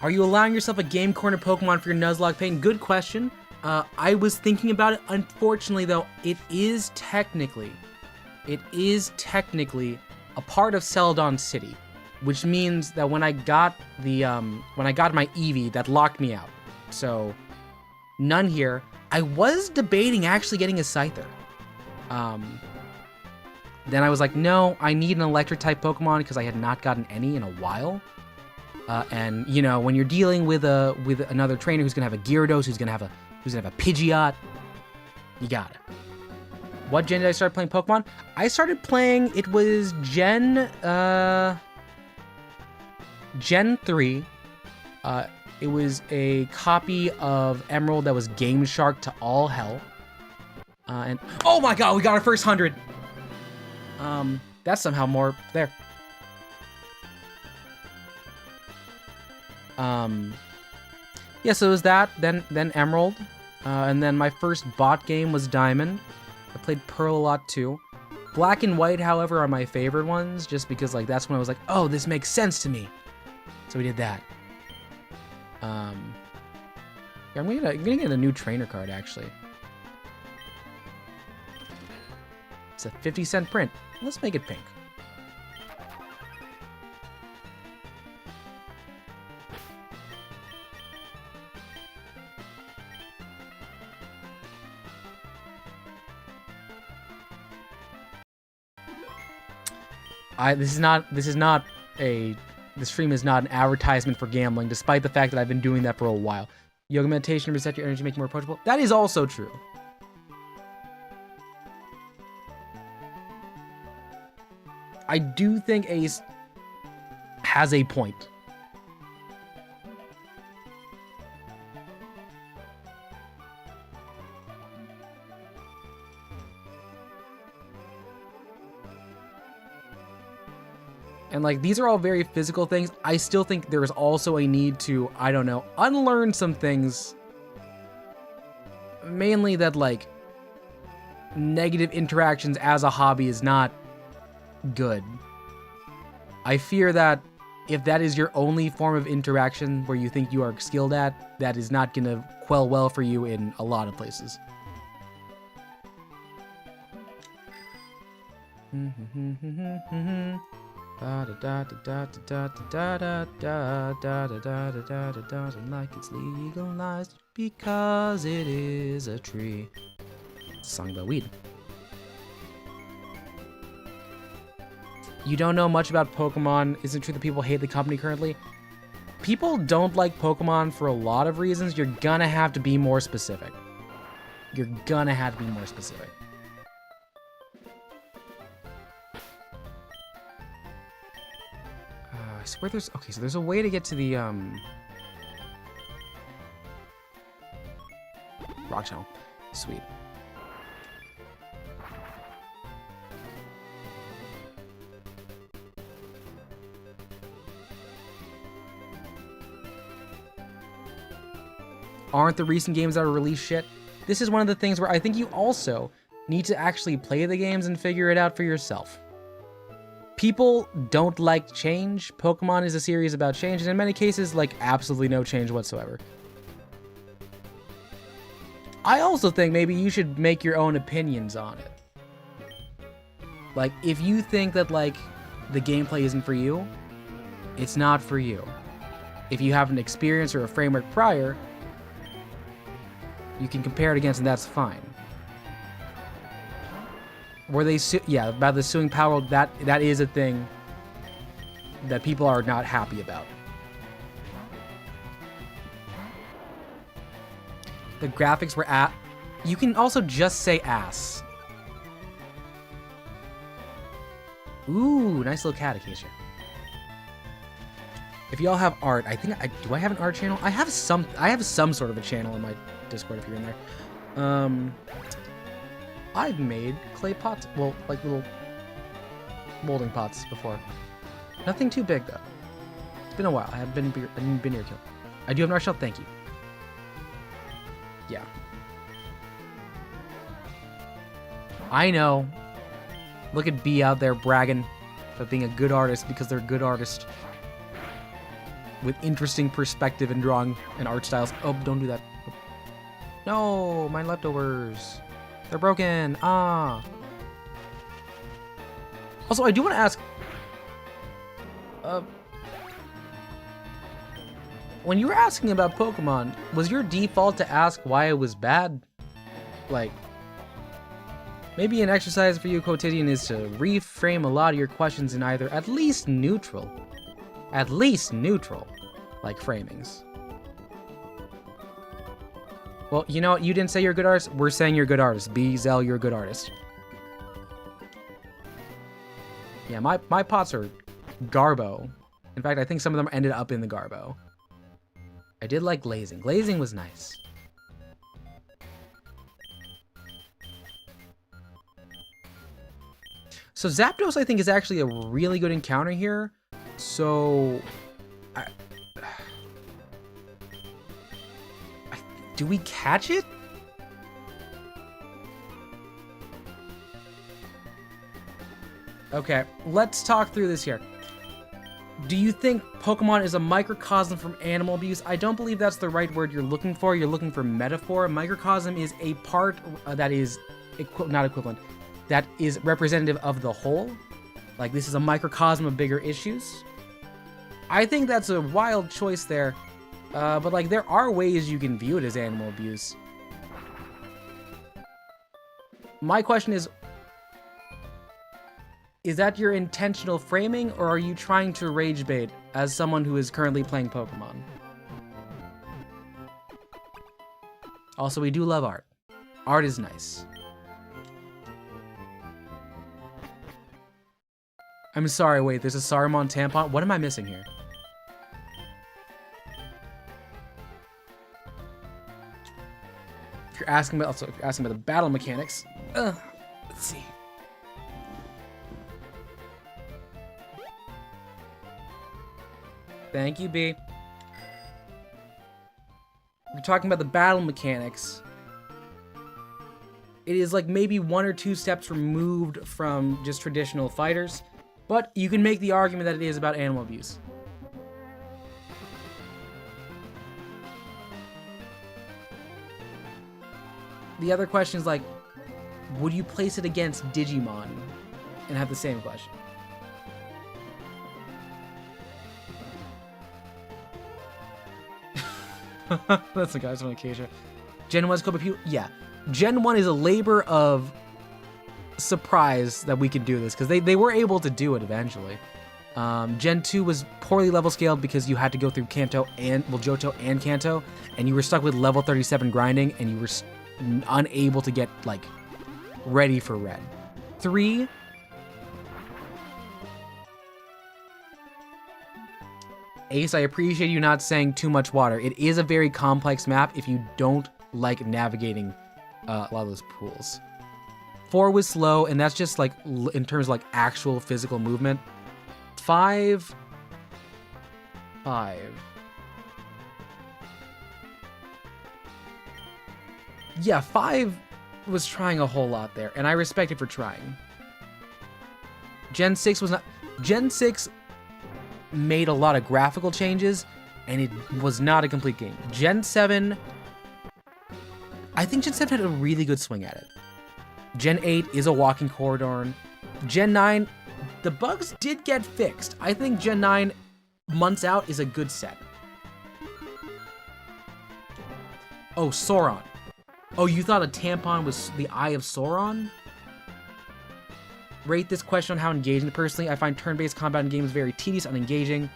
Speaker 2: Are you allowing yourself a game corner Pokemon for your Nuzlocke paint? Good question. I was thinking about it. Unfortunately, though, it is technically a part of Celadon City, which means that when I got my Eevee, that locked me out. So, none here. I was debating actually getting a Scyther. Then I was like, no, I need an electric-type Pokemon because I had not gotten any in a while. And you know, when you're dealing with another trainer who's gonna have a Gyarados, who's gonna have a Pidgeot, you got it. What gen did I start playing Pokemon? I started playing. It was Gen 3. It was a copy of Emerald that was Game Shark to all hell. And oh my God, we got our first 100. That's somehow more there. Yeah, so it was that, then Emerald, And then my first bot game was Diamond. I played Pearl a lot too. Black and White, however, are my favorite ones, just because like that's when I was like, oh, this makes sense to me. So we did that. Yeah, I'm gonna get a new trainer card actually. It's a 50-cent print. Let's make it pink. This stream is not an advertisement for gambling, despite the fact that I've been doing that for a while. Yoga meditation reset your energy, make you more approachable. That is also true. I do think Ace has a point. And like, these are all very physical things. I still think there is also a need to, I don't know, unlearn some things. Mainly that like, negative interactions as a hobby is not good. I fear that if that is your only form of interaction where you think you are skilled at, that is not gonna quell well for you in a lot of places. Like it's legalized because it is a tree. It's a song about weed. You don't know much about Pokemon. Isn't it true that people hate the company currently? People don't like Pokemon for a lot of reasons. You're gonna have to be more specific. You're gonna have to be more specific. I swear there's... Okay, so there's a way to get to the, rock channel. Sweet. Aren't the recent games that are released shit? This is one of the things where I think you also need to actually play the games and figure it out for yourself. People don't like change. Pokemon is a series about change, and in many cases, like, absolutely no change whatsoever. I also think maybe you should make your own opinions on it. Like, if you think that, like, the gameplay isn't for you, it's not for you. If you have an experience or a framework prior, you can compare it against, and that's fine. Were they yeah, about the suing power, that is a thing that people are not happy about. The graphics were you can also just say ass. Ooh, nice little cat Acacia. If y'all have art, I think do I have an art channel? I have some sort of a channel in my Discord if you're in there. I've made clay pots, well, like little molding pots before. Nothing too big though. It's been a while. I haven't been here killed. I do have an art shell, thank you. Yeah. I know. Look at B out there bragging about being a good artist because they're a good artist. With interesting perspective and drawing and art styles. Oh, don't do that. No, my leftovers. They're broken. Ah. Also, I do want to ask. When you were asking about Pokemon, was your default to ask why it was bad? Like, maybe an exercise for you, Quotidian, is to reframe a lot of your questions in either at least neutral, like framings. Well, you know what? You didn't say you're a good artist. We're saying you're a good artist. B, Zell, you're a good artist. Yeah, my pots are Garbo. In fact, I think some of them ended up in the Garbo. I did like glazing. Glazing was nice. So Zapdos, I think, is actually a really good encounter here. So... do we catch it? Okay, let's talk through this here. Do you think Pokemon is a microcosm from animal abuse? I don't believe that's the right word you're looking for. You're looking for metaphor. Microcosm is a part that is not equivalent, that is representative of the whole. Like, this is a microcosm of bigger issues. I think that's a wild choice there. But, like, there are ways you can view it as animal abuse. My question is that your intentional framing, or are you trying to rage bait as someone who is currently playing Pokemon? Also, we do love art. Art is nice. I'm sorry, wait, there's a Saruman tampon? What am I missing here? If you're asking about the battle mechanics, let's see. Thank you, B. We're talking about the battle mechanics. It is like maybe 1 or 2 steps removed from just traditional fighters, but you can make the argument that it is about animal abuse. The other question is like, would you place it against Digimon and have the same question? That's the guys on Acacia. Gen 1 is Kobe. Yeah. Gen 1 is a labor of surprise that we can do this, because they were able to do it eventually. Gen 2 was poorly level scaled because you had to go through Johto and Kanto, and you were stuck with level 37 grinding, and you were unable to get, like, ready for Red. 3... Ace, I appreciate you not saying too much water. It is a very complex map if you don't like navigating a lot of those pools. 4 was slow, and that's just like in terms of like actual physical movement. 5. Yeah, 5 was trying a whole lot there, and I respect it for trying. Gen 6 was not... Gen 6 made a lot of graphical changes, and it was not a complete game. Gen 7... I think Gen 7 had a really good swing at it. Gen 8 is a walking corridor. Gen 9, the bugs did get fixed. I think Gen 9, months out, is a good set. Oh, Sauron. Oh, you thought a tampon was the Eye of Sauron? Rate this question on how engaging. Personally, I find turn-based combat in games very tedious and unengaging.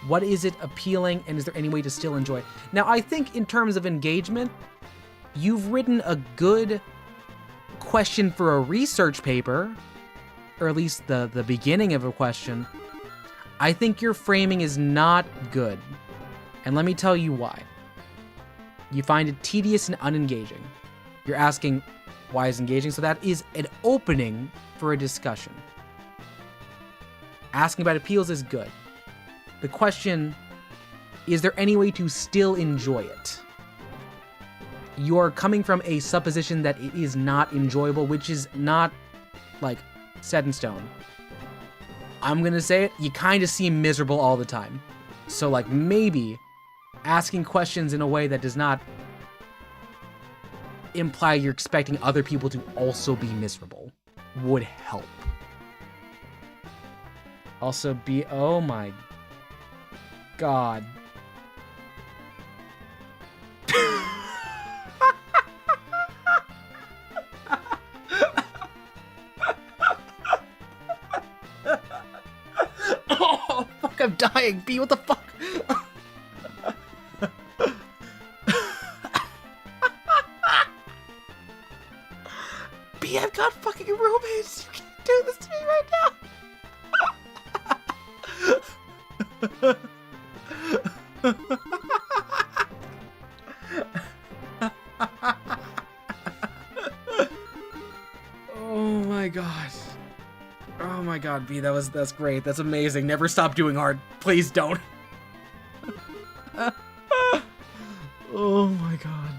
Speaker 2: What is it appealing, and is there any way to still enjoy? Now, I think in terms of engagement, you've written a good question for a research paper, or at least the beginning of a question. I think your framing is not good, and let me tell you why. You find it tedious and unengaging. You're asking, why is engaging? So that is an opening for a discussion. Asking about appeals is good. The question, is there any way to still enjoy it? You're coming from a supposition that it is not enjoyable, which is not, like, set in stone. I'm gonna say it, you kind of seem miserable all the time. So, like, maybe asking questions in a way that does not imply you're expecting other people to also be miserable would help. Also be... Oh my god. Oh, fuck, I'm dying. B, what the fuck? B, I've got fucking roommates. You can't do this to me right now. Oh my god. Oh my god, B, that's great. That's amazing. Never stop doing art. Please don't. Oh my god.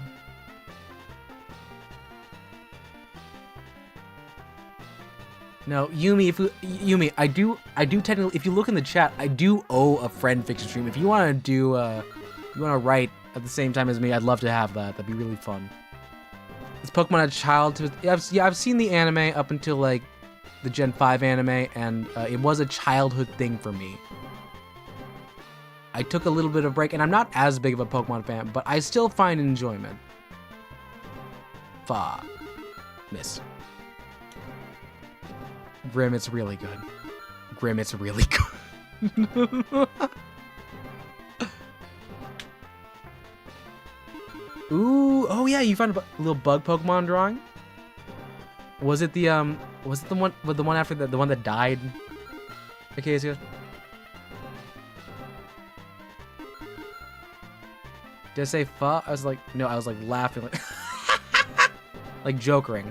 Speaker 2: No, Yumi, Yumi, I do technically, if you look in the chat, I do owe a friend fiction stream. If you want to do, you want to write at the same time as me, I'd love to have that. That'd be really fun. Is Pokemon a childhood? Yeah, I've seen the anime up until like the Gen 5 anime, and it was a childhood thing for me. I took a little bit of a break, and I'm not as big of a Pokemon fan, but I still find enjoyment. Fuck. Miss. Grim, it's really good. Grim, it's really good. Ooh, oh yeah, you found a little bug Pokemon drawing? Was it the one with the one after the one that died? Okay, it's good. Did I say fuck? I was like, no, I was like laughing like like jokering.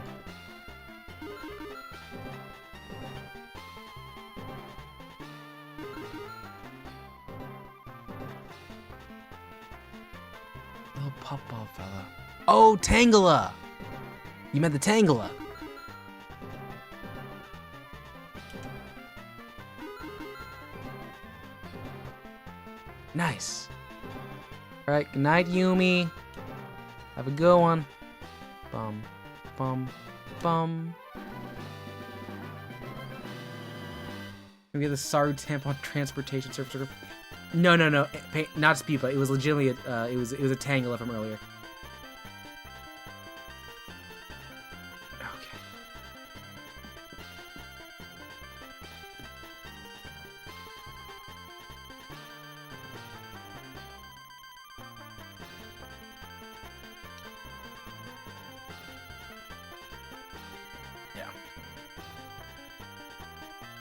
Speaker 2: Little puffball fella. Oh, Tangela! You meant the Tangela. Nice. Alright, good night, Yumi. Have a good one. Bum, bum, bum. Can we get the Saru tampon transportation service? No, not Spipa. It was legitimately it was a Tangela from earlier. Okay. Yeah.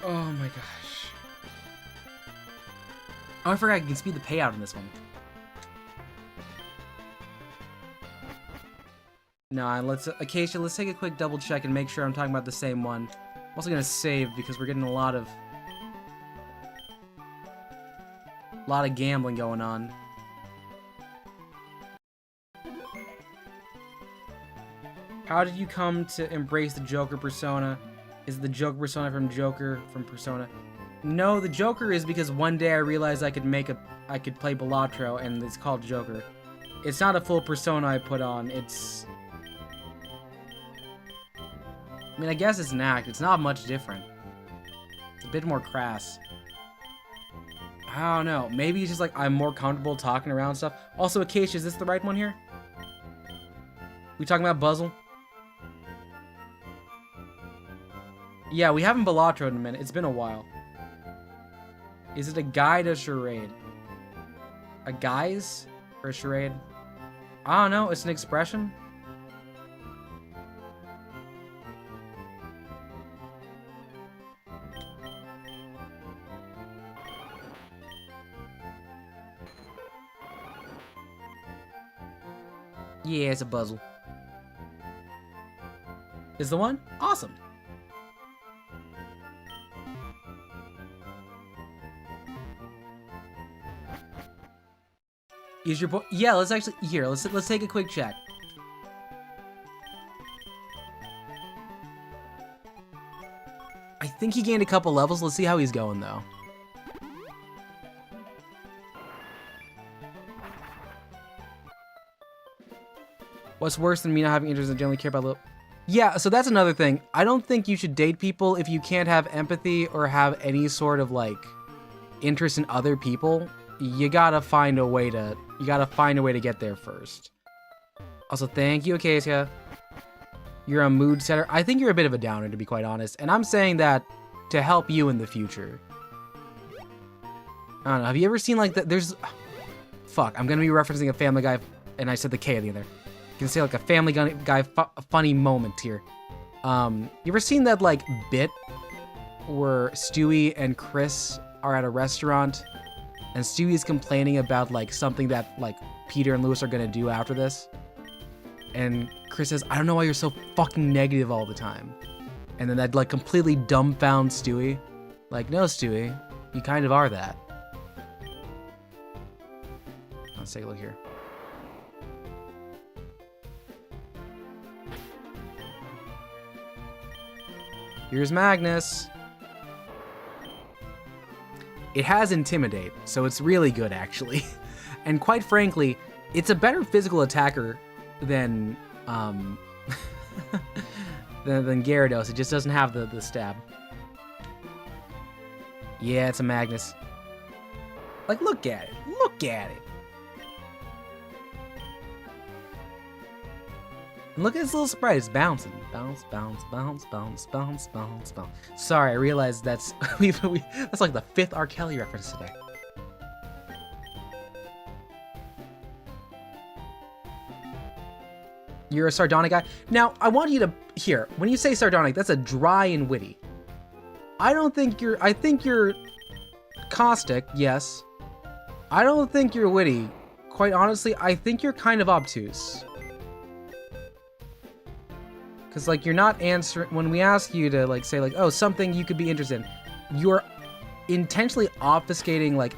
Speaker 2: Oh my gosh. Oh, I forgot I can speed the payout in this one. No, let's Acacia, let's take a quick double check and make sure I'm talking about the same one. I'm also gonna save because we're getting a lot of gambling going on. How did you come to embrace the Joker persona? Is it the Joker persona from Joker from Persona? No, the Joker is because one day I realized I could play Balatro, and it's called Joker. It's not a full persona I put on. It's, I mean, I guess it's an act. It's not much different. It's a bit more crass. I don't know. Maybe it's just like I'm more comfortable talking around stuff. Also, Acacia, is this the right one here? We talking about Buzzle? Yeah, we haven't Balatro in a minute. It's been a while. Is it a guide or charade? A guise or a charade? I don't know. It's an expression. Yeah, it's a Buzzle. Is the one? Awesome. Is your boy? Yeah, let's actually let's take a quick check. I think he gained a couple levels. Let's see how he's going though. What's worse than me not having interest in generally care about little? Yeah, so that's another thing. I don't think you should date people if you can't have empathy or have any sort of like interest in other people. You gotta find a way to get there first. Also, thank you, Acacia. You're a mood setter. I think you're a bit of a downer, to be quite honest. And I'm saying that to help you in the future. I don't know. Have you ever seen like that? There's... Fuck, I'm gonna be referencing a Family Guy, and I said the K at the end there. You can say like a Family Guy funny moment here. You ever seen that like bit where Stewie and Chris are at a restaurant? And Stewie's complaining about, like, something that, like, Peter and Lewis are gonna do after this. And Chris says, I don't know why you're so fucking negative all the time. And then that, like, completely dumbfound Stewie. Like, no, Stewie, you kind of are that. Let's take a look here. Here's Magnus. It has Intimidate, so it's really good, actually. And quite frankly, it's a better physical attacker than than Gyarados. It just doesn't have the stab. Yeah, it's a Magnus. Like, look at it. Look at it. And look at this little sprite. It's bouncing. Bounce, bounce, bounce, bounce, bounce, bounce, bounce. Sorry, I realized that's that's like the 5th R. Kelly reference today. You're a sardonic guy. Now, I want you to hear, when you say sardonic, that's a dry and witty. I think you're caustic, yes. I don't think you're witty. Quite honestly, I think you're kind of obtuse. Because, like, you're not answering, when we ask you to, like, say, like, oh, something you could be interested in, you're intentionally obfuscating, like,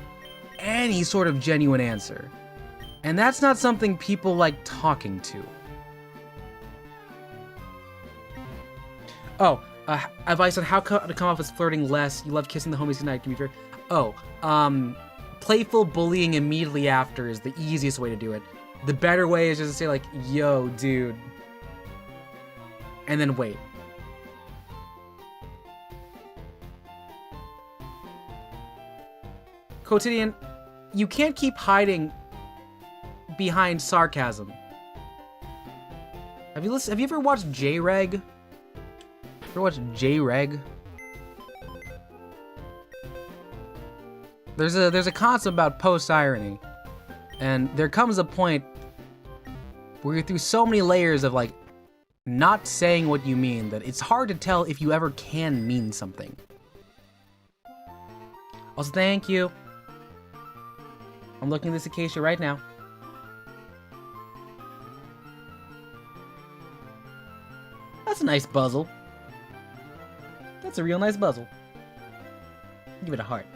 Speaker 2: any sort of genuine answer. And that's not something people like talking to. Oh, advice on how to come off as flirting less. You love kissing the homies tonight, to be fair. Oh, playful bullying immediately after is the easiest way to do it. The better way is just to say, like, yo, dude. And then wait. Quotidian, you can't keep hiding behind sarcasm. Have you ever watched J-Reg? Ever watched J-Reg? There's a concept about post-irony. And there comes a point where you're through so many layers of, like, not saying what you mean that it's hard to tell if you ever can mean something. Also, thank you. I'm looking at this acacia right now. That's a nice puzzle. That's a real nice puzzle. Give it a heart.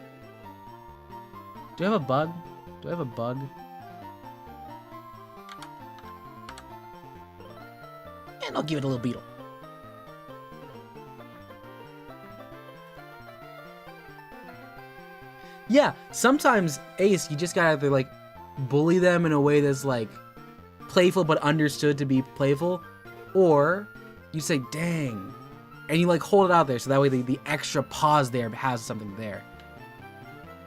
Speaker 2: Do I have a bug? Do I have a bug? And I'll give it a little beetle. Yeah, sometimes, Ace, you just gotta, like, bully them in a way that's, like, playful but understood to be playful. Or you say, dang. And you, like, hold it out there so that way the extra pause there has something there.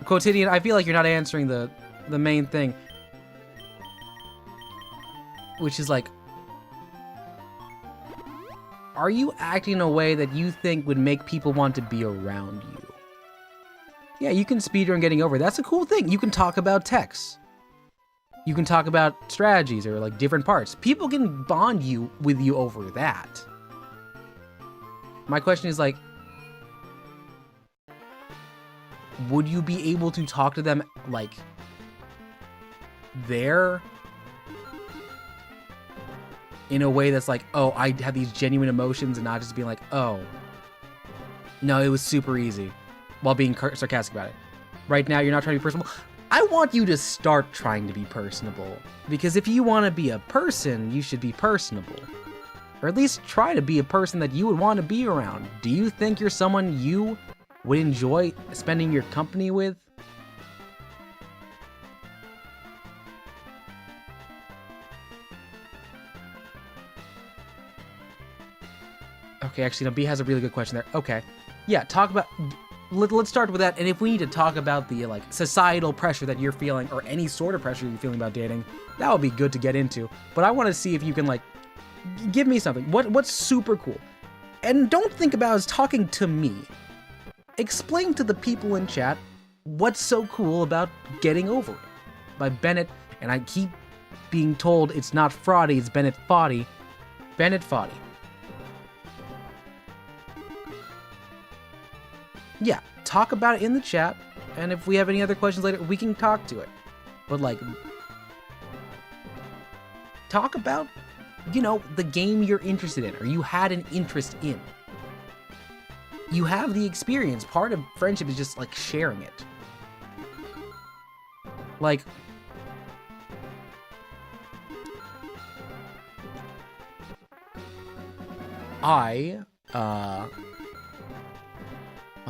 Speaker 2: Quotidian, I feel like you're not answering the main thing. Which is, like, are you acting in a way that you think would make people want to be around you? Yeah, you can speedrun getting over it. That's a cool thing. You can talk about techs. You can talk about strategies or, like, different parts. People can bond with you over that. My question is, like, would you be able to talk to them, like, there? In a way that's like, oh, I have these genuine emotions and not just being like, oh, no, it was super easy, while being sarcastic about it. Right now, you're not trying to be personable. I want you to start trying to be personable. Because if you want to be a person, you should be personable. Or at least try to be a person that you would want to be around. Do you think you're someone you would enjoy spending your company with? Okay, actually, no, B has a really good question there. Okay. Yeah, talk about... Let's start with that, and if we need to talk about the, like, societal pressure that you're feeling, or any sort of pressure you're feeling about dating, that would be good to get into. But I want to see if you can, like, give me something. What's super cool? And don't think about it as talking to me. Explain to the people in chat what's so cool about Getting Over It by Bennett, and I keep being told it's not Fraudy, it's Bennett Foddy. Bennett Foddy. Yeah, talk about it in the chat, and if we have any other questions later, we can talk to it. But, like, talk about, you know, the game you're interested in, or you had an interest in. You have the experience. Part of friendship is just, like, sharing it. Like, I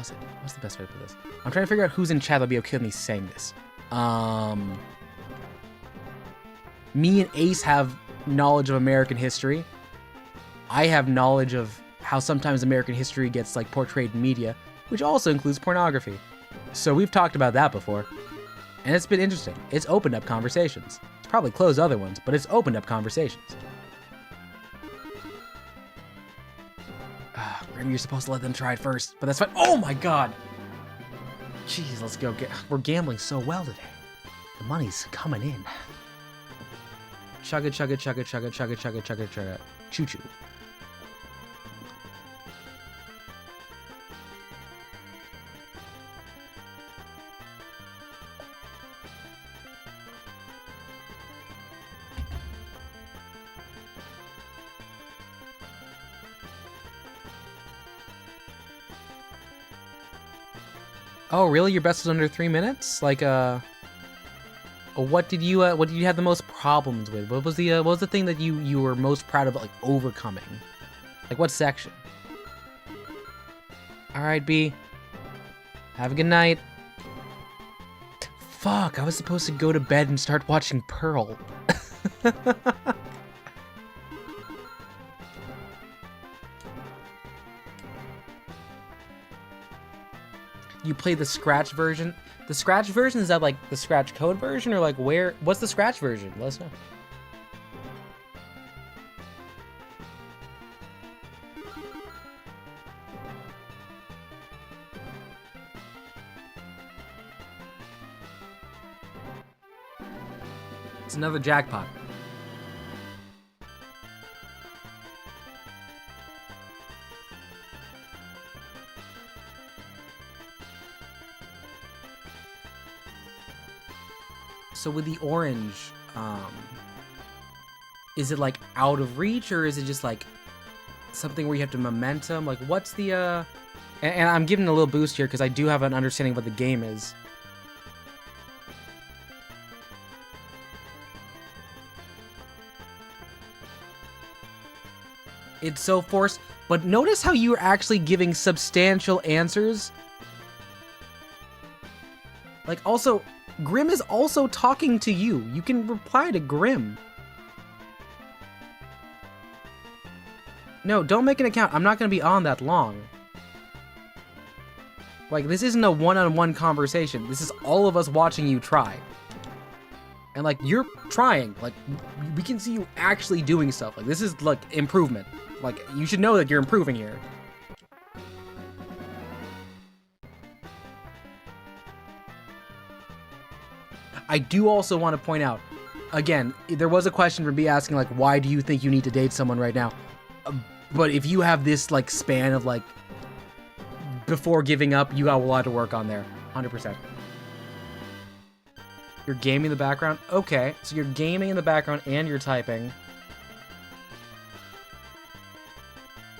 Speaker 2: was it? What's the best way to put this? I'm trying to figure out who's in chat that'll be okay with me saying this. Me and Ace have knowledge of American history. I have knowledge of how sometimes American history gets like portrayed in media, which also includes pornography. So we've talked about that before, and it's been interesting. It's opened up conversations. It's probably closed other ones, but it's opened up conversations. Grim, you're supposed to let them try it first, but that's fine. Oh my god! Jeez, let's go. We're gambling so well today. The money's coming in. Chugga, chugga, chugga, chugga, chugga, chugga, chugga, chugga. Choo-choo. Oh, really? Your best was under 3 minutes? Like, what did you have the most problems with? What was the thing that you were most proud of, like, overcoming? Like, what section? All right, B. Have a good night. Fuck, I was supposed to go to bed and start watching Pearl. You play the Scratch version? The Scratch version, is that like the Scratch code version, or like what's the Scratch version? Let us know. It's another jackpot. So with the orange, is it like out of reach, or is it just like something where you have to momentum? Like, what's the and I'm giving a little boost here because I do have an understanding of what the game is. It's so forced, but notice how you're actually giving substantial answers. Like, also, Grim is also talking to you. You can reply to Grim. No, don't make an account. I'm not going to be on that long. Like, this isn't a one-on-one conversation. This is all of us watching you try. And, like, you're trying. Like, we can see you actually doing stuff. Like, this is, like, improvement. Like, you should know that you're improving here. I do also want to point out, again, there was a question from B asking, like, why do you think you need to date someone right now? But if you have this, like, span of, like, before giving up, you got a lot to work on there. 100%. You're gaming in the background? Okay, so you're gaming in the background and you're typing.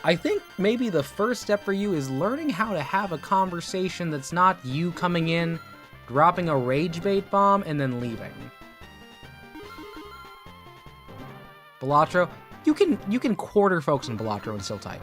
Speaker 2: I think maybe the first step for you is learning how to have a conversation that's not you coming in, dropping a rage bait bomb, and then leaving. Balatro, you can quarter focus on Balatro and still type.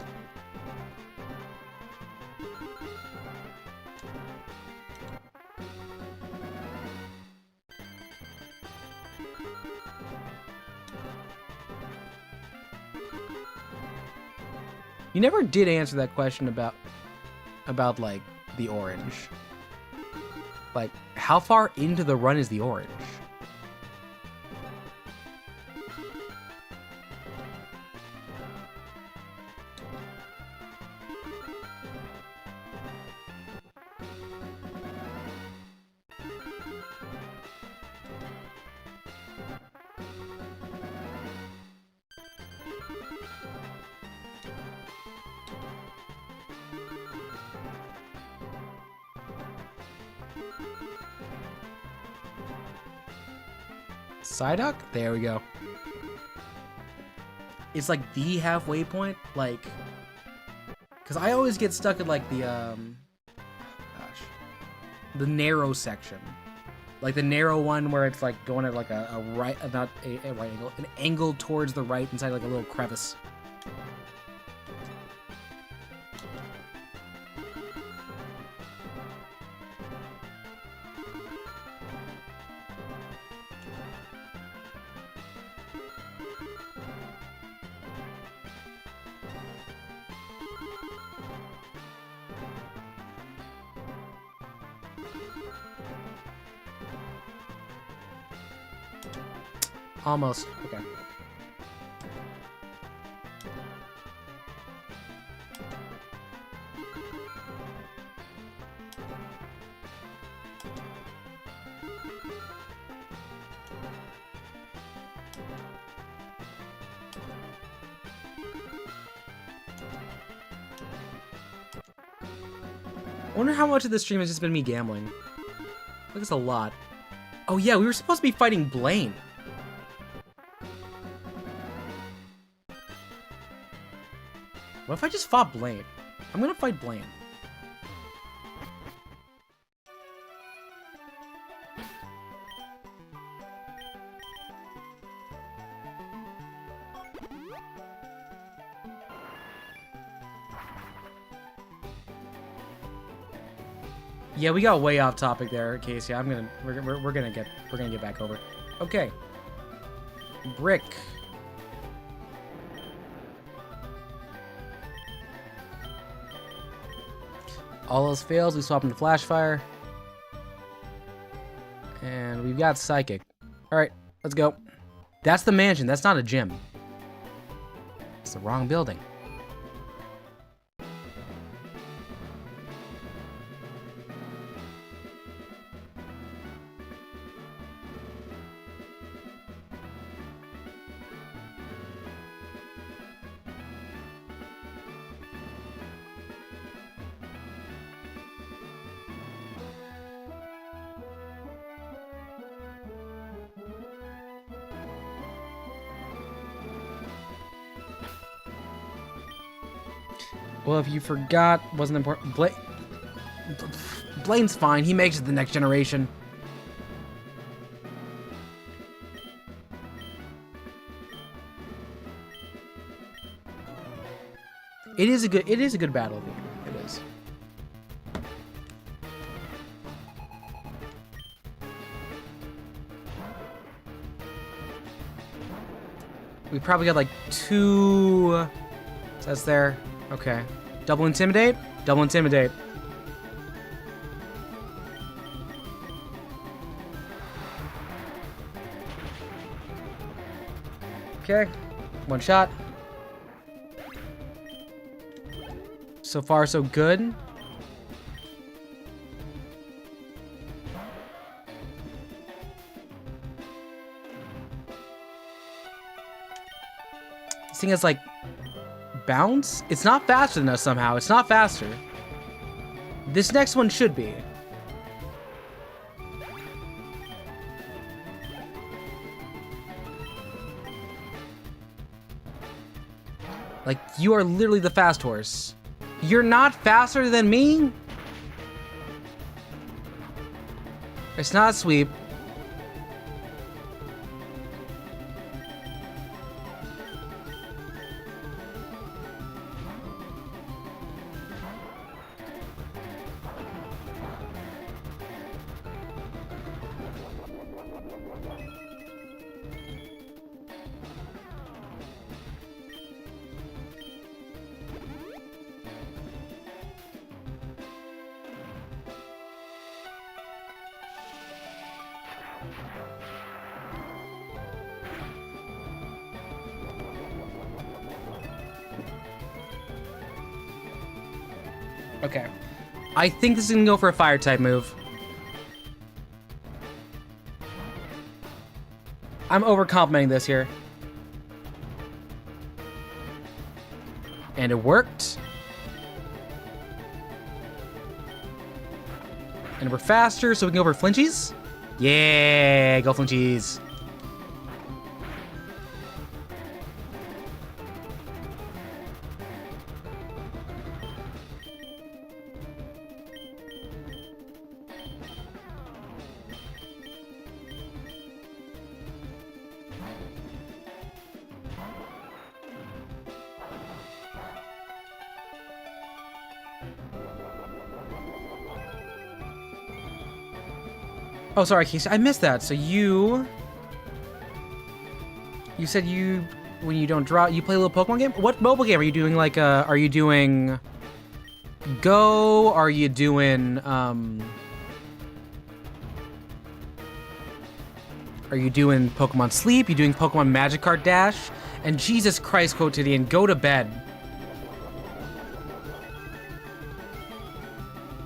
Speaker 2: You never did answer that question about like the orange. Like, how far into the run is the orange? Psyduck? There we go. It's like the halfway point, like, because I always get stuck at like the the narrow section, like the narrow one where it's like going at like a right, not a right angle, an angle towards the right inside like a little crevice. Almost. Okay. I wonder how much of this stream has just been me gambling. I think it's a lot. Oh yeah, we were supposed to be fighting Blaine. What if I just fought Blaine? I'm gonna fight Blaine. Yeah, we got way off topic there, Casey. We're gonna get back over. Okay. Brick. All else fails, we swap into Flashfire. And we've got Psychic. Alright, let's go. That's the mansion, that's not a gym. It's the wrong building. Well, if you forgot, wasn't important. Blaine's fine. He makes it the next generation. It is a good battle. It is. We probably got like 2 sets there. Okay. Double Intimidate? Double Intimidate. Okay. 1 shot. So far, so good. This thing has like bounce? It's not faster than us somehow. It's not faster. This next one should be. Like, you are literally the fast horse. You're not faster than me? It's not a sweep. Okay. I think this is gonna go for a fire type move. I'm overcomplimenting this here. And it worked. And we're faster, so we can go for flinchies? Yeah, go flinchies. Oh, sorry, Casey, I missed that. So you said when you don't draw, you play a little Pokemon game? What mobile game are you doing? Like, are you doing Go? Are you doing, Are you doing Pokemon Sleep? You doing Pokemon Magikarp Dash? And Jesus Christ, Quotidian, go to bed.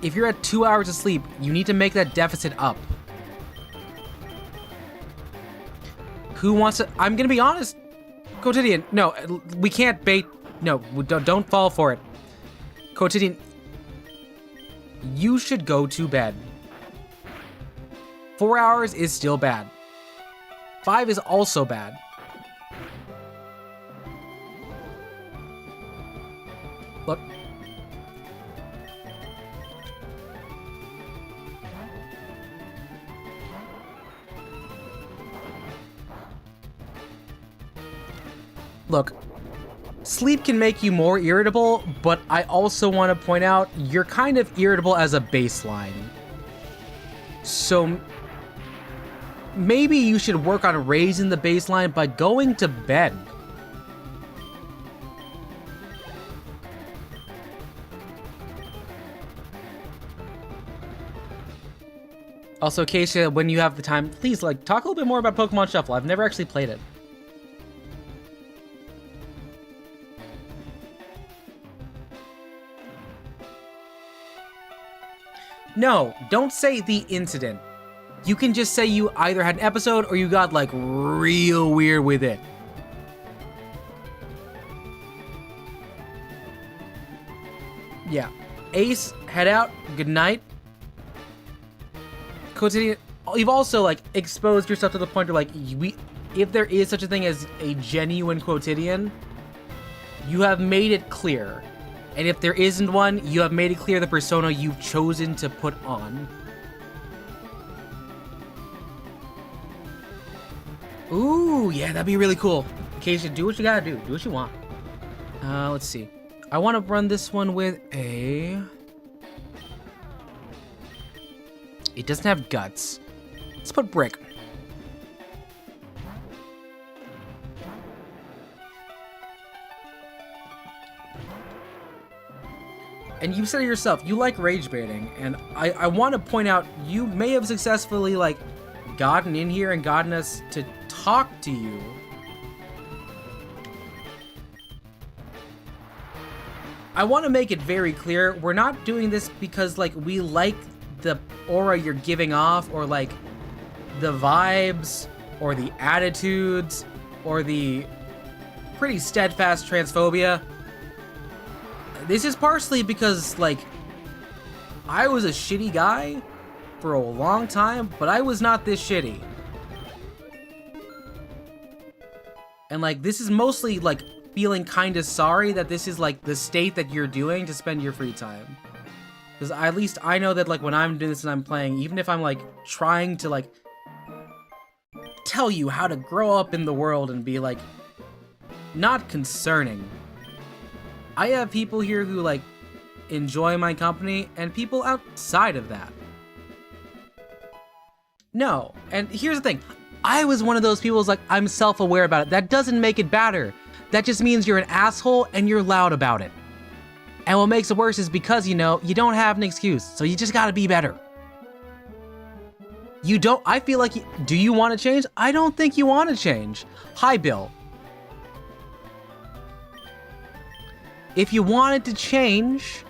Speaker 2: If you're at 2 hours of sleep, you need to make that deficit up. Who wants to... I'm gonna be honest. Quotidian, no, we can't bait... No, don't fall for it. Quotidian, you should go to bed. 4 hours is still bad. 5 is also bad. Look. Look. Sleep can make you more irritable, but I also want to point out you're kind of irritable as a baseline. So maybe you should work on raising the baseline by going to bed. Also, Keisha, when you have the time, please like talk a little bit more about Pokemon Shuffle. I've never actually played it. No, don't say the incident. You can just say you either had an episode or you got like real weird with it. Yeah. Ace, head out. Good night. Quotidian, you've also like exposed yourself to the point where like if there is such a thing as a genuine Quotidian, you have made it clear. And if there isn't one, you have made it clear the persona you've chosen to put on. Ooh, yeah, that'd be really cool. Keisha, do what you gotta do. Do what you want. Let's see. I want to run this one with a... It doesn't have guts. Let's put Brick. And you said it yourself, you like rage baiting, and I want to point out, you may have successfully, like, gotten in here and gotten us to talk to you. I want to make it very clear, we're not doing this because, like, we like the aura you're giving off, or, like, the vibes, or the attitudes, or the pretty steadfast transphobia. This is partially because, like, I was a shitty guy for a long time, but I was not this shitty. And, like, this is mostly, like, feeling kind of sorry that this is, like, the state that you're doing to spend your free time. Because at least I know that, like, when I'm doing this and I'm playing, even if I'm, like, trying to, like, tell you how to grow up in the world and be, like, not concerning. I have people here who, like, enjoy my company, and people outside of that. No, and here's the thing. I was one of those people who's like, I'm self-aware about it. That doesn't make it better. That just means you're an asshole and you're loud about it. And what makes it worse is because, you know, you don't have an excuse, so you just gotta be better. You don't, I feel like, do you want to change? I don't think you want to change. Hi, Bill. If you wanted to change,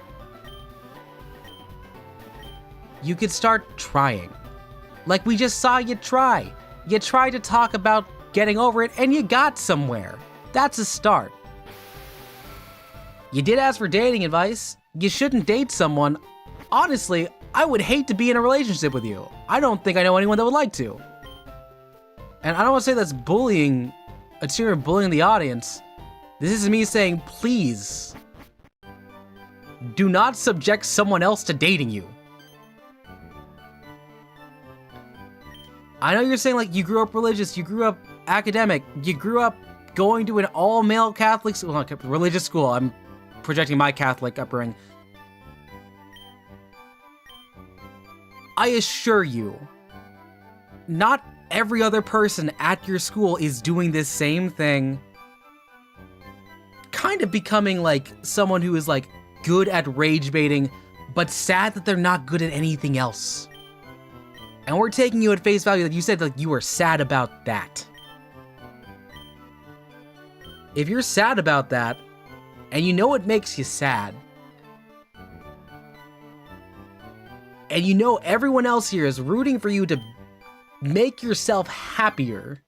Speaker 2: you could start trying. Like we just saw you try. You tried to talk about getting over it and you got somewhere. That's a start. You did ask for dating advice. You shouldn't date someone. Honestly, I would hate to be in a relationship with you. I don't think I know anyone that would like to. And I don't want to say that's bullying, you're bullying the audience. This is me saying, please, do not subject someone else to dating you. I know you're saying, like, you grew up religious, you grew up academic, you grew up going to an all-male Catholic school, well, not religious school, I'm projecting my Catholic upbringing. I assure you, not every other person at your school is doing this same thing. Kind of becoming, like, someone who is, like, good at rage baiting, but sad that they're not good at anything else. And we're taking you at face value that you said like you were sad about that. If you're sad about that, and you know it makes you sad, and you know everyone else here is rooting for you to make yourself happier,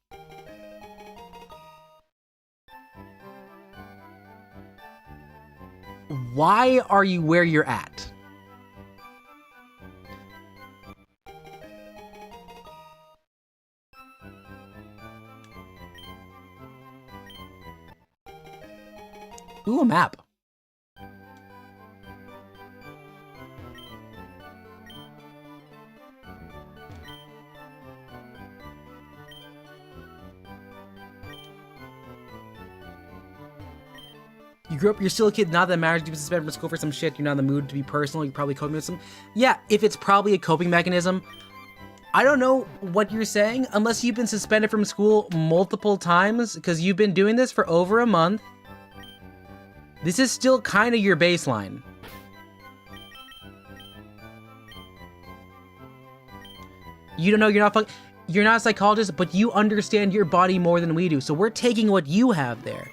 Speaker 2: why are you where you're at? Ooh, a map. You grew up, you're still a kid, not that matters, you've been suspended from school for some shit, you're not in the mood to be personal, you're probably coping with some... Yeah, if it's probably a coping mechanism, I don't know what you're saying, unless you've been suspended from school multiple times, because you've been doing this for over a month. This is still kind of your baseline. You don't know, you're not a psychologist, but you understand your body more than we do, so we're taking what you have there.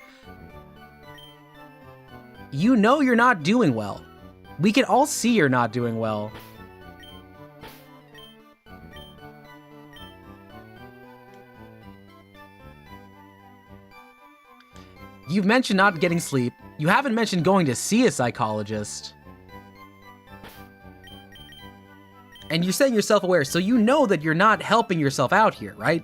Speaker 2: You know you're not doing well. We can all see you're not doing well. You've mentioned not getting sleep. You haven't mentioned going to see a psychologist. And you're saying you're self-aware, so you know that you're not helping yourself out here, right?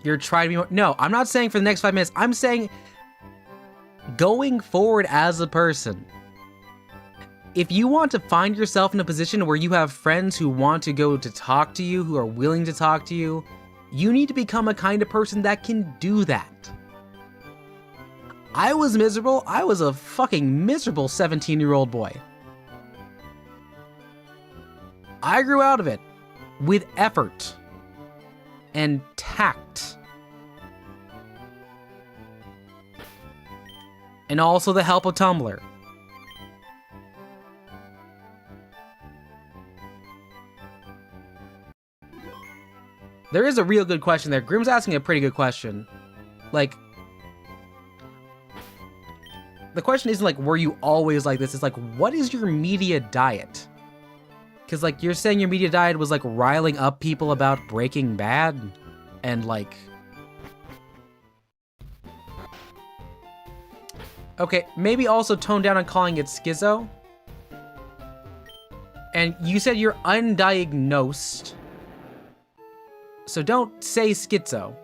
Speaker 2: You're trying to be more... No, I'm not saying for the next 5 minutes. I'm saying going forward as a person. If you want to find yourself in a position where you have friends who want to go to talk to you, who are willing to talk to you, you need to become a kind of person that can do that. I was miserable. I was a fucking miserable 17-year-old boy. I grew out of it with effort and tact. And also the help of Tumblr. There is a real good question there. Grim's asking a pretty good question. Like, the question isn't like, were you always like this? It's like, what is your media diet? Because, like, you're saying your media diet was, like, riling up people about Breaking Bad, and, like... Okay, maybe also tone down on calling it schizo. And you said you're undiagnosed, so don't say schizo.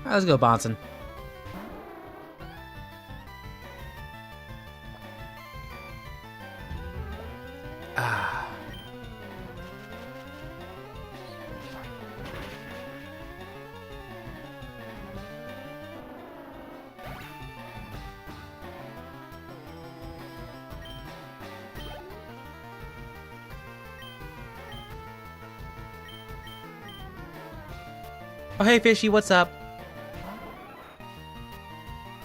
Speaker 2: Alright, let's go, Bonson. Ah. Oh, hey, Fishy, what's up?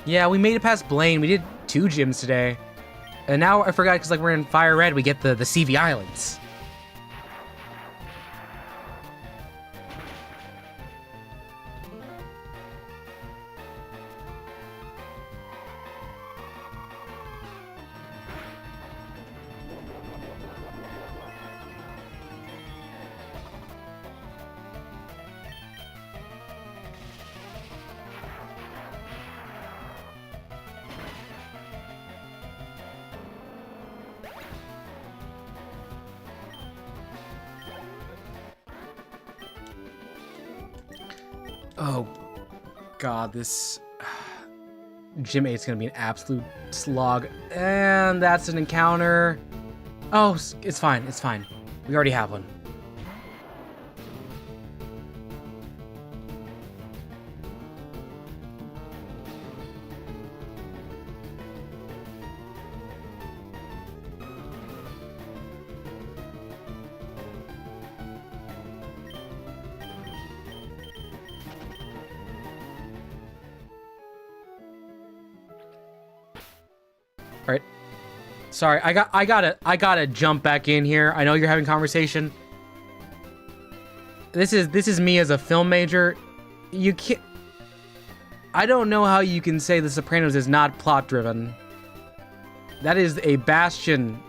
Speaker 2: Yeah, we made it past Blaine. We did 2 gyms today. And now I forgot, because like we're in FireRed, we get the CV Islands. Oh, God, this... Gym 8's gonna be an absolute slog. And that's an encounter. Oh, it's fine, it's fine. We already have one. All right. Sorry, I gotta jump back in here. I know you're having conversation. This is me as a film major. You can't. I don't know how you can say The Sopranos is not plot driven. That is a bastion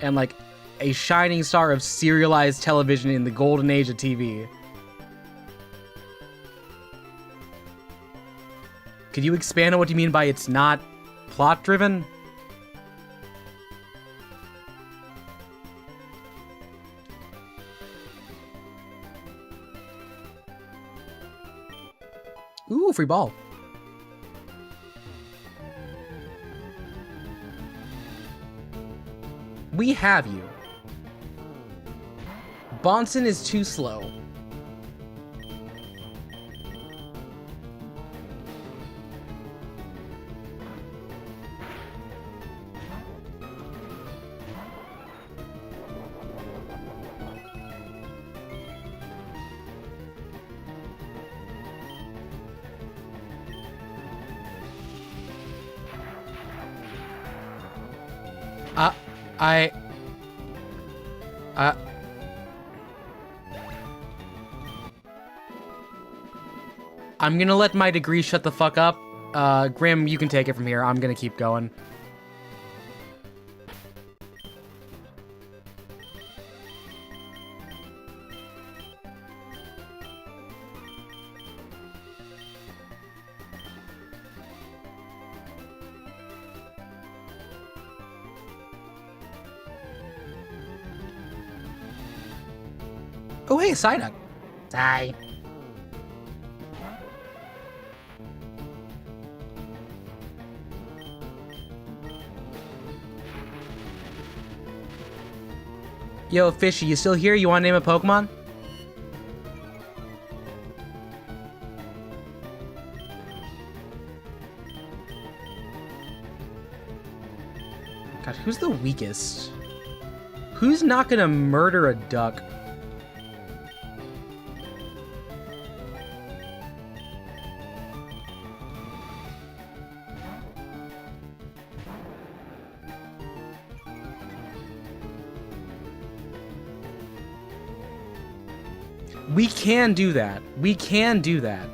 Speaker 2: and like a shining star of serialized television in the golden age of TV. Could you expand on what you mean by it's not plot driven? Ooh, free ball. We have you. Bonson is too slow. I'm gonna let my degree shut the fuck up. Grim, you can take it from here. I'm gonna keep going. Oh, hey, Psyduck. Hi. Yo, Fishy, you still here? You want to name a Pokemon? God, who's the weakest? Who's not gonna murder a duck? We can do that. We can do that.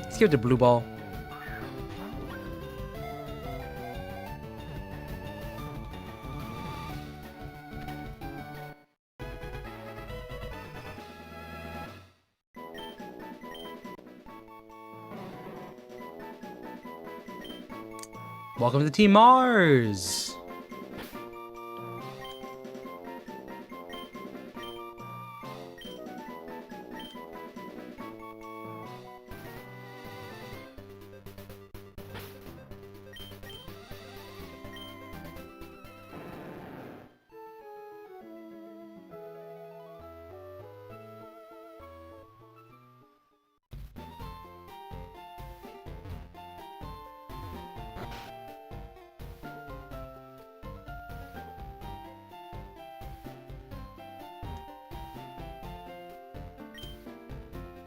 Speaker 2: Let's give it to Blue Ball. Welcome to Team Mars!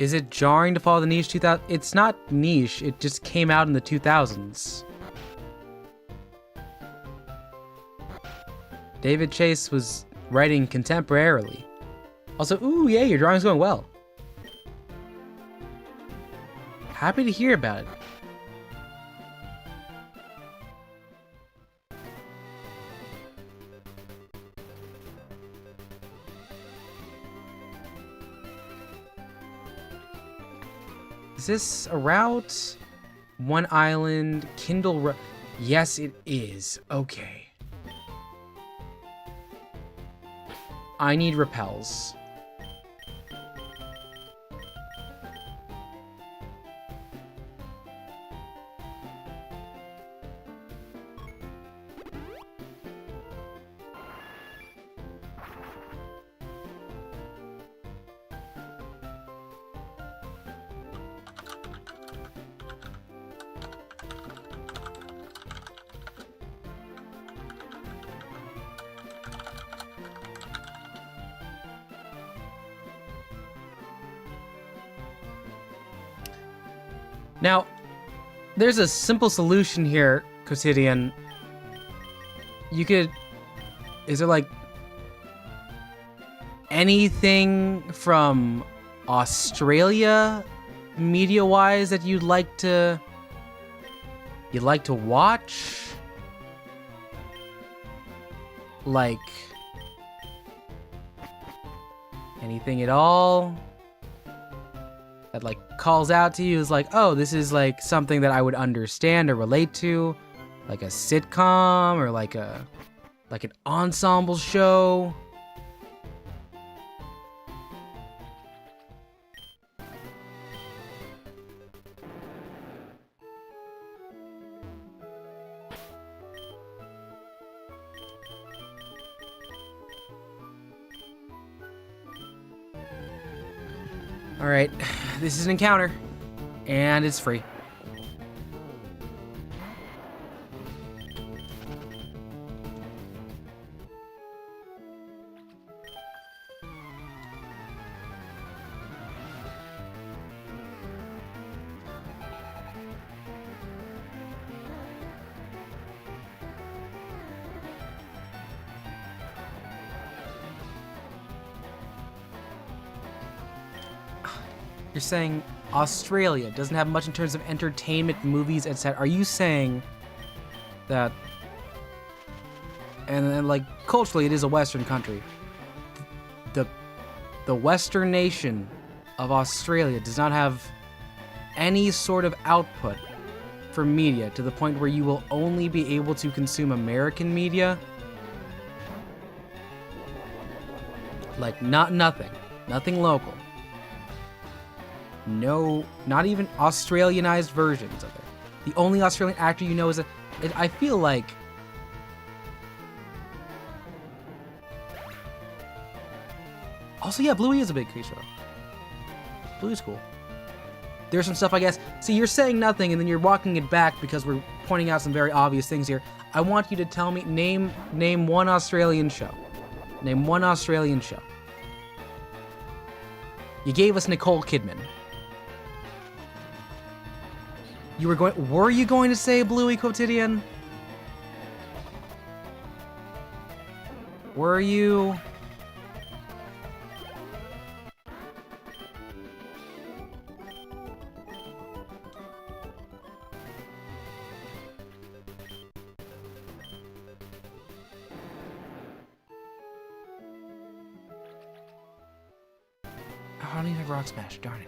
Speaker 2: Is it jarring to follow the niche 2000? It's not niche, it just came out in the 2000s. David Chase was writing contemporarily. Also, ooh, yeah, your drawing's going well. Happy to hear about it. Is this a route? One island, Kindle. Yes, it is. Okay. I need repels. Now, there's a simple solution here, Quotidian. You could... Is there, like, anything from Australia, media-wise, that you'd like to watch? Like... anything at all? That, like, calls out to you is like, oh, this is, like, something that I would understand or relate to. Like a sitcom or like an ensemble show. Alright, this is an encounter, and it's free. You're saying Australia doesn't have much in terms of entertainment, movies, etc. Are you saying that, and like culturally it is a Western country, the Western nation of Australia does not have any sort of output for media to the point where you will only be able to consume American media? Like nothing local. No, not even Australianized versions of it. The only Australian actor you know is I feel like... Also, yeah, Bluey is a big show. Bluey's cool. There's some stuff, I guess. See, you're saying nothing, and then you're walking it back because we're pointing out some very obvious things here. I want you to tell me, name one Australian show. Name one Australian show. You gave us Nicole Kidman. Were you going to say Bluey, Quotidian? Were you? I don't even have Rock Smash, darn it.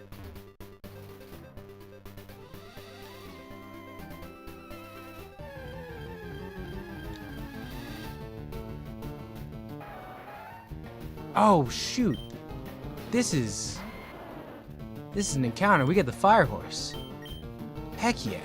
Speaker 2: Oh, shoot. This is an encounter. We get the Fire Horse. Heck yeah.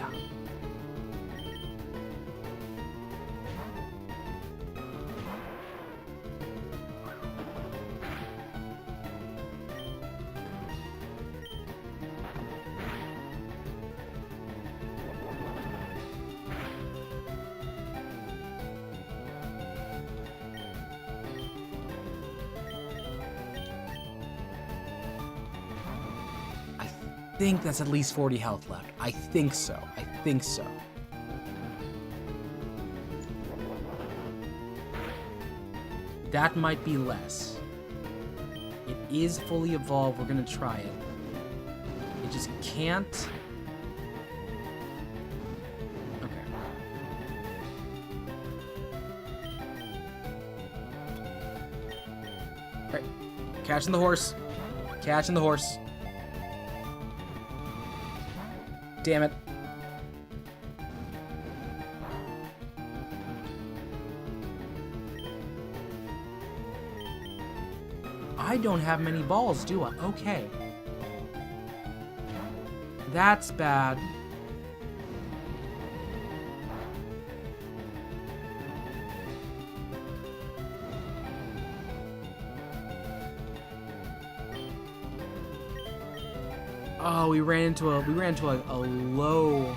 Speaker 2: I think that's at least 40 health left. I think so. I think so. That might be less. It is fully evolved. We're gonna try it. It just can't. Okay. Alright. Catching the horse. Catching the horse. Damn it. I don't have many balls, do I? Okay. That's bad. Oh, we ran into a low.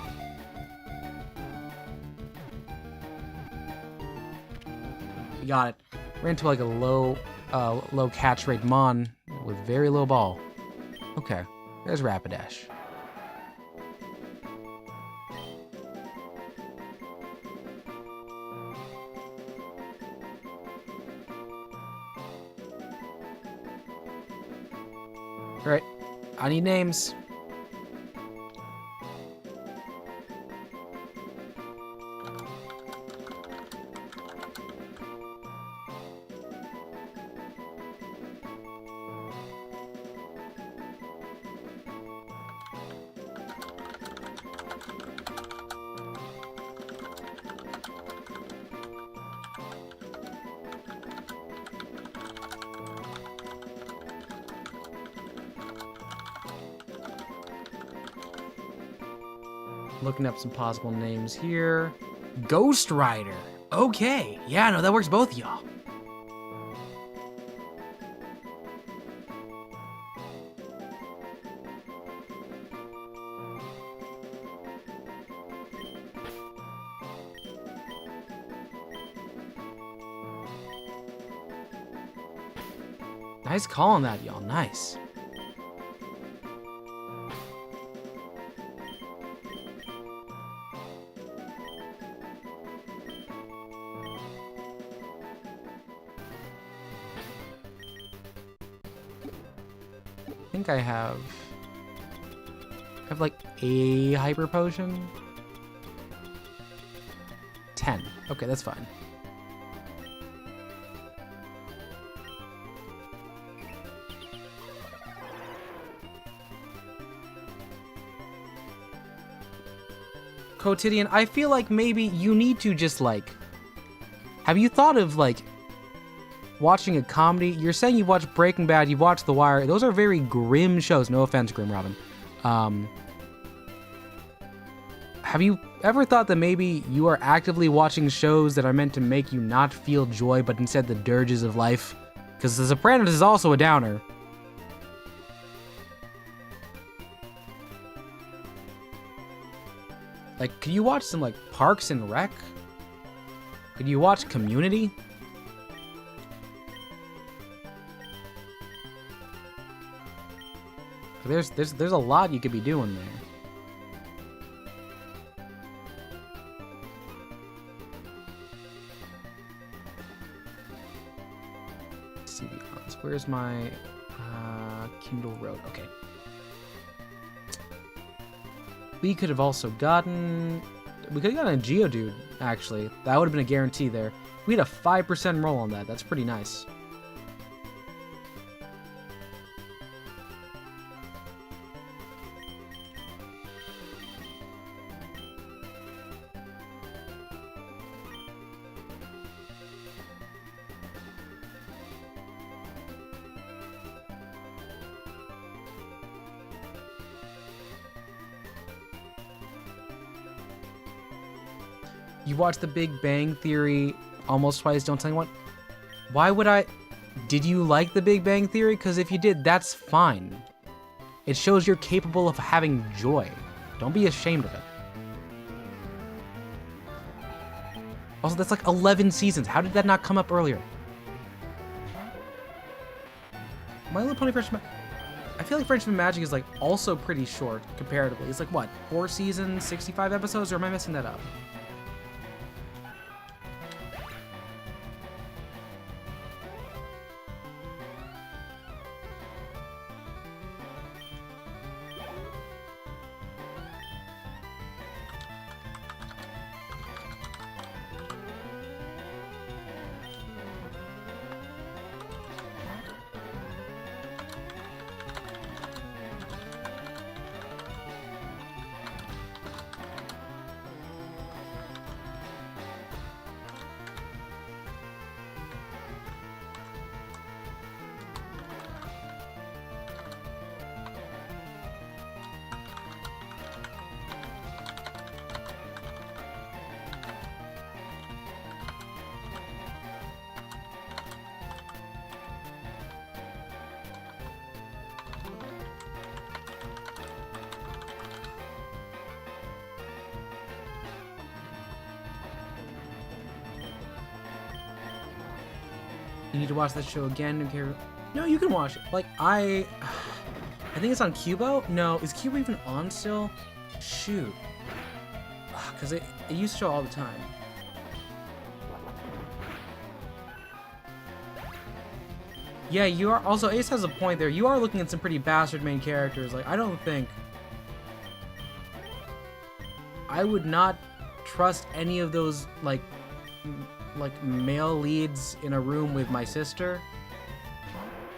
Speaker 2: We got it. Ran into like a low catch rate mon with very low ball. Okay, there's Rapidash. All right, I need names. Looking up some possible names here. Ghost Rider. Okay. Yeah, no, that works both of y'all. Nice call on that, y'all. Nice. I think I have like a hyper potion. 10. Okay, that's fine. Quotidian, I feel like maybe you need to just like, have you thought of like watching a comedy? You're saying you watch Breaking Bad, you watch The Wire. Those are very grim shows. No offense, Grim Robin. Have you ever thought that maybe you are actively watching shows that are meant to make you not feel joy, but instead the dirges of life? Because The Sopranos is also a downer. Like, could you watch some like Parks and Rec? Could you watch Community? There's a lot you could be doing there. Let's see the odds. Where's my Kindle Road? Okay. We could have also gotten. We could have gotten a Geodude, actually. That would have been a guarantee there. We had a 5% roll on that. That's pretty nice. You watched The Big Bang Theory almost twice, don't tell anyone. Why would I? Did you like The Big Bang Theory? Because if you did, that's fine. It shows you're capable of having joy. Don't be ashamed of it. Also, that's like 11 seasons. How did that not come up earlier? My Little Pony version. I feel like Friendship and Magic is like also pretty short comparatively. It's like what, 4 seasons, 65 episodes, or am I messing that up? You need to watch that show again. Okay. No, you can watch it. Like, I think it's on Cubo? No, is Cubo even on still? Shoot. Because it used to show all the time. Yeah, you are. Also, Ace has a point there. You are looking at some pretty bastard main characters. Like, I don't think I would not trust any of those, like male leads in a room with my sister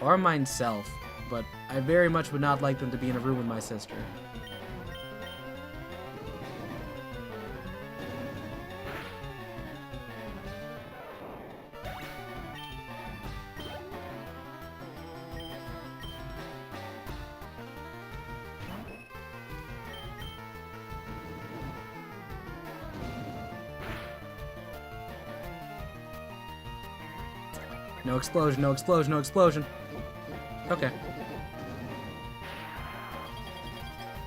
Speaker 2: or myself, but I very much would not like them to be in a room with my sister. No explosion, no explosion, no explosion. Okay.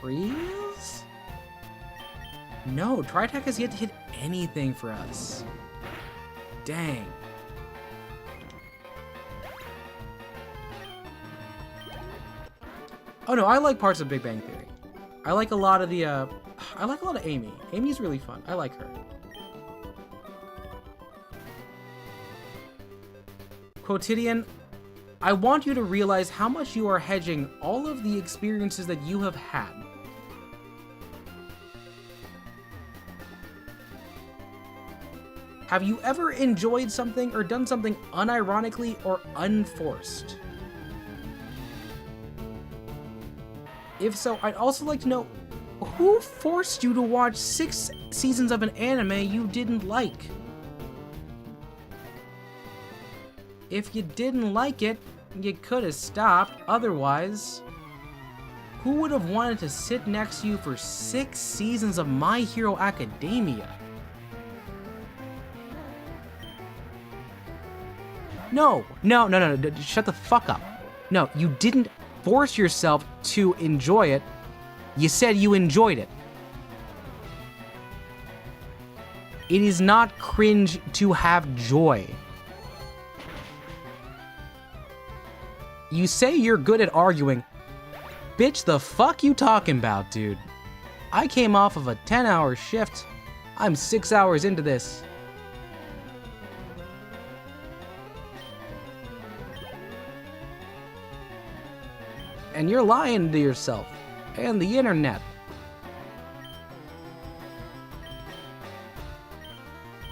Speaker 2: Freeze? No, Tritech has yet to hit anything for us. Dang. Oh no, I like parts of Big Bang Theory. I like a lot of the, I like a lot of Amy. Amy's really fun. I like her. Quotidian, I want you to realize how much you are hedging all of the experiences that you have had. Have you ever enjoyed something or done something unironically or unforced? If so, I'd also like to know, who forced you to watch 6 seasons of an anime you didn't like? If you didn't like it, you could have stopped. Otherwise, who would have wanted to sit next to you for 6 seasons of My Hero Academia? No, shut the fuck up. No, you didn't force yourself to enjoy it. You said you enjoyed it. It is not cringe to have joy. You say you're good at arguing. Bitch, the fuck you talking about, dude? I came off of a 10-hour shift. I'm 6 hours into this. And you're lying to yourself and the internet.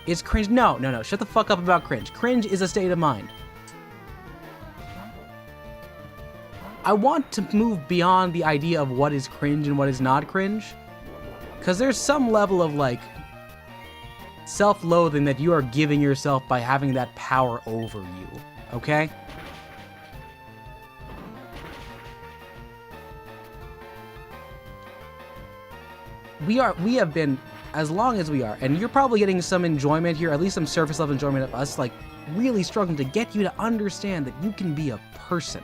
Speaker 2: Is cringe? No. Shut the fuck up about cringe. Cringe is a state of mind. I want to move beyond the idea of what is cringe and what is not cringe. Because there's some level of, like, self-loathing that you are giving yourself by having that power over you. Okay? We have been, as long as we are, and you're probably getting some enjoyment here, at least some surface level enjoyment of us, like, really struggling to get you to understand that you can be a person.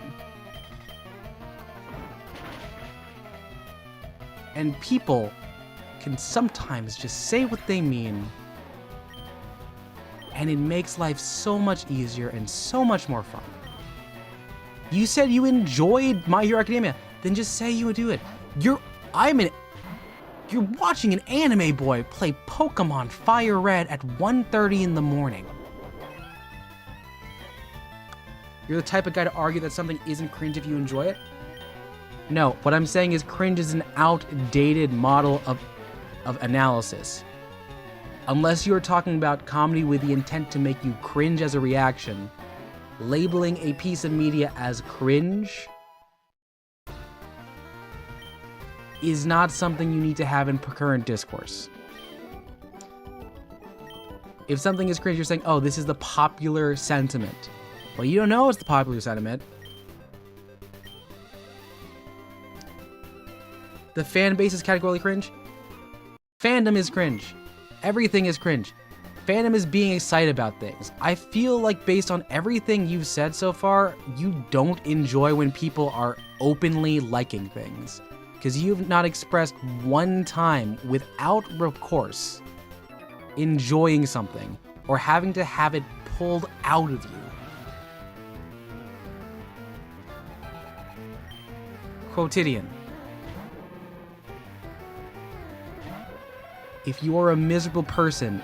Speaker 2: And people can sometimes just say what they mean, and it makes life so much easier and so much more fun. You said you enjoyed My Hero Academia. Then just say you would do it. You're watching an anime boy play Pokemon FireRed at 1:30 in the morning. You're the type of guy to argue that something isn't cringe if you enjoy it? No, what I'm saying is cringe is an outdated model of analysis. Unless you're talking about comedy with the intent to make you cringe as a reaction, labeling a piece of media as cringe is not something you need to have in current discourse. If something is cringe, you're saying, oh, this is the popular sentiment. Well, you don't know it's the popular sentiment. The fan base is categorically cringe. Fandom is cringe. Everything is cringe. Fandom is being excited about things. I feel like based on everything you've said so far, you don't enjoy when people are openly liking things. Because you've not expressed one time without recourse enjoying something or having to have it pulled out of you. Quotidian. If you are a miserable person,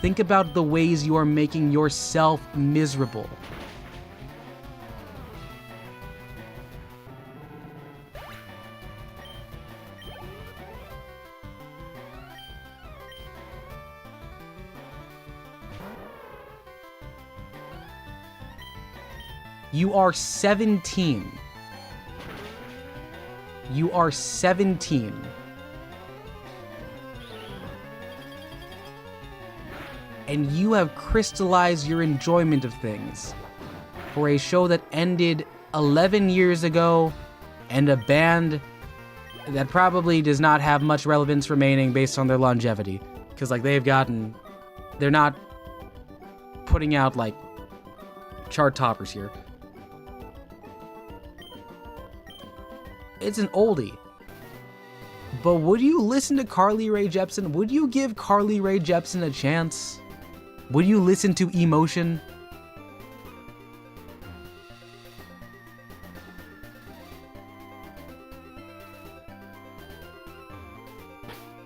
Speaker 2: think about the ways you are making yourself miserable. You are 17. You are 17. And you have crystallized your enjoyment of things for a show that ended 11 years ago and a band that probably does not have much relevance remaining based on their longevity. Because, like, they're not putting out, like, chart toppers here. It's an oldie. But would you listen to Carly Rae Jepsen? Would you give Carly Rae Jepsen a chance? Would you listen to Emotion?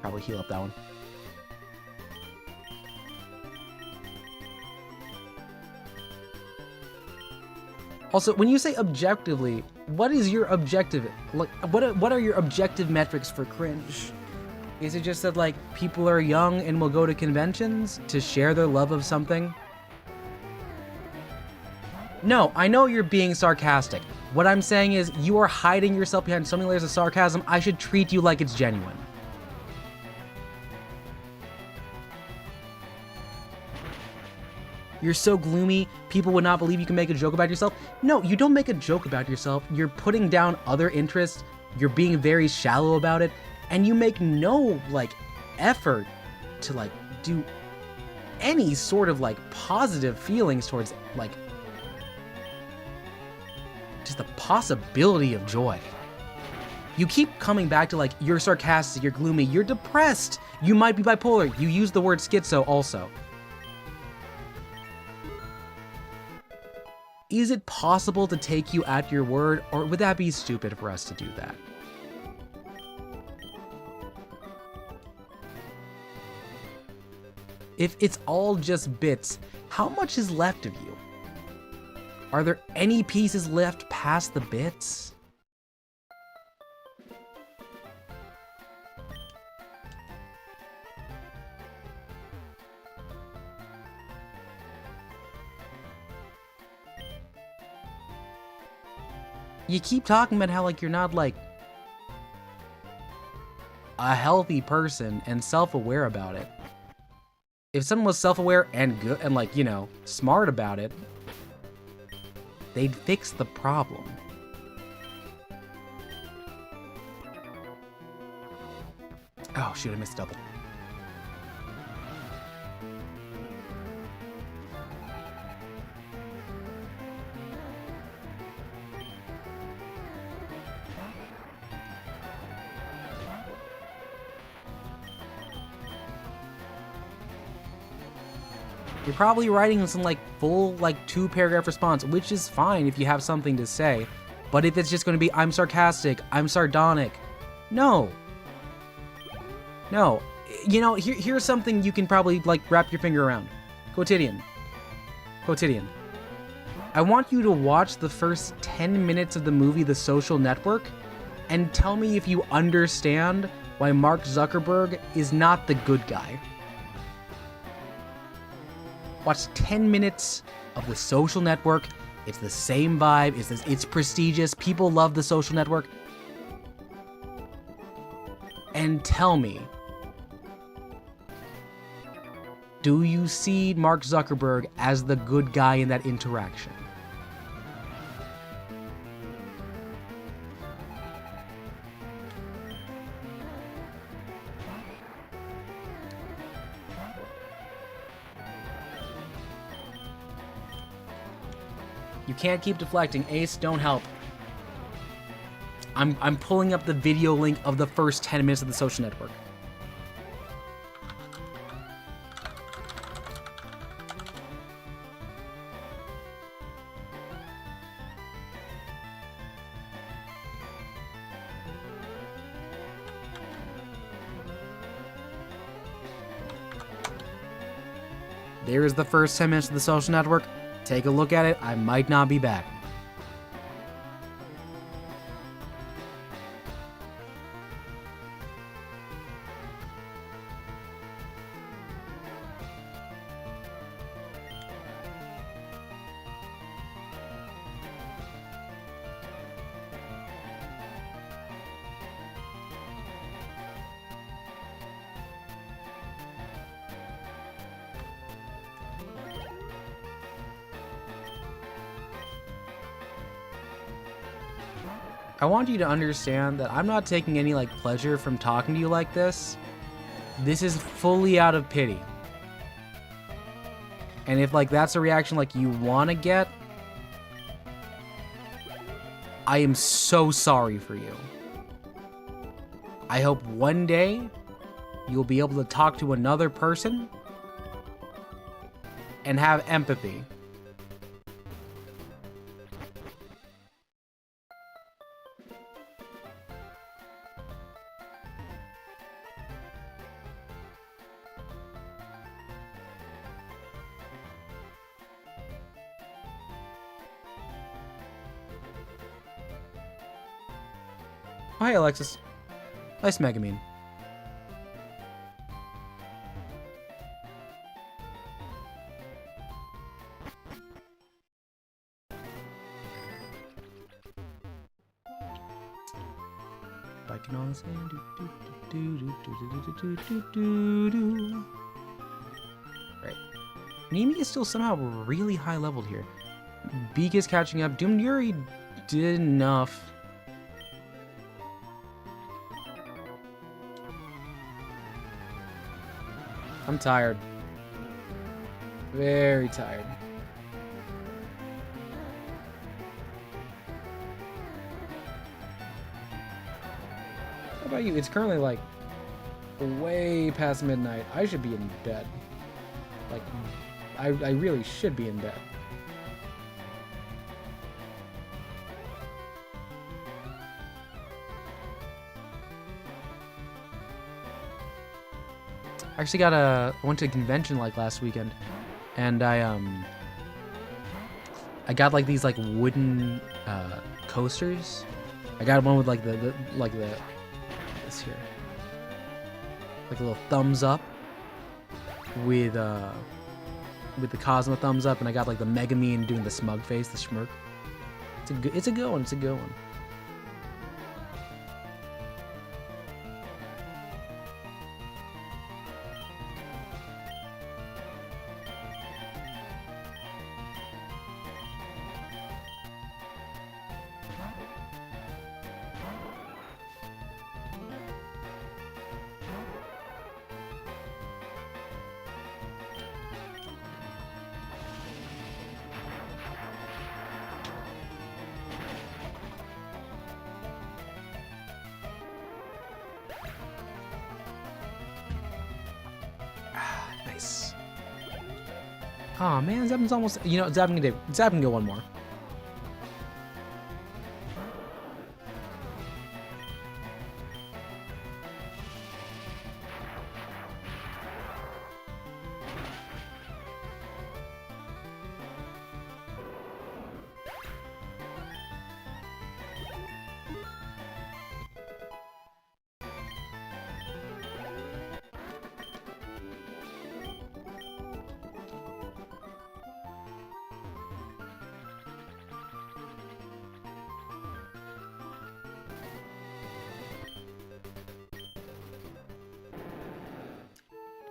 Speaker 2: Probably heal up that one. Also, when you say objectively, what is your objective? Like, what are your objective metrics for cringe? Is it just that, like, people are young and will go to conventions to share their love of something? No, I know you're being sarcastic. What I'm saying is, you are hiding yourself behind so many layers of sarcasm, I should treat you like it's genuine. You're so gloomy, people would not believe you can make a joke about yourself. No, you don't make a joke about yourself. You're putting down other interests. You're being very shallow about it. And you make no, like, effort to, like, do any sort of, like, positive feelings towards, like, just the possibility of joy. You keep coming back to, like, you're sarcastic, you're gloomy, you're depressed. You might be bipolar. You use the word schizo also. Is it possible to take you at your word, or would that be stupid for us to do that? If it's all just bits, how much is left of you? Are there any pieces left past the bits? You keep talking about how, like, you're not, like, a healthy person and self-aware about it. If someone was self-aware and good and, like, you know, smart about it, they'd fix the problem. Oh, shoot, I missed double. You're probably writing some like full like 2-paragraph response, which is fine if you have something to say. But if it's just going to be, I'm sarcastic, I'm sardonic, no. No. You know, here's something you can probably like wrap your finger around. Quotidian. Quotidian. I want you to watch the first 10 minutes of the movie The Social Network and tell me if you understand why Mark Zuckerberg is not the good guy. Watch 10 minutes of The Social Network. It's the same vibe. It's prestigious. People love The Social Network. And tell me, do you see Mark Zuckerberg as the good guy in that interaction? You can't keep deflecting. Ace, don't help. I'm pulling up the video link of the first 10 minutes of The Social Network. There is the first 10 minutes of The Social Network. Take a look at it. I might not be back. I want you to understand that I'm not taking any like pleasure from talking to you like this. This is fully out of pity. And if like that's a reaction like you want to get, I am so sorry for you. I hope one day you'll be able to talk to another person and have empathy. Oh, hey, Alexis. Nice Megamine. Biking on the sand. Right. Nimi is still somehow really high leveled here. Beak is catching up. Doomnuri did enough. I'm tired. Very tired. How about you? It's currently like way past midnight. I should be in bed. Like, I really should be in bed. I actually I went to a convention like last weekend, and I got like these like wooden coasters. I got one with like this here, like a little thumbs up with the Cosmo thumbs up, and I got like the Megamine doing the smug face, the smirk. It's a good one. It's a good one. Aw, man, Zappen's almost... You know, Zappen can go one more.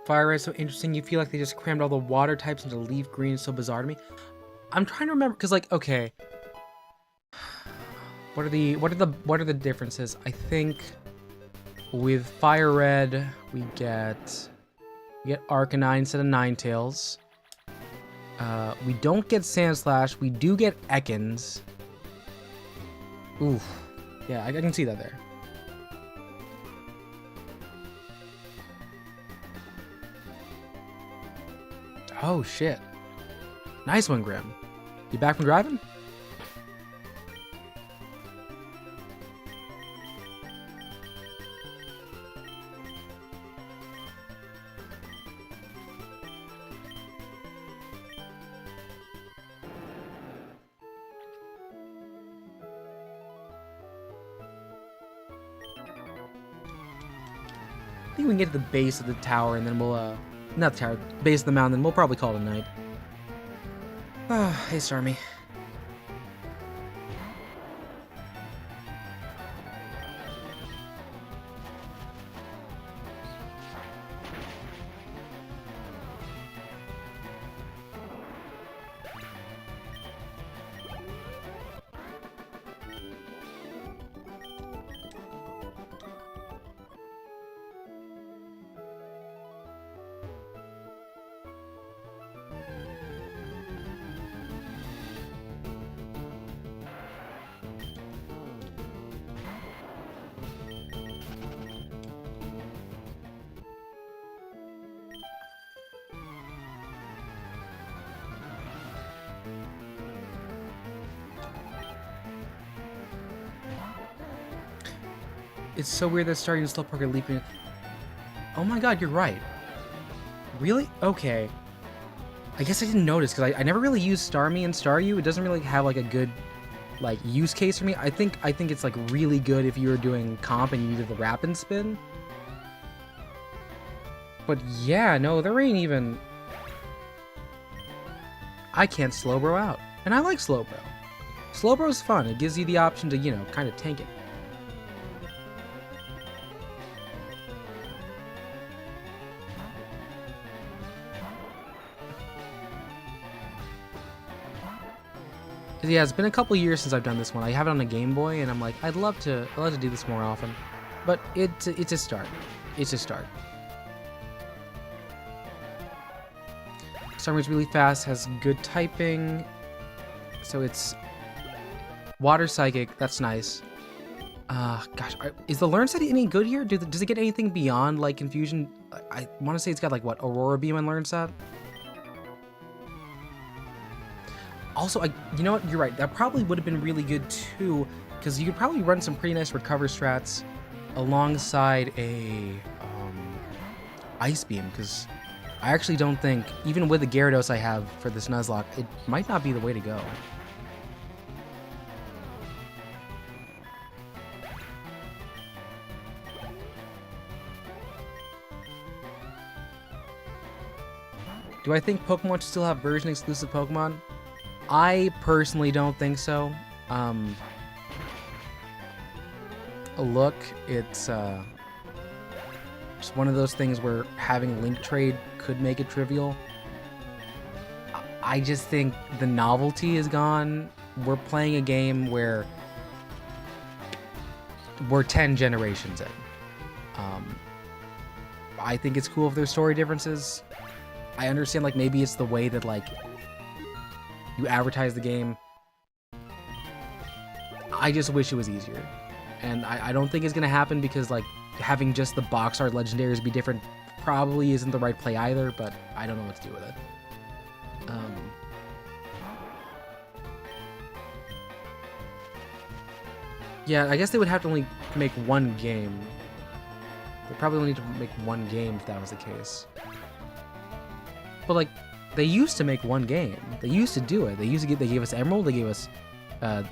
Speaker 2: FireRed is so interesting. You feel like they just crammed all the water types into leaf green. It's so bizarre to me. I'm trying to remember because, like, okay, what are the differences? I think with FireRed we get Arcanine instead of Ninetales. We don't get Sandslash. We do get Ekans. Oof. Yeah, I can see that there. Oh, shit. Nice one, Grim. You back from driving? I think we can get to the base of the tower and then we'll, not the tower, base of the mountain, we'll probably call it a night. Ah, hey, Starmie. It's so weird that Staryu and Slowpoke are leaping. Oh my god, you're right. Really? Okay. I guess I didn't notice, because I never really used Starmie and Staryu. It doesn't really have, like, a good, like, use case for me. I think it's, like, really good if you were doing comp and you needed the Rapid Spin. But yeah, no, there ain't even... I can't Slowbro out. And I like Slowbro. Slowbro's fun. It gives you the option to, you know, kind of tank it. Yeah, it's been a couple years since I've done this one. I have it on a Game Boy, and I'm like, I'd love to do this more often. But it's a start. It's a start. Starmie's really fast, has good typing, so it's Water Psychic. That's nice. Gosh, is the Learn Set any good here? Does it get anything beyond like Confusion? I want to say it's got like what, Aurora Beam and Learn Set. Also, you know what? You're right. That probably would have been really good too, because you could probably run some pretty nice recover strats alongside a Ice Beam. Because I actually don't think, even with the Gyarados I have for this Nuzlocke, it might not be the way to go. Do I think Pokemon should still have version-exclusive Pokemon? I personally don't think so. Look, it's just one of those things where having Link Trade could make it trivial. I just think the novelty is gone. We're playing a game where we're 10 generations in. I think it's cool if there's story differences. I understand, like, maybe it's the way that, like, you advertise the game. I just wish it was easier. And I don't think it's going to happen because, like, having just the box art legendaries be different probably isn't the right play either, but I don't know what to do with it. Yeah, I guess they would have to only make one game. They probably only need to make one game if that was the case. But like, they used to make one game. They used to do it. They gave us Emerald. They gave us, I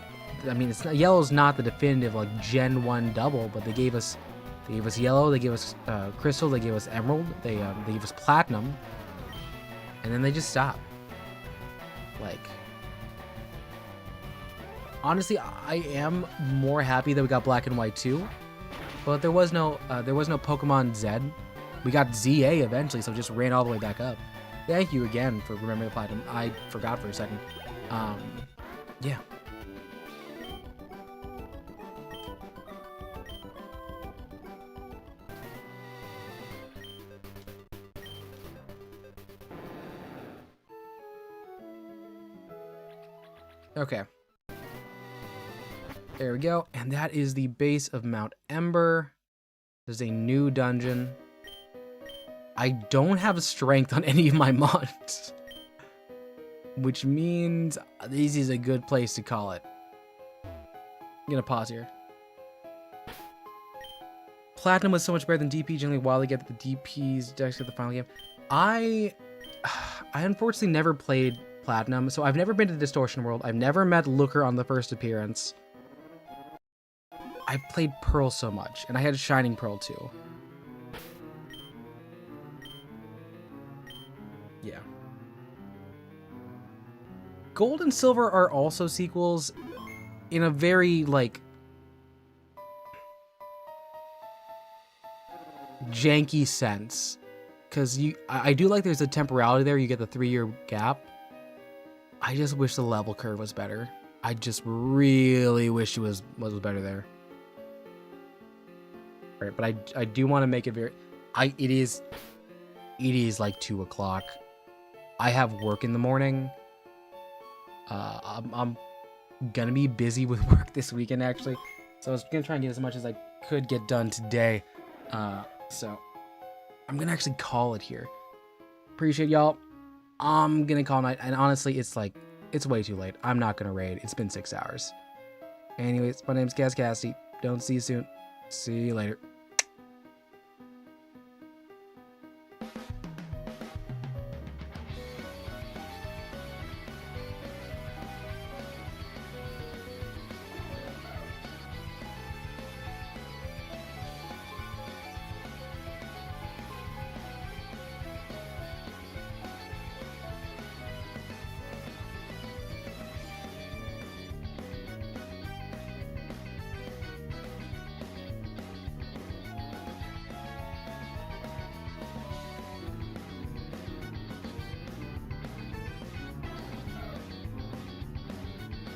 Speaker 2: mean, it's not, Yellow's not the definitive like Gen 1 double, but they gave us Yellow. They gave us Crystal. They gave us Emerald. They gave us Platinum, and then they just stopped. Like, honestly, I am more happy that we got Black and White too, but there was no Pokemon Z. We got ZA eventually, so it just ran all the way back up. Thank you again for remembering the Platinum. I forgot for a second. Yeah. Okay. There we go. And that is the base of Mount Ember. There's a new dungeon. I don't have strength on any of my mods, which means this is a good place to call it. I'm gonna pause here. Platinum was so much better than DP. Generally, while they get the DP's decks at the final game. I unfortunately never played Platinum, so I've never been to the Distortion World. I've never met Looker on the first appearance. I've played Pearl so much, and I had Shining Pearl too. Yeah. Gold and Silver are also sequels in a very, like, janky sense. Because I do like there's a temporality there. You get the 3-year gap. I just wish the level curve was better. I just really wish it was better there. All right, but I do want to make it very... It is like 2 o'clock. I have work in the morning. I'm gonna be busy with work this weekend, actually. So I was gonna try and get as much as I could get done today. So I'm gonna actually call it here. Appreciate y'all. I'm gonna call night, and honestly, it's way too late. I'm not gonna raid. It's been 6 hours. Anyways, my name's Cassie. Don't see you soon. See you later.